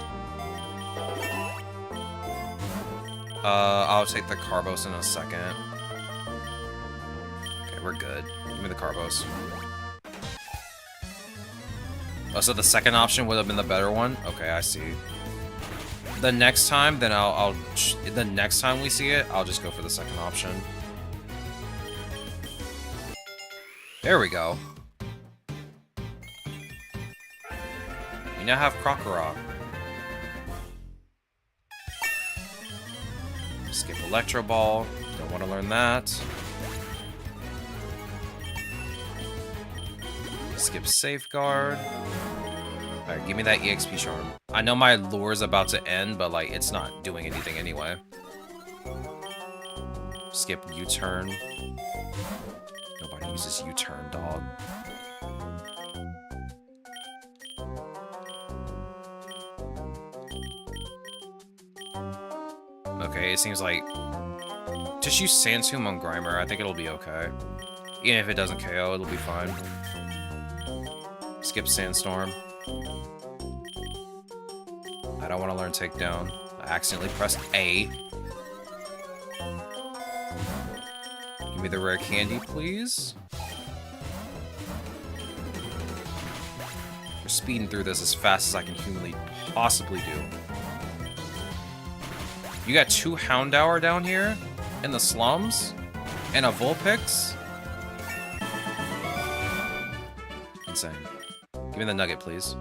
I'll take the Carbos in a second. Okay, we're good. Give me the Carbos. Oh, so the second option would have been the better one? Okay, I see. The next time, then the next time we see it, I'll just go for the second option. There we go. We now have PokéRogue. Skip Electro Ball. Don't want to learn that. Skip Safeguard. Alright, give me that EXP Charm. I know my lure's about to end, but like it's not doing anything anyway. Skip U-Turn. Nobody uses U-Turn, dog. Okay, it seems like... Just use Sand Tomb on Grimer. I think it'll be okay. Even if it doesn't KO, it'll be fine. Skip Sandstorm. I don't want to learn Takedown. I accidentally pressed A. Give me the rare candy, please. We're speeding through this as fast as I can humanly possibly do. You got 2 Houndour down here in the slums and a Vulpix. Insane. Give me the nugget, please.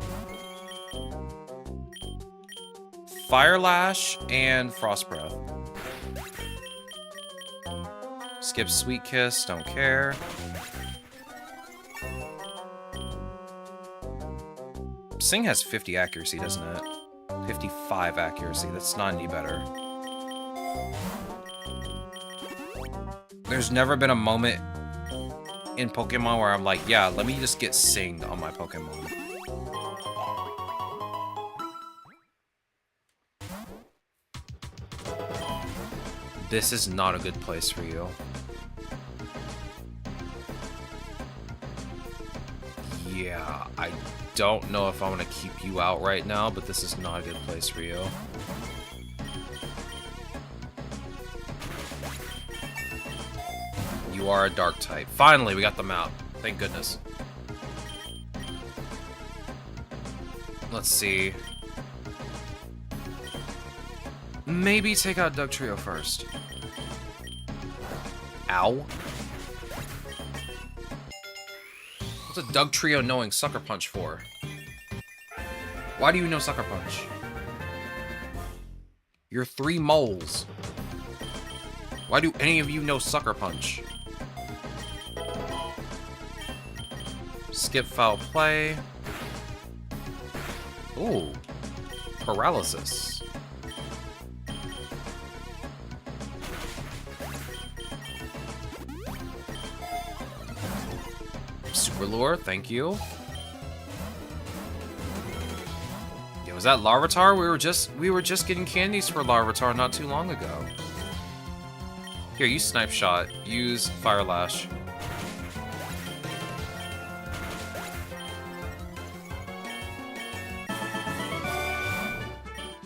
Fire Lash and Frost Breath. Skip Sweet Kiss, don't care. Sing has 50 accuracy, doesn't it? 55 accuracy, that's not any better. There's never been a moment in Pokemon where I'm like, yeah, let me just get Sing on my Pokemon. This is not a good place for you. Yeah, I don't know if I want to keep you out right now, but this is not a good place for you. You are a dark type. Finally, we got them out. Thank goodness. Let's see. Maybe take out Dugtrio first. Ow. What's a Dugtrio knowing Sucker Punch for? Why do you know Sucker Punch? You're 3 moles. Why do any of you know Sucker Punch? Skip Foul Play. Ooh. Paralysis. Super Lure, thank you. Yeah, was that Larvitar? We were just getting candies for Larvitar not too long ago. Here, use Snipe Shot. Use Fire Lash.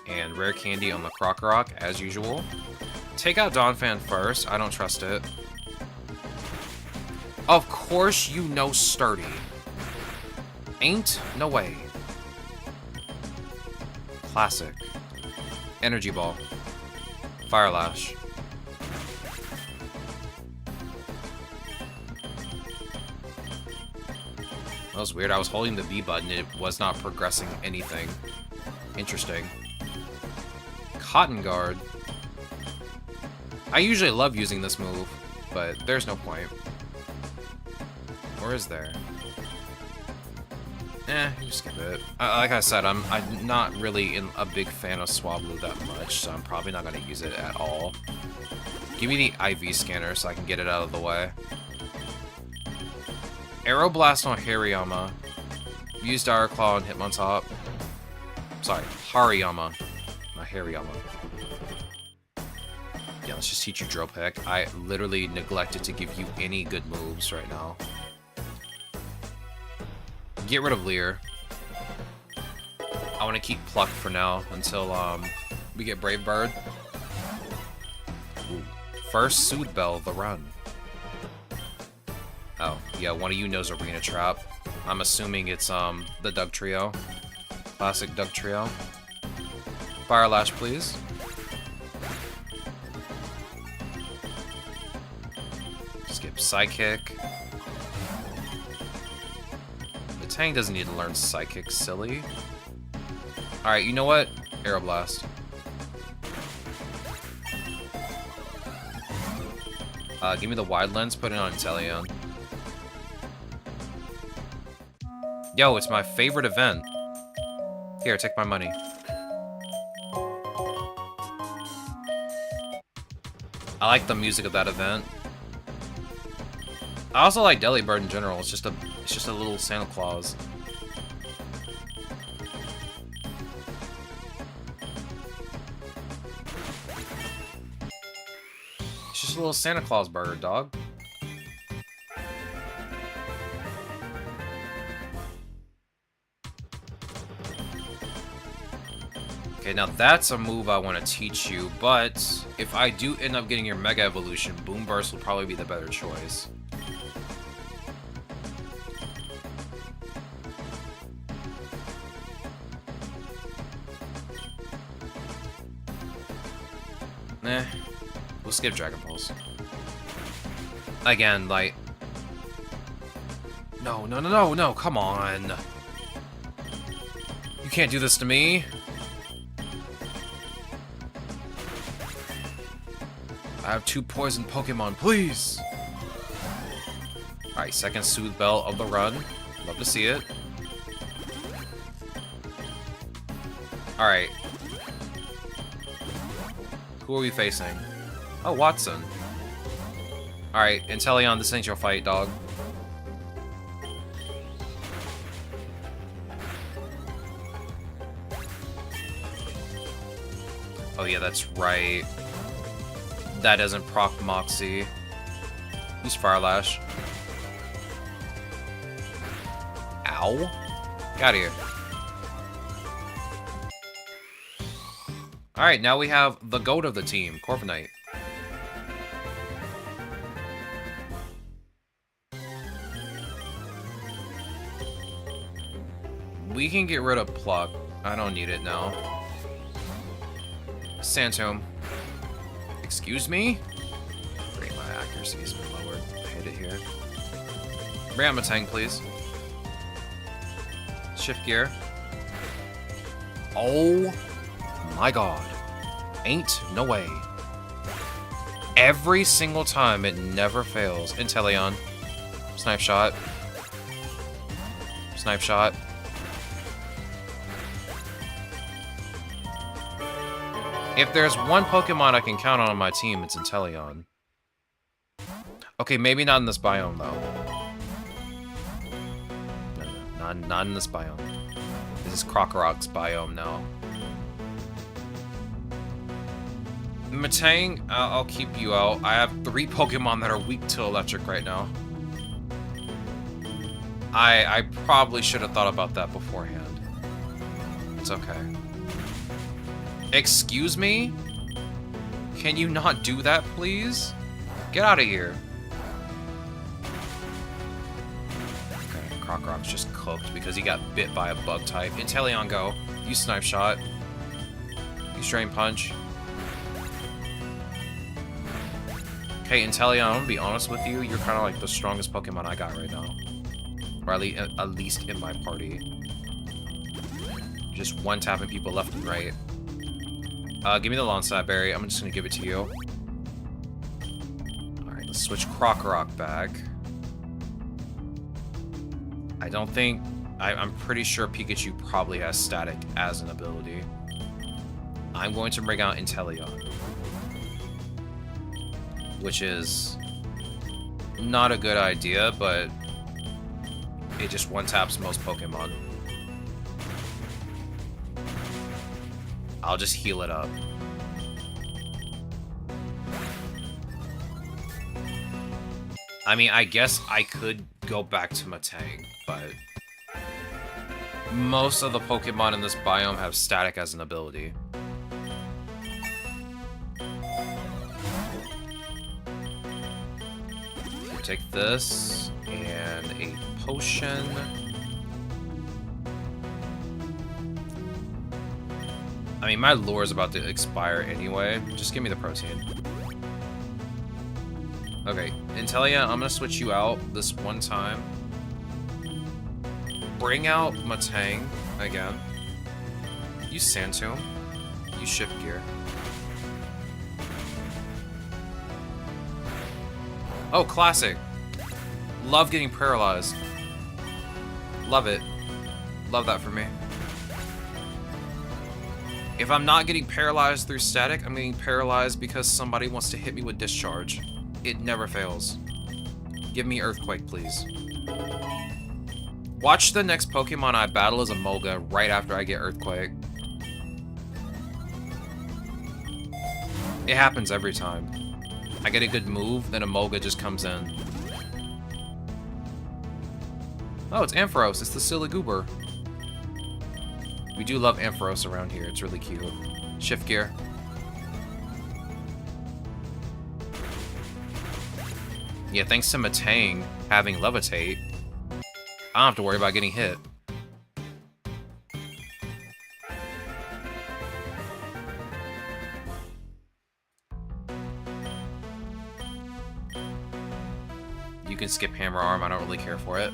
And rare candy on the Krokorok, as usual. Take out Donphan first. I don't trust it. Of course you know Sturdy. Ain't no way. Classic. Energy Ball. Fire Lash. That was weird. I was holding the B button and it was not progressing anything. Interesting. Cotton Guard. I usually love using this move, but there's no point. Or is there? You skip it. Like I said, I'm not really a big fan of Swablu that much, so I'm probably not going to use it at all. Give me the IV scanner so I can get it out of the way. Aeroblast on Hariyama. Use Dire Claw on Hitmontop. Sorry, Hariyama. Not Hariyama. Yeah, let's just teach you Drill Peck. I literally neglected to give you any good moves right now. Get rid of Leer. I want to keep Pluck for now until we get Brave Bird. Ooh. First Soothe Bell, the run. Oh, yeah, one of you knows Arena Trap. I'm assuming it's the Dugtrio. Classic Dugtrio. Fire Lash, please. Skip Psychic. Tang doesn't need to learn Psychic, silly. Alright, you know what? Aeroblast. Give me the Wide Lens, put it on Inteleon. Yo, it's my favorite event. Here, take my money. I like the music of that event. I also like Delibird in general. It's just a little Santa Claus. It's just a little Santa Claus bird, dog. Okay, Okay, now that's a move I want to teach you, but if I do end up getting your Mega Evolution, Boom Burst will probably be the better choice. Eh, we'll skip Dragon Pulse. Again, like... No, no, no, no, no, come on! You can't do this to me! I have 2 poison Pokemon, please! Alright, second Soothe Bell of the run. Love to see it. Alright. Who are we facing? Oh, Watson. Alright, Inteleon, this ain't your fight, dog. Oh yeah, that's right. That doesn't proc Moxie. Use Fire Lash. Ow. Get out of here. Alright, now we have the GOAT of the team, Corviknight. We can get rid of Pluck. I don't need it now. Sandtomb. Excuse me? Great, my accuracy's been lowered. Hit it here. Bring out Matang, please. Shift gear. Oh my god. Ain't no way. Every single time, it never fails. Inteleon. Snipe shot. Snipe shot. If there's one Pokemon I can count on my team, it's Inteleon. Okay, maybe not in this biome, though. No, not in this biome. This is PokéRogue's biome now. Matang, I'll keep you out. I have 3 Pokemon that are weak to electric right now. I probably should have thought about that beforehand. It's okay. Excuse me? Can you not do that, please? Get out of here. Okay, PokéRogue's just cooked because he got bit by a bug type. Inteleon, go. Use Snipe Shot. Use Drain Punch. Okay, Inteleon, I'm gonna be honest with you. You're kind of like the strongest Pokemon I got right now. Or at least in my party. Just one-tapping people left and right. Give me the Lonsat Berry. I'm just gonna give it to you. Alright, let's switch PokéRogue back. I don't think... I'm pretty sure Pikachu probably has Static as an ability. I'm going to bring out Inteleon. Which is... not a good idea, but... it just one-taps most Pokemon. I'll just heal it up. I mean, I guess I could go back to Matang, but... most of the Pokemon in this biome have Static as an ability. We'll take this, and a potion... I mean, my lure is about to expire anyway. Just give me the protein. Okay, Inteleon, I'm gonna switch you out this one time. Bring out Matang again. Use Sandtomb. Use Shift Gear. Oh, classic. Love getting paralyzed. Love it. Love that for me. If I'm not getting paralyzed through Static, I'm getting paralyzed because somebody wants to hit me with Discharge. It never fails. Give me Earthquake, please. Watch the next Pokemon I battle as a Molga right after I get Earthquake. It happens every time. I get a good move, then a Molga just comes in. Oh, it's Ampharos. It's the silly goober. We do love Ampharos around here. It's really cute. Shift gear. Yeah, thanks to Matang having Levitate, I don't have to worry about getting hit. You can skip Hammer Arm, I don't really care for it.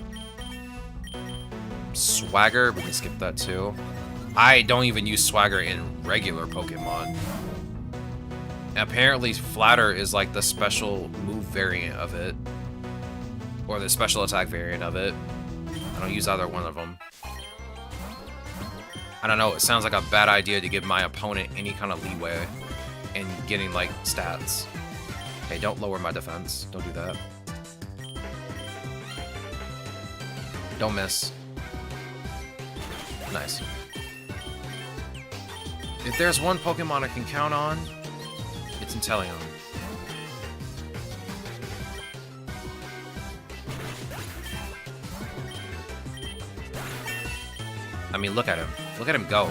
Swagger, we can skip that too. I don't even use Swagger in regular Pokemon. Apparently, Flatter is like the special move variant of it. Or the special attack variant of it. I don't use either one of them. I don't know, it sounds like a bad idea to give my opponent any kind of leeway in getting, like, stats. Okay, don't lower my defense. Don't do that. Don't miss. Nice. If there's one Pokemon I can count on, it's Inteleon. I mean, look at him. Look at him go.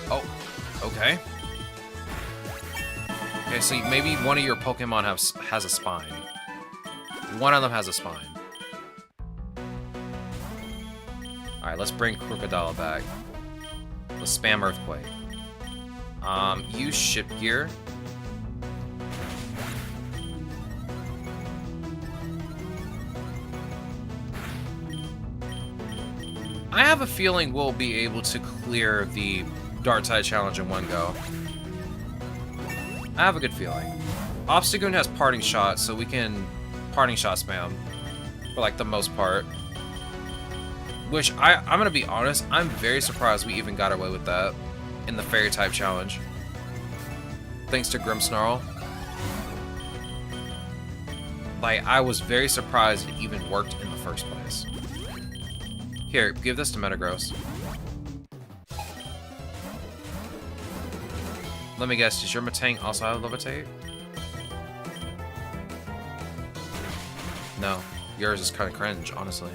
Oh, okay. Okay, so maybe one of your Pokemon has a spine. One of them has a spine. Alright, let's bring Crocodile back. Let's spam Earthquake. Use Ship Gear. I have a feeling we'll be able to clear the Dark-type challenge in one go. I have a good feeling. Obstagoon has Parting Shot, so we can Parting Shot spam for like the most part. Which, I'm gonna be honest, I'm very surprised we even got away with that in the Fairy-type challenge. Thanks to Grimmsnarl. Like, I was very surprised it even worked in the first place. Here, give this to Metagross. Let me guess, does your Matang also have Levitate? No, yours is kind of cringe, honestly.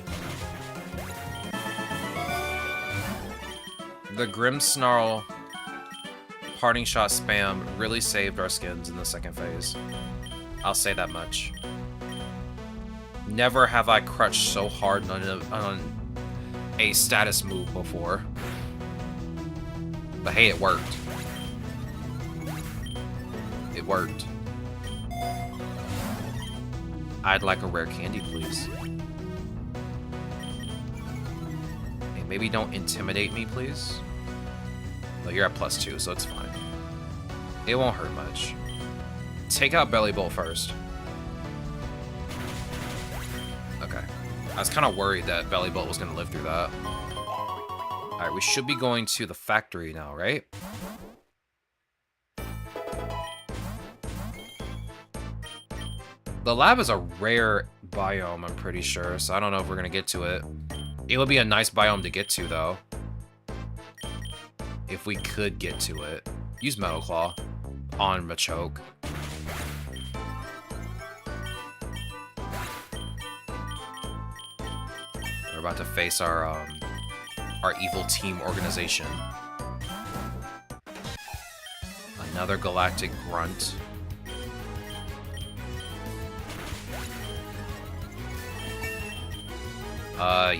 The Grimmsnarl Parting Shot spam really saved our skins in the second phase. I'll say that much. Never have I crutched so hard on a status move before. But hey, it worked. It worked. I'd like a rare candy, please. Hey, maybe don't intimidate me, please. Well, you're at +2, so it's fine. It won't hurt much. Take out Belly Bolt first. Okay. I was kind of worried that Belly Bolt was going to live through that. Alright, we should be going to the factory now, right? The lab is a rare biome, I'm pretty sure, so I don't know if we're going to get to it. It would be a nice biome to get to, though. If we could get to it. Use Metal Claw on Machoke. We're about to face our evil team organization. Another Galactic Grunt.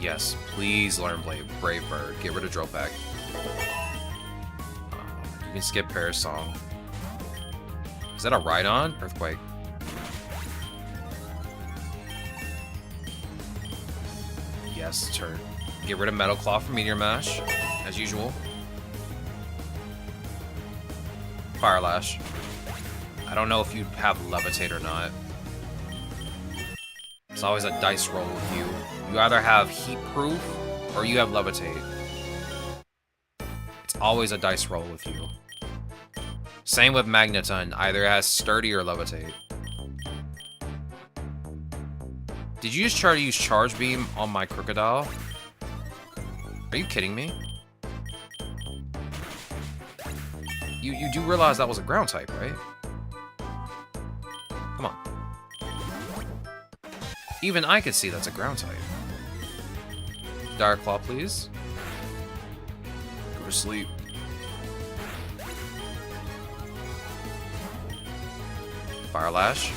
Yes. Please learn Brave Bird. Get rid of Dropback. You can skip Parasong. Is that a Rhydon? Earthquake. Yes, turn. Get rid of Metal Claw for Meteor Mash, as usual. Fire Lash. I don't know if you have Levitate or not. It's always a dice roll with you. You either have Heat Proof or you have Levitate. It's always a dice roll with you. Same with Magneton. Either it has Sturdy or Levitate. Did you just try to use Charge Beam on my Crocodile? Are you kidding me? You do realize that was a ground type, right? Come on. Even I could see that's a ground type. Dire Claw, please. for sleep. Fire Lash.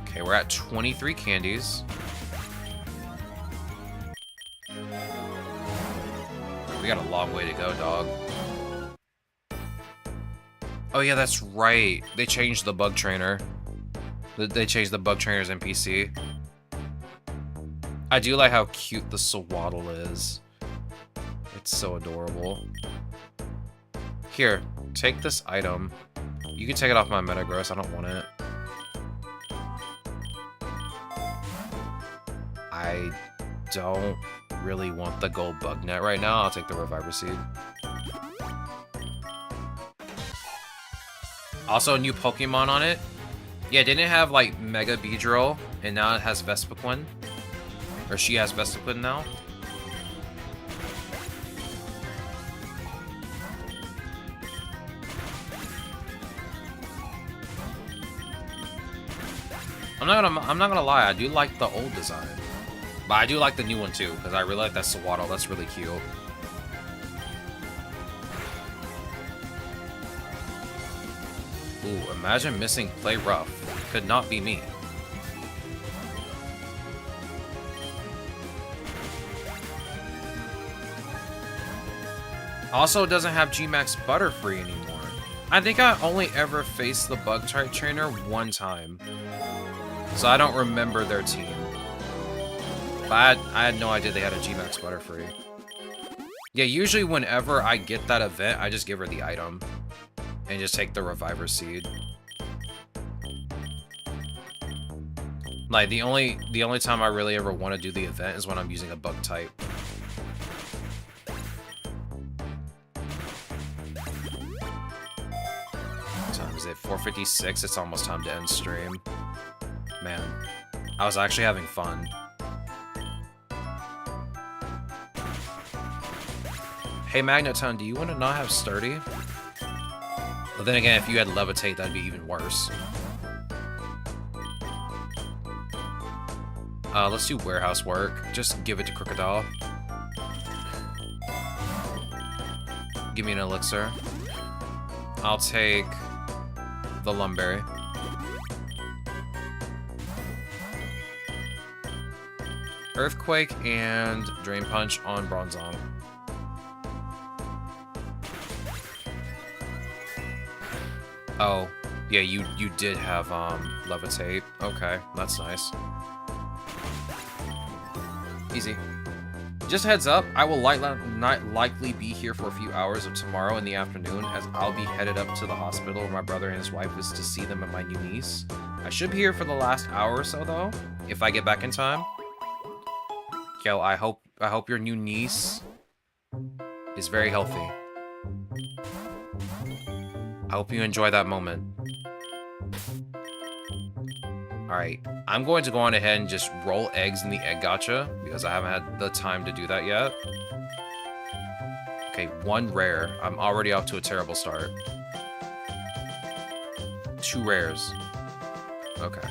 Okay, we're at 23 candies. We got a long way to go, dog. Oh yeah, that's right. They changed the bug trainer. They changed the bug trainer's NPC. I do like how cute the Swaddle is. It's so adorable. Here, take this item. You can take it off my Metagross, I don't want it. I don't really want the gold bug net right now. I'll take the Reviver Seed. Also, new Pokemon on it. Yeah, didn't it have like Mega Beedrill, and now it has Vespiquen? Or she has Vespiquen now? I'm not gonna lie, I do like the old design. But I do like the new one too, because I really like that Swaddle. That's really cute. Ooh, imagine missing Play Rough. Could not be me. Also doesn't have G-Max Butterfree anymore. I think I only ever faced the Bug-type trainer one time. So I don't remember their team. But I had no idea they had a G-Max Butterfree. Yeah, usually whenever I get that event, I just give her the item. And just take the Reviver Seed. Like, the only time I really ever want to do the event is when I'm using a bug type. What time is it? 4:56? It's almost time to end stream. Man, I was actually having fun. Hey, Magnetown, do you want to not have Sturdy? But then again, if you had Levitate, that'd be even worse. Let's do warehouse work. Just give it to Crocodile. Give me an elixir. I'll take the Lumberry. Earthquake and Drain Punch on Bronzong. Oh, yeah, you did have Levitate. Okay, that's nice. Easy. Just heads up, I will not likely be here for a few hours of tomorrow in the afternoon, as I'll be headed up to the hospital where my brother and his wife is to see them and my new niece. I should be here for the last hour or so though, if I get back in time. Yo, I hope your new niece is very healthy. I hope you enjoy that moment. Alright, I'm going to go on ahead and just roll eggs in the egg gacha, because I haven't had the time to do that yet. Okay, 1 rare. I'm already off to a terrible start. 2 rares. Okay.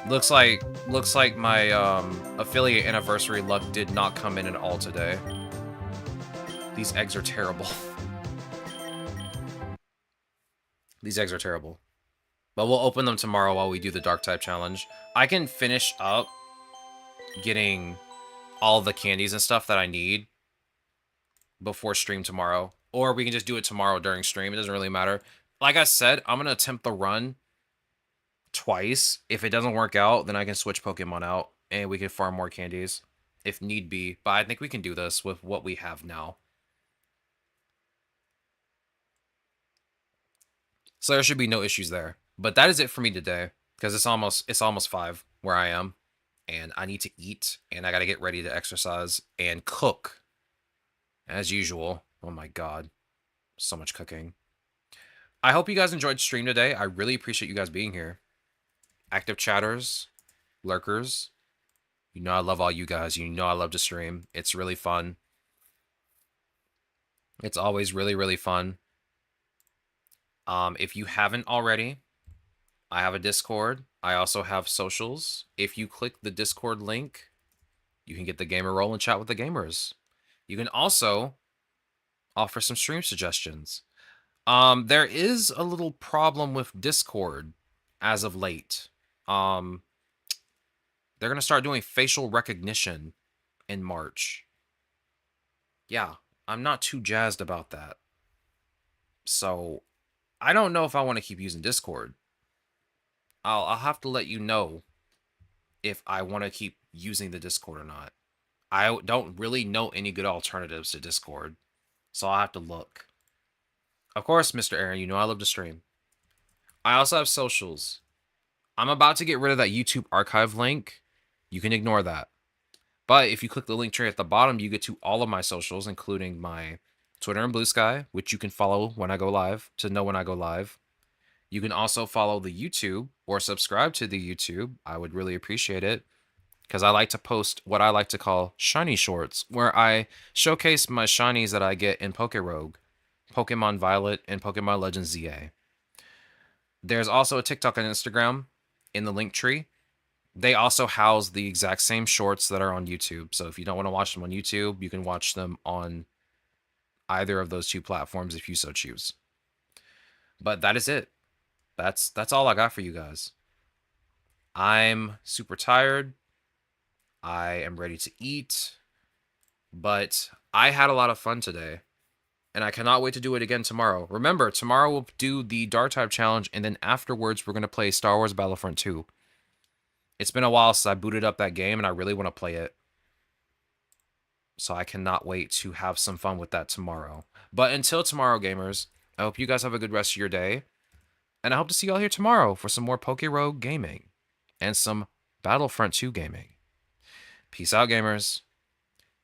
Looks like my affiliate anniversary luck did not come in at all today. These eggs are terrible. These eggs are terrible. But we'll open them tomorrow while we do the dark type challenge. I can finish up getting all the candies and stuff that I need before stream tomorrow. Or we can just do it tomorrow during stream. It doesn't really matter. Like I said, I'm going to attempt the run twice. If it doesn't work out, then I can switch Pokemon out and we can farm more candies if need be. But I think we can do this with what we have now. So there should be no issues there. But that is it for me today, because it's almost 5 where I am, and I need to eat, and I got to get ready to exercise and cook as usual. Oh my god, so much cooking. I hope you guys enjoyed stream today. I really appreciate you guys being here. Active chatters, lurkers, you know I love all you guys. You know I love to stream. It's really fun. It's always really, really fun. If you haven't already, I have a Discord. I also have socials. If you click the Discord link You can get the gamer roll and chat with the gamers. You can also offer some stream suggestions. There is a little problem with Discord as of late. They're gonna start doing facial recognition in March. Yeah, I'm not too jazzed about that. So I don't know if I want to keep using Discord. I'll have to let you know if I want to keep using the Discord or not. I don't really know any good alternatives to Discord, so I'll have to look. Of course, Mr. Aaron, you know I love to stream. I also have socials. I'm about to get rid of that YouTube archive link. You can ignore that. But if you click the link tree at the bottom, you get to all of my socials, including my Twitter and Blue Sky, which you can follow when I go live to know when I go live. You can also follow the YouTube or subscribe to the YouTube. I would really appreciate it because I like to post what I like to call shiny shorts, where I showcase my shinies that I get in PokéRogue, Pokemon Violet, and Pokemon Legends ZA. There's also a TikTok and Instagram in the link tree. They also house the exact same shorts that are on YouTube. So if you don't want to watch them on YouTube, you can watch them on either of those two platforms if you so choose. But that is it. That's all I got for you guys. I'm super tired. I am ready to eat. But I had a lot of fun today. And I cannot wait to do it again tomorrow. Remember, tomorrow we'll do the Dark Type Challenge, and then afterwards we're going to play Star Wars Battlefront 2. It's been a while since I booted up that game, and I really want to play it. So I cannot wait to have some fun with that tomorrow. But until tomorrow, gamers, I hope you guys have a good rest of your day. And I hope to see you all here tomorrow for some more PokéRogue gaming and some Battlefront 2 gaming. Peace out, gamers.